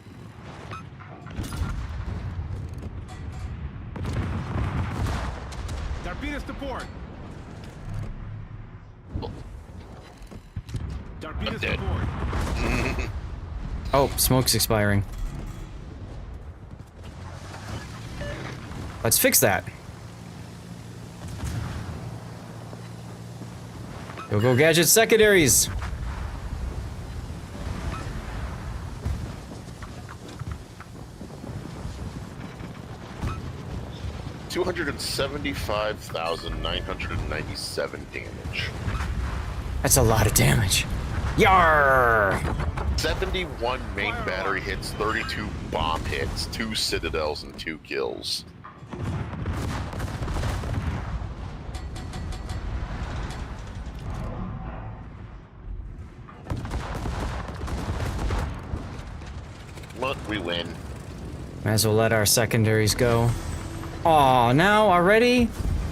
Torpedoes to port. Torpedoes to port. Oh, smoke's expiring. Let's fix that. Go gadget secondaries. $275,997 damage. That's a lot of damage. Yar! 71 main battery hits, 32 bomb hits, 2 citadels, and 2 kills. Look, we win. Might as well let our secondaries go. Aw, now already?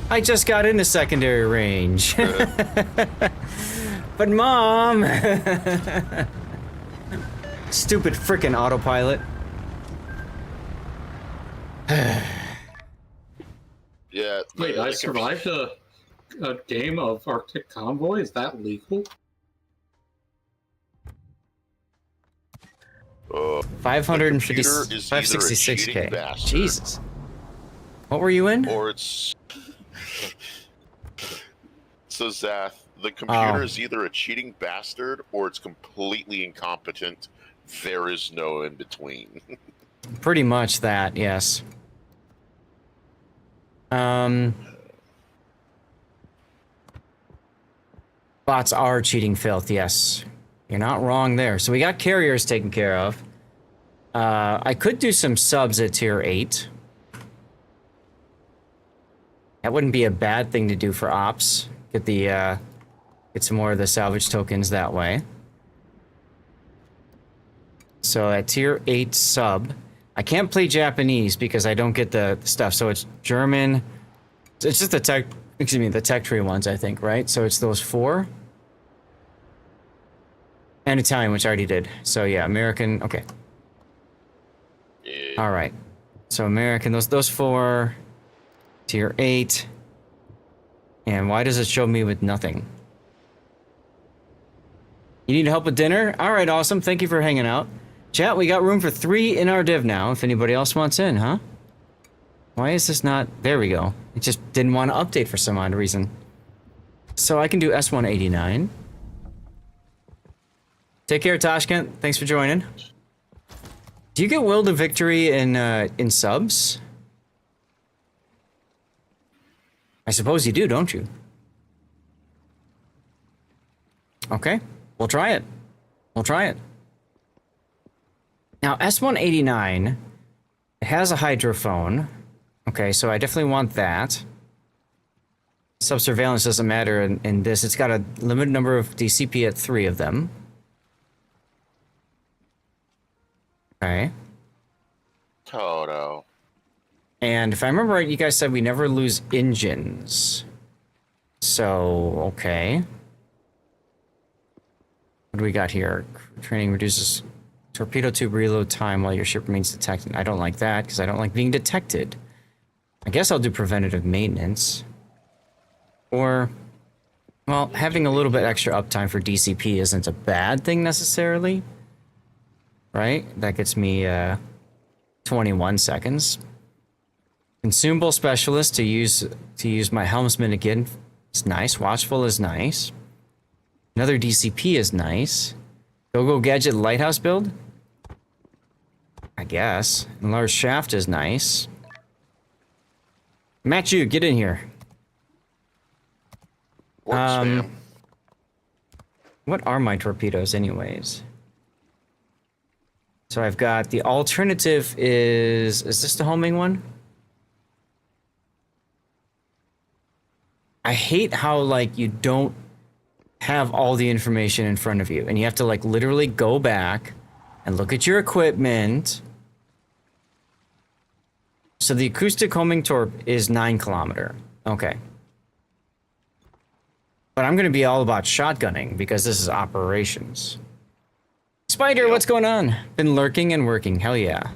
I just got into secondary range. But Mom! Stupid frickin' autopilot. Yeah. Wait, I survived a game of Arctic Convoy? Is that legal? 566K. Jesus. What were you in? Or it's... So, Zath, the computer is either a cheating bastard or it's completely incompetent. There is no in between. Pretty much that, yes. Bots are cheating filth, yes. You're not wrong there. So we got carriers taken care of. I could do some subs at tier 8. That wouldn't be a bad thing to do for ops. Get some more of the salvage tokens that way. So at tier 8 sub, I can't play Japanese because I don't get the stuff. So it's German. It's just the tech tree ones, I think, right? So it's those 4. And Italian, which I already did. So yeah, American, okay. All right. So American, those 4, tier 8. And why does it show me with nothing? You need help with dinner? All right, awesome. Thank you for hanging out. Chat, we got room for 3 in our div now, if anybody else wants in, huh? Why is this not... There we go. It just didn't want to update for some odd reason. So I can do S189. Take care, Tashkent. Thanks for joining. Do you get Will to Victory in subs? I suppose you do, don't you? Okay, we'll try it. We'll try it. Now, S189, it has a hydrophone. Okay, so I definitely want that. Sub-surveillance doesn't matter in this. It's got a limited number of DCP at 3 of them. Okay. Toto. And if I remember right, you guys said we never lose engines. So, okay. What do we got here? Training reduces torpedo tube reload time while your ship remains detected. I don't like that because I don't like being detected. I guess I'll do preventative maintenance. Or, well, having a little bit extra uptime for DCP isn't a bad thing necessarily. Right? That gets me 21 seconds. Consumable specialist to use my helmsman again. It's nice. Watchful is nice. Another DCP is nice. Go gadget lighthouse build? I guess. Enlarged shaft is nice. Matthew, get in here. What are my torpedoes anyways? So I've got the alternative is this the homing one? I hate how like you don't have all the information in front of you and you have to like literally go back and look at your equipment So the acoustic homing torp is 9 kilometer. Okay. But I'm gonna be all about shotgunning because this is operations. Spider, what's going on? Been lurking and working. Hell yeah.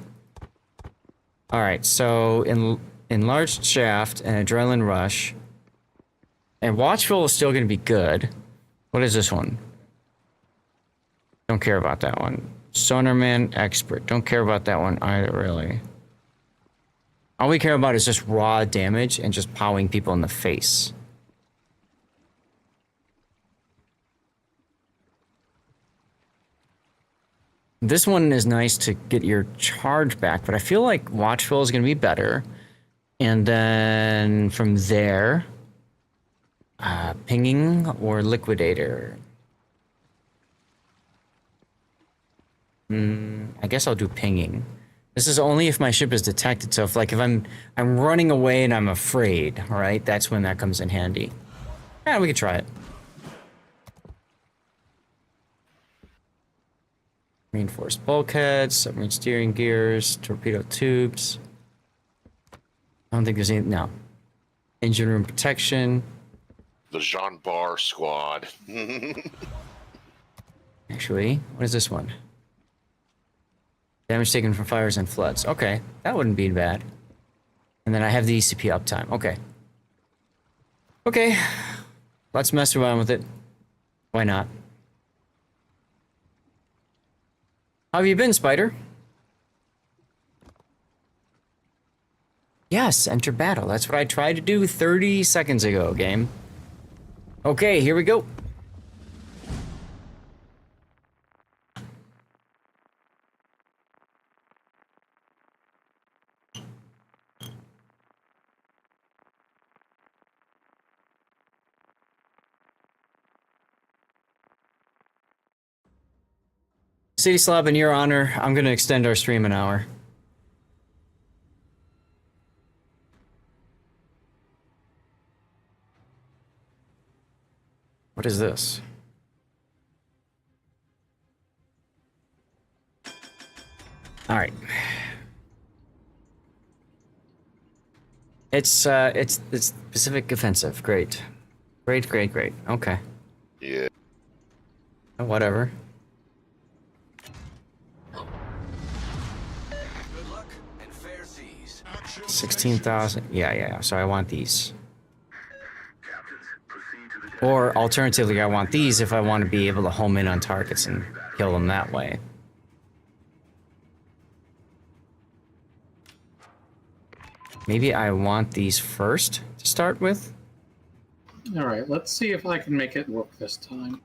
All right, so enlarged shaft and adrenaline rush. And watchful is still gonna be good. What is this one? Don't care about that one. Sonarman expert. Don't care about that one either, really. All we care about is just raw damage and just powing people in the face. This one is nice to get your charge back, but I feel like watchful is going to be better. And then from there, pinging or liquidator. I guess I'll do pinging. This is only if my ship is detected. So if I'm running away and I'm afraid, all right, that's when that comes in handy. Yeah, we could try it. Reinforced bulkheads, submarine steering gears, torpedo tubes. I don't think there's any. No. Engine room protection. The Jean Bar squad. Actually, what is this one? Damage taken from fires and floods. Okay, that wouldn't be bad. And then I have the ECP uptime. Okay. Okay. Let's mess around with it. Why not? How have you been, Spider? Yes, enter battle. That's what I tried to do 30 seconds ago, game. Okay, here we go. City Slab, in your honor, I'm going to extend our stream an hour. What is this? All right. It's Pacific Offensive. Great. Great, great, great. Okay. Yeah. Whatever. 16,000. Yeah. So I want these. Or alternatively, I want these if I want to be able to home in on targets and kill them that way. Maybe I want these first to start with. All right, let's see if I can make it work this time.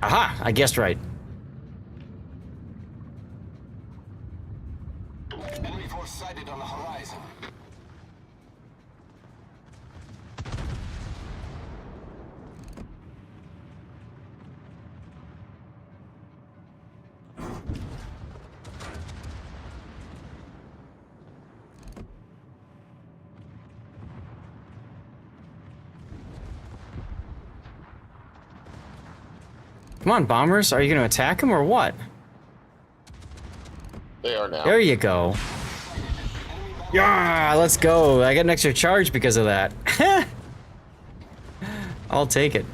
Aha! I guessed right. Enemy force sighted on the horizon. Come on, bombers. Are you going to attack him or what? They are now. There you go. Yeah, let's go. I got an extra charge because of that. I'll take it.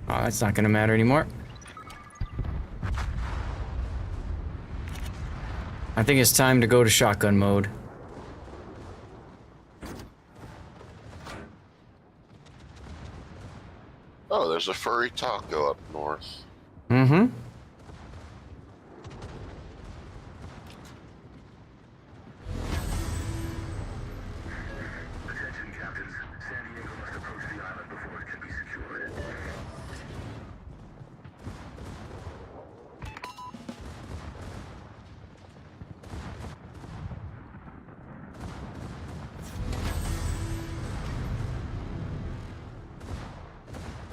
Oh, that's not going to matter anymore. I think it's time to go to shotgun mode. Oh, there's a furry taco up north. Mm-hmm. Attention, captains. San Diego must approach the island before it can be secured.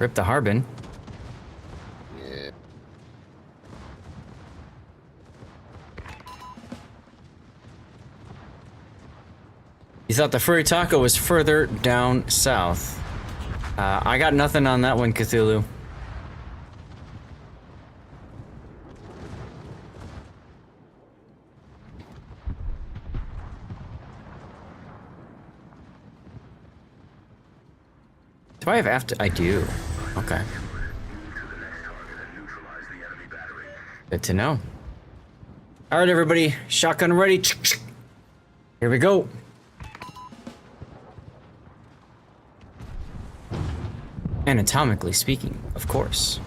Rip the Harbin. Yeah. You thought the Furry Taco was further down south. I got nothing on that one, Cthulhu. Do I have after? I do. Okay. Good to know. All right, everybody. Shotgun ready. Here we go. Anatomically speaking, of course.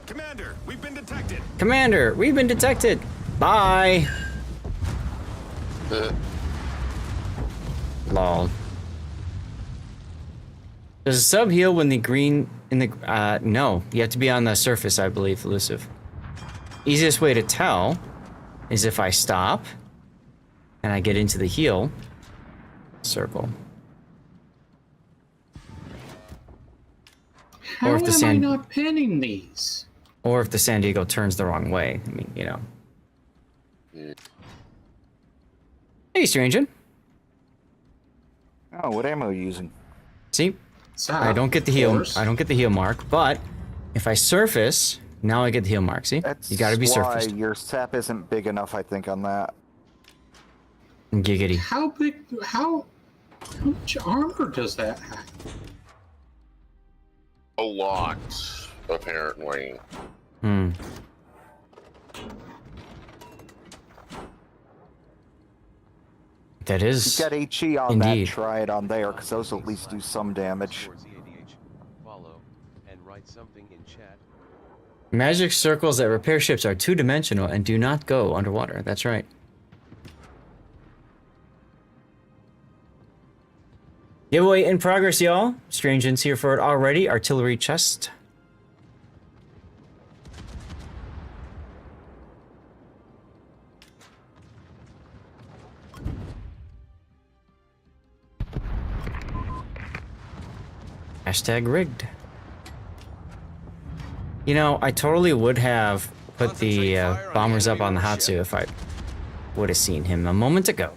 Commander, we've been detected. Commander, we've been detected. Bye. Lol. Does a sub heal when the green in the no, you have to be on the surface, I believe, elusive. Easiest way to tell is if I stop and I get into the heal circle. How am I not pinning these? Or if the San Diego turns the wrong way. I mean, you know. Hey, Strangen. Oh, what ammo are you using? See? I don't get the heal. course. I don't get the heal mark, but if I surface, now I get the heal mark. See? You gotta be surfaced. Your sap isn't big enough, I think, on that. Giggity. How big? How much armor does that have? A lot, apparently. Hmm. That is. You've got HE on indeed. that, try it on there, because those at least do some damage. Follow and write something in chat. Magic circles that repair ships are two-dimensional and do not go underwater. That's right. Giveaway in progress, y'all. Strangen's here for it already. Artillery chest. Hashtag rigged. You know, I totally would have put the bombers up on the Hatsu if I would have seen him a moment ago.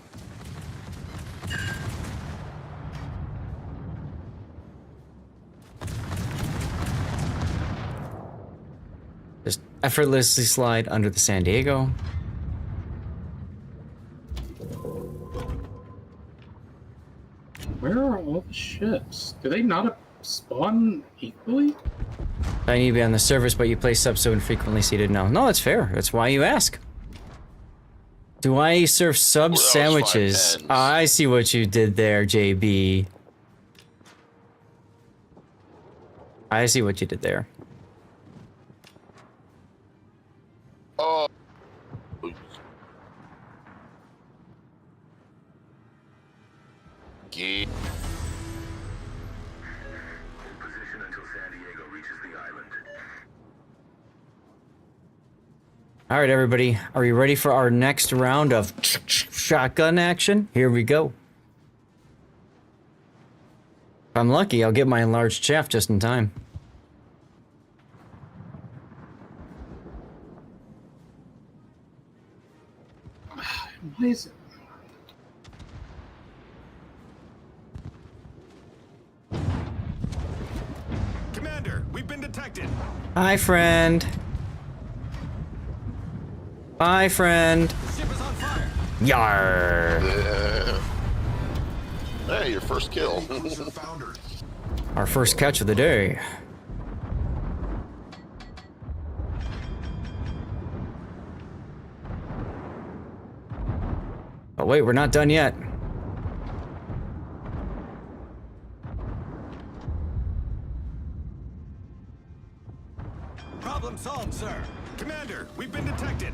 Just effortlessly slide under the San Diego. Where are all the ships? Do they not spawn equally? I need to be on the surface, but you play sub so infrequently, so you didn't know. No, that's fair. That's why you ask. Do I serve sub sandwiches? I see what you did there, JB. I see what you did there. Oh. Yeah. Position until San Diego reaches the island. All right, everybody. Are you ready for our next round of shotgun action? Here we go. If I'm lucky, I'll get my enlarged shaft just in time. Why is it? Commander, we've been detected. Hi, friend. Bye, friend. Ship is on fire. Yar. Hey, your first kill. Our first catch of the day. Oh wait, we're not done yet. Problem solved, sir. Commander, we've been detected.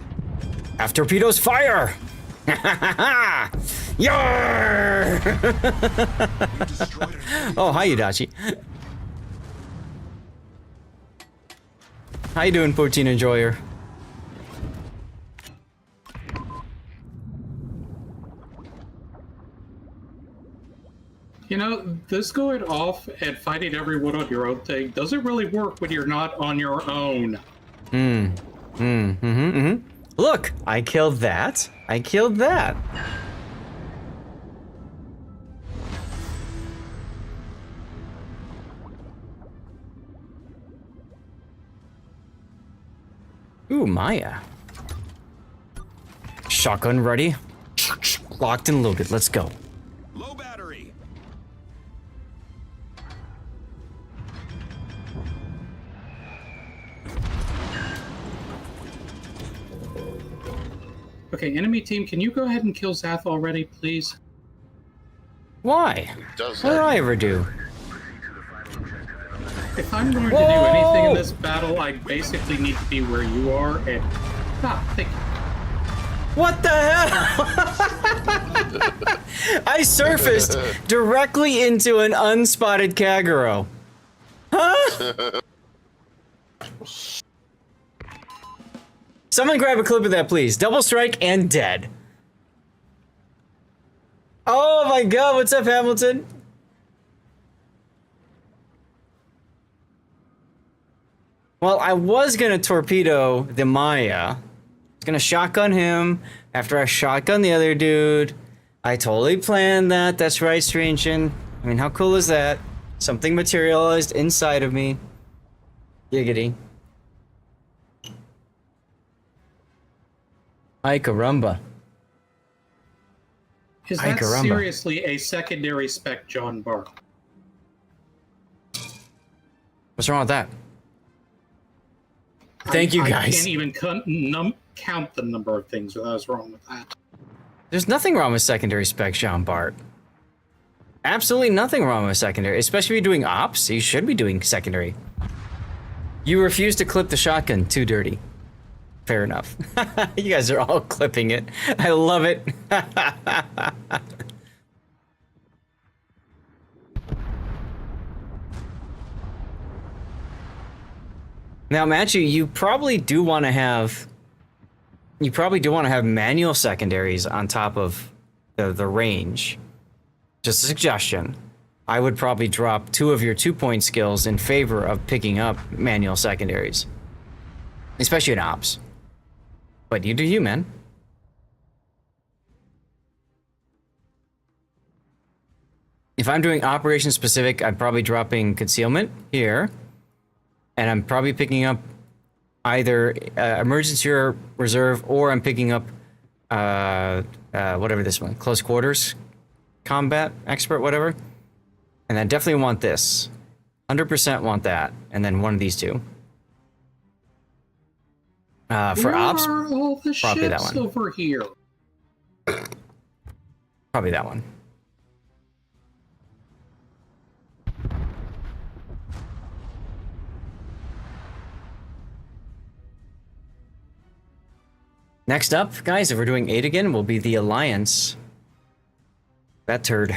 Have torpedoes fire! Yar! Oh, hi, Yudachi. How you doing, Poutine Enjoyer? You know, this going off and fighting everyone on your own thing doesn't really work when you're not on your own. Look, I killed that. I killed that. Ooh, Maya. Shotgun ready. Locked and loaded. Let's go. Low battery. Okay, enemy team, can you go ahead and kill Zath already, please? Why? What did I ever do? If I'm going to do anything in this battle, I basically need to be where you are and... thank you. What the hell? I surfaced directly into an unspotted Kagero. Huh? Someone grab a clip of that, please. Double strike and dead. Oh my god, what's up, Hamilton? Well, I was gonna torpedo the Maya. I was gonna shotgun him after I shotgun the other dude. I totally planned that. That's right, Strangeon. I mean, how cool is that? Something materialized inside of me. Giggity. Ay caramba. Is that seriously a secondary spec John Barr? What's wrong with that? Thank you, guys. I can't even count the number of things that was wrong with that. There's nothing wrong with secondary spec, Jean Bart. Absolutely nothing wrong with secondary, especially if you're doing ops. You should be doing secondary. You refuse to clip the shotgun. Too dirty. Fair enough. You guys are all clipping it. I love it. Now, Matthew, you probably do want to have manual secondaries on top of the range. Just a suggestion. I would probably drop 2 of your 2-point skills in favor of picking up manual secondaries, especially in ops. But you do you, man. If I'm doing operation specific, I'm probably dropping concealment here. And I'm probably picking up either emergency or reserve, or I'm picking up whatever this one, close quarters, combat expert, whatever. And I definitely want this. 100% want that. And then one of these two. For ops, probably that one. Over here. Probably that one. Next up, guys, if we're doing 8 again, will be the Alliance. That turd.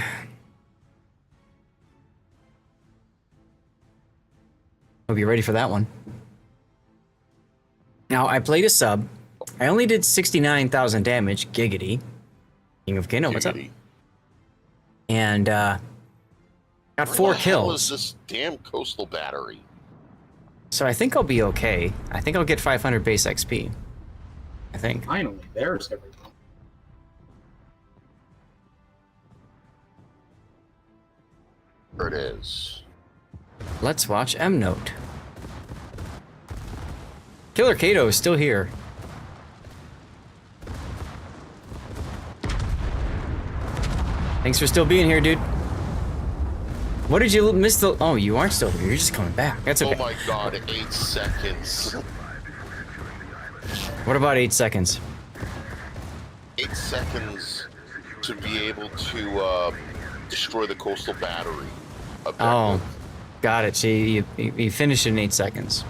Hope you're ready for that one. Now, I played a sub. I only did 69,000 damage. Giggity. King of Kano, what's up? And, got 4 kills. What the hell is this damn coastal battery? So I think I'll be okay. I think I'll get 500 base XP. I think. Finally, there's everyone. There it is. Let's watch M Note. Killer Kato is still here. Thanks for still being here, dude. What did you miss the... Oh, you aren't still here. You're just coming back. That's okay. Oh my god, 8 seconds. What about 8 seconds? 8 seconds to be able to destroy the coastal battery. Oh, got it. See, you finished in 8 seconds.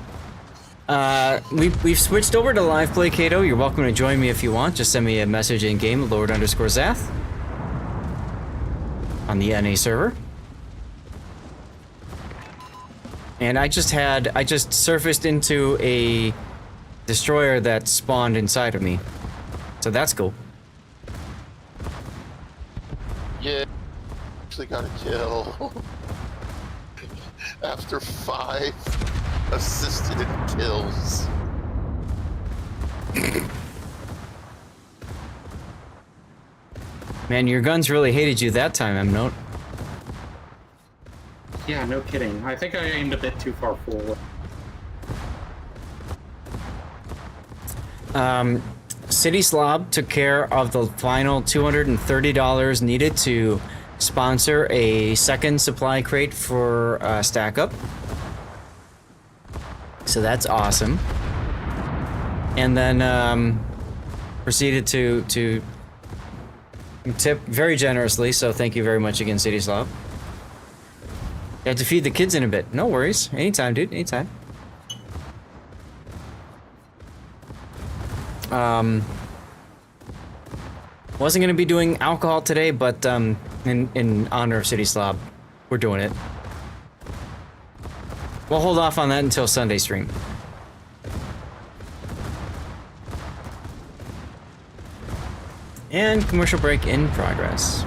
We've switched over to live play, Kato. You're welcome to join me if you want. Just send me a message in game, Lord_Zath, on the NA server. And I just surfaced into a destroyer that spawned inside of me, so that's cool. Yeah. actually got a kill. After 5 assisted kills. Man, your guns really hated you that time, M-Note. Yeah, no kidding. I think I aimed a bit too far forward. City Slob took care of the final $230 needed to sponsor a second supply crate for Stack Up. So that's awesome. And then proceeded to tip very generously, so thank you very much again, City Slob. You have to feed the kids in a bit. No worries. Anytime, dude. Anytime. Wasn't gonna be doing alcohol today, but in honor of City Slob, we're doing it. We'll hold off on that until Sunday stream. And commercial break in progress.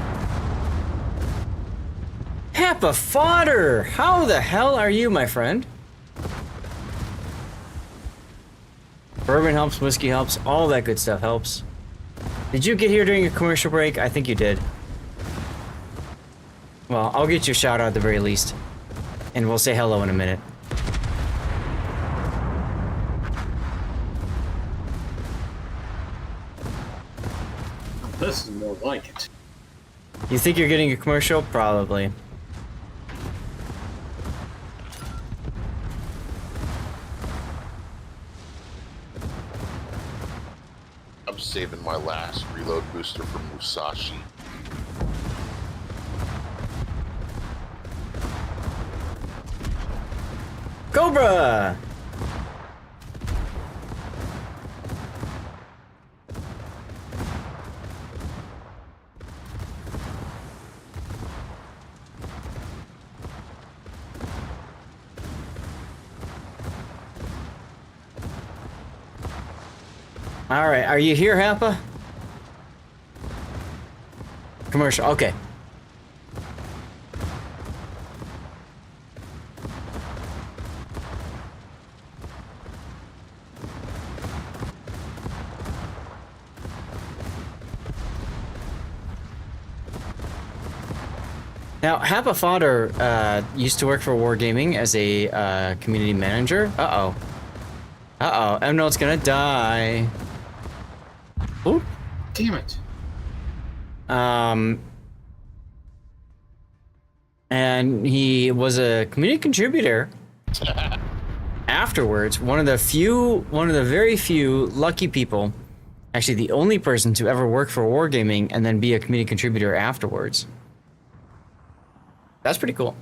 Happa Fodder! How the hell are you, my friend? Bourbon helps, whiskey helps, all that good stuff helps. Did you get here during a commercial break? I think you did. Well, I'll get you a shout out at the very least. And we'll say hello in a minute. This is more like it. You think you're getting a commercial? Probably. I'm saving my last reload booster for Musashi. Cobra! Alright, are you here, Happa? Commercial, okay. Now, Happa Fodder used to work for Wargaming as a community manager. Uh-oh. Uh-oh, M-Note's gonna die. Oop. Damn it. And he was a community contributor afterwards. One of the very few lucky people, actually the only person to ever work for Wargaming and then be a community contributor afterwards. That's pretty cool.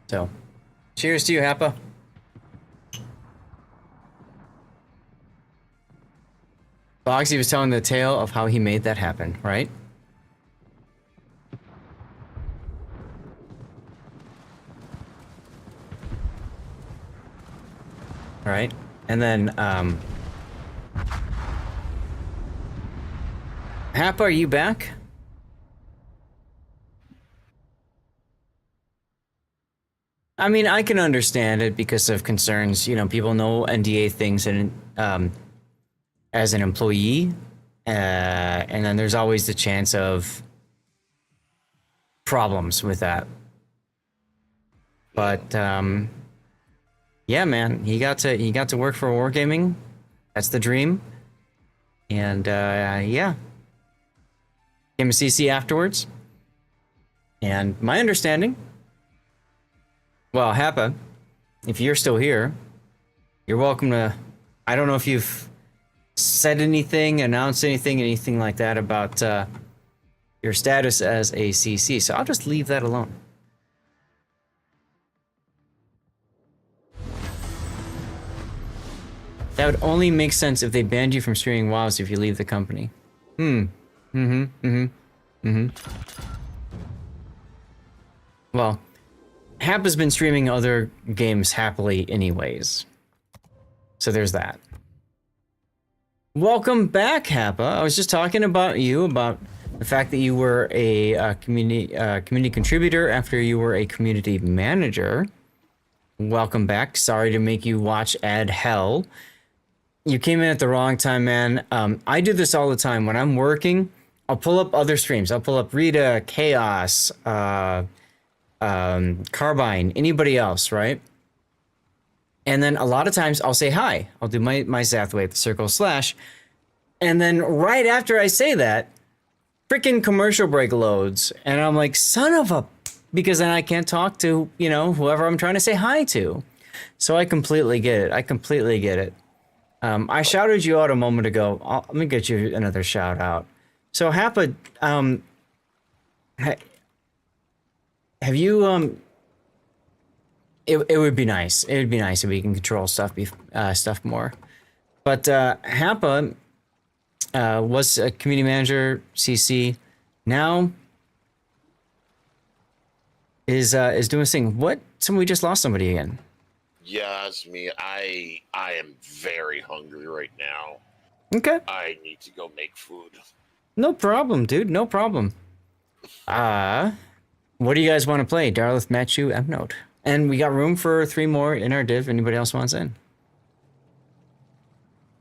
So, cheers to you, Happa. Boxy was telling the tale of how he made that happen, right? All right, and then, Happa, are you back? I mean, I can understand it because of concerns. You know, people know NDA things and as an employee, and then there's always the chance of problems with that. But yeah, man, he got to work for Wargaming. That's the dream. And yeah, came to CC afterwards. And my understanding. Well, Happa, if you're still here, you're welcome to... I don't know if you've said anything, announced anything like that about your status as a CC, so I'll just leave that alone. That would only make sense if they banned you from streaming WoWs if you leave the company. Well... Happa's been streaming other games happily anyways. So there's that. Welcome back, Happa. I was just talking about you, about the fact that you were a community contributor after you were a community manager. Welcome back. Sorry to make you watch ad hell. You came in at the wrong time, man. I do this all the time. When I'm working, I'll pull up other streams. I'll pull up Rita, Chaos, Carbine, anybody else, right? And then a lot of times I'll say hi. I'll do my Zathwave, the circle slash. And then right after I say that, freaking commercial break loads. And I'm like, son of a... Because then I can't talk to, you know, whoever I'm trying to say hi to. So I completely get it. I completely get it. I shouted you out a moment ago. Let me get you another shout out. So Happa, have you... It would be nice. It would be nice if we can control stuff more. But Happa was a community manager, CC. Now is doing this thing. What? We just lost somebody again. Yeah, it's me. I am very hungry right now. Okay. I need to go make food. No problem, dude. No problem. What do you guys want to play? Darlith, Matchu, M-Note. And we got room for 3 more in our div. Anybody else wants in?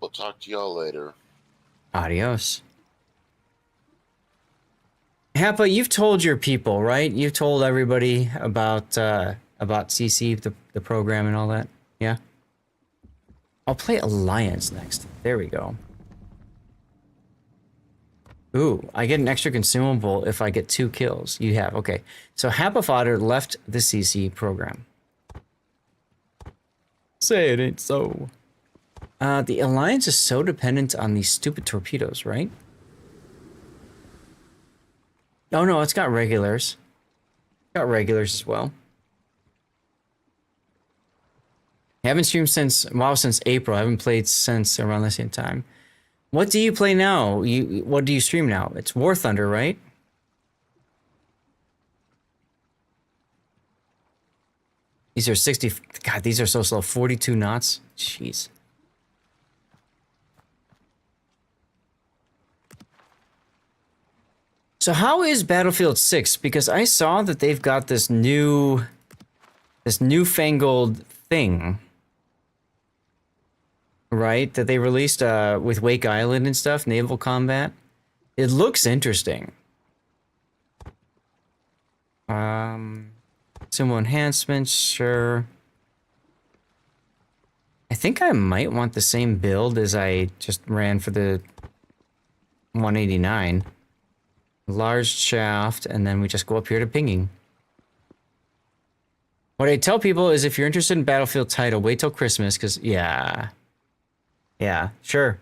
We'll talk to y'all later. Adios. Happa, you've told your people, right? You've told everybody about CC, the program and all that. Yeah? I'll play Alliance next. There we go. Ooh, I get an extra consumable if I get 2 kills. You have, okay. So Happa Fodder left the CC program. Say it ain't so. The Alliance is so dependent on these stupid torpedoes, right? Oh no, it's got regulars. Got regulars as well. I haven't streamed since April. I haven't played since around the same time. What do you play now? What do you stream now? It's War Thunder, right? These are 60... God, these are so slow. 42 knots. Jeez. So how is Battlefield 6? Because I saw that they've got this newfangled thing. Right, that they released with Wake Island and stuff, naval combat. It looks interesting. Symbol enhancements, sure. I think I might want the same build as I just ran for the 189. Large shaft, and then we just go up here to pinging. What I tell people is if you're interested in Battlefield title, wait till Christmas, because, yeah, sure.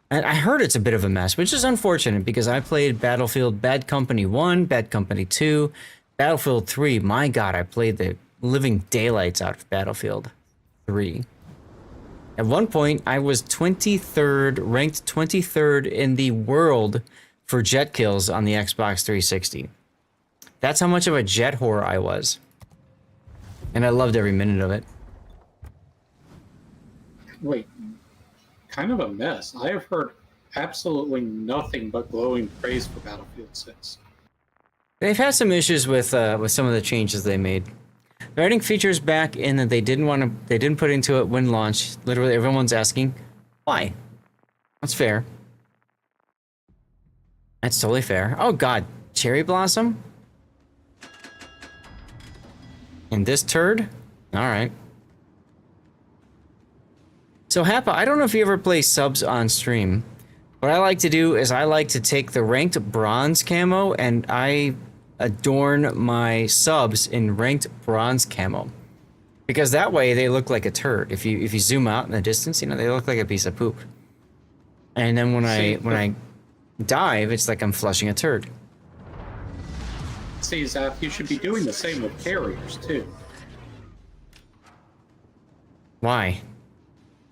And I heard it's a bit of a mess, which is unfortunate because I played Battlefield Bad Company 1, Bad Company 2, Battlefield 3. My God, I played the living daylights out of Battlefield 3. At one point, I was 23rd, ranked 23rd in the world for jet kills on the Xbox 360. That's how much of a jet whore I was. And I loved every minute of it. Wait. Kind of a mess. I have heard absolutely nothing but glowing praise for Battlefield 6. They've had some issues with some of the changes they made. They're adding features back in that they didn't put into it when launched. Literally everyone's asking, why? That's fair. That's totally fair. Oh God, Cherry Blossom? And this turd? Alright. So Happa, I don't know if you ever play subs on stream. What I like to do is I like to take the ranked bronze camo and I adorn my subs in ranked bronze camo. Because that way they look like a turd. If you zoom out in the distance, you know, they look like a piece of poop. And then when I dive, it's like I'm flushing a turd. See, Zaf, you should be doing the same with carriers, too. Why?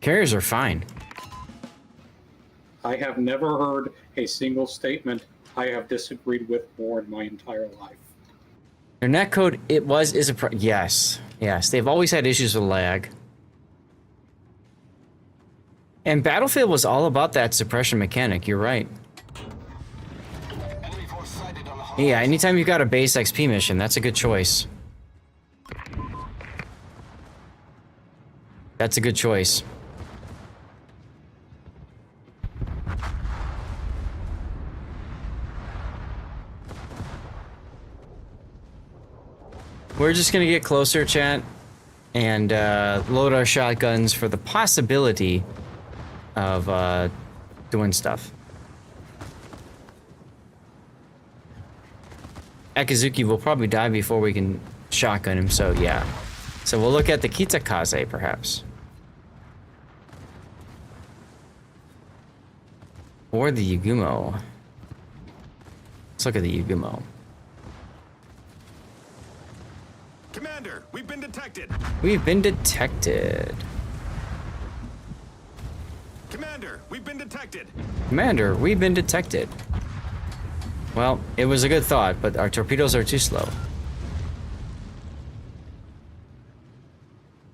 Carriers are fine. I have never heard a single statement I have disagreed with more in my entire life. Their netcode, yes. They've always had issues with lag. And Battlefield was all about that suppression mechanic, you're right. Yeah, anytime you've got a base XP mission, that's a good choice. That's a good choice. We're just gonna get closer, chat, and load our shotguns for the possibility of doing stuff. Akizuki will probably die before we can shotgun him, so yeah. So we'll look at the Kitakaze, perhaps. Or the Yugumo. Let's look at the Yugumo. Commander, we've been detected. We've been detected. Commander, we've been detected. Commander, we've been detected. Well, it was a good thought, but our torpedoes are too slow.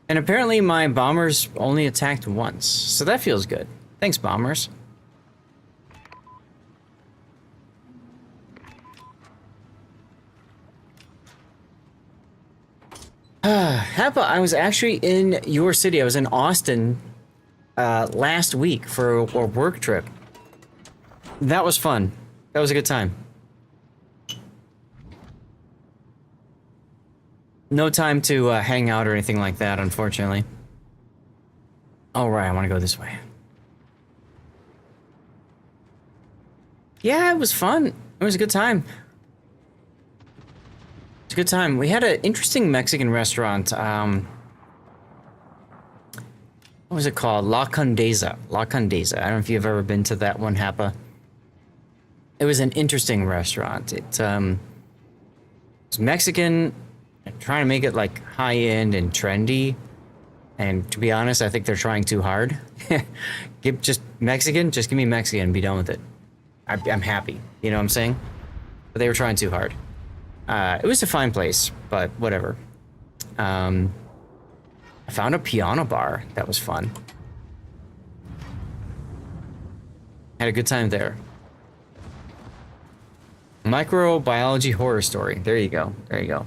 And apparently my bombers only attacked once, so that feels good. Thanks, bombers. Happa, I was actually in your city. I was in Austin last week for a work trip. That was fun. That was a good time. No time to hang out or anything like that, unfortunately. All right, I want to go this way. Yeah, it was fun. It was a good time. It's a good time. We had an interesting Mexican restaurant. What was it called? La Condesa. La Condesa. I don't know if you've ever been to that one, Happa. It was an interesting restaurant. It was Mexican, trying to make it like high-end and trendy. And to be honest, I think they're trying too hard. Just Mexican, just give me Mexican and be done with it. I'm happy. You know what I'm saying? But they were trying too hard. It was a fine place, but whatever. I found a piano bar. That was fun. Had a good time there. Microbiology horror story. There you go. There you go.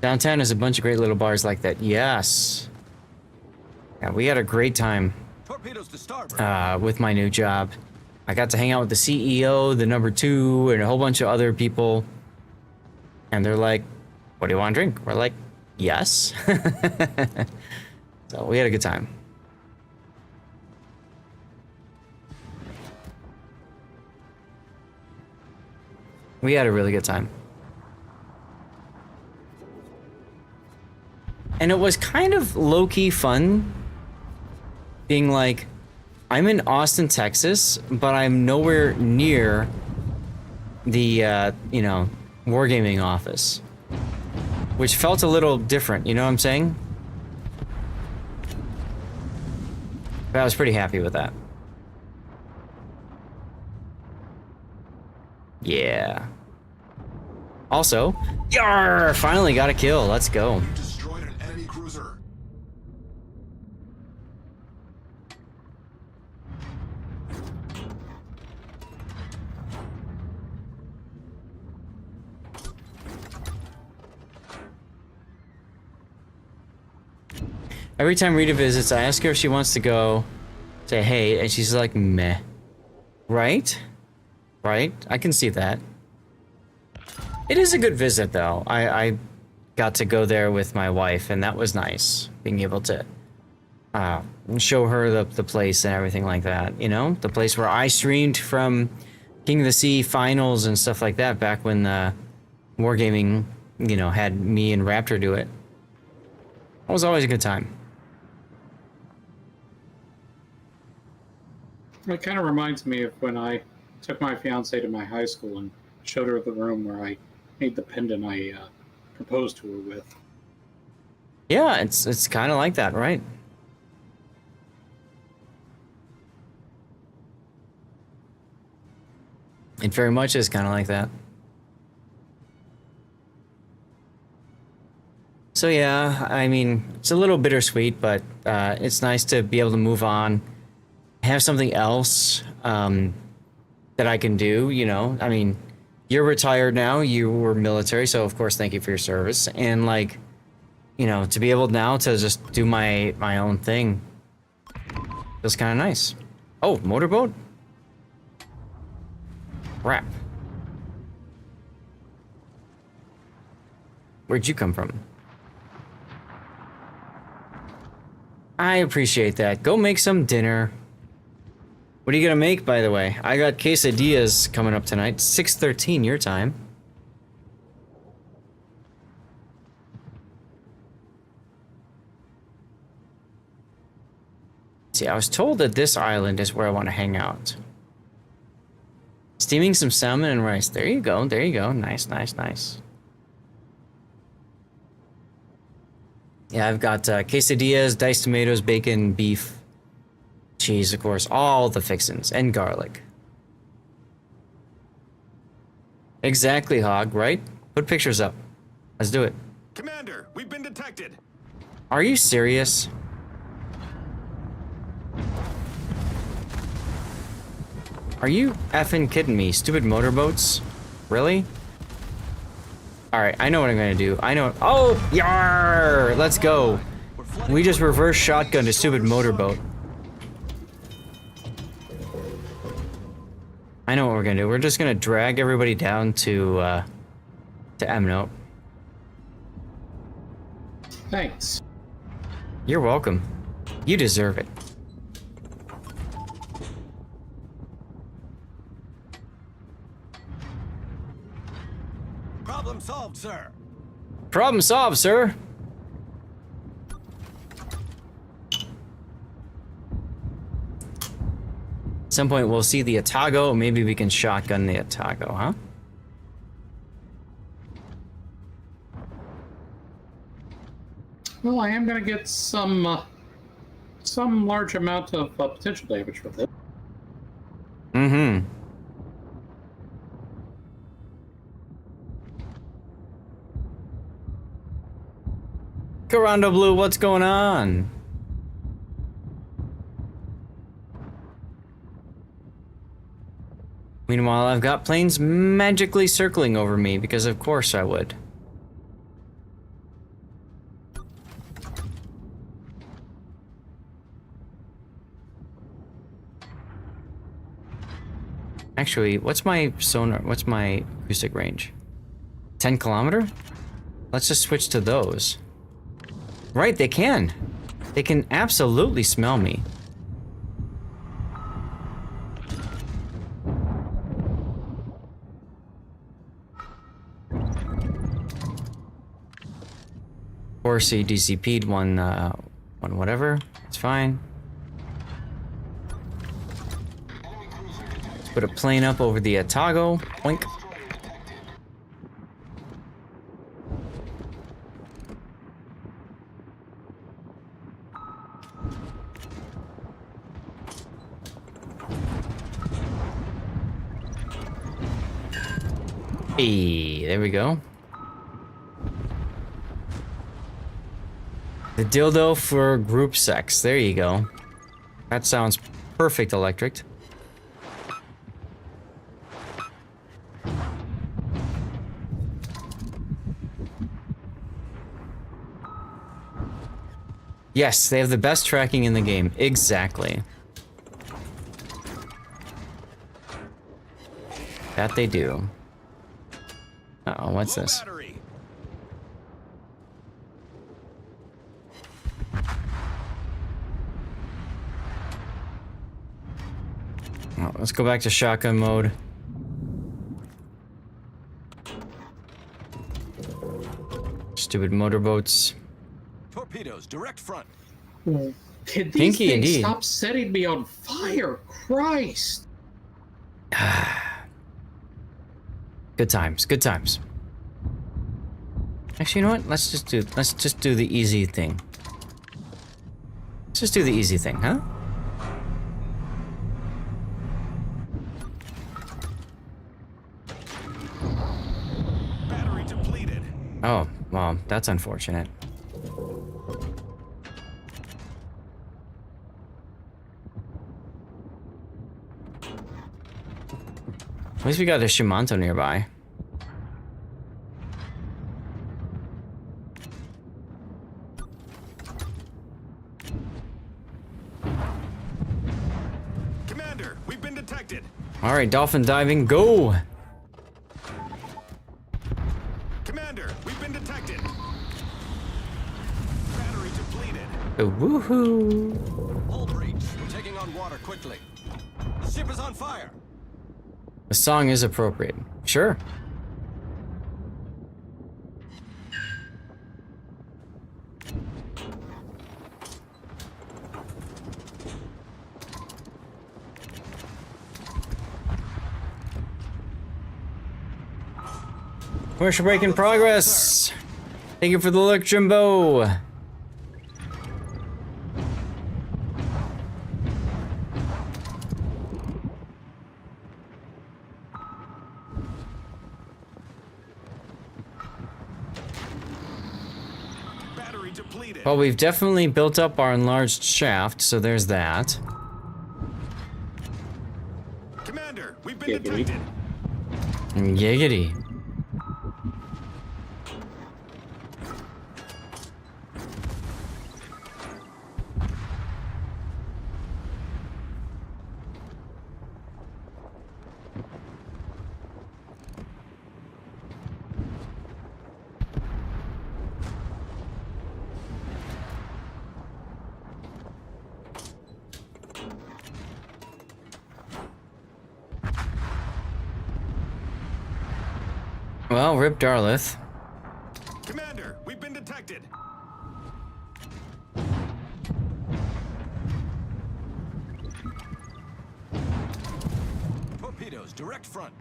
Downtown is a bunch of great little bars like that. Yes. Yeah, we had a great time with my new job. I got to hang out with the CEO, the number 2, and a whole bunch of other people. And they're like, what do you want to drink? We're like, yes. So we had a good time. We had a really good time. And it was kind of low-key fun being like, I'm in Austin, Texas, but I'm nowhere near the, you know, wargaming office. Which felt a little different, you know what I'm saying? But I was pretty happy with that. Yeah. Also, yarr, finally got a kill. Let's go. Destroyed an enemy cruiser. Every time Rita visits, I ask her if she wants to go say hey, and she's like, meh. Right? Right? I can see that. It is a good visit, though. I got to go there with my wife, and that was nice. Being able to show her the place and everything like that, you know? The place where I streamed from King of the Sea finals and stuff like that back when Wargaming, you know, had me and Raptor do it. It was always a good time. It kind of reminds me of when I took my fiance to my high school and showed her the room where I made the pendant I proposed to her with. Yeah, it's kind of like that, right? It very much is kind of like that. So yeah, I mean, it's a little bittersweet, but it's nice to be able to move on, have something else that I can do, you know? I mean, you're retired now, you were military, so of course thank you for your service. And like, you know, to be able now to just do my own thing feels kind of nice. Oh, motorboat? Crap. Where'd you come from? I appreciate that. Go make some dinner. What are you gonna make, by the way? I got quesadillas coming up tonight. 6:13 your time. See, I was told that this island is where I want to hang out. Steaming some salmon and rice. There you go. There you go. Nice, nice, nice. Yeah, I've got quesadillas, diced tomatoes, bacon, beef, cheese, of course, all the fixins, and garlic. Exactly, Hog, right? Put pictures up. Let's do it. Commander, we've been detected. Are you serious? Are you effing kidding me? Stupid motorboats? Really? Alright, I know what I'm gonna do. I know. Oh! Yar! Let's go. We just reverse shotgunned a stupid motorboat. I know what we're gonna do. We're just gonna drag everybody down to M-Note. Thanks. You're welcome. You deserve it. Problem solved, sir. Problem solved, sir. At some point we'll see the Atago. Maybe we can shotgun the Atago, huh? Well, I am going to get some large amount of potential damage with it. Mm-hmm. Corando Blue, what's going on? Meanwhile, I've got planes magically circling over me, because of course I would. Actually, what's my sonar, what's my acoustic range? 10 kilometer? Let's just switch to those. Right, they can. They can absolutely smell me. Of course, he DCP'd one whatever. It's fine. Let's put a plane up over the Atago. Oink. Hey, there we go. The dildo for group sex. There you go. That sounds perfect, Electric. Yes, they have the best tracking in the game. Exactly. That they do. Uh-oh, what's this? Oh, let's go back to shotgun mode. Stupid motorboats. Torpedoes, direct front. Could these Pinky things indeed. stop setting me on fire? Christ! Good times, good times. Actually, you know what? Let's just do the easy thing. Let's just do the easy thing, huh? Battery depleted. Oh, well, that's unfortunate. At least we got a Shimanto nearby. Commander, we've been detected. All right, dolphin diving, go. Commander, we've been detected. Battery depleted. Woohoo! Hull breach. We're taking on water quickly. Ship is on fire. The song is appropriate. Sure. Commercial break in progress. Thank you for the look, Jimbo. Battery depleted. Well, we've definitely built up our enlarged shaft, so there's that. Commander, we've been detected. Giggity. Well, rip Darlith. Commander, we've been detected. Torpedoes, direct front.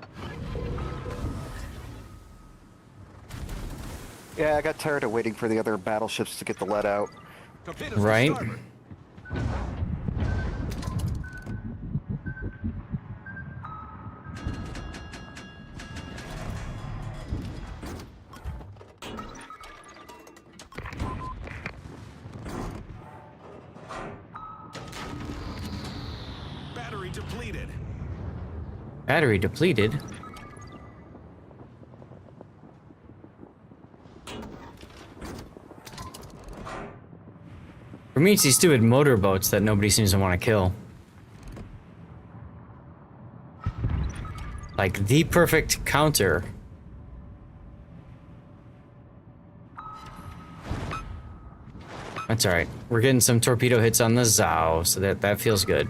Yeah, I got tired of waiting for the other battleships to get the lead out. Torpedoes Right. to starboard. Battery depleted. Battery depleted. For me, it's these stupid motorboats that nobody seems to want to kill. Like the perfect counter. That's alright. We're getting some torpedo hits on the Zao, so that feels good.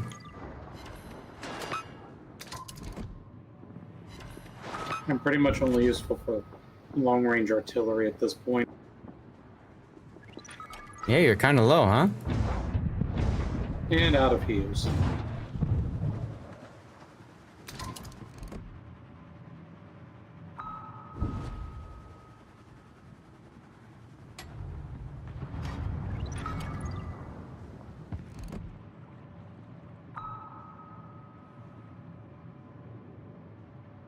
I'm pretty much only useful for long-range artillery at this point. Yeah, you're kind of low, huh? And out of use.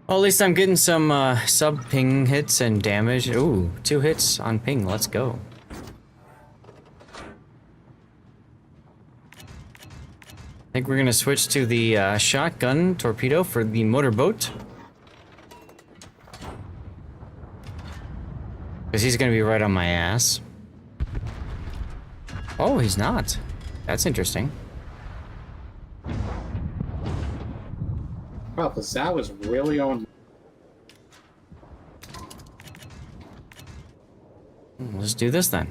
Well, at least I'm getting some sub-ping hits and damage. Ooh, 2 hits on ping. Let's go. I think we're gonna switch to the shotgun torpedo for the motorboat. Because he's gonna be right on my ass. Oh, he's not. That's interesting. Wow, the Zao is really on. Let's do this then.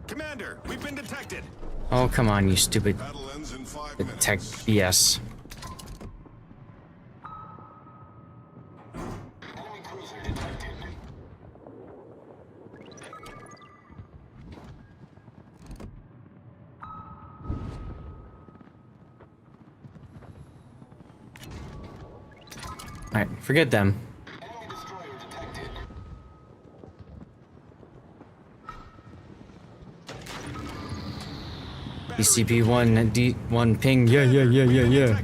Commander, we've been detected. Oh, come on, you stupid tech BS. Alright, forget them. ECP-1 D1 ping, yeah.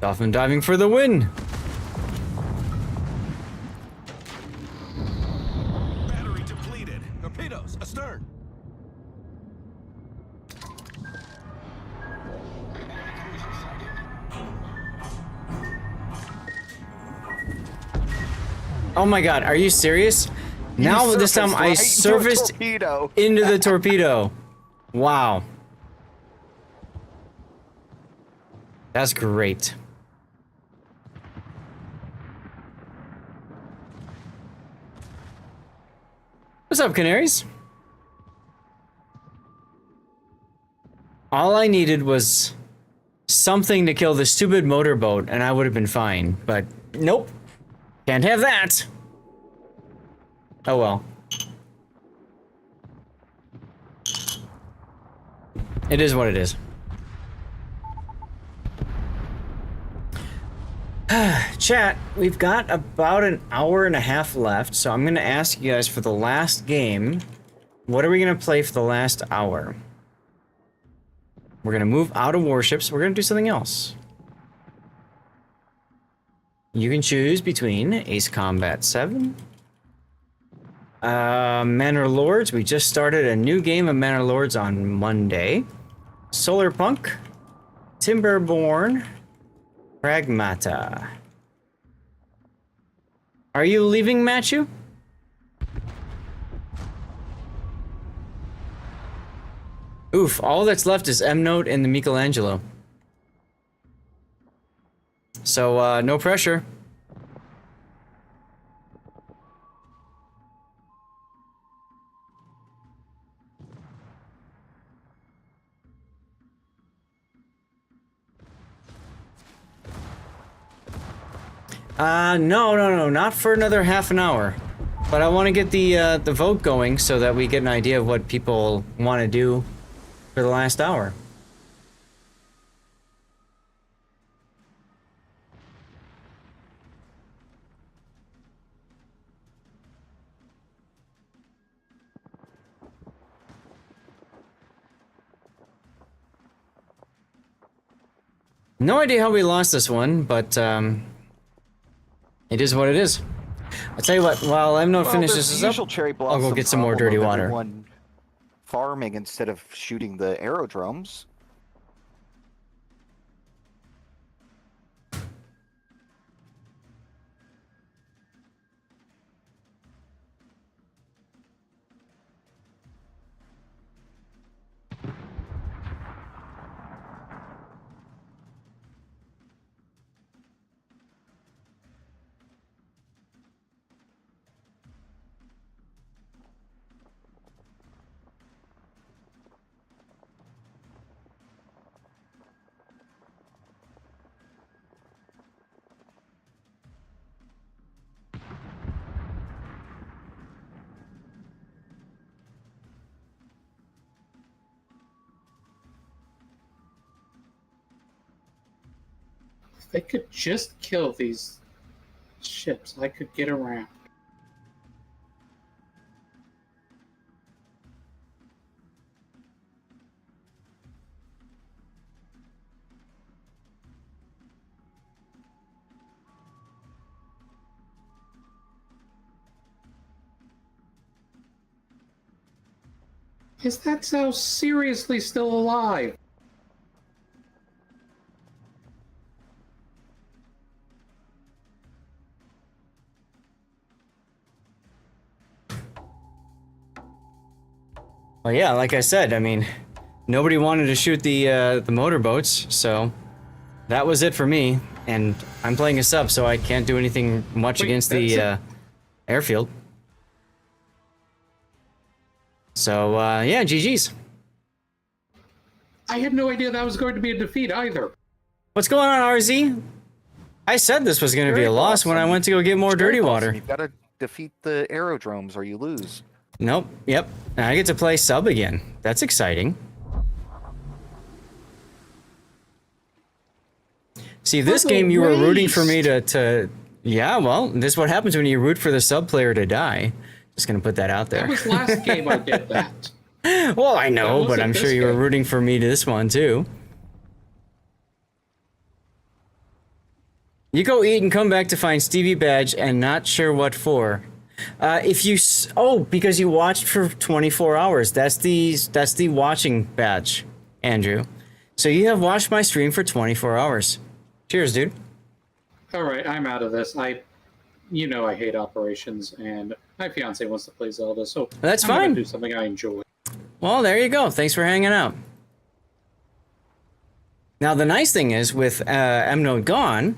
Dolphin diving for the win. Battery depleted. Torpedoes, astern. Oh my god, are you serious? Now this time I surfaced into the torpedo. Wow. That's great. What's up, Canaries? All I needed was something to kill the stupid motorboat and I would have been fine, but nope. Can't have that. Oh well. It is what it is. Chat, we've got about an hour and a half left, so I'm gonna ask you guys for the last game. What are we gonna play for the last hour? We're gonna move out of warships. We're gonna do something else. You can choose between Ace Combat 7, Manor Lords. We just started a new game of Manor Lords on Monday. Solar Punk, Timberborn, Pragmata. Are you leaving, Matthew? Oof, all that's left is M-Note and the Michelangelo. So, no pressure. No, not for another half an hour. But I want to get the vote going so that we get an idea of what people want to do for the last hour. No idea how we lost this one, but it is what it is. I'll tell you what, while M-Note finishes this up, I'll go get some more dirty water. Farming instead of shooting the aerodromes. If they could just kill these ships, I could get around. Is that so seriously still alive? Well, yeah, like I said, I mean, nobody wanted to shoot the motorboats, so that was it for me. And I'm playing a sub, so I can't do anything much against the airfield. So, yeah, GG's. I had no idea that was going to be a defeat either. What's going on, RZ? I said this was going to be a loss when I went to go get more dirty water. You've got to defeat the aerodromes or you lose. Nope, yep. Now I get to play sub again. That's exciting. See, this game you were rooting for me to... Yeah, well, this is what happens when you root for the sub player to die. Just gonna put that out there. That was last game I did that. Well, I know, but I'm sure you were rooting for me to this one, too. You go eat and come back to find Stevie badge and not sure what for. If you because you watched for 24 hours. That's the watching badge, Andrew. So you have watched my stream for 24 hours. Cheers, dude. All right, I'm out of this. I hate operations, and my fiance wants to play Zelda, so That's I'm fine. gonna do something I enjoy. Well, there you go. Thanks for hanging out. Now, the nice thing is, with M-Node gone,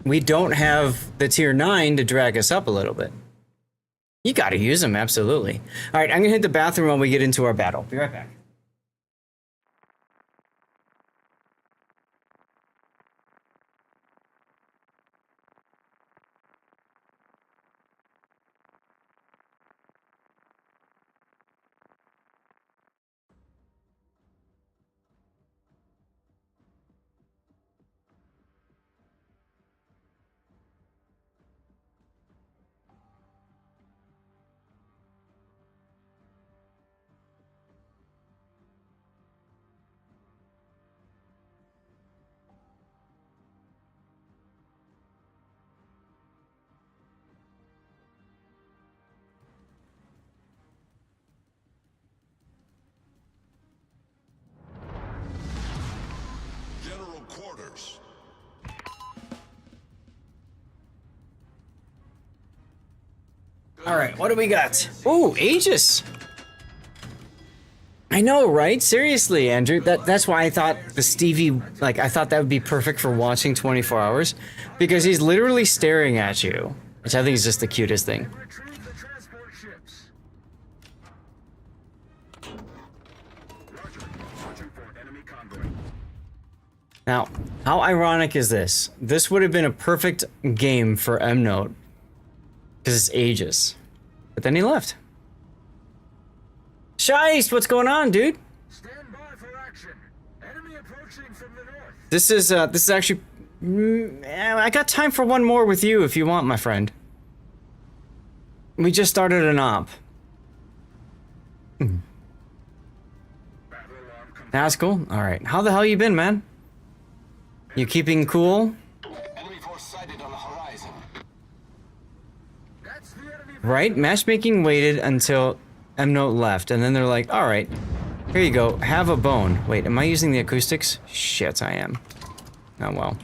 we don't have the tier 9 to drag us up a little bit. You gotta use them, absolutely. All right, I'm gonna hit the bathroom while we get into our battle. Be right back. General quarters. All right, what do we got? Ooh, Aegis. I know, right? Seriously, Andrew. That's why I thought the Stevie, I thought that would be perfect for watching 24 hours, because he's literally staring at you, which I think is just the cutest thing. Now, how ironic is this? This would have been a perfect game for M-Node, because it's Aegis. But then he left. Scheist, what's going on, dude? Stand by for action. Enemy approaching from the north. This is actually... I got time for one more with you if you want, my friend. We just started an op. That's cool. Alright. How the hell you been, man? You keeping cool? Enemy force sighted on the horizon. Right? Matchmaking waited until M-Note left, and then they're like, alright, here you go, have a bone. Wait, am I using the acoustics? Shit, I am. Oh well.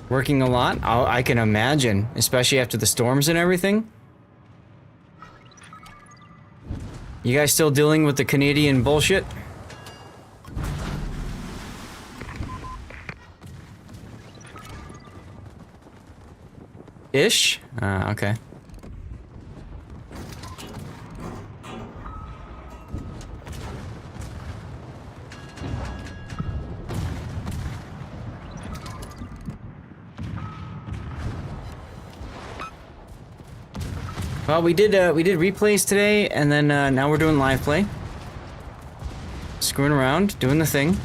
Working a lot? I can imagine, especially after the storms and everything. You guys still dealing with the Canadian bullshit? Ish? Okay. Well, we did replays today, and then now we're doing live play. Screwing around, doing the thing.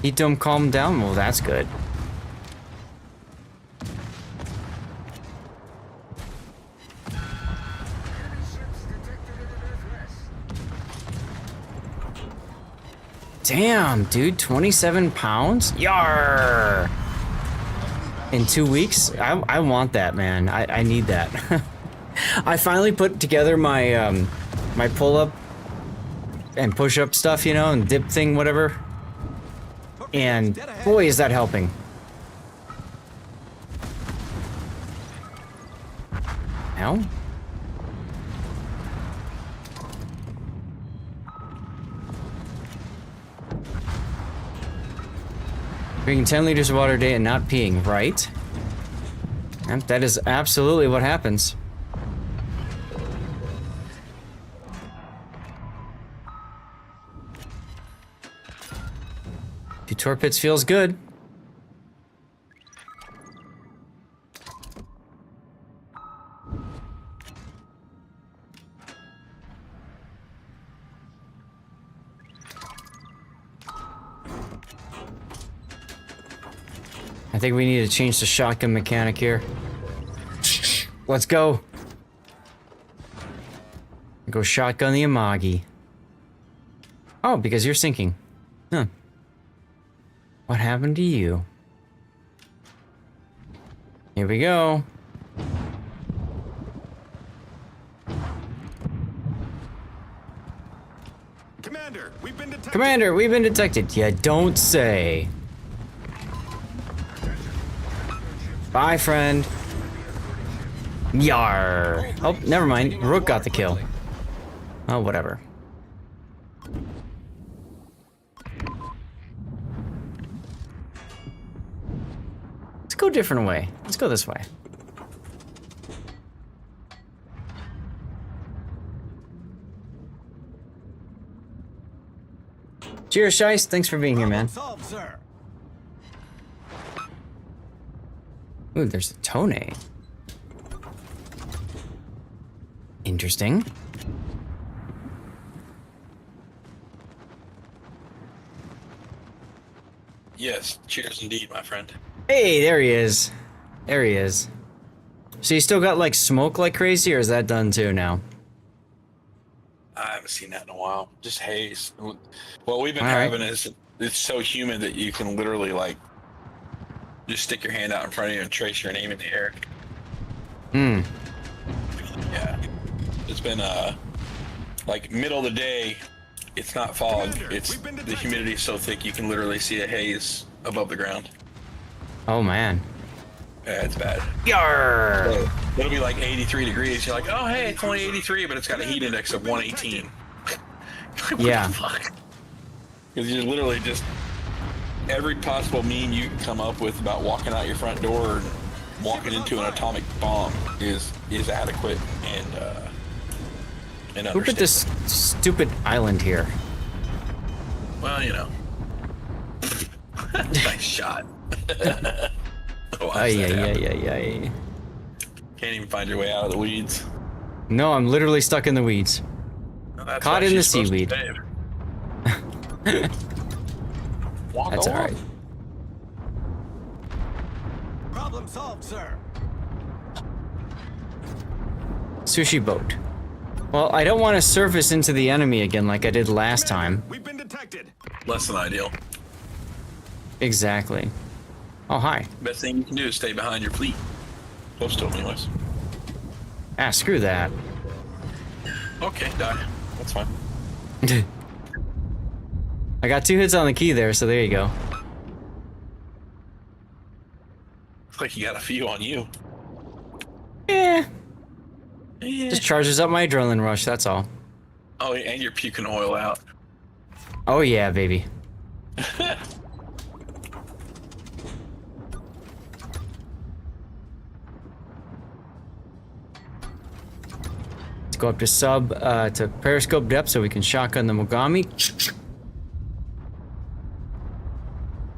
Heat dome calmed down. Well, that's good. Damn, dude, 27 pounds? Yarr! In 2 weeks? I want that, man. I need that. I finally put together my my pull-up and push-up stuff, you know, and dip thing, whatever. And boy, is that helping. Now? Drinking 10 liters of water a day and not peeing, right? Yep, that is absolutely what happens. Two torpits feels good. I think we need to change the shotgun mechanic here. Let's go. Go shotgun the Amagi. Oh, because you're sinking. Huh. What happened to you? Here we go. Commander, we've been detected. Commander, we've been detected. Yeah, don't say. Bye, friend. Yar. Oh, never mind. Rook got the kill. Oh, whatever. Let's go a different way. Let's go this way. Cheers, Shice. Thanks for being here, man. Solved, sir. Ooh, there's a Tone. Interesting. Yes, cheers indeed, my friend. Hey, there he is. There he is. So you still got like smoke like crazy, or is that done too now? I haven't seen that in a while. Just haze. What we've been All right. having is it's so humid that you can literally like just stick your hand out in front of you and trace your name in the air. Hmm. Yeah. It's been like middle of the day. It's not fog. It's the humidity is so thick you can literally see a haze above the ground. Oh man. Yeah, it's bad. Yarr! So, it'll be like 83 degrees. You're like, oh hey, it's only 83, but it's got a heat index of 118. What Yeah. the fuck? Because you're literally just every possible meme you can come up with about walking out your front door and walking into an atomic bomb is adequate and Who put this stupid island here? well, you know. Nice shot. Ay. Can't even find your way out of the weeds. No, I'm literally stuck in the weeds. Well, that's Caught why in the she's supposed to seaweed. save. Walk That's along. alright. Problem solved, sir. Sushi boat. Well, I don't want to surface into the enemy again like I did last time. We've been detected. Less than ideal. Exactly. Oh, hi. Best thing you can do is stay behind your fleet. Supposed to, anyways. Ah, screw that. Okay, die. That's fine. I got 2 hits on the key there, so there you go. Looks like you got a few on you. Yeah. Just charges up my adrenaline rush, that's all. Oh, and you're puking oil out. Oh yeah, baby. Let's go up to to periscope depth so we can shotgun the Mogami.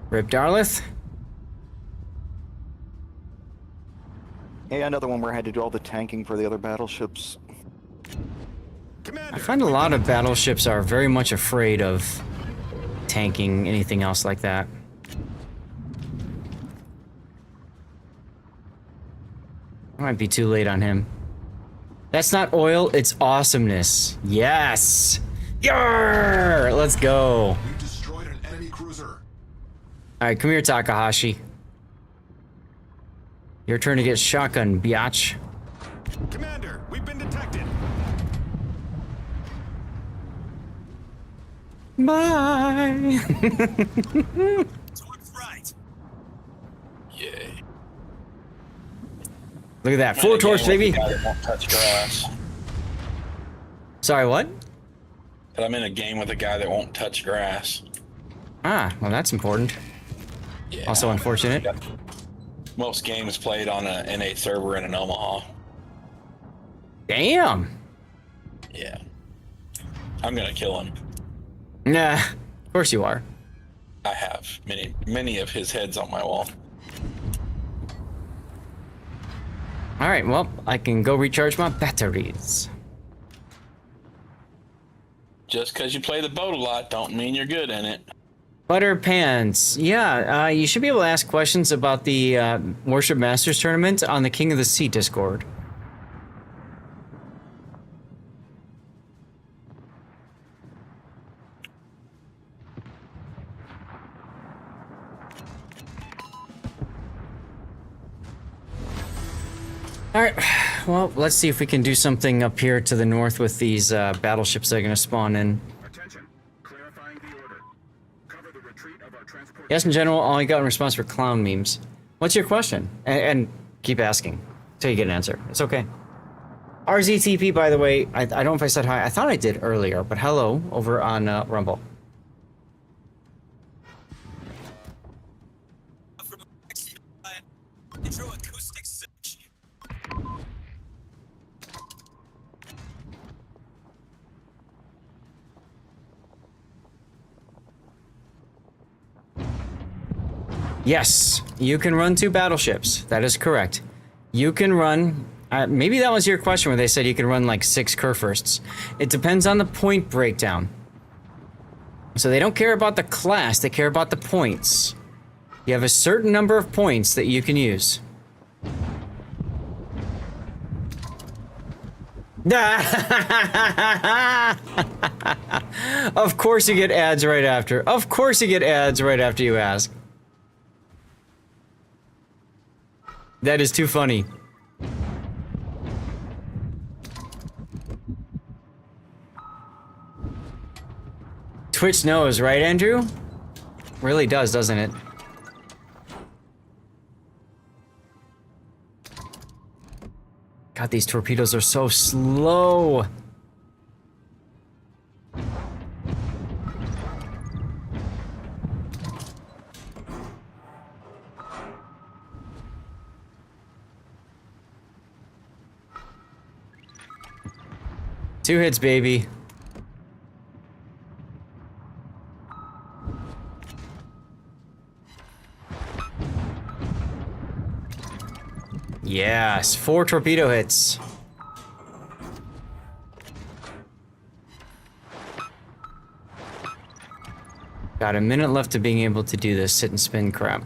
Rip Darlith. Yeah, another one where I had to do all the tanking for the other battleships. I find a lot of battleships are very much afraid of tanking anything else like that. I might be too late on him. That's not oil, it's awesomeness. Yes! Yarr! Let's go. We destroyed an enemy cruiser. Alright, come here, Takahashi. Your turn to get shotgun, biatch. Commander, we've been detected. Bye! Right. Yay. Look at that, 4 torch, baby! Guy that won't touch grass. Sorry, what? I'm in a game with a guy that won't touch grass. Ah, well that's important. Yeah. Also unfortunate. Most games played on a NA server in an Omaha. Damn! Yeah. I'm gonna kill him. Nah, of course you are. I have many of his heads on my wall. Alright, well, I can go recharge my batteries. Just because you play the boat a lot don't mean you're good in it. Butter Pants. Yeah, you should be able to ask questions about the Warship Masters tournament on the King of the Sea Discord. Alright, well, let's see if we can do something up here to the north with these battleships that are gonna spawn in. Yes, in general, all I got in response were clown memes. What's your question? And keep asking till you get an answer. It's okay. RZTP, by the way, I don't know if I said hi. I thought I did earlier, but hello over on Rumble. Yes, you can run 2 battleships. That is correct. You can run... maybe that was your question where they said you can run like 6 Kurfürsts. It depends on the point breakdown. So they don't care about the class, they care about the points. You have a certain number of points that you can use. Of course you get ads right after. Of course you get ads right after you ask. That is too funny. Twitch knows, right, Andrew? Really does, doesn't it? God, these torpedoes are so slow. Two hits, baby. Yes, 4 torpedo hits. Got a minute left to being able to do this sit and spin crap.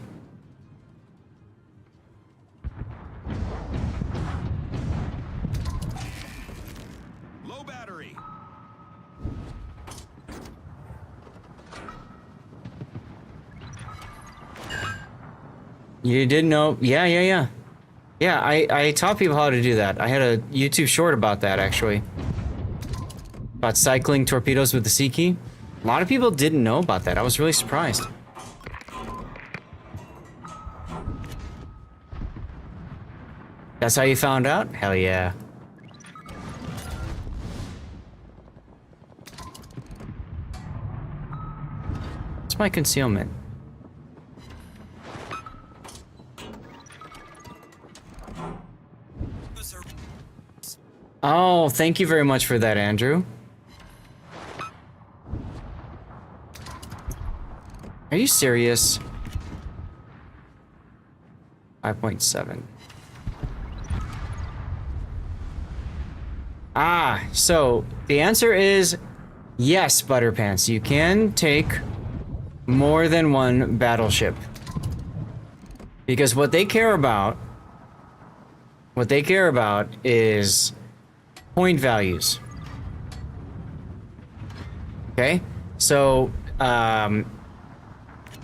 Low battery. You didn't know? Yeah. Yeah, I taught people how to do that. I had a YouTube short about that, actually. About cycling torpedoes with the C key. A lot of people didn't know about that. I was really surprised. That's how you found out? Hell yeah. What's my concealment? Oh, thank you very much for that, Andrew. Are you serious? 5.7. Ah, so the answer is yes, Butterpants. You can take more than one battleship. Because what they care about is point values. Okay? So,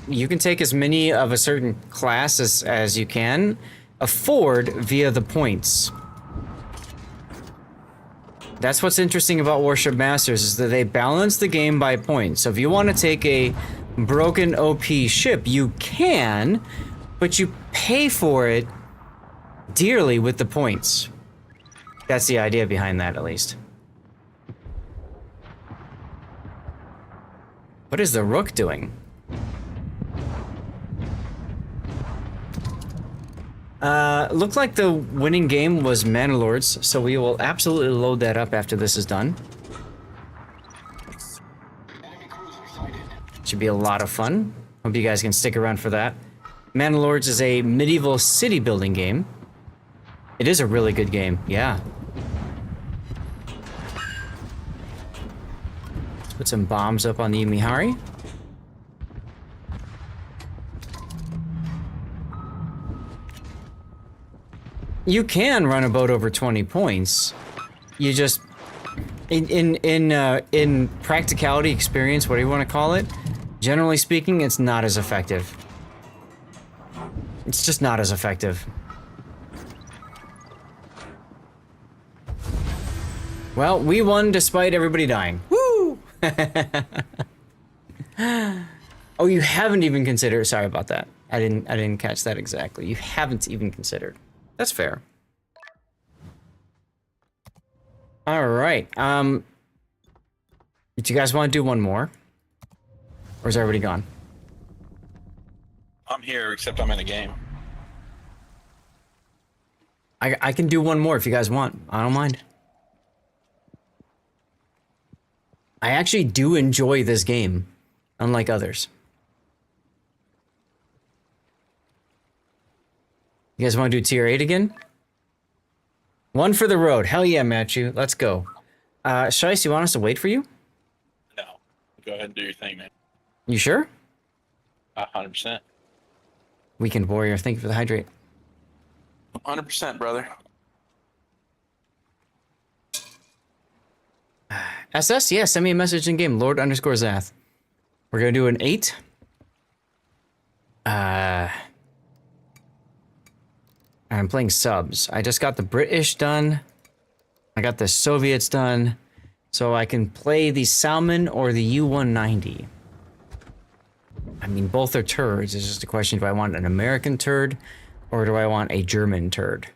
you can take as many of a certain class as you can afford via the points. That's what's interesting about Warship Masters, is that they balance the game by points. So if you want to take a broken OP ship, you can, but you pay for it dearly with the points. That's the idea behind that, at least. What is the Rook doing? Looked like the winning game was Manalords, so we will absolutely load that up after this is done. Should be a lot of fun. Hope you guys can stick around for that. Manalords is a medieval city building game. It is a really good game, yeah. Let's put some bombs up on the Imihari. You can run a boat over 20 points. You just, in practicality, experience, whatever you want to call it, generally speaking, it's not as effective. It's just not as effective. Well, we won despite everybody dying. Woo! Oh, you haven't even considered. Sorry about that. I didn't catch that exactly. You haven't even considered. That's fair. All right. Do you guys want to do one more? Or is everybody gone? I'm here, except I'm in a game. I can do one more if you guys want. I don't mind. I actually do enjoy this game, unlike others. You guys want to do tier 8 again? One for the road. Hell yeah, Matthew. Let's go. Shice, you want us to wait for you? No. Go ahead and do your thing, man. You sure? 100%. Weekend Warrior, thank you for the hydrate. 100%, brother. SS, yeah, send me a message in game. Lord_Zath. We're gonna do an 8. I'm playing subs. I just got the British done. I got the Soviets done. So I can play the Salmon or the U-190. I mean, both are turds. It's just a question, do I want an American turd or do I want a German turd?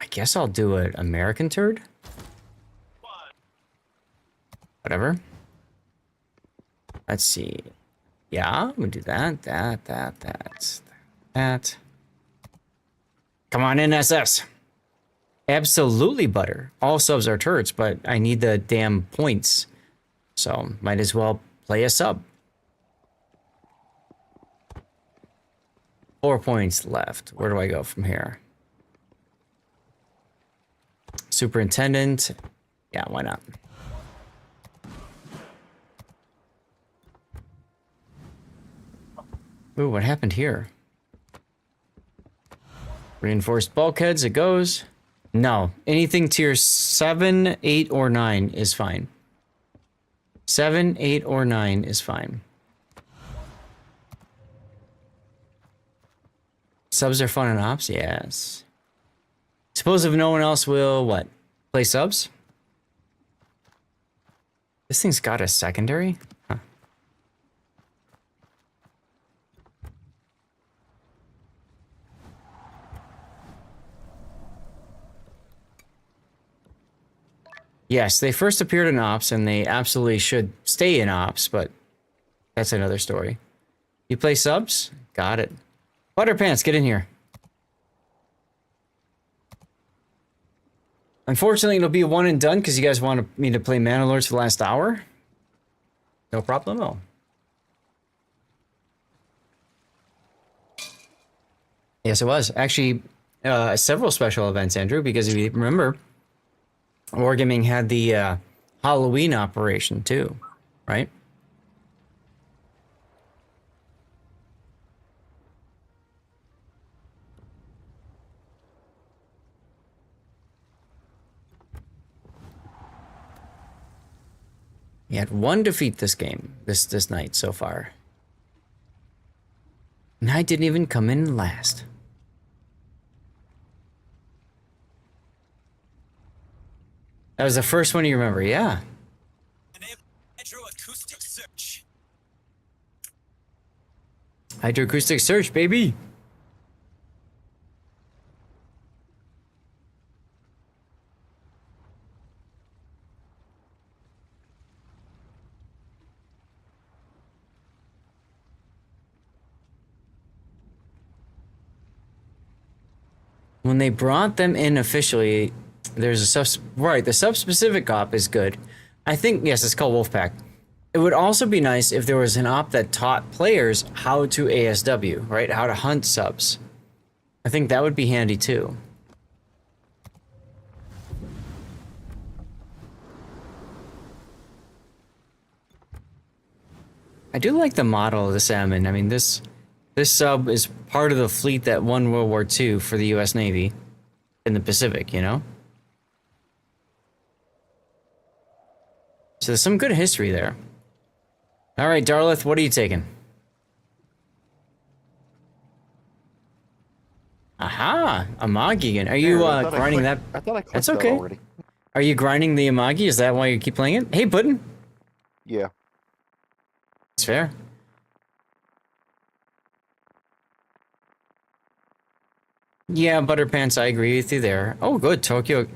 I guess I'll do an American turd. Whatever. Let's see. Yeah, I'm gonna do that. That. Come on in, SS. Absolutely butter. All subs are turds, but I need the damn points. So, might as well play a sub. 4 points left. Where do I go from here? Superintendent. Yeah, why not? Ooh, what happened here? Reinforced bulkheads, it goes. No, anything tier 7, 8, or 9 is fine. 7, 8, or 9 is fine. Subs are fun in ops? Yes. Suppose if no one else will, what? Play subs? This thing's got a secondary? Huh. Yes, they first appeared in ops, and they absolutely should stay in ops, but that's another story. You play subs? Got it. Butterpants, get in here. Unfortunately, it'll be a one and done because you guys want me to play Manalords for the last hour. No problemo. Yes, it was. Actually, several special events, Andrew, because if you remember, Wargaming had the Halloween operation too, right? He had one defeat this game, this night so far. And I didn't even come in last. That was the first one you remember, yeah. Hydroacoustic search. Hydroacoustic search, baby. When they brought them in officially, there's a the sub-specific op is good. I think, yes, it's called Wolfpack. It would also be nice if there was an op that taught players how to ASW, right? How to hunt subs. I think that would be handy too. I do like the model of the Salmon. I mean, this sub is part of the fleet that won World War II for the U.S. Navy in the Pacific, you know? So there's some good history there. All right, Darlith, what are you taking? Aha, Amagigan. Are you I thought I grinding clicked- that? I thought I clicked That's that okay. already. Are you grinding the Amagi? Is that why you keep playing it? Hey, Puddin. Yeah. It's fair. Yeah, Butterpants, I agree with you there. Oh, good, Tokyo.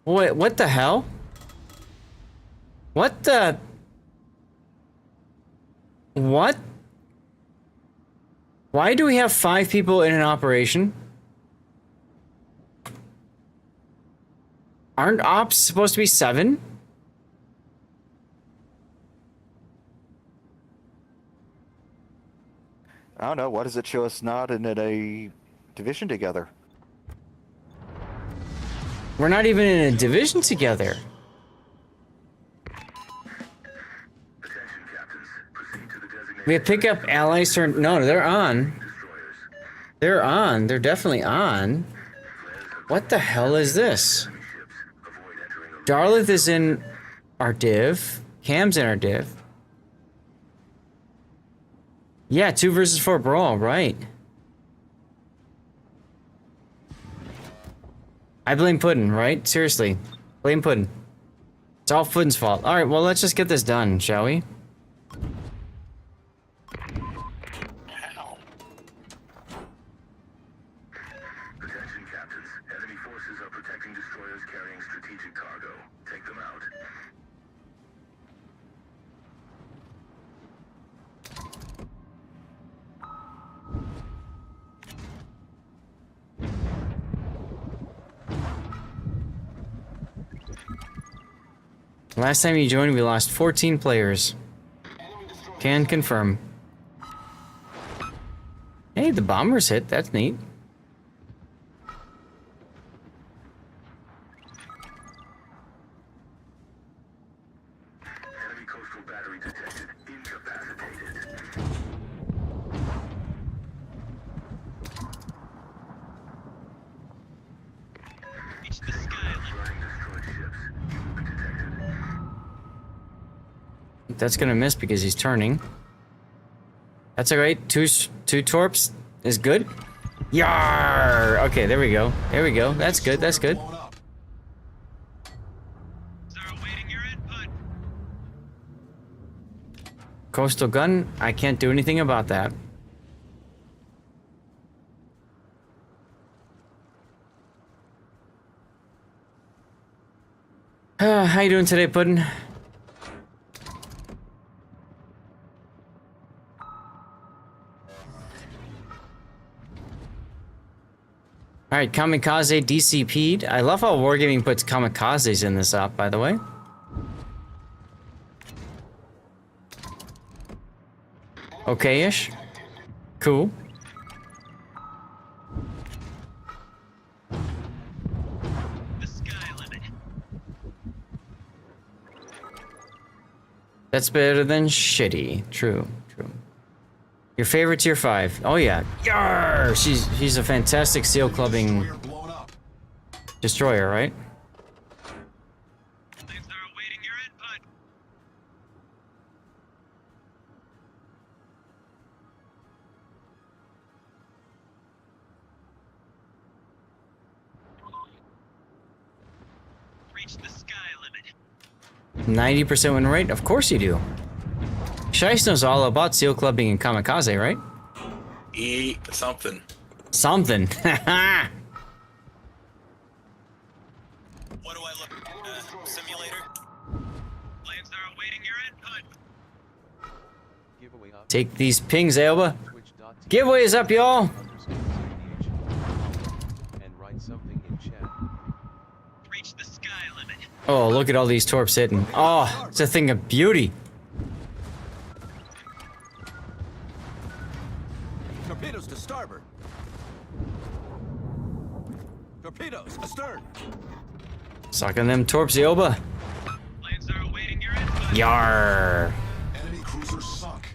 Wait, what the hell? What the? What? Why do we have 5 people in an operation? Aren't ops supposed to be 7? I don't know. Why does it show us not in a division together? We're not even in a division together. We have pick up allies turn. No, they're on. They're on. They're definitely on. What the hell is this? Darlith is in our div. Cam's in our div. Yeah, 2 versus 4 brawl, right. I blame Puddin', right? Seriously. Blame Puddin'. It's all Puddin's fault. Alright, well, let's just get this done, shall we? Attention, captains. Enemy forces are protecting destroyers carrying strategic cargo. Take them out. Last time you joined, we lost 14 players. Can confirm. Hey, the bombers hit. That's neat. Enemy coastal battery detected. Incapacitated. Reach the sky. Running destroyed ships. You've been detected. That's gonna miss because he's turning. That's alright. Two torps is good. Yar! Okay, there we go. There we go. That's good. That's good. Coastal gun. I can't do anything about that. How you doing today, Puddin'? Alright, Kamikaze DCP'd. I love how Wargaming puts kamikazes in this op, by the way. Okay-ish. Cool. That's better than shitty. True, true. Your favorite tier 5. Oh yeah. Yarr! She's a fantastic seal clubbing destroyer, right? Reach the sky limit. 90% win rate? Of course you do. Shice knows all about seal clubbing and kamikaze, right? Eat something. Something. Haha. What do I look? Simulator? Planes are awaiting your input. Giveaway up. Take these pings, Aoba. Giveaway is up, y'all. And write something in chat. Reach the sky limit. Oh, look at all these torps hitting. Oh, it's a thing of beauty. Torpedoes to starboard. Torpedoes astern. Sucking them torps, Aoba. Planes are awaiting your input. Yar. Enemy cruiser sunk.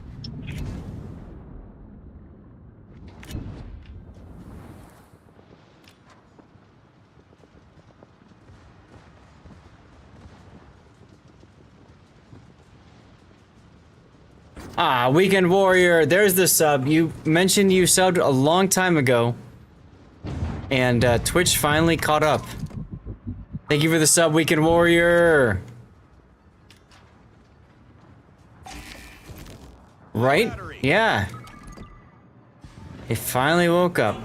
Ah, Weekend Warrior, there's the sub. You mentioned you subbed a long time ago. And Twitch finally caught up. Thank you for the sub, Weekend Warrior. Right? Yeah. He finally woke up.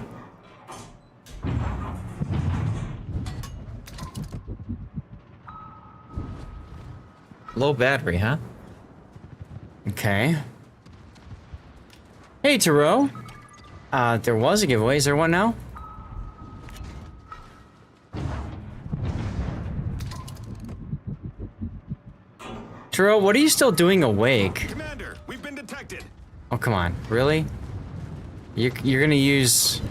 Low battery, huh? Okay. Hey, Taro. There was a giveaway. Is there one now? Taro, what are you still doing awake? Commander, we've been detected. Oh, come on. Really? You're gonna use...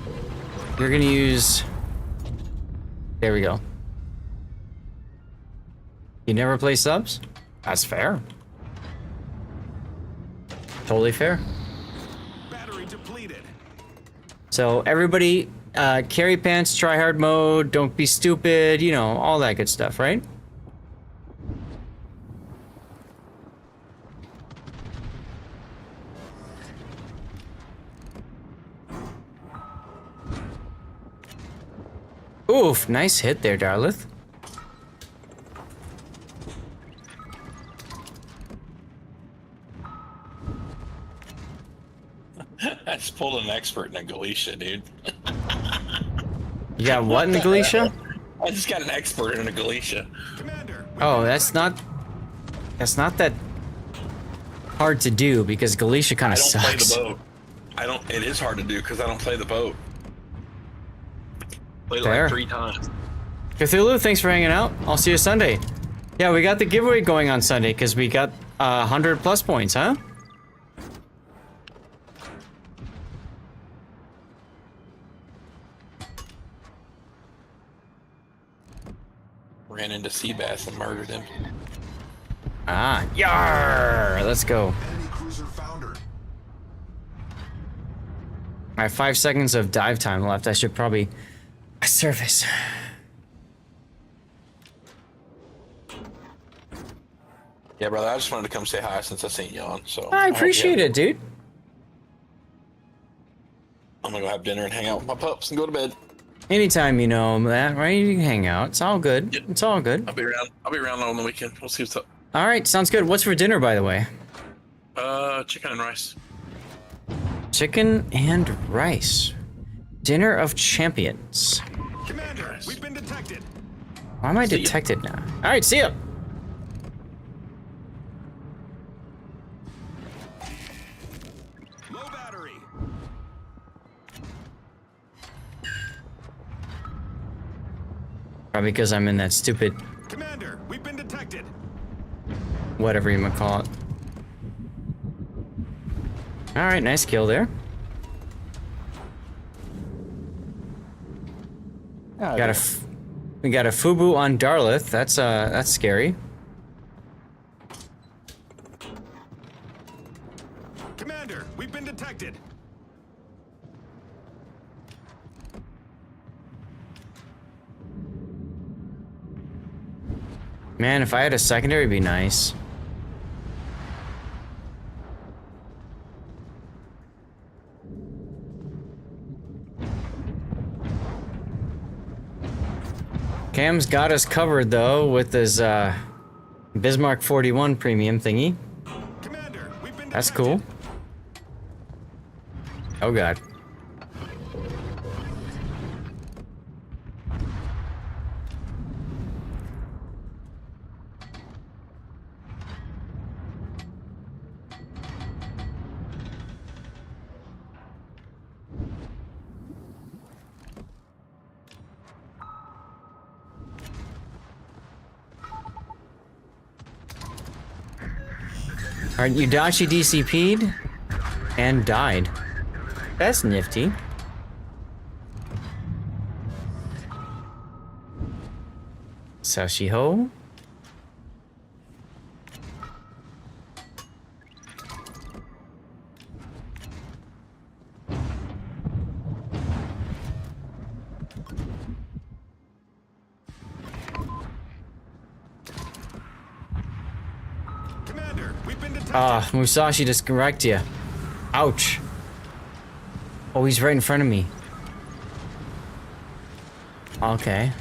You're gonna use... There we go. You never play subs? That's fair. Totally fair. Battery depleted. So, everybody, carry pants, try hard mode, don't be stupid, you know, all that good stuff, right? Oof, nice hit there, Darlith. I just pulled an expert in a Galicia, dude. You got what in the Galicia? I just got an expert in a Galicia. Oh, that's not that hard to do because Galicia kind of sucks. I don't play the boat. It is hard to do because I don't play the boat. Played Fair. like 3 times. Cthulhu, thanks for hanging out. I'll see you Sunday. Yeah, we got the giveaway going on Sunday because we got 100 plus points, huh? Ran into Seabass and murdered him. Ah, yar! Let's go. I have 5 seconds of dive time left. I should probably surface. Yeah, brother, I just wanted to come say hi since I seen you on. So I appreciate it, dude. I'm gonna go have dinner and hang out with my pups and go to bed. Anytime you know that, right? You can hang out. It's all good. Yep. It's all good. I'll be around on the weekend. We'll see what's up. All right, sounds good. What's for dinner, by the way? Chicken and rice. Chicken and rice. Dinner of champions. Commander, we've been detected. Why am I detected now? All right, see ya. Low battery. Probably because I'm in that stupid... Commander, we've been detected. Whatever you might call it. All right, nice kill there. Oh, we got a Fubu on Darlith. That's scary. Commander, we've been detected. Man, if I had a secondary, it'd be nice. Cam's got us covered though with his Bismarck 41 premium thingy. That's cool. Oh god. Alright, Udachi DCP'd and died. That's nifty. Sashiho. Musashi just wrecked you. Ouch. Oh, he's right in front of me. Okay.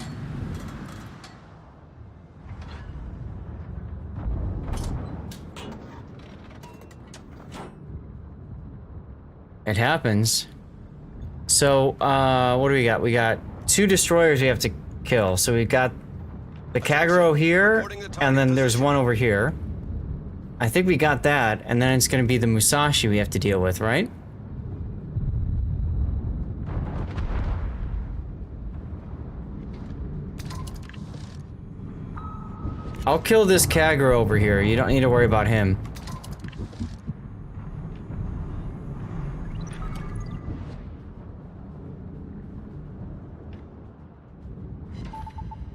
It happens. So, what do we got? We got 2 destroyers we have to kill. So we got the Kagero here, and then there's one over here. I think we got that, and then it's gonna be the Musashi we have to deal with, right? I'll kill this Kagero over here. You don't need to worry about him.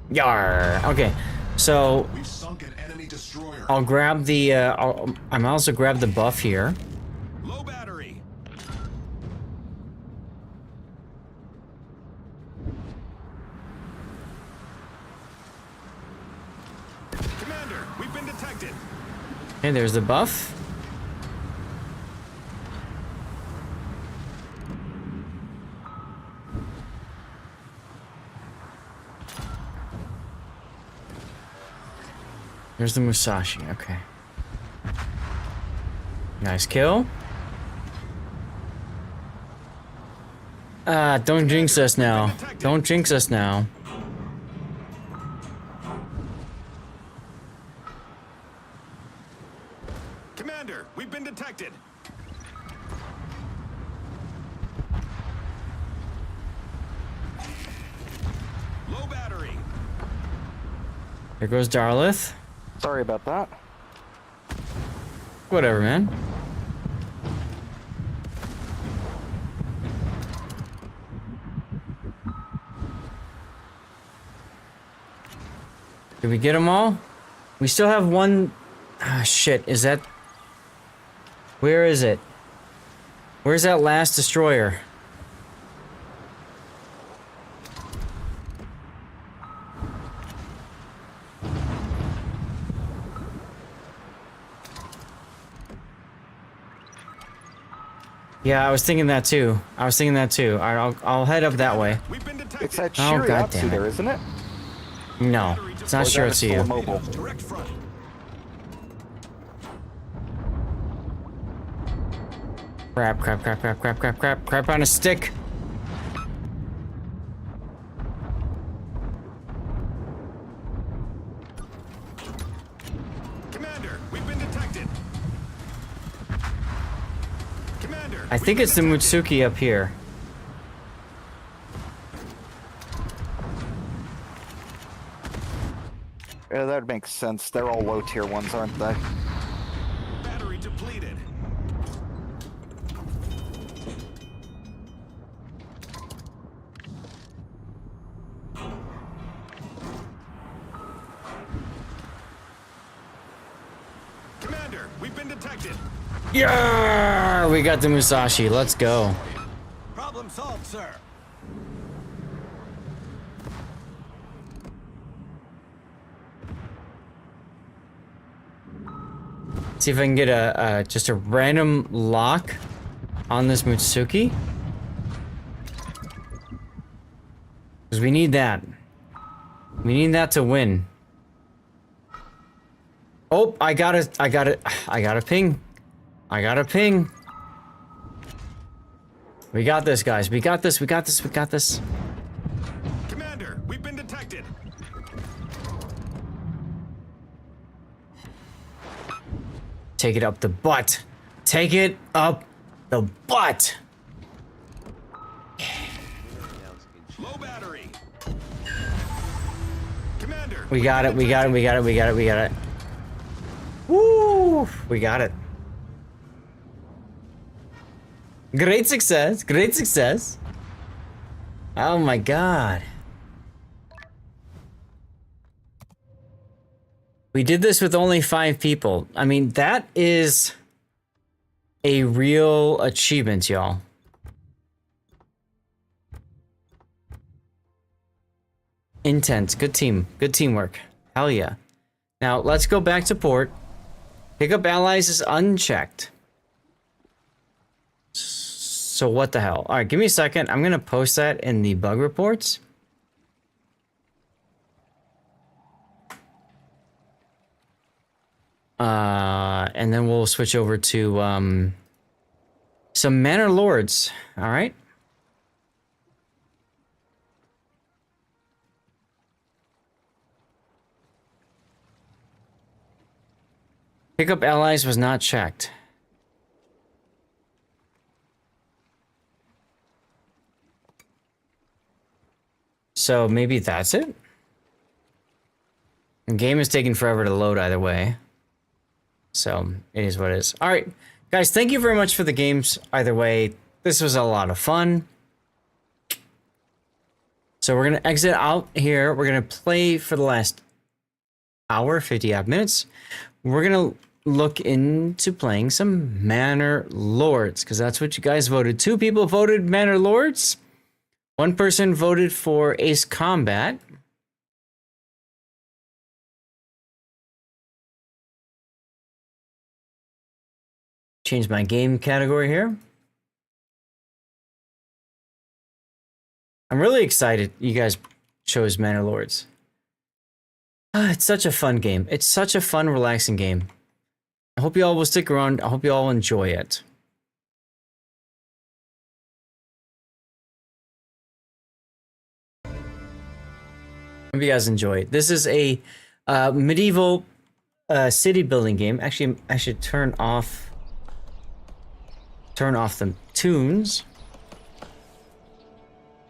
Yar. Okay, so I'll grab the. I'm also grab the buff here. Low battery. Commander, we've been detected. Okay, there's the buff. There's the Musashi, okay. Nice kill. Don't jinx us now. Don't jinx us now. Commander, we've been detected. Low battery. There goes Darlith. Sorry about that. Whatever, man. Did we get them all? We still have one. Ah, shit. Is that... Where is it? Where's that last destroyer? Yeah, I was thinking that too. Alright, I'll head up that way. It's that Oh, God Shiriatsu damn it. there, isn't it? No, it's not sure it's you. Mobile. Direct front. Crap on a stick. Commander, we've been detected. Commander, I think it's the Mutsuki up here. Yeah, that makes sense. They're all low tier ones, aren't they? battery depleted. Commander, we've been detected. Yeah, we got the Musashi. Let's go. Problem solved, sir. See if I can get a just a random lock on this Mutsuki. Because we need that. We need that to win. Oh, I got a ping. I got a ping. We got this, guys. We got this. Commander, we've been detected. Take it up the butt. Take it up the butt. Low battery. Commander, We got it. Woo! We got it. Great success. Oh my god. We did this with only 5 people. I mean, that is a real achievement, y'all. Intense. Good team. Good teamwork. Hell yeah. Now, let's go back to port. Pick up allies is unchecked. So what the hell? All right, give me a second. I'm gonna post that in the bug reports. And then we'll switch over to some Manor Lords. All right. Pick up allies was not checked. So maybe that's it? The game is taking forever to load either way. So it is what it is. All right, guys, thank you very much for the games either way. This was a lot of fun. So we're going to exit out here. We're going to play for the last hour, 50 odd minutes. We're going to look into playing some Manor Lords because that's what you guys voted. 2 people voted Manor Lords. 1 person voted for Ace Combat. Change my game category here. I'm really excited you guys chose Manor Lords. It's such a fun game. It's such a fun, relaxing game. I hope you all will stick around. I hope you all enjoy it. Hope you guys enjoy it. This is a medieval city building game. Actually, I should turn off the tunes.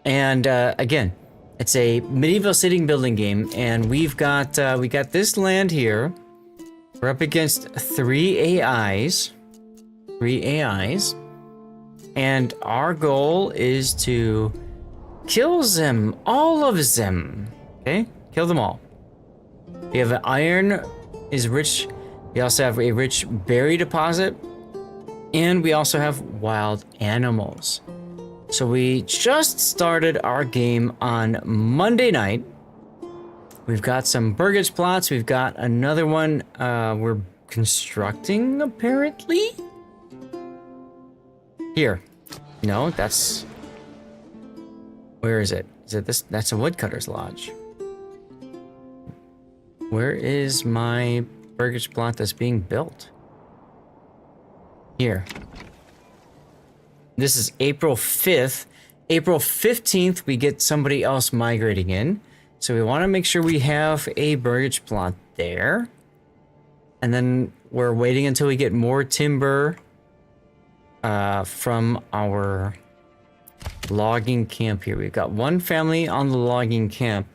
And again, it's a medieval city building game, and we got this land here. We're up against 3 AIs. 3 AIs. And our goal is to kill them, all of them. Okay? Kill them all. We have iron is rich. We also have a rich berry deposit. And we also have wild animals. So we just started our game on Monday night. We've got some burgage plots. We've got another one we're constructing, apparently. Here. No, that's... Where is it? Is it this? That's a woodcutter's lodge. Where is my burgage plot that's being built? Here. This is April 5th. April 15th, we get somebody else migrating in. So we want to make sure we have a burgage plot there. And then we're waiting until we get more timber from our logging camp here. We've got 1 family on the logging camp.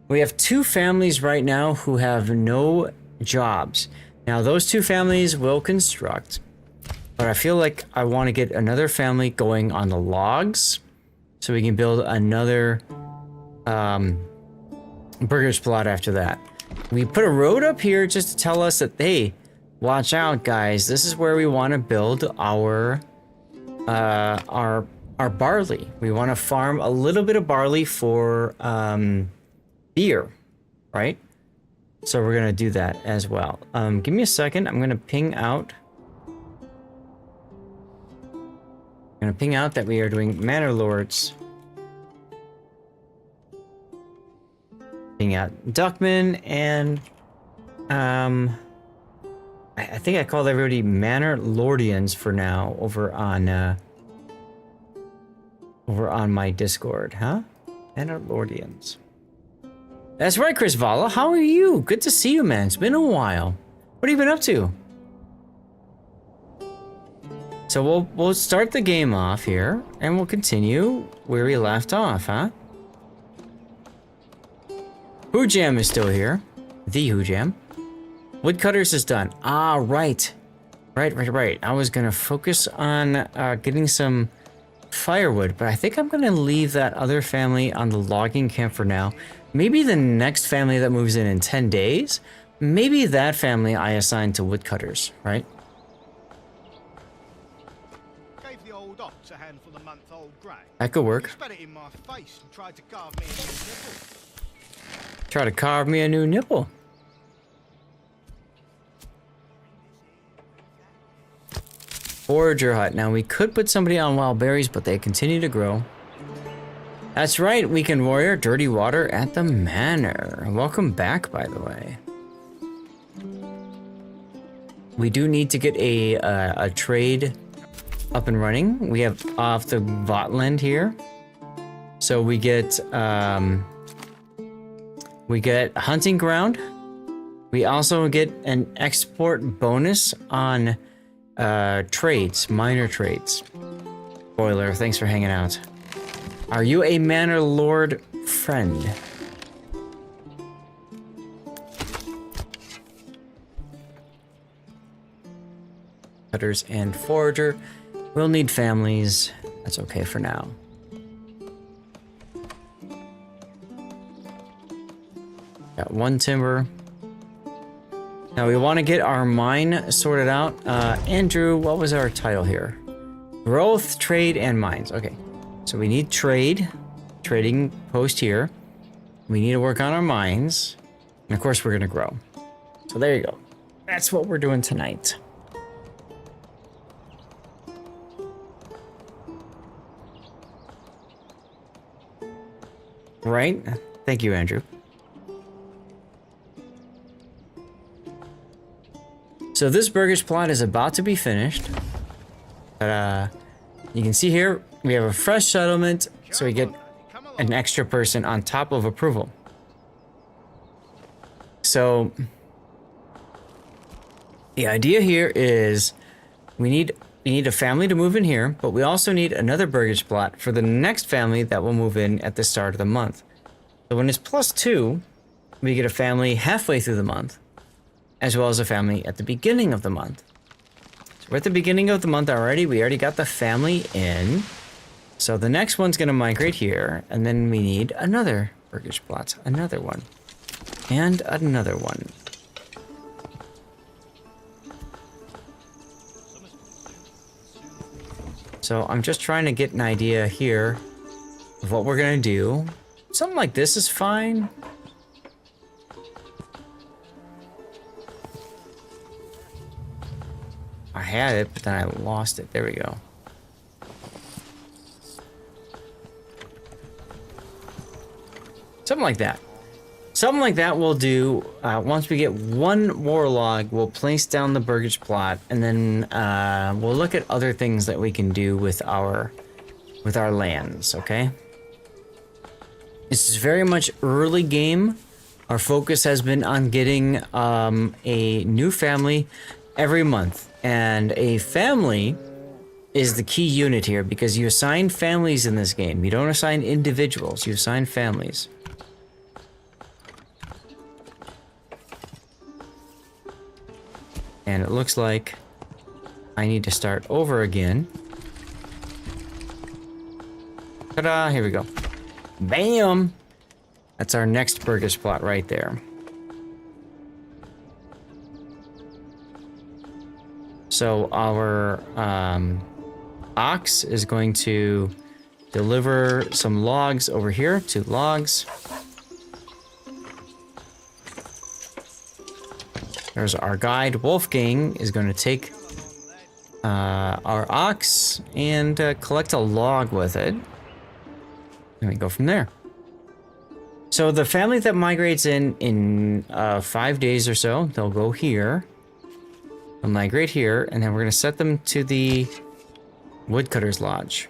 We have 2 families right now who have no jobs. Now, those 2 families will construct. But I feel like I want to get another family going on the logs so we can build another burgers plot after that. We put a road up here just to tell us that, hey, watch out, guys. This is where we want to build our barley. We want to farm a little bit of barley for beer, right? So we're going to do that as well. Give me a second. I'm going to ping out. I'm gonna ping out that we are doing Manor Lords. Ping out Duckman and I think I called everybody Manor Lordians for now over on my Discord, huh? Manor Lordians. That's right, Chris Vala. How are you? Good to see you, man. It's been a while. What have you been up to? So we'll start the game off here, and we'll continue where we left off, huh? Hoojam is still here. The Hoojam. Woodcutters is done. Ah, right. Right. I was gonna focus on getting some firewood, but I think I'm gonna leave that other family on the logging camp for now. Maybe the next family that moves in 10 days, maybe that family I assign to woodcutters, right? That could work. Try to carve me a new nipple. Forager hut. Now we could put somebody on wild berries, but they continue to grow. That's right, weekend warrior, dirty water at the manor. Welcome back, by the way. We do need to get a trade up and running. We have off the Votland here. So we get hunting ground. We also get an export bonus on trades, minor trades. Boiler, thanks for hanging out. Are you a manor lord friend? Cutters and forager. We'll need families. That's okay for now. Got one timber. Now we want to get our mine sorted out. Andrew, what was our title here? Growth, trade, and mines. Okay. So we need trade. Trading post here. We need to work on our mines. And of course we're going to grow. So there you go. That's what we're doing tonight. Right? Thank you, Andrew. So this burgage plot is about to be finished. But you can see here, we have a fresh settlement, so we get an extra person on top of approval. So the idea here is we need a family to move in here, but we also need another burgage plot for the next family that will move in at the start of the month. So when it's +2, we get a family halfway through the month, as well as a family at the beginning of the month. So we're at the beginning of the month already. We already got the family in. So the next one's going to migrate here, and then we need another burgage plot, another one, and another one. So I'm just trying to get an idea here of what we're going to do. Something like this is fine. I had it, but then I lost it. There we go. Something like that. Something like that we'll do. Once we get one warlog, we'll place down the burgage plot, and then we'll look at other things that we can do with our lands, okay? This is very much early game. Our focus has been on getting a new family every month. And a family is the key unit here because you assign families in this game. You don't assign individuals, you assign families. And it looks like I need to start over again. Ta-da, here we go. Bam! That's our next burgage plot right there. So our ox is going to deliver some logs over here, 2 logs. There's our guide. Wolfgang is going to take our ox and collect a log with it. And we go from there. So the family that migrates in 5 days or so, they'll go here. They'll migrate here, and then we're going to set them to the Woodcutter's Lodge.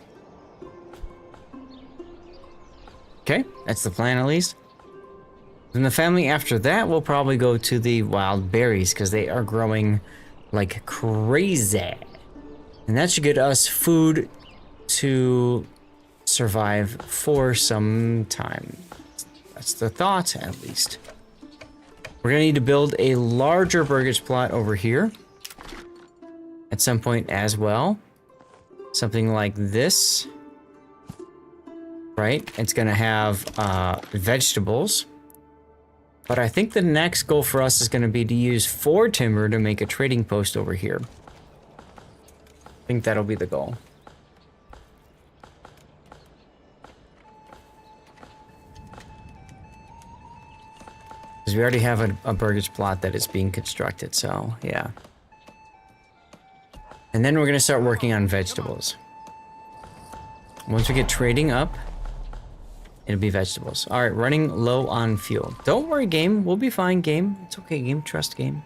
Okay, that's the plan at least. Then the family after that will probably go to the wild berries because they are growing like crazy. And that should get us food to survive for some time. That's the thought, at least. We're going to need to build a larger burgage plot over here at some point as well. Something like this. Right? It's going to have vegetables. But I think the next goal for us is going to be to use 4 timber to make a trading post over here. I think that'll be the goal. Because we already have a burgage plot that is being constructed, so yeah. And then we're gonna start working on vegetables. Once we get trading up, it'll be vegetables. All right, running low on fuel. Don't worry, game. We'll be fine, game. It's okay, game. Trust game.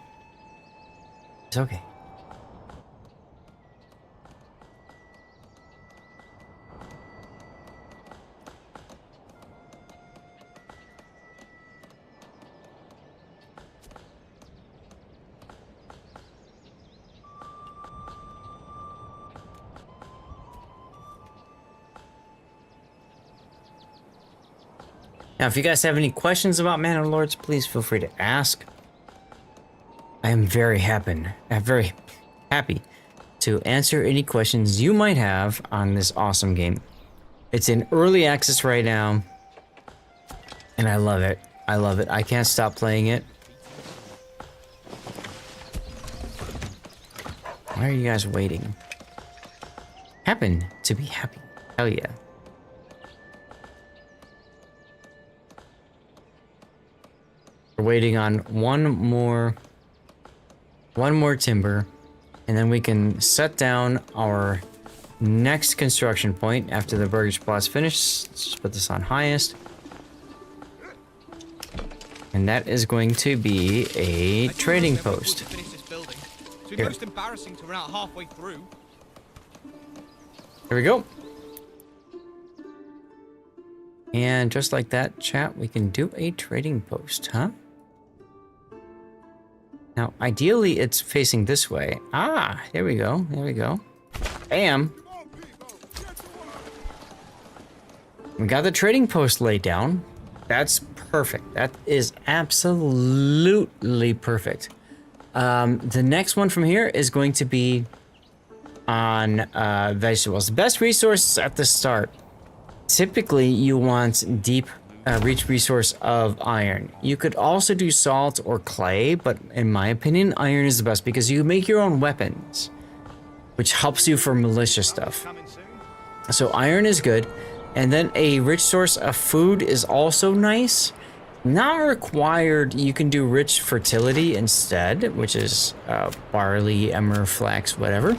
It's okay. Now, if you guys have any questions about Manor Lords, please feel free to ask. I am very happy to answer any questions you might have on this awesome game. It's in early access right now, and I love it. I love it. I can't stop playing it. Why are you guys waiting? Happen to be happy. Hell yeah. We're waiting on one more timber, and then we can set down our next construction point after the burgage plot's finished. Let's just put this on highest. And that is going to be a trading post. It's been most embarrassing to run out halfway through. Here we go. And just like that, chat, we can do a trading post, huh? Now, ideally, it's facing this way. Ah, there we go. There we go. Bam. We got the trading post laid down. That's perfect. That is absolutely perfect. The next one from here is going to be on vegetables. The best resource at the start. Typically, you want deep reach resource of iron. You could also do salt or clay, but in my opinion, iron is the best because you make your own weapons, which helps you for militia stuff. So iron is good. And then a rich source of food is also nice. Not required. You can do rich fertility instead, which is barley, emmer, flax, whatever.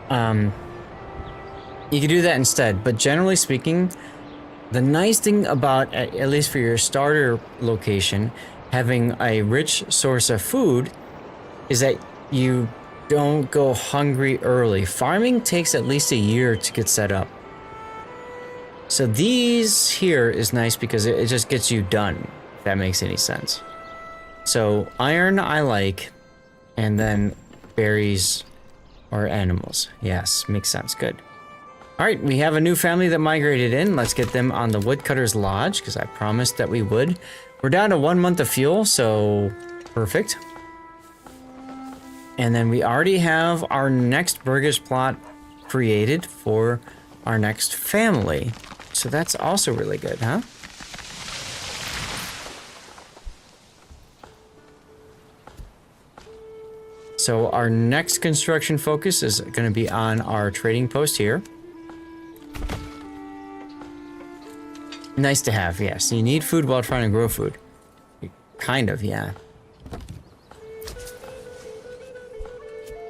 You can do that instead, but generally speaking, the nice thing about, at least for your starter location, having a rich source of food is that you don't go hungry early. Farming takes at least a year to get set up. So these here is nice because it just gets you done, if that makes any sense. So iron I like, and then berries or animals. Yes, makes sense, good. All right, we have a new family that migrated in. Let's get them on the Woodcutter's Lodge, because I promised that we would. We're down to 1 month of fuel, so perfect. And then we already have our next burgage plot created for our next family. So that's also really good, huh? So our next construction focus is going to be on our trading post here. Nice to have, yes. You need food while trying to grow food. Kind of, yeah.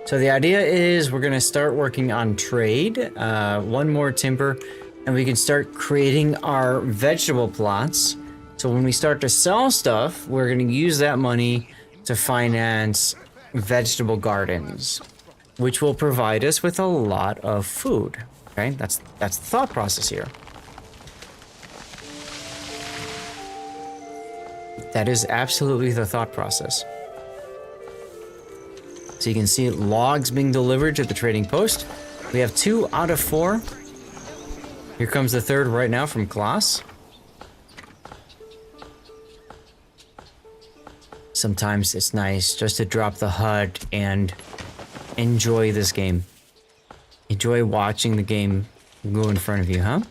So the idea is we're going to start working on trade. One more timber. And we can start creating our vegetable plots. So when we start to sell stuff, we're going to use that money to finance vegetable gardens, which will provide us with a lot of food. Okay, that's the thought process here. That is absolutely the thought process. So you can see logs being delivered to the trading post. We have 2 out of 4. Here comes the third right now from Klaus. Sometimes it's nice just to drop the HUD and enjoy this game. Enjoy watching the game go in front of you, huh?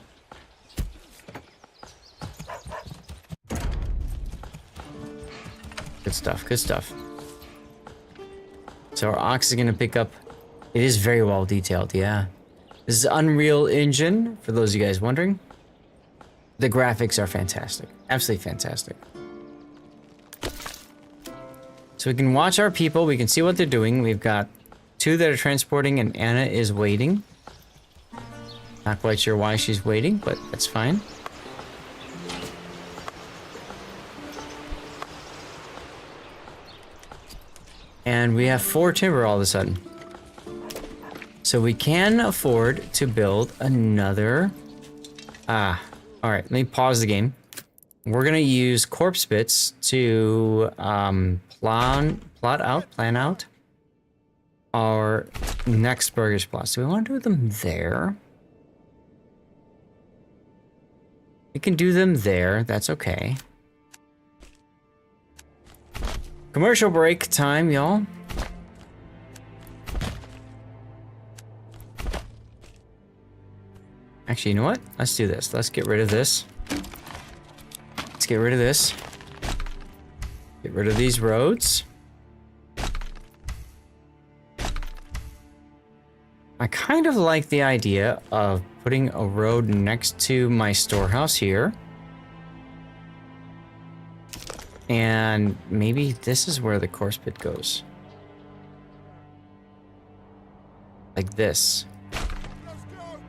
Good stuff, good stuff. So our ox is gonna pick up. It is very well detailed, yeah. This is Unreal Engine, for those of you guys wondering. The graphics are fantastic. Absolutely fantastic. So we can watch our people. We can see what they're doing. We've got two that are transporting, and Anna is waiting. Not quite sure why she's waiting, but that's fine. And we have 4 timber all of a sudden. So we can afford to build another... Alright, let me pause the game. We're gonna use corpse bits to plan out our next burgers plots. Do we want to do them there? We can do them there, that's okay. Commercial break time, y'all. Actually, you know what? Let's do this. Let's get rid of this. Let's get rid of this. Get rid of these roads. I kind of like the idea of putting a road next to my storehouse here. And maybe this is where the course pit goes. Like this.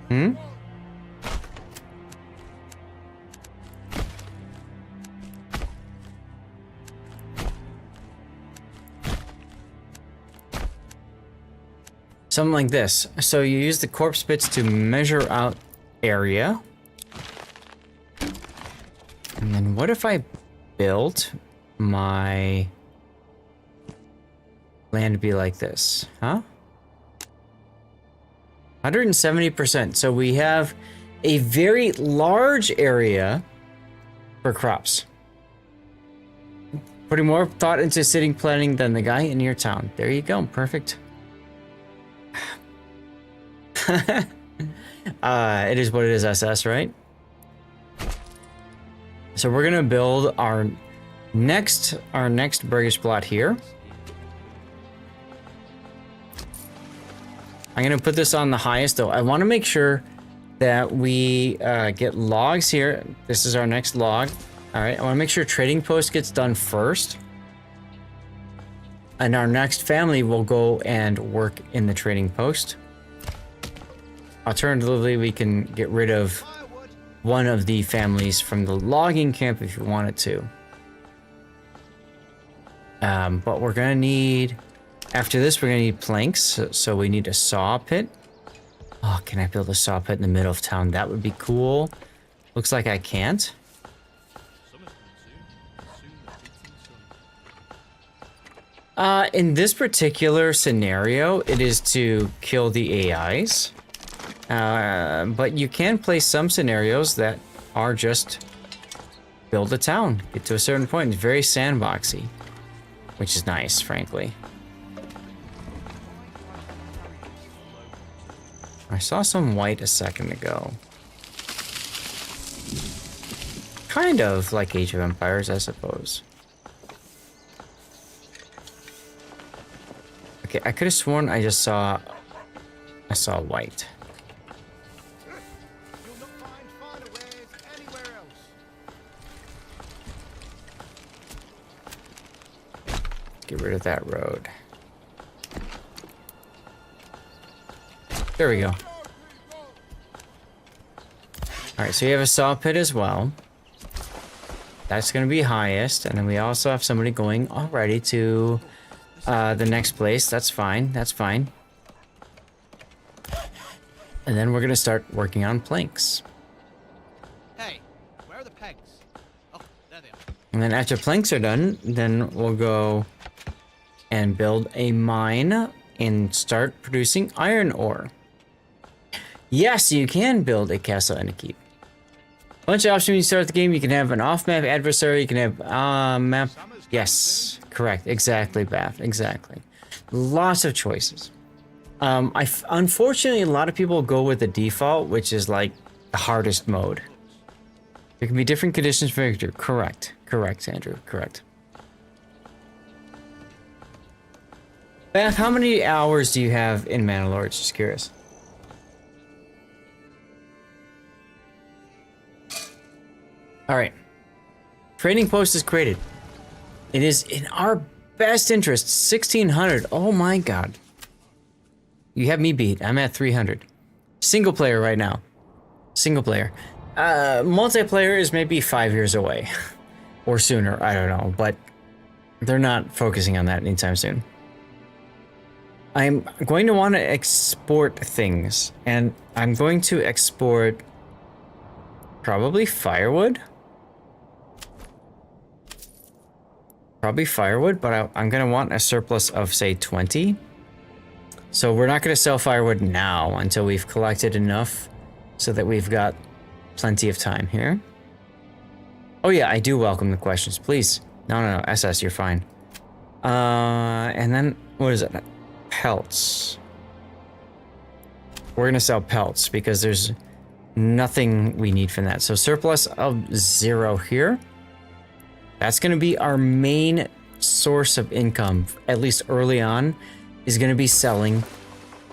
Hmm? Something like this. So you use the corpse bits to measure out area. And then what if I built my land to be like this? Huh? 170%. So we have a very large area for crops. Putting more thought into city planning than the guy in your town. There you go. Perfect. It is what it is, SS, right? So we're gonna build our next burgers plot here. I'm gonna put this on the highest though. I want to make sure that we get logs here. This is our next log. All right, I want to make sure trading post gets done first. And our next family will go and work in the trading post. Alternatively, we can get rid of one of the families from the logging camp if you wanted to. But we're gonna need, after this, we're gonna need planks. So we need a saw pit. Oh, can I build a saw pit in the middle of town? That would be cool. Looks like I can't. In this particular scenario, it is to kill the AIs. But you can play some scenarios that are just build a town. Get to a certain point. It's very sandboxy, which is nice, frankly. I saw some white a second ago. Kind of like Age of Empires, I suppose. Okay, I could have sworn I saw white. Get rid of that road. There we go. Alright, so you have a saw pit as well. That's going to be highest. And then we also have somebody going already to the next place. That's fine. That's fine. And then we're going to start working on planks. Hey, where are the pegs? Oh, there they are. And then after planks are done, then we'll go and build a mine and start producing iron ore. Yes, you can build a castle and a keep. Bunch of options when you start the game. You can have an off-map adversary. You can have map. Yes, correct. Exactly, Bath. Exactly. Lots of choices. Unfortunately, a lot of people go with the default, which is like the hardest mode. There can be different conditions for victory. Correct. Correct, Andrew. Correct. Beth, how many hours do you have in Mandalore? Just curious. Alright. Trading post is created. It is in our best interest. 1600. Oh my god. You have me beat. I'm at 300. Single player right now. Single player. Multiplayer is maybe 5 years away. Or sooner, I don't know. But they're not focusing on that anytime soon. I'm going to want to export things. And I'm going to export probably firewood. Probably firewood, but I'm going to want a surplus of, say, 20. So we're not going to sell firewood now until we've collected enough so that we've got plenty of time here. Oh yeah, I do welcome the questions, please. No, SS, you're fine. And then, what is it? Pelts. We're going to sell pelts because there's nothing we need from that. So surplus of 0 here. That's going to be our main source of income, at least early on, is going to be selling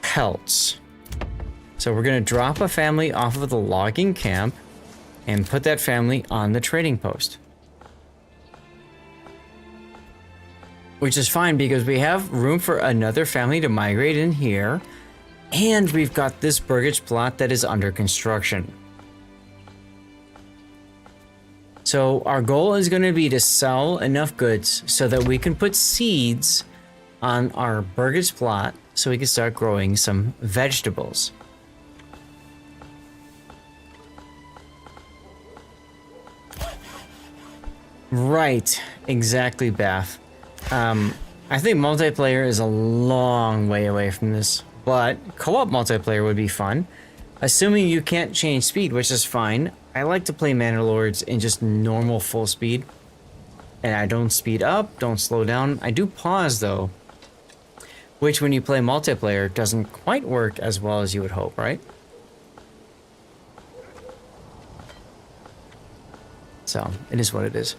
pelts. So we're going to drop a family off of the logging camp and put that family on the trading post. Which is fine because we have room for another family to migrate in here, and we've got this burgage plot that is under construction. So our goal is going to be to sell enough goods so that we can put seeds on our burgage plot so we can start growing some vegetables. Right, exactly, Bath. I think multiplayer is a long way away from this, but co-op multiplayer would be fun. Assuming you can't change speed, which is fine. I like to play Manor in just normal full speed. And I don't speed up, don't slow down. I do pause though. Which when you play multiplayer doesn't quite work as well as you would hope, right? So, it is what it is.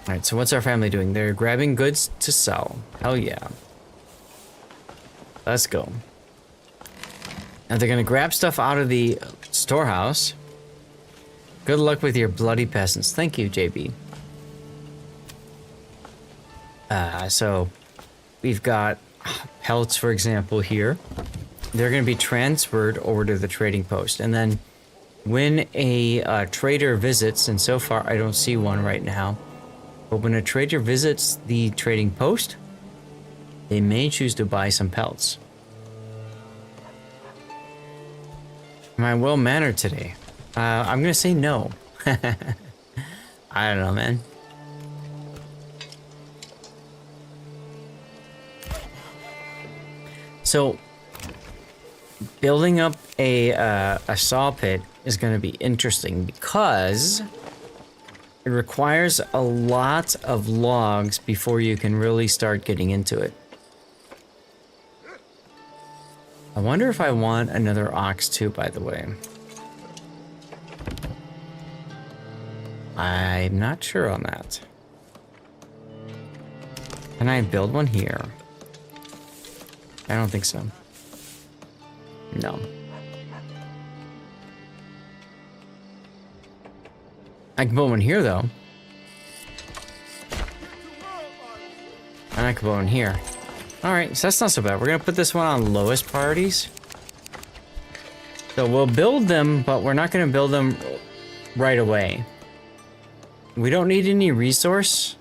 Alright, so what's our family doing? They're grabbing goods to sell. Hell yeah. Let's go. Now they're gonna grab stuff out of the storehouse. Good luck with your bloody peasants. Thank you, JB. So we've got pelts, for example, here. They're gonna be transferred over to the trading post. And then when a trader visits, and so far I don't see one right now, but when a trader visits the trading post, they may choose to buy some pelts. Am I well-mannered today? I'm gonna say no. I don't know, man. So, building up a saw pit is gonna be interesting because it requires a lot of logs before you can really start getting into it. I wonder if I want another ox too, by the way. I'm not sure on that. Can I build one here? I don't think so. No. I can put one here, though. And I can put one here. Alright, so that's not so bad. We're gonna put this one on lowest priorities. So we'll build them, but we're not gonna build them right away. We don't need any resource.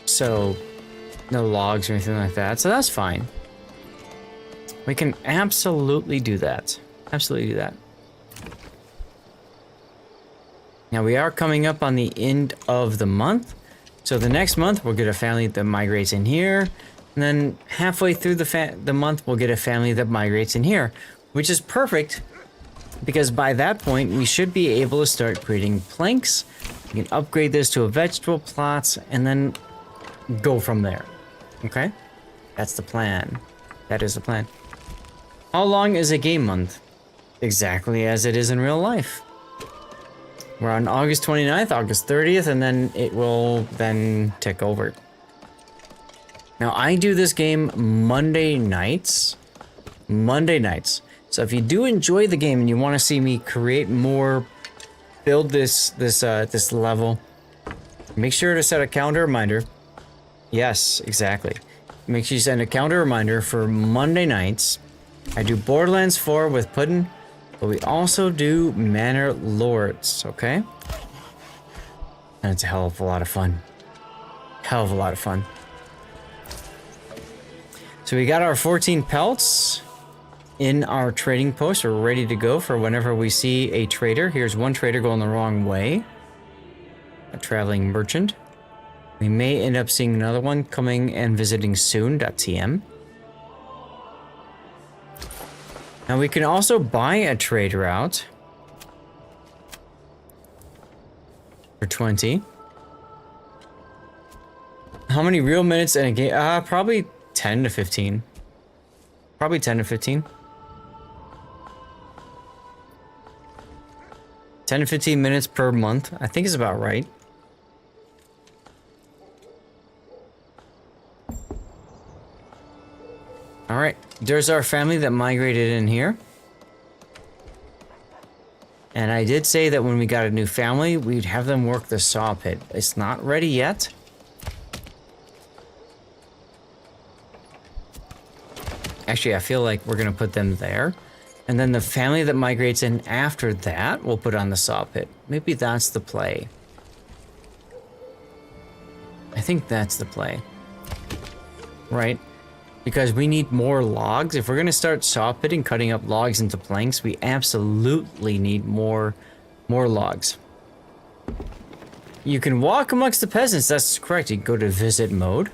So, no logs or anything like that. So that's fine. We can absolutely do that. Absolutely do that. Now we are coming up on the end of the month. So the next month we'll get a family that migrates in here. And then halfway through the month we'll get a family that migrates in here. Which is perfect. Because by that point we should be able to start creating planks. We can upgrade this to a vegetable plot. And then go from there. Okay? That's the plan. That is the plan. How long is a game month? Exactly as it is in real life. We're on August 29th, August 30th, and then it will then tick over. Now, I do this game Monday nights. Monday nights. So if you do enjoy the game and you want to see me create more build this level, make sure to set a calendar reminder. Yes, exactly. Make sure you send a calendar reminder for Monday nights. I do Borderlands 4 with Puddin', but we also do Manor Lords, okay? And it's a hell of a lot of fun. Hell of a lot of fun. So we got our 14 pelts in our trading post. We're ready to go for whenever we see a trader. Here's one trader going the wrong way. A traveling merchant. We may end up seeing another one coming and visiting soon.tm. Now we can also buy a trader out for 20. How many real minutes in a game? Probably 10 to 15. Probably 10 to 15. 10 to 15 minutes per month, I think is about right. All right, there's our family that migrated in here. And I did say that when we got a new family, we'd have them work the saw pit. It's not ready yet. Actually, I feel like we're gonna put them there. And then the family that migrates in after that, we'll put on the saw pit. Maybe that's the play. I think that's the play. Right? Because we need more logs. If we're gonna start saw pitting, cutting up logs into planks, we absolutely need more logs. You can walk amongst the peasants, that's correct. You can go to visit mode.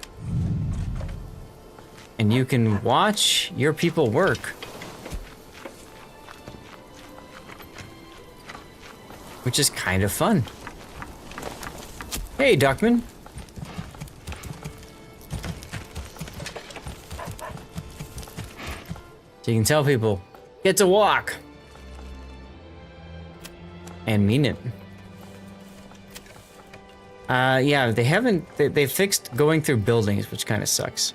And you can watch your people work. Which is kind of fun. Hey, Duckman. So you can tell people, get to walk. And mean it. Yeah, they fixed going through buildings, which kind of sucks.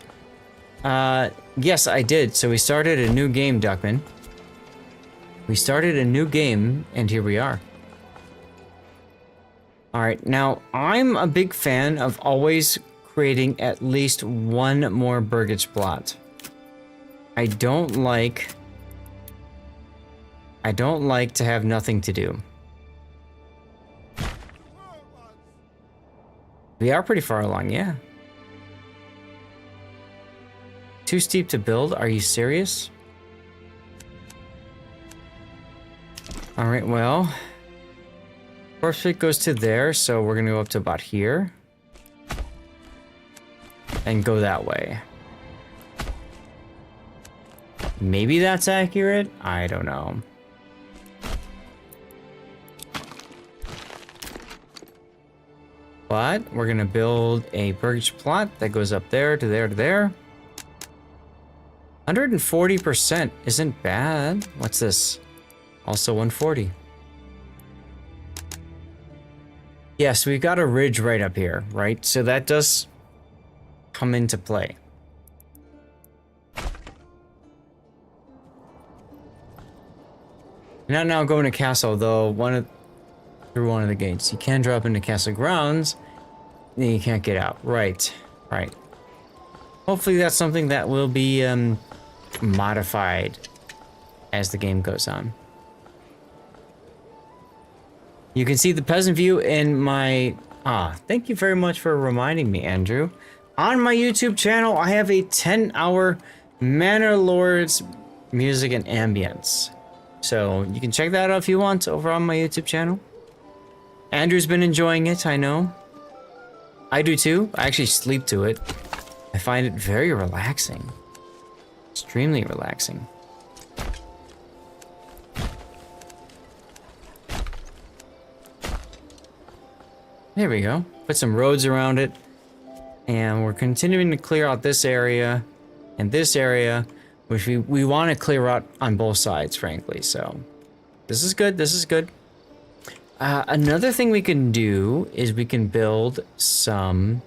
Yes, I did. So we started a new game, Duckman. We started a new game, and here we are. Alright, now, I'm a big fan of always creating at least one more burgage plot. I don't like to have nothing to do. We are pretty far along, yeah. Too steep to build? Are you serious? Alright, well. First it goes to there, so we're gonna go up to about here. And go that way. Maybe that's accurate? I don't know. But we're gonna build a burgage plot that goes up there to there to there. 140% isn't bad. What's this? Also 140. Yes, we've got a ridge right up here, right? So that does come into play. Not now going to castle, though. Through one of the gates. You can drop into castle grounds. Then you can't get out. Right. Right. Hopefully that's something that will be modified as the game goes on. You can see the peasant view in my... thank you very much for reminding me, Andrew. On my YouTube channel, I have a 10-hour Manor Lords music and ambience. So you can check that out if you want over on my YouTube channel. Andrew's been enjoying it, I know. I do too. I actually sleep to it. I find it very relaxing. Extremely relaxing. There we go. Put some roads around it. And we're continuing to clear out this area and this area, which we want to clear out on both sides, frankly. So this is good. This is good. Another thing we can do is we can build some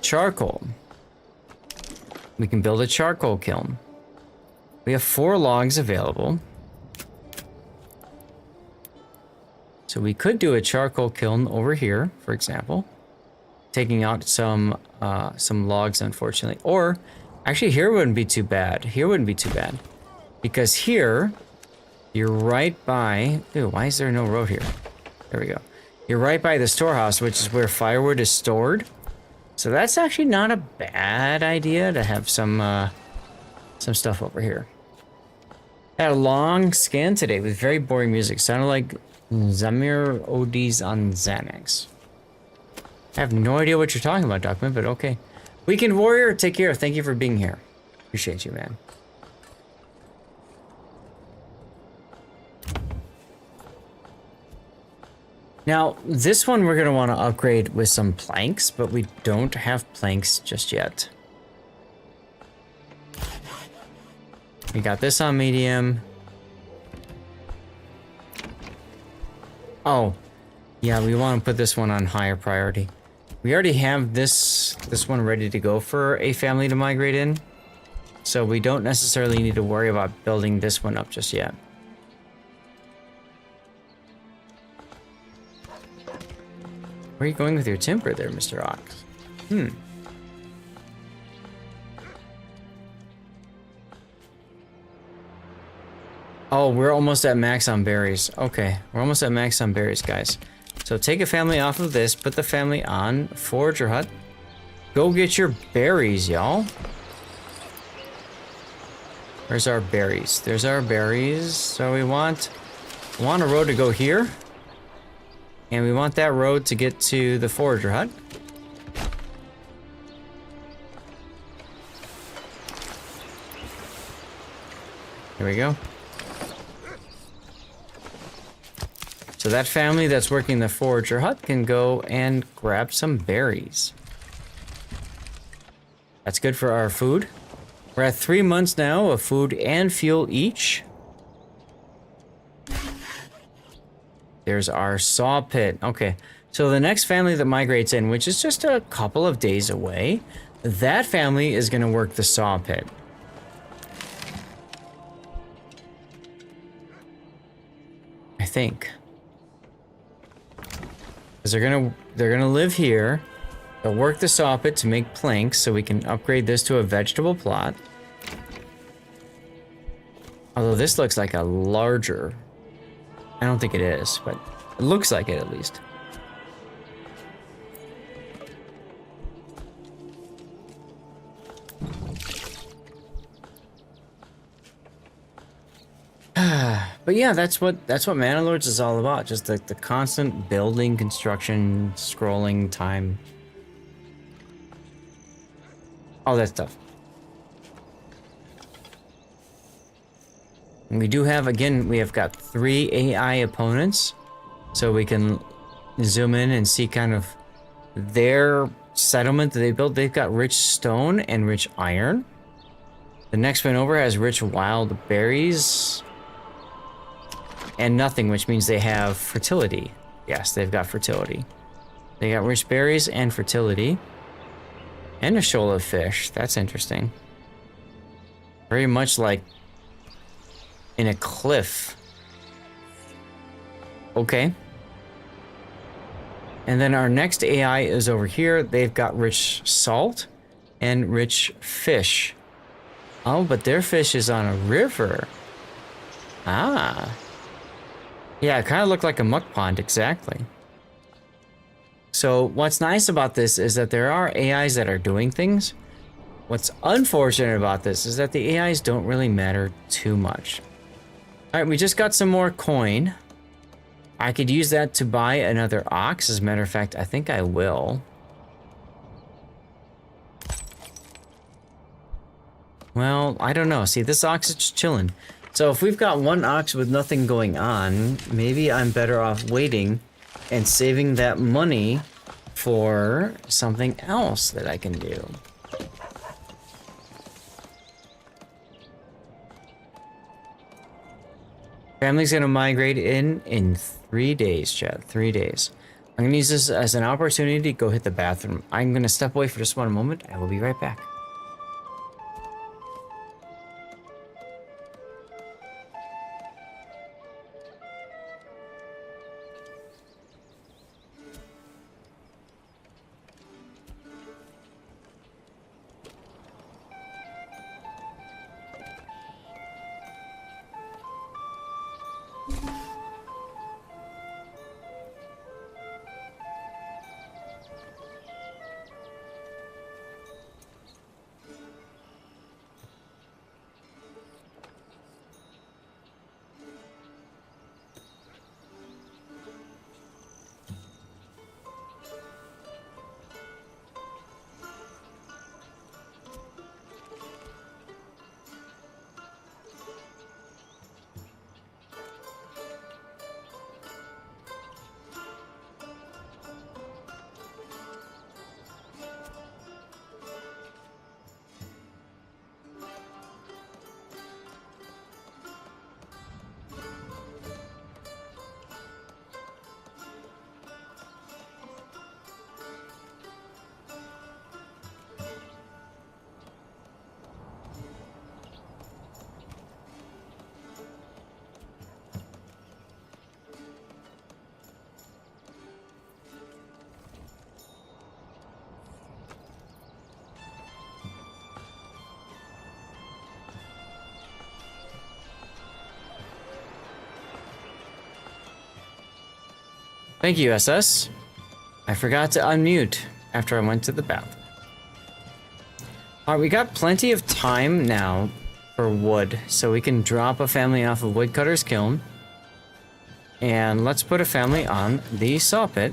charcoal. We can build a charcoal kiln. We have 4 logs available. So we could do a charcoal kiln over here, for example, taking out some logs, unfortunately. Or actually, here wouldn't be too bad. Here wouldn't be too bad, because here you're right by. Ew, why is there no road here? There we go. You're right by the storehouse, which is where firewood is stored. So that's actually not a bad idea to have some stuff over here. Had a long scan today with very boring music. Sounded like Zamir Odis on Xanax. I have no idea what you're talking about, Duckman, but okay. Weekend Warrior, take care. Thank you for being here. Appreciate you, man. Now, this one we're going to want to upgrade with some planks, but we don't have planks just yet. We got this on medium. Oh, yeah, we want to put this one on higher priority. We already have this one ready to go for a family to migrate in, so we don't necessarily need to worry about building this one up just yet. Where are you going with your timber there, Mr. Ox? Oh, we're almost at max on berries. Okay, we're almost at max on berries, guys. So take a family off of this, put the family on Forager Hut. Go get your berries, y'all. Where's our berries? There's our berries. So we want a road to go here. And we want that road to get to the Forager Hut. Here we go. So that family that's working the Forager Hut can go and grab some berries. That's good for our food. We're at 3 months now of food and fuel each. There's our saw pit. Okay, so the next family that migrates in, which is just a couple of days away, that family is going to work the saw pit. I think. Because they're gonna live here. They'll work the saw pit to make planks so we can upgrade this to a vegetable plot. Although this looks like a larger... I don't think it is, but it looks like it at least. But yeah, that's what Mana Lords is all about. Just the constant building, construction, scrolling time. All that stuff. And we do have, again, we have got 3 AI opponents. So we can zoom in and see kind of their settlement that they built. They've got rich stone and rich iron. The next one over has rich wild berries. And nothing, which means they have fertility. Yes, they've got fertility. They got rich berries and fertility. And a shoal of fish. That's interesting. Very much like in a cliff. Okay. And then our next AI is over here. They've got rich salt and rich fish. Oh, but their fish is on a river. Ah. Yeah, it kind of looked like a muck pond, exactly. So what's nice about this is that there are AIs that are doing things. What's unfortunate about this is that the AIs don't really matter too much. All right, we just got some more coin. I could use that to buy another ox. As a matter of fact, I think I will. Well, I don't know. See, this ox is just chilling. So if we've got one ox with nothing going on, maybe I'm better off waiting and saving that money for something else that I can do. Family's gonna migrate in 3 days, chat. 3 days. I'm gonna use this as an opportunity to go hit the bathroom. I'm gonna step away for just one moment. I will be right back. Thank you, SS. I forgot to unmute after I went to the bathroom. Alright, we got plenty of time now for wood, so we can drop a family off of Woodcutter's Kiln. And let's put a family on the saw pit.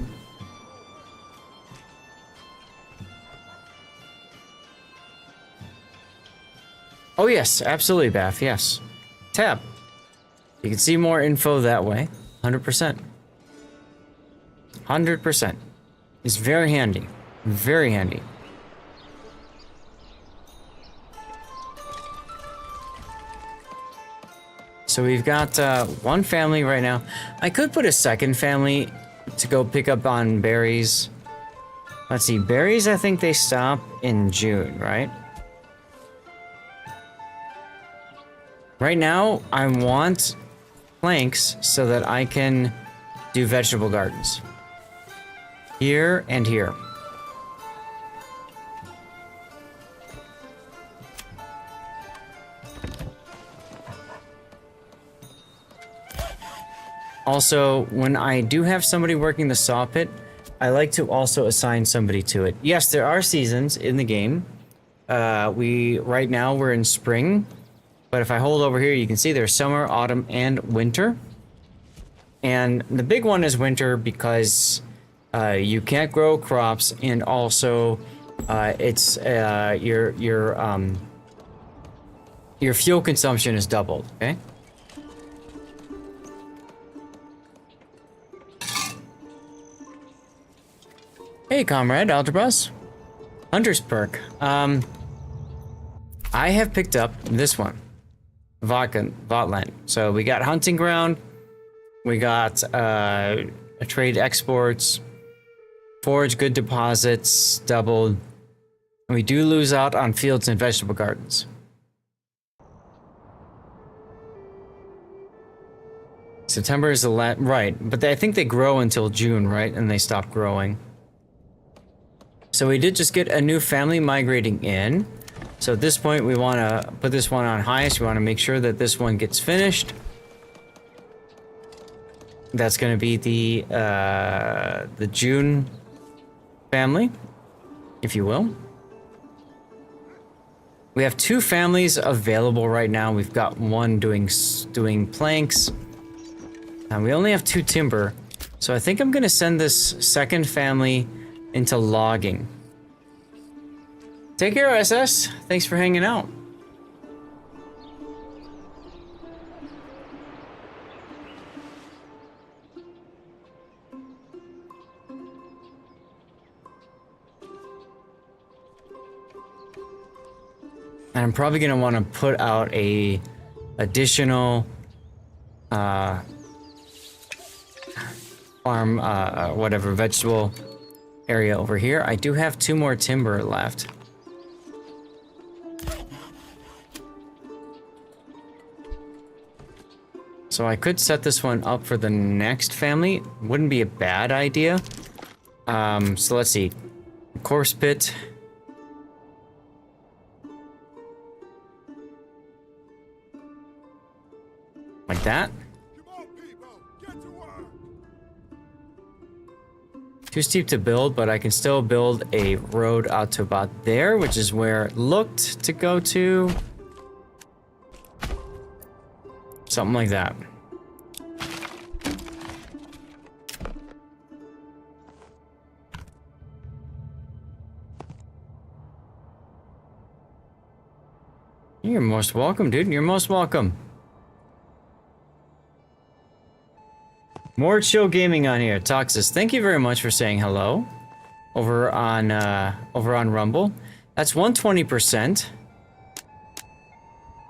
Oh yes, absolutely, Bath, yes. Tab. You can see more info that way. 100%. 100%. It's very handy. Very handy. So we've got one family right now. I could put a second family to go pick up on berries. Let's see, berries I think they stop in June, right? Right now, I want planks so that I can do vegetable gardens. Here and here. Also, when I do have somebody working the saw pit, I like to also assign somebody to it. Yes, there are seasons in the game. Right now we're in spring, but if I hold over here, you can see there's summer, autumn, and winter. And the big one is winter because you can't grow crops, and also it's your fuel consumption is doubled. Okay. Hey, comrade, Algebras. Hunter's perk. I have picked up this one. Votland. So we got hunting ground. We got a trade exports. Forage good deposits, doubled. And we do lose out on fields and vegetable gardens. September is the right, but I think they grow until June, right? And they stop growing. So we did just get a new family migrating in. So at this point, we want to put this one on highest. We want to make sure that this one gets finished. That's going to be the June family, if you will. We have 2 families available right now. We've got one doing planks. And we only have 2 timber. So I think I'm going to send this second family into logging. Take care, SS. Thanks for hanging out. And I'm probably going to want to put out a additional farm, whatever, vegetable area over here. I do have 2 more timber left. So I could set this one up for the next family. Wouldn't be a bad idea. So let's see. Corpse pit. Like that. Too steep to build, but I can still build a road out to about there, which is where it looked to go to. Something like that. You're most welcome, dude. You're most welcome. More chill gaming on here. Toxis, thank you very much for saying hello. Over on Rumble. That's 120%.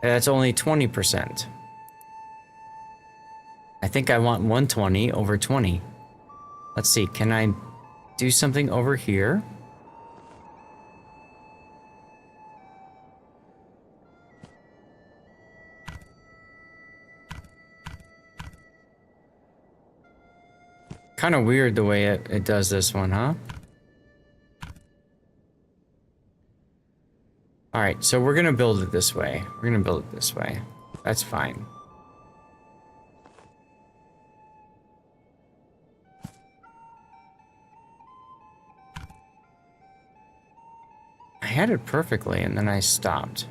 That's only 20%. I think I want 120 over 20. Let's see, can I do something over here? Kind of weird the way it does this one, huh? Alright, so we're gonna build it this way. We're gonna build it this way. That's fine. had it perfectly and then I stopped.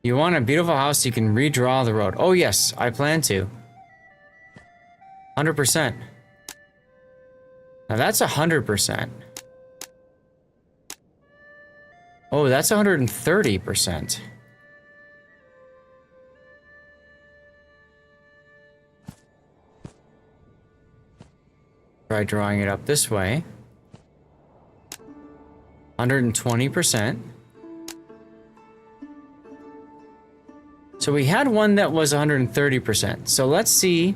You want a beautiful house, you can redraw the road. Oh yes, I plan to. 100%. Now that's 100%. Oh, that's 130%. Try drawing it up this way. 120%. So we had one that was 130%. So let's see.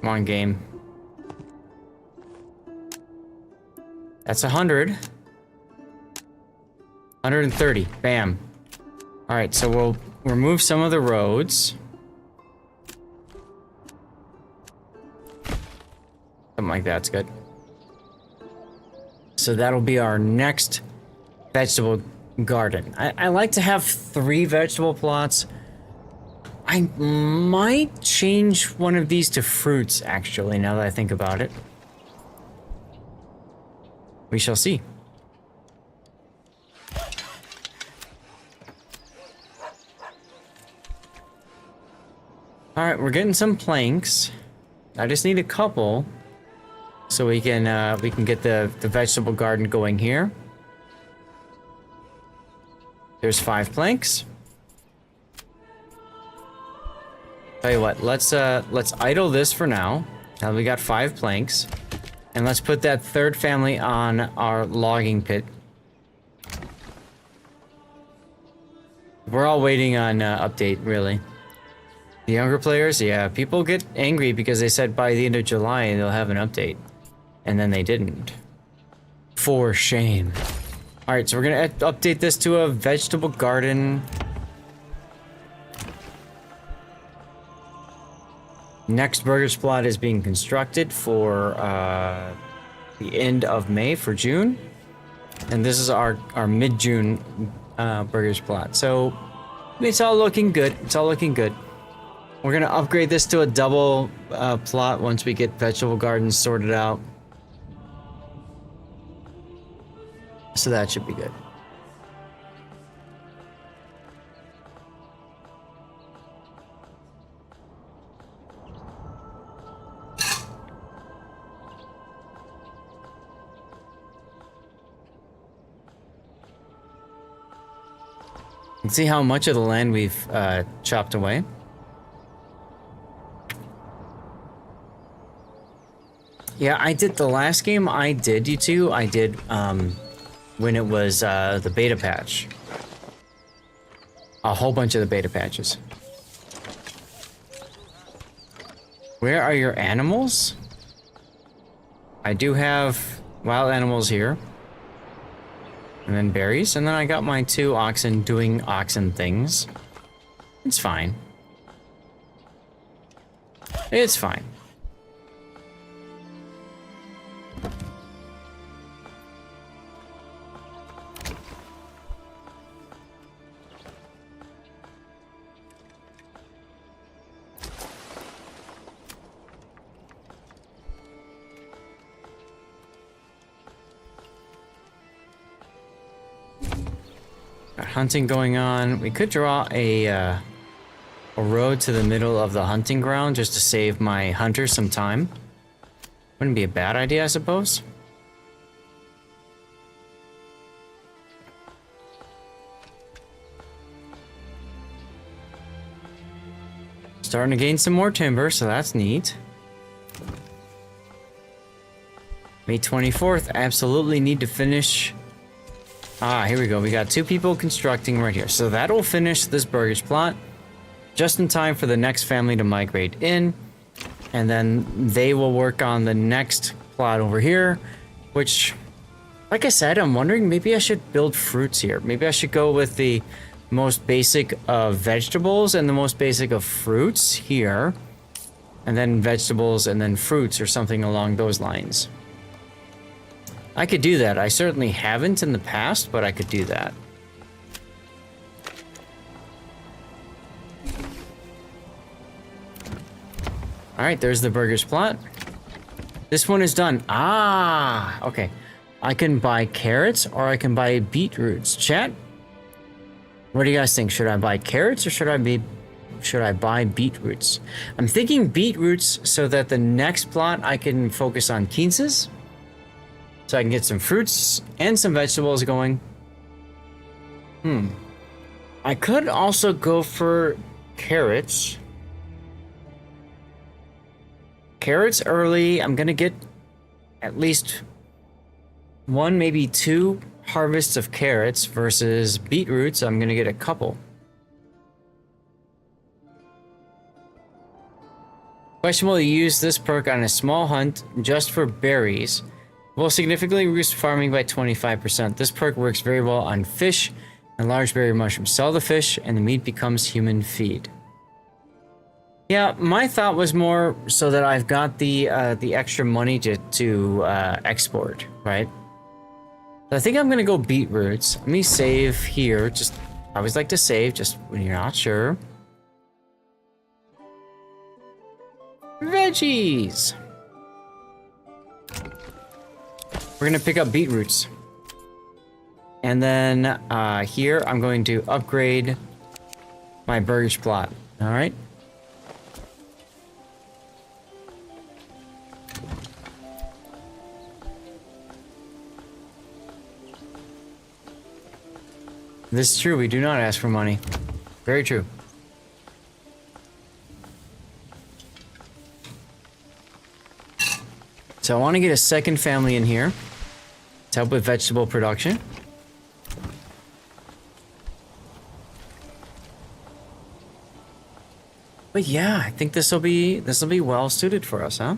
Come on, game. That's 100. 130. Bam. All right, so we'll remove some of the roads. Something like that's good. So that'll be our next vegetable garden. I like to have 3 vegetable plots. I might change one of these to fruits, actually, now that I think about it. We shall see. Alright, we're getting some planks. I just need a couple so we can get the vegetable garden going here. There's 5 planks. Tell you what, let's idle this for now. Now we got 5 planks. And let's put that 3rd family on our logging pit. We're all waiting on update, really. The younger players, yeah, people get angry because they said by the end of July they'll have an update. And then they didn't. For shame. Alright, so we're gonna update this to a vegetable garden. Next burger plot is being constructed for the end of May, for June. And this is our mid-June burgers plot. So it's all looking good. It's all looking good. We're gonna upgrade this to a double plot once we get vegetable gardens sorted out. So that should be good. Let's see how much of the land we've chopped away. Yeah, I did the last game I did, you two. I did when it was the beta patch. A whole bunch of the beta patches. Where are your animals? I do have wild animals here. And then berries, and then I got my 2 oxen doing oxen things. It's fine. It's fine. Hunting going on. We could draw a road to the middle of the hunting ground just to save my hunters some time. Wouldn't be a bad idea, I suppose. Starting to gain some more timber, so that's neat. May 24th, absolutely need to finish. Ah, here we go. We got 2 people constructing right here. So that'll finish this burgers plot just in time for the next family to migrate in. And then they will work on the next plot over here, which, like I said, I'm wondering maybe I should build fruits here. Maybe I should go with the most basic of vegetables and the most basic of fruits here. And then vegetables and then fruits or something along those lines. I could do that. I certainly haven't in the past, but I could do that. All right, there's the burgers plot. This one is done. Ah, okay. I can buy carrots or I can buy beetroots. Chat, what do you guys think? Should I buy carrots or should I buy beetroots? I'm thinking beetroots so that the next plot I can focus on quinces. So I can get some fruits and some vegetables going. I could also go for carrots. Carrots early. I'm gonna get at least one, maybe two harvests of carrots versus beetroots. I'm gonna get a couple. Question: will you use this perk on a small hunt just for berries? Will significantly reduce farming by 25%. This perk works very well on fish and large berry mushrooms. Sell the fish and the meat becomes human feed. Yeah, my thought was more so that I've got the extra money to export, right? I think I'm gonna go beetroots. Let me save here. Just I always like to save just when you're not sure. Veggies. We're gonna pick up beetroots. And then here I'm going to upgrade my burgers plot. All right. This is true. We do not ask for money. Very true. So I want to get a second family in here to help with vegetable production. But yeah, I think this will be well suited for us, huh?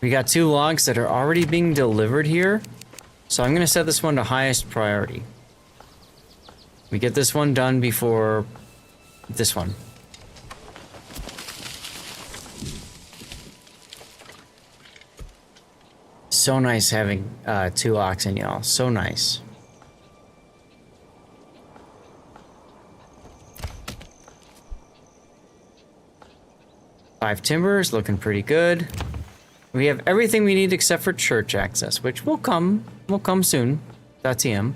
We got 2 logs that are already being delivered here. So I'm going to set this one to highest priority. We get this one done before this one. So nice having 2 oxen, y'all. So nice. Five timbers, looking pretty good. We have everything we need except for church access, which will come soon. .tm.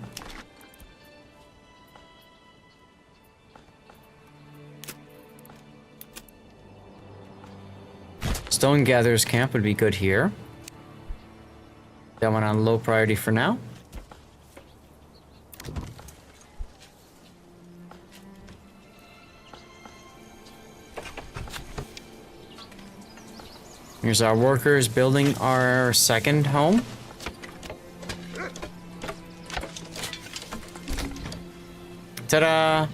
Stone Gatherer's Camp would be good here. That one on low priority for now. Here's our workers building our second home. Ta-da!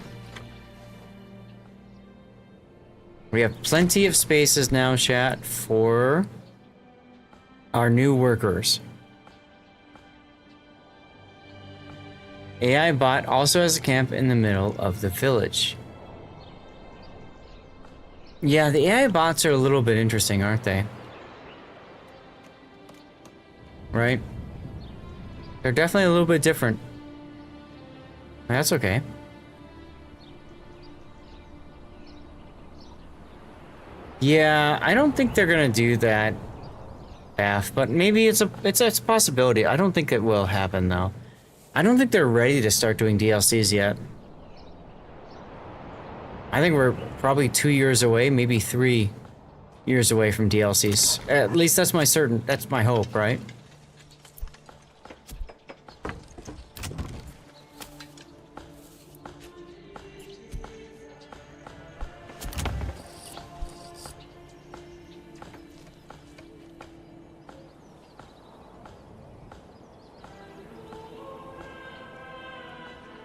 We have plenty of spaces now, chat, for our new workers. AI bot also has a camp in the middle of the village. Yeah, the AI bots are a little bit interesting, aren't they? Right? They're definitely a little bit different. That's okay. Yeah, I don't think they're gonna do that, but maybe it's a possibility. I don't think it will happen though. I don't think they're ready to start doing DLCs yet. I think we're probably 2 years away, maybe 3 years away from DLCs. At least that's my hope, right?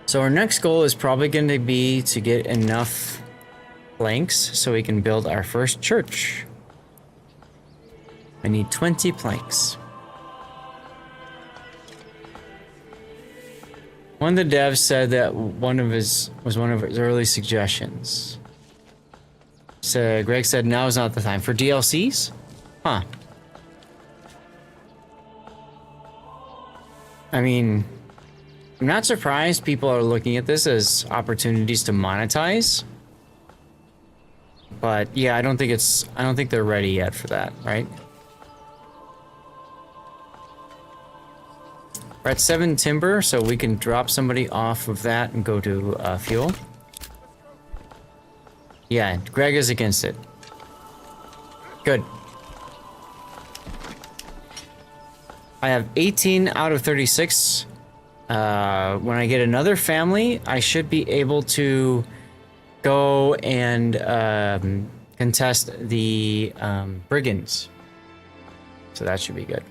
So our next goal is probably going to be to get enough planks so we can build our first church. I need 20 planks. One of the devs said that one of his early suggestions. So Greg said now is not the time for DLCs? Huh. I mean, I'm not surprised people are looking at this as opportunities to monetize. But yeah, I don't think they're ready yet for that, right? We're at 7 timber, so we can drop somebody off of that and go to fuel. Yeah, Greg is against it. Good. I have 18 out of 36. When I get another family, I should be able to go and contest the brigands. So that should be good.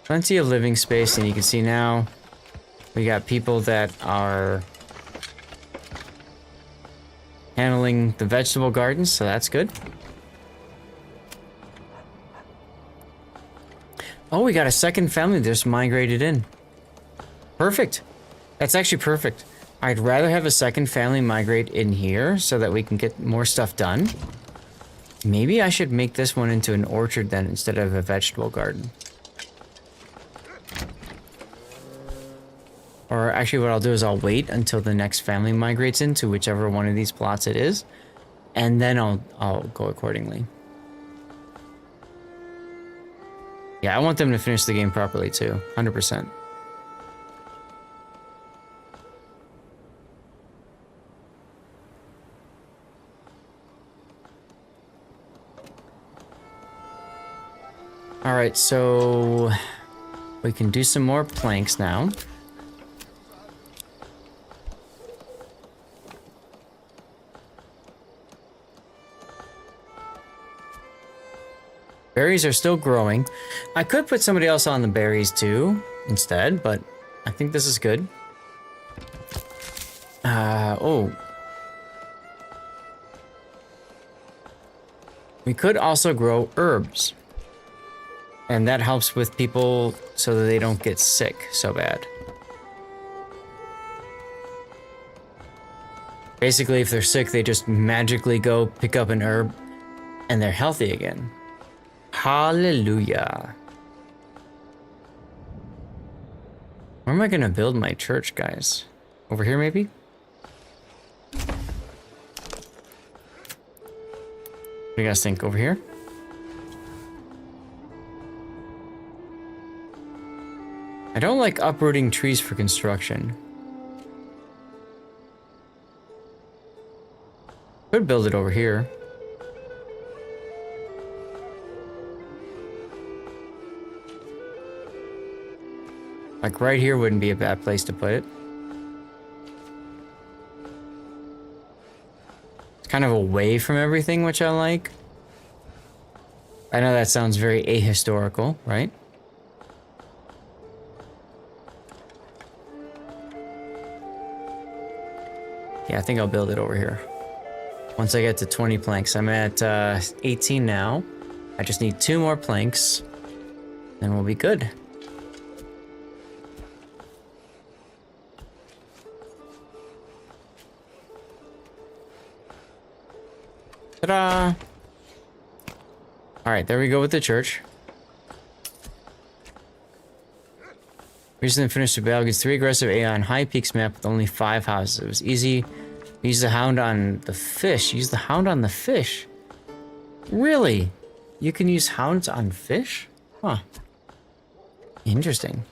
Plenty of living space, and you can see now we got people that are handling the vegetable gardens, so that's good. Oh, we got a second family that just migrated in. Perfect. That's actually perfect. I'd rather have a second family migrate in here so that we can get more stuff done. Maybe I should make this one into an orchard then instead of a vegetable garden. Or actually what I'll do is I'll wait until the next family migrates into whichever one of these plots it is. And then I'll go accordingly. Yeah, I want them to finish the game properly too. 100%. Alright, so we can do some more planks now. Berries are still growing. I could put somebody else on the berries too, instead, but I think this is good. Oh. We could also grow herbs. And that helps with people so that they don't get sick so bad. Basically, if they're sick, they just magically go pick up an herb and they're healthy again. Hallelujah. Where am I gonna build my church, guys? Over here, maybe? What do you guys think? Over here? I don't like uprooting trees for construction. Could build it over here. Like right here wouldn't be a bad place to put it. It's kind of away from everything, which I like. I know that sounds very ahistorical, right? Yeah, I think I'll build it over here. Once I get to 20 planks. I'm at 18 now. I just need 2 more planks. Then we'll be good. Ta-da! Alright, there we go with the church. Recently finished the battle against 3 aggressive AI on High Peaks map with only 5 houses. It was easy. Use the hound on the fish. Use the hound on the fish. Really? You can use hounds on fish? Huh. Interesting.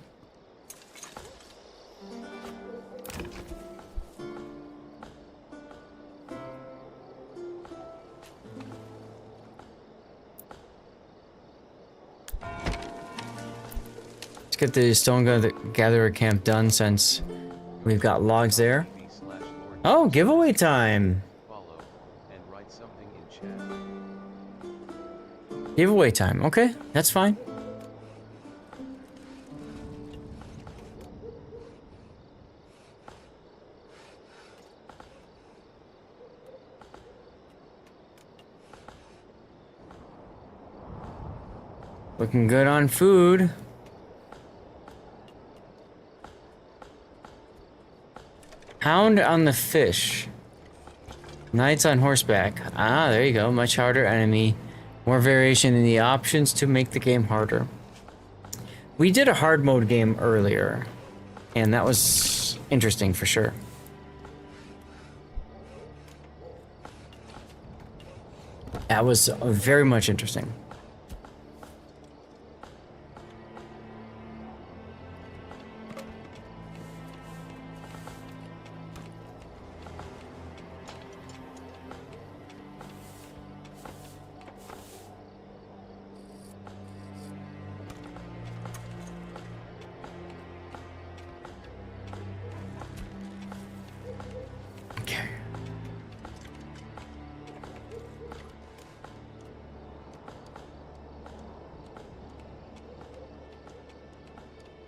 Let's get the stone gatherer camp done since we've got logs there. Oh, giveaway time! Giveaway time, okay, that's fine. Looking good on food. Hound on the fish. Knights on horseback. Ah, there you go. Much harder enemy. More variation in the options to make the game harder. We did a hard mode game earlier, and that was interesting for sure. That was very much interesting.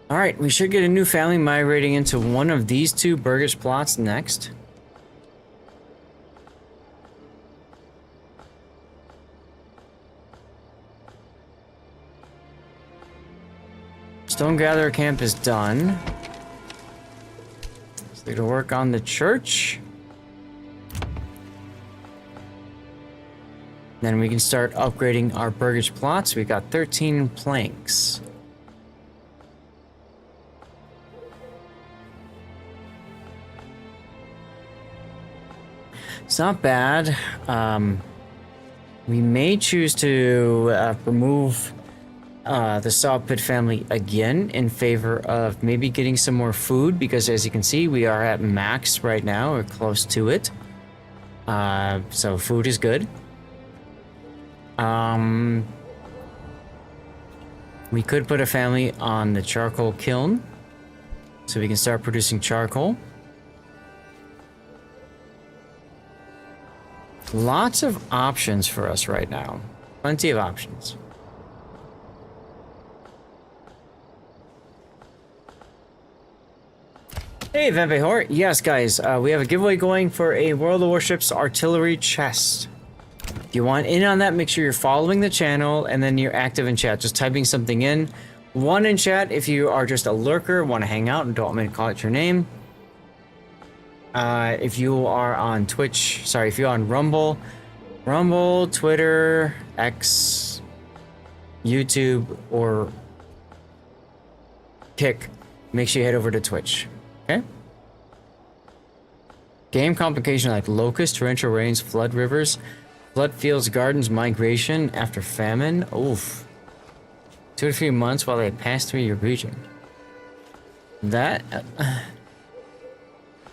Alright, we should get a new family migrating into one of these two Burgish plots next. Stone Gatherer Camp is done. So they're gonna work on the church. Then we can start upgrading our Burgish plots. We got 13 planks. It's not bad. We may choose to remove the Saw Pit family again in favor of maybe getting some more food, because as you can see, we are at max right now, or close to it. So food is good. We could put a family on the charcoal kiln, so we can start producing charcoal. Lots of options for us right now. Plenty of options. Hey, Vampehor. Yes, guys, we have a giveaway going for a World of Warships artillery chest. If you want in on that, make sure you're following the channel and then you're active in chat. Just typing something in. One in chat if you are just a lurker, want to hang out and don't want me to call it your name. If you are on Twitch, sorry, if you're on Rumble, Twitter, X, YouTube, or Kick, make sure you head over to Twitch, okay? Game complication like locust, torrential rains, flood rivers, flood fields, gardens, migration after famine. Oof. 2 to 3 months while they pass through your region.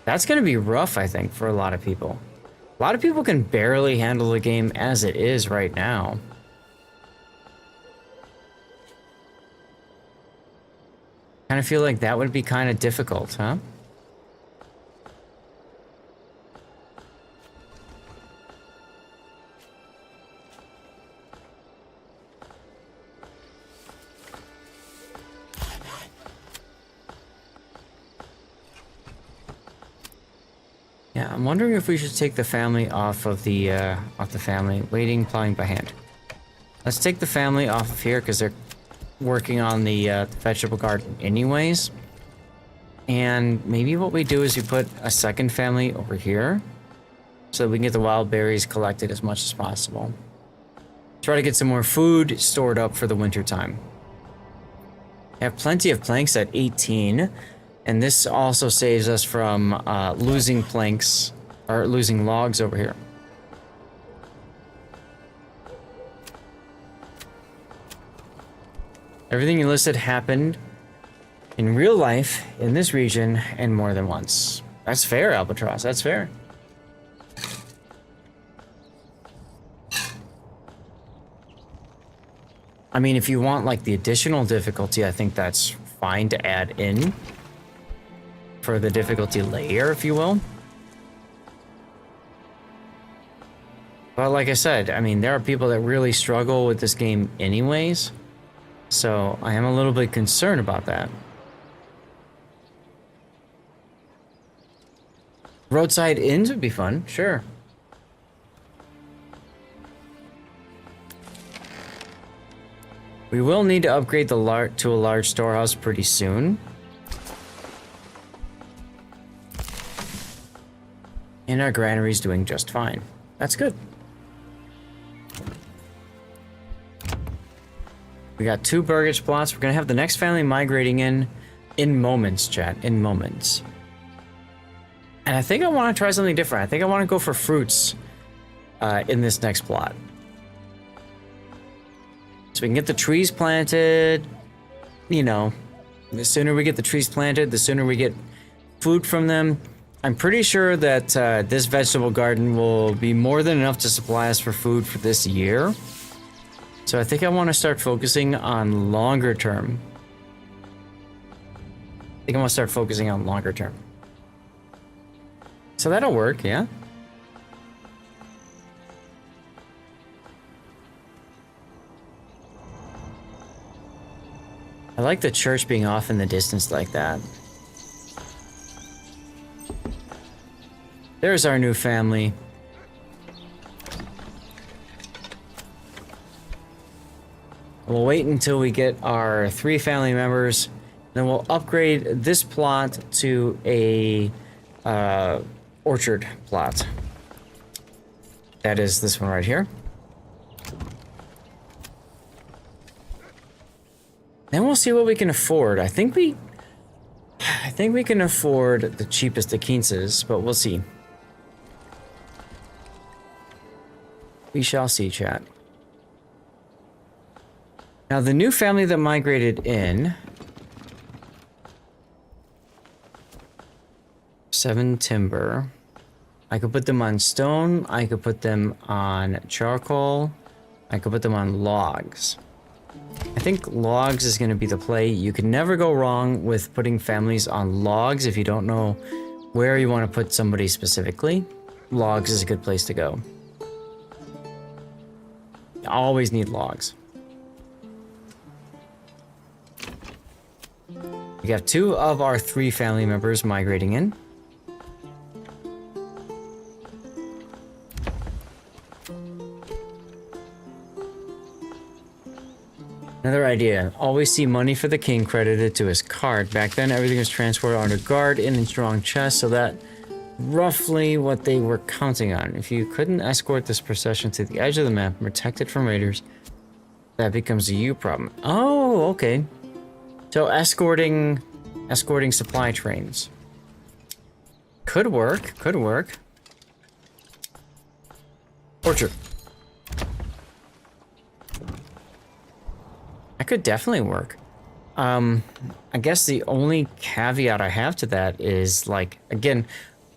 That's going to be rough, I think, for a lot of people. A lot of people can barely handle the game as it is right now. Kind of feel like that would be kind of difficult, huh? Yeah, I'm wondering if we should take the family off of the family. Waiting, plowing by hand. Let's take the family off of here because they're working on the vegetable garden anyways. And maybe what we do is we put a second family over here so that we can get the wild berries collected as much as possible. Try to get some more food stored up for the winter time. I have plenty of planks at 18. And this also saves us from losing planks, or losing logs over here. Everything you listed happened in real life, in this region, and more than once. That's fair, Albatross, that's fair. I mean, if you want, like, the additional difficulty, I think that's fine to add in. For the difficulty layer, if you will. But like I said, I mean, there are people that really struggle with this game anyways. So I am a little bit concerned about that. Roadside inns would be fun, sure. We will need to upgrade the to a large storehouse pretty soon. And our granary's doing just fine. That's good. We got 2 burgage plots. We're gonna have the next family migrating in moments, chat. In moments. And I think I want to try something different. I think I want to go for fruits in this next plot. So we can get the trees planted. You know, the sooner we get the trees planted, the sooner we get food from them. I'm pretty sure that this vegetable garden will be more than enough to supply us for food for this year. So I think I want to start focusing on longer term. I think I want to start focusing on longer term. So that'll work, yeah? I like the church being off in the distance like that. There's our new family. We'll wait until we get our 3 family members. Then we'll upgrade this plot to a orchard plot. That is this one right here. Then we'll see what we can afford. I think we can afford the cheapest Akinses, but we'll see. We shall see, chat. Now, the new family that migrated in... 7 timber. I could put them on stone. I could put them on charcoal. I could put them on logs. I think logs is going to be the play. You can never go wrong with putting families on logs if you don't know where you want to put somebody specifically. Logs is a good place to go. You always need logs. We have 2 of our 3 family members migrating in. Another idea. Always see money for the king credited to his card. Back then, everything was transported under guard in strong chests, so that roughly what they were counting on. If you couldn't escort this procession to the edge of the map and protect it from raiders, that becomes a you problem. Oh, okay. So escorting supply trains. Could work, could work. Orchard. That could definitely work. I guess the only caveat I have to that is, like, again,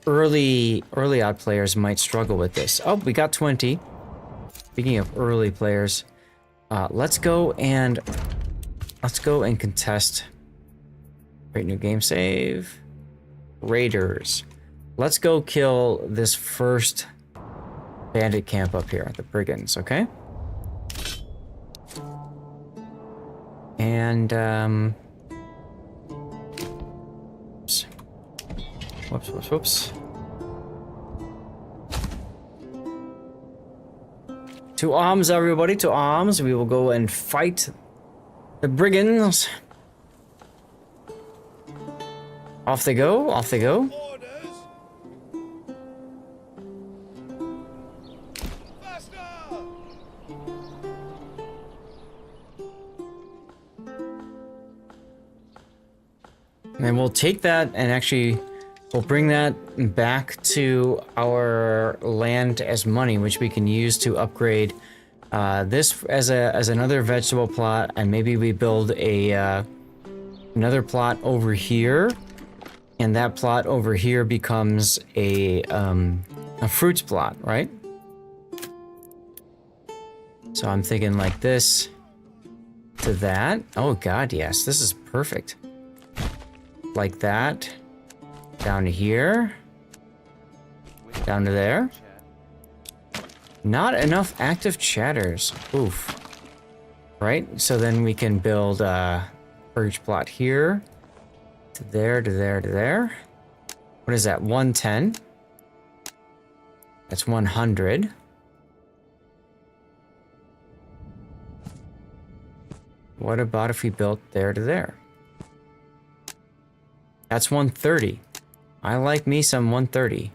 early odd players might struggle with this. Oh, we got 20. Speaking of early players, let's go and contest. Great new game save. Raiders. Let's go kill this first bandit camp up here, the brigands, okay? And, whoops. To arms, everybody, to arms. We will go and fight the brigands. Off they go, off they go. And we'll take that and actually we'll bring that back to our land as money, which we can use to upgrade this as another vegetable plot, and maybe we build a another plot over here, and that plot over here becomes a fruits plot, right? So I'm thinking like this to that. Oh god, yes, this is perfect. Like that, down to here, down to there. Not enough active chatters. Oof. Right, so then we can build a purge plot here, to there, to there, to there. What is that, 110? That's 100. What about if we built there to there? That's 130. I like me some 130.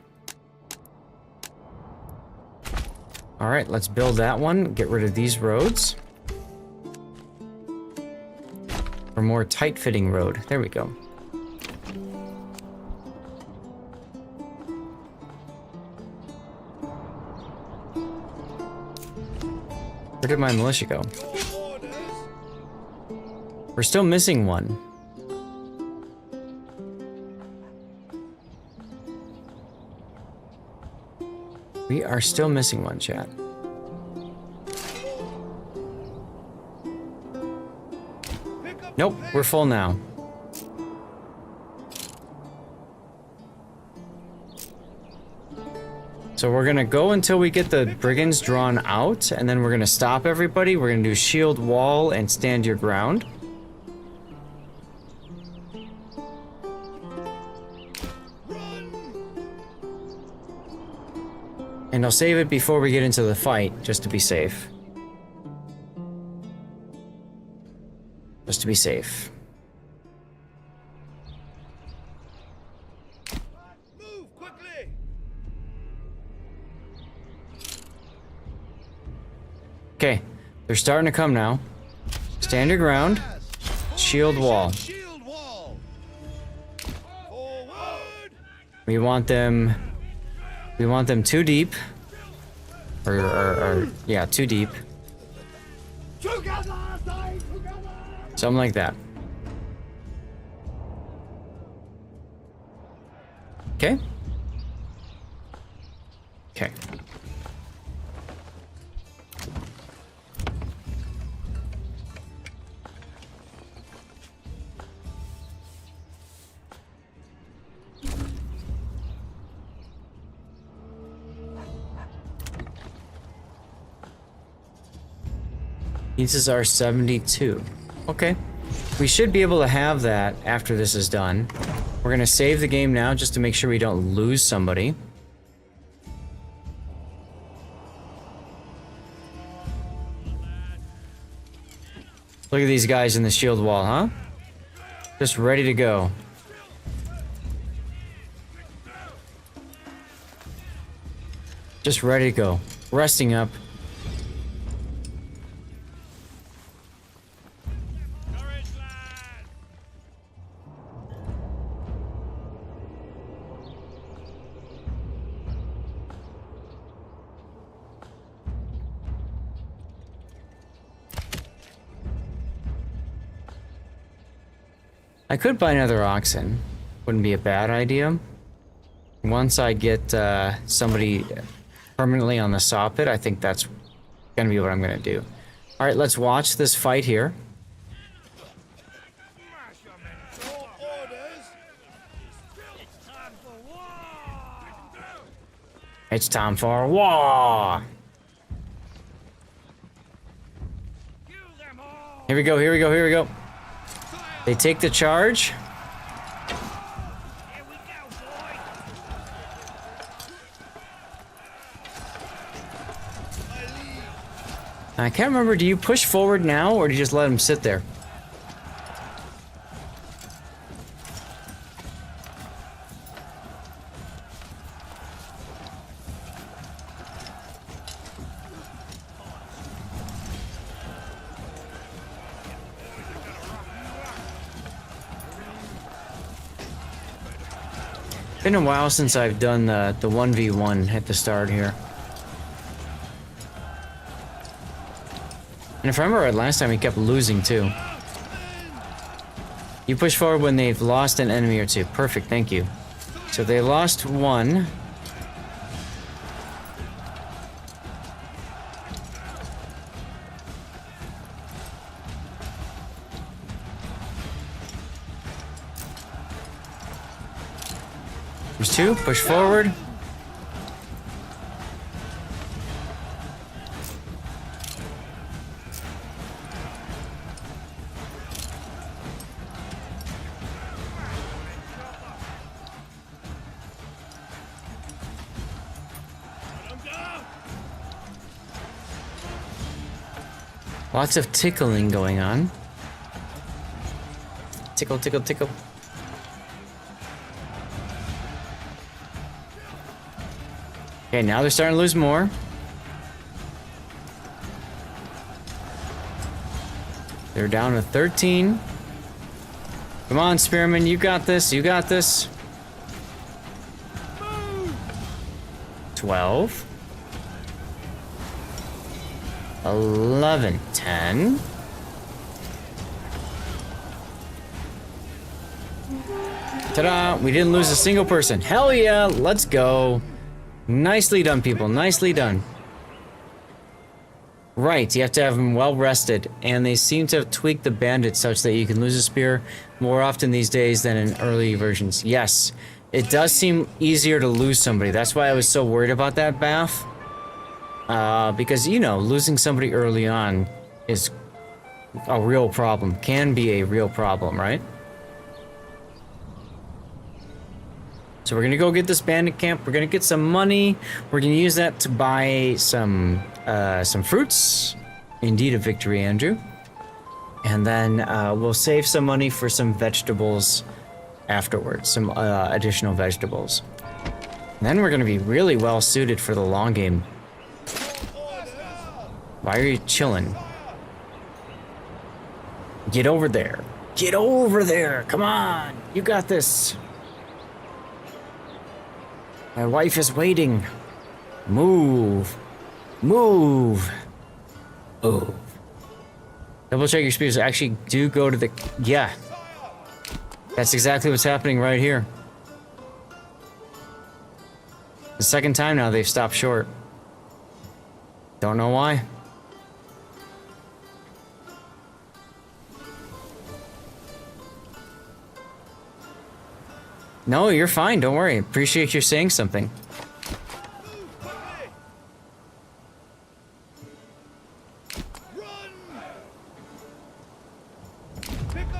All right, let's build that one. Get rid of these roads. For more tight-fitting road. There we go. Where did my militia go? We're still missing one. We are still missing one, chat. Nope, we're full now. So we're gonna go until we get the brigands drawn out, and then we're gonna stop everybody. We're gonna do shield wall and stand your ground. And I'll save it before we get into the fight, just to be safe. Just to be safe. Okay, they're starting to come now. Stand your ground. Shield wall. We want them too deep. Or yeah, too deep. Something like that. Okay. Okay. Pieces are 72. Okay. We should be able to have that after this is done. We're gonna save the game now just to make sure we don't lose somebody. Look at these guys in the shield wall, huh? Just ready to go. Just ready to go. Resting up. I could buy another oxen. Wouldn't be a bad idea. Once I get somebody permanently on the saw pit, I think that's gonna be what I'm gonna do. All right, let's watch this fight here. It's time for war. Here we go, here we go, here we go. They take the charge. I can't remember, do you push forward now or do you just let them sit there? Been a while since I've done the 1v1 at the start here. And if I remember right, last time we kept losing too. You push forward when they've lost an enemy or two. Perfect, thank you. So they lost one. There's two, push forward. Lots of tickling going on. Tickle, tickle, tickle. Okay, now they're starting to lose more. They're down to 13. Come on, Spearman, you got this, you got this. 12. 11, 10. Ta-da! We didn't lose a single person. Hell yeah! Let's go. Nicely done, people. Nicely done. Right, you have to have them well rested, and they seem to have tweaked the bandit such that you can lose a spear more often these days than in early versions. Yes, it does seem easier to lose somebody. That's why I was so worried about that, Bath. Because, you know, losing somebody early on is a real problem. Can be a real problem, right? So we're gonna go get this bandit camp. We're gonna get some money. We're gonna use that to buy some fruits. Indeed a victory, Andrew. And then we'll save some money for some vegetables afterwards. Some additional vegetables. And then we're gonna be really well suited for the long game. Why are you chilling? Get over there. Get over there. Come on. You got this. My wife is waiting. Move. Move. Move. Double check your spears. Actually, do go to the... Yeah. That's exactly what's happening right here. The second time now they've stopped short. Don't know why. No, you're fine. Don't worry. Appreciate you saying something.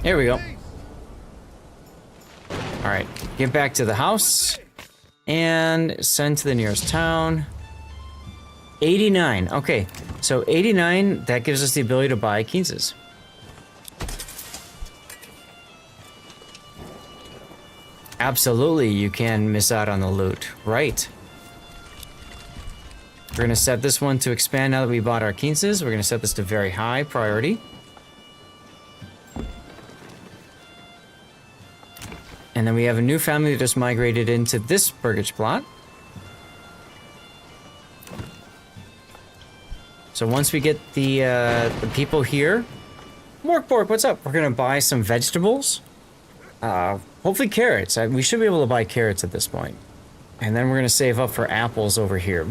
Here we go. All right, get back to the house and send to the nearest town. 89. Okay, so 89, that gives us the ability to buy Keyneses. Absolutely, you can miss out on the loot. Right. We're gonna set this one to expand now that we bought our Keyneses. We're gonna set this to very high priority. And then we have a new family that just migrated into this burgage plot. So once we get the people here, Morkbork, what's up? We're gonna buy some vegetables. Hopefully carrots. We should be able to buy carrots at this point. And then we're gonna save up for apples over here.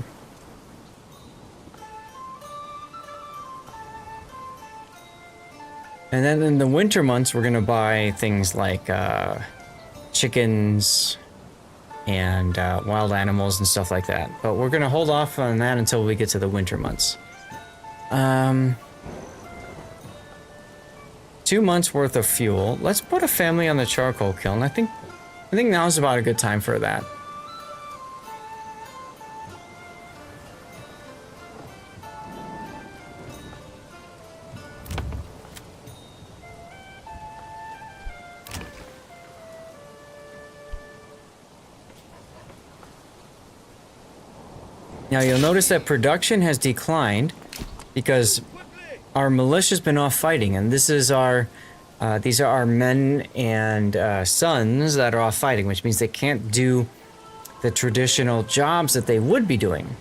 And then in the winter months, we're gonna buy things like chickens and wild animals and stuff like that. But we're gonna hold off on that until we get to the winter months. 2 months worth of fuel. Let's put a family on the charcoal kiln. I think now's about a good time for that. Now you'll notice that production has declined because our militia's been off fighting, and this is our, these are our men and sons that are off fighting, which means they can't do the traditional jobs that they would be doing.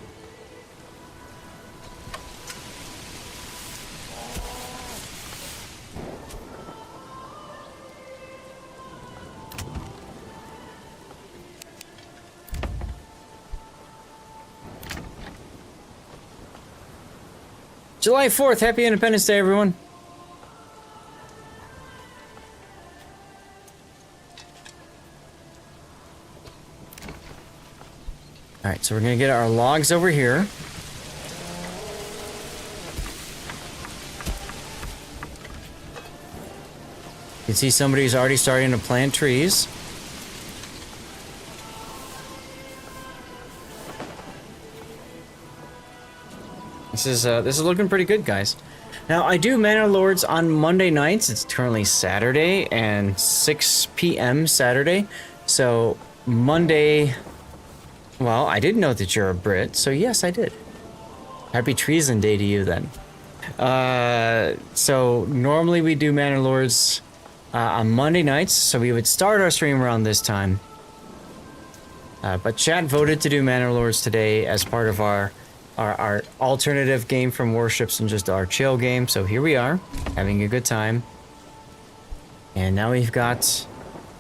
July 4th, happy Independence Day, everyone. All right, so we're gonna get our logs over here. You can see somebody's already starting to plant trees. This is looking pretty good, guys. Now, I do Manor Lords on Monday nights. It's currently Saturday and 6 p.m. Saturday. So, Monday... Well, I didn't know that you're a Brit, so yes, I did. Happy Treason Day to you, then. So normally we do Manor Lords on Monday nights, so we would start our stream around this time. But chat voted to do Manor Lords today as part of our alternative game from Warships and just our chill game. So here we are, having a good time. And now we've got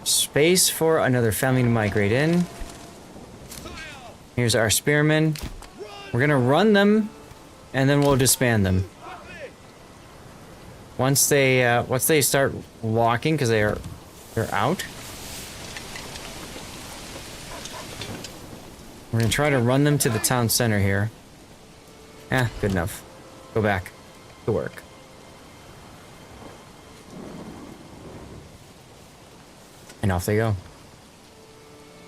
space for another family to migrate in. Here's our spearmen. We're gonna run them, and then we'll disband them. Once they start walking, because they're out. We're gonna try to run them to the town center here. Good enough. Go back to work. And off they go.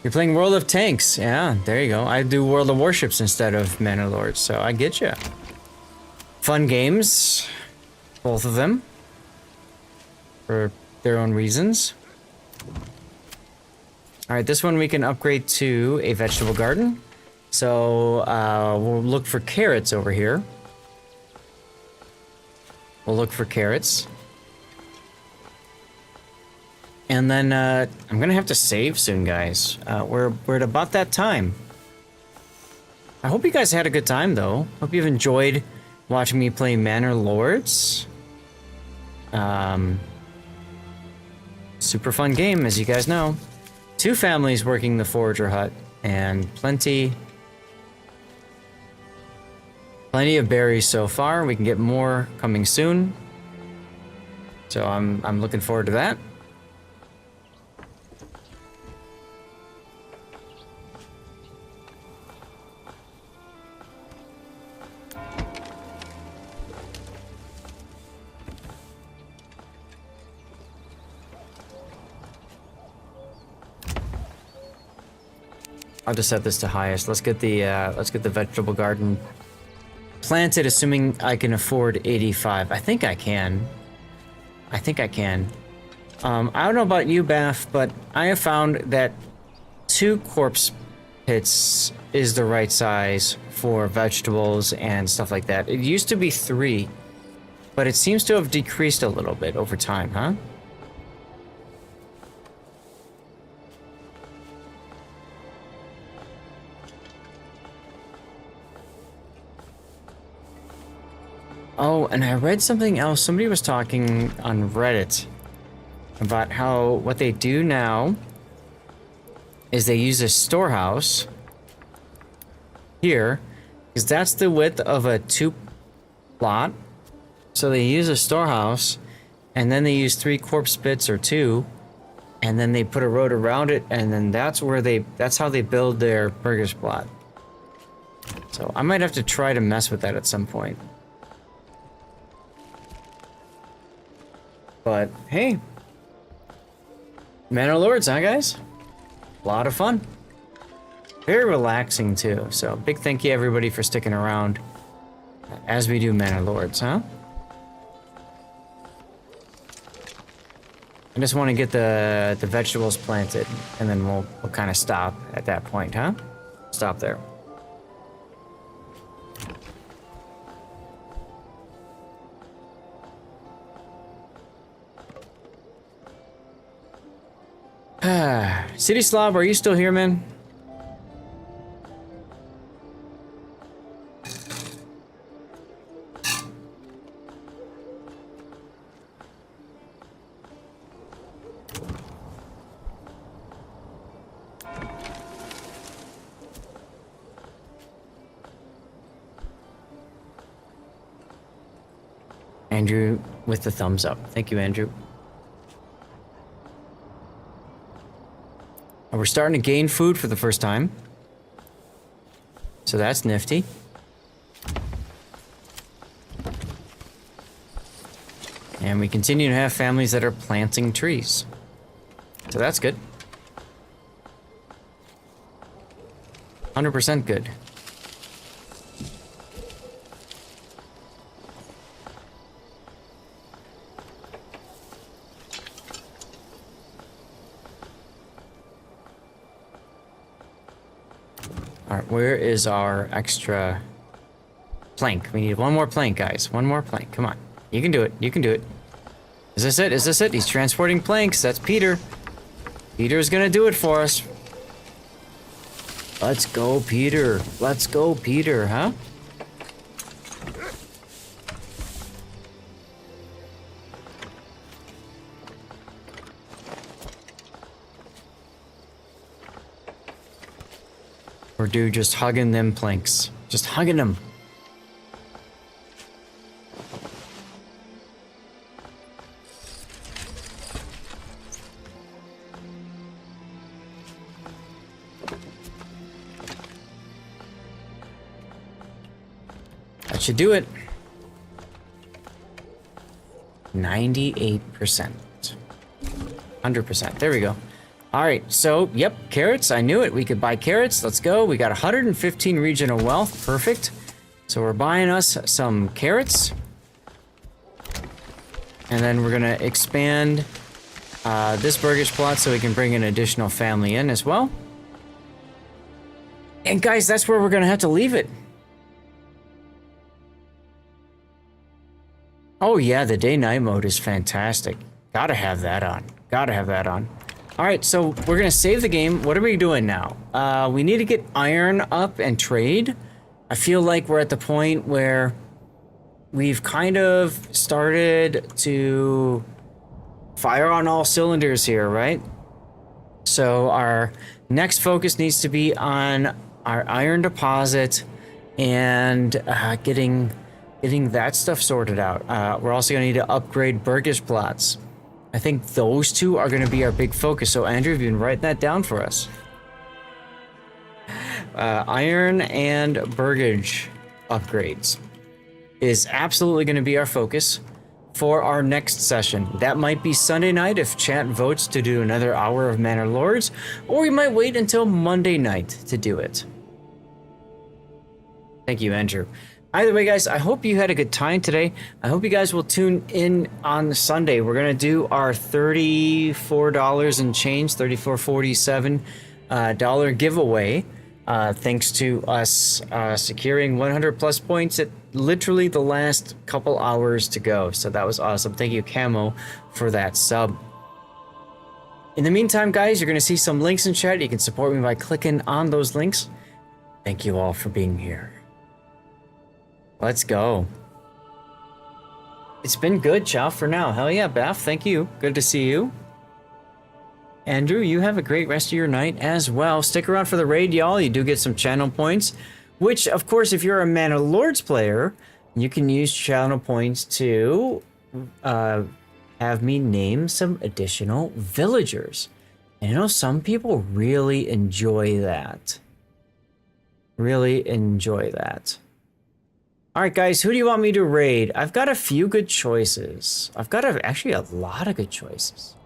You're playing World of Tanks. Yeah, there you go. I do World of Warships instead of Manor Lords, so I get you. Fun games. Both of them. For their own reasons. Alright, this one we can upgrade to a vegetable garden. So, we'll look for carrots over here. We'll look for carrots. And then, I'm gonna have to save soon, guys. We're at about that time. I hope you guys had a good time, though. Hope you've enjoyed watching me play Manor Lords. Super fun game, as you guys know. 2 families working the forager hut, and plenty of berries so far. We can get more coming soon. So I'm looking forward to that. I'll just set this to highest. Let's get the vegetable garden planted, assuming I can afford 85. I think I can. I don't know about you, Bath, but I have found that 2 corpse pits is the right size for vegetables and stuff like that. It used to be 3, but it seems to have decreased a little bit over time, huh? Oh, and I read something else. Somebody was talking on Reddit about how what they do now is they use a storehouse here, because that's the width of a 2 plot. So they use a storehouse, and then they use 3 corpse pits or 2, and then they put a road around it, and then that's how they build their burgers plot. So I might have to try to mess with that at some point. But, hey. Manor Lords, huh, guys? A lot of fun. Very relaxing, too. So, big thank you, everybody, for sticking around as we do Manor Lords, huh? I just want to get the vegetables planted, and then we'll kind of stop at that point, huh? Stop there. City Slob, are you still here, man? Andrew with the thumbs up. Thank you, Andrew. We're starting to gain food for the first time. So that's nifty. And we continue to have families that are planting trees. So that's good. 100% good. Alright, where is our extra plank. We need one more plank, guys. One more plank. Come on. You can do it. You can do it. Is this it? Is this it? He's transporting planks. That's Peter. Peter's gonna do it for us. Let's go, Peter. Let's go, Peter, huh? Or dude, just hugging them planks. Just hugging them. That should do it. 98%. 100%. There we go. All right, so, yep, carrots. I knew it. We could buy carrots. Let's go. We got 115 regional wealth. Perfect. So we're buying us some carrots. And then we're going to expand this burgage plot so we can bring an additional family in as well. And guys, that's where we're going to have to leave it. Oh yeah, the day-night mode is fantastic. Gotta have that on. Gotta have that on. Alright, so we're gonna save the game. What are we doing now? We need to get iron up and trade. I feel like we're at the point where we've kind of started to fire on all cylinders here, right? So our next focus needs to be on our iron deposit and getting that stuff sorted out. We're also gonna need to upgrade burgage plots. I think those two are gonna be our big focus. So Andrew, have you been writing that down for us? Iron and burgage upgrades is absolutely gonna be our focus for our next session. That might be Sunday night if chat votes to do another hour of Manor Lords, or we might wait until Monday night to do it. Thank you, Andrew. Either way, guys, I hope you had a good time today. I hope you guys will tune in on Sunday. We're gonna do our $34 and change, $34.47 dollar giveaway. Thanks to us securing 100 plus points at literally the last couple hours to go. So that was awesome. Thank you, Camo, for that sub. In the meantime, guys, you're gonna see some links in chat. You can support me by clicking on those links. Thank you all for being here. Let's go. It's been good, ciao for now. Hell yeah, Beth, thank you. Good to see you. Andrew, you have a great rest of your night as well. Stick around for the raid, y'all. You do get some channel points, which, of course, if you're a Man of Lords player, you can use channel points to have me name some additional villagers. And you know, some people really enjoy that. Really enjoy that. All right, guys, who do you want me to raid? I've got a few good choices. I've got actually a lot of good choices.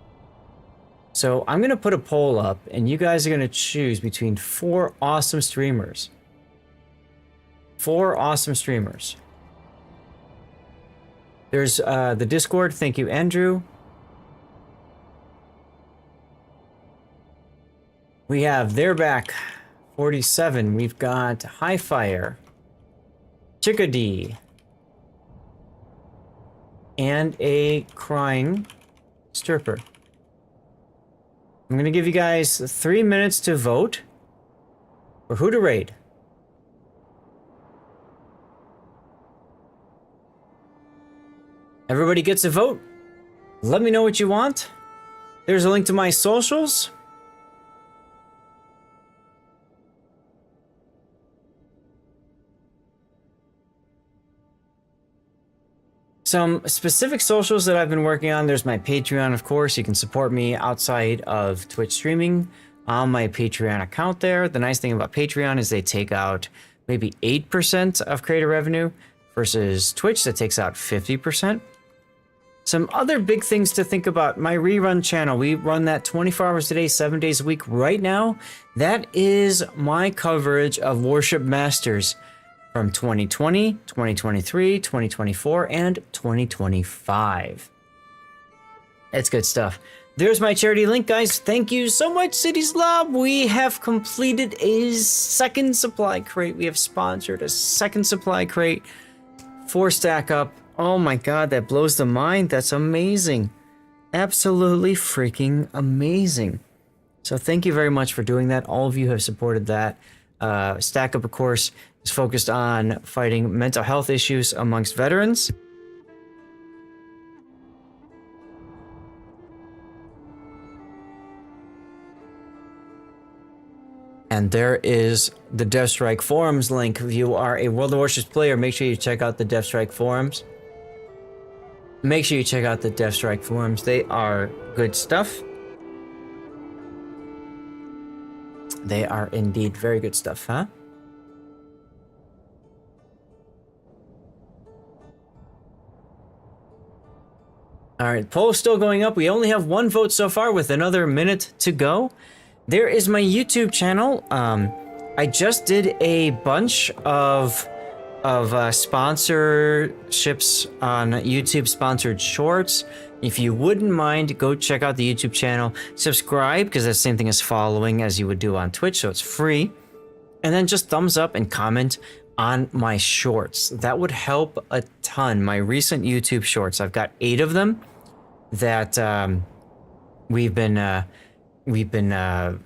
So I'm going to put a poll up, and you guys are going to choose between 4 awesome streamers. 4 awesome streamers. There's the Discord. Thank you, Andrew. We have They're Back 47. We've got Highfire. Chickadee, and a crying stripper. I'm gonna give you guys 3 minutes to vote for who to raid. Everybody gets a vote. Let me know what you want. There's a link to my socials. Some specific socials that I've been working on. There's my Patreon, of course. You can support me outside of Twitch streaming on my Patreon account there. The nice thing about Patreon is they take out maybe 8% of creator revenue versus Twitch that takes out 50%. Some other big things to think about. My rerun channel, we run that 24 hours a day, 7 days a week right now. That is my coverage of Warship Masters from 2020, 2023, 2024, and 2025. It's good stuff. There's my charity link, guys. Thank you so much, Cities Lab. We have completed a second supply crate. We have sponsored a second supply crate 4 stack up. Oh my god, that blows the mind. That's amazing. Absolutely freaking amazing. So thank you very much for doing that. All of you have supported that. Stack Up, of course, is focused on fighting mental health issues amongst veterans. And there is the Deathstrike forums link. If you are a World of Warships player, make sure you check out the Deathstrike forums. Make sure you check out the Deathstrike forums. They are good stuff. They are indeed very good stuff, huh? All right, poll's still going up. We only have 1 vote so far with another minute to go. There is my YouTube channel. I just did a bunch of sponsorships on YouTube, sponsored shorts. If you wouldn't mind, go check out the YouTube channel. Subscribe, because that's the same thing as following as you would do on Twitch, so it's free. And then just thumbs up and comment on my shorts. That would help a ton. My recent YouTube shorts, I've got 8 of them that we've been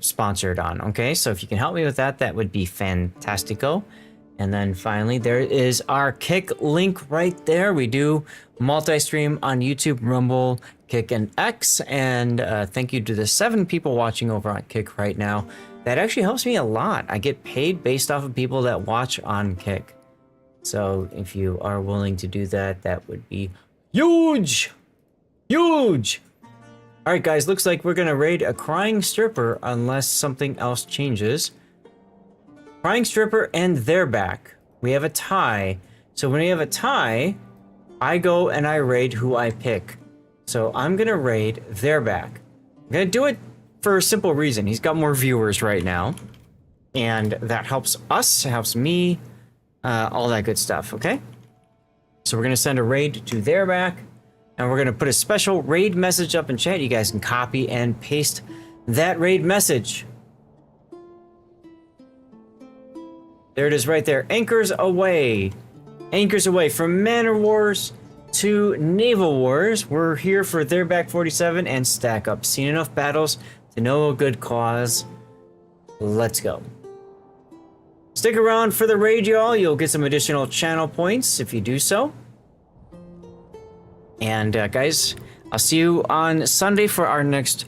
sponsored on. Okay, so if you can help me with that, that would be fantastico. And then finally, there is our Kick link right there. We do multi-stream on YouTube, Rumble, Kick, and X. And thank you to the 7 people watching over on Kick right now. That actually helps me a lot. I get paid based off of people that watch on Kick. So if you are willing to do that, that would be huge. Huge. All right, guys, looks like we're going to raid a Crying Stripper unless something else changes. Crying Stripper and they're back. We have a tie. So when we have a tie, I go and I raid who I pick. So I'm going to raid they're back. I'm going to do it for a simple reason. He's got more viewers right now. And that helps us, helps me, all that good stuff, okay? So we're going to send a raid to they're back. And we're going to put a special raid message up in chat. You guys can copy and paste that raid message. There it is right there. Anchors away. Anchors away from Manor Wars to Naval Wars. We're here for They're Back 47 and Stack Up. Seen enough battles to know a good cause. Let's go. Stick around for the raid, y'all. You'll get some additional channel points if you do so. And guys, I'll see you on Sunday for our next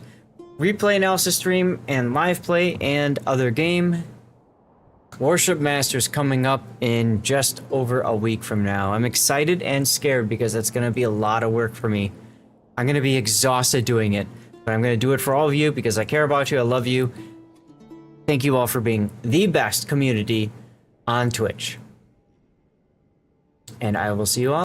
replay analysis stream and live play and other game. Warship Masters coming up in just over a week from now. I'm excited and scared because that's going to be a lot of work for me. I'm going to be exhausted doing it, but I'm going to do it for all of you because I care about you. I love you. Thank you all for being the best community on Twitch. And I will see you all.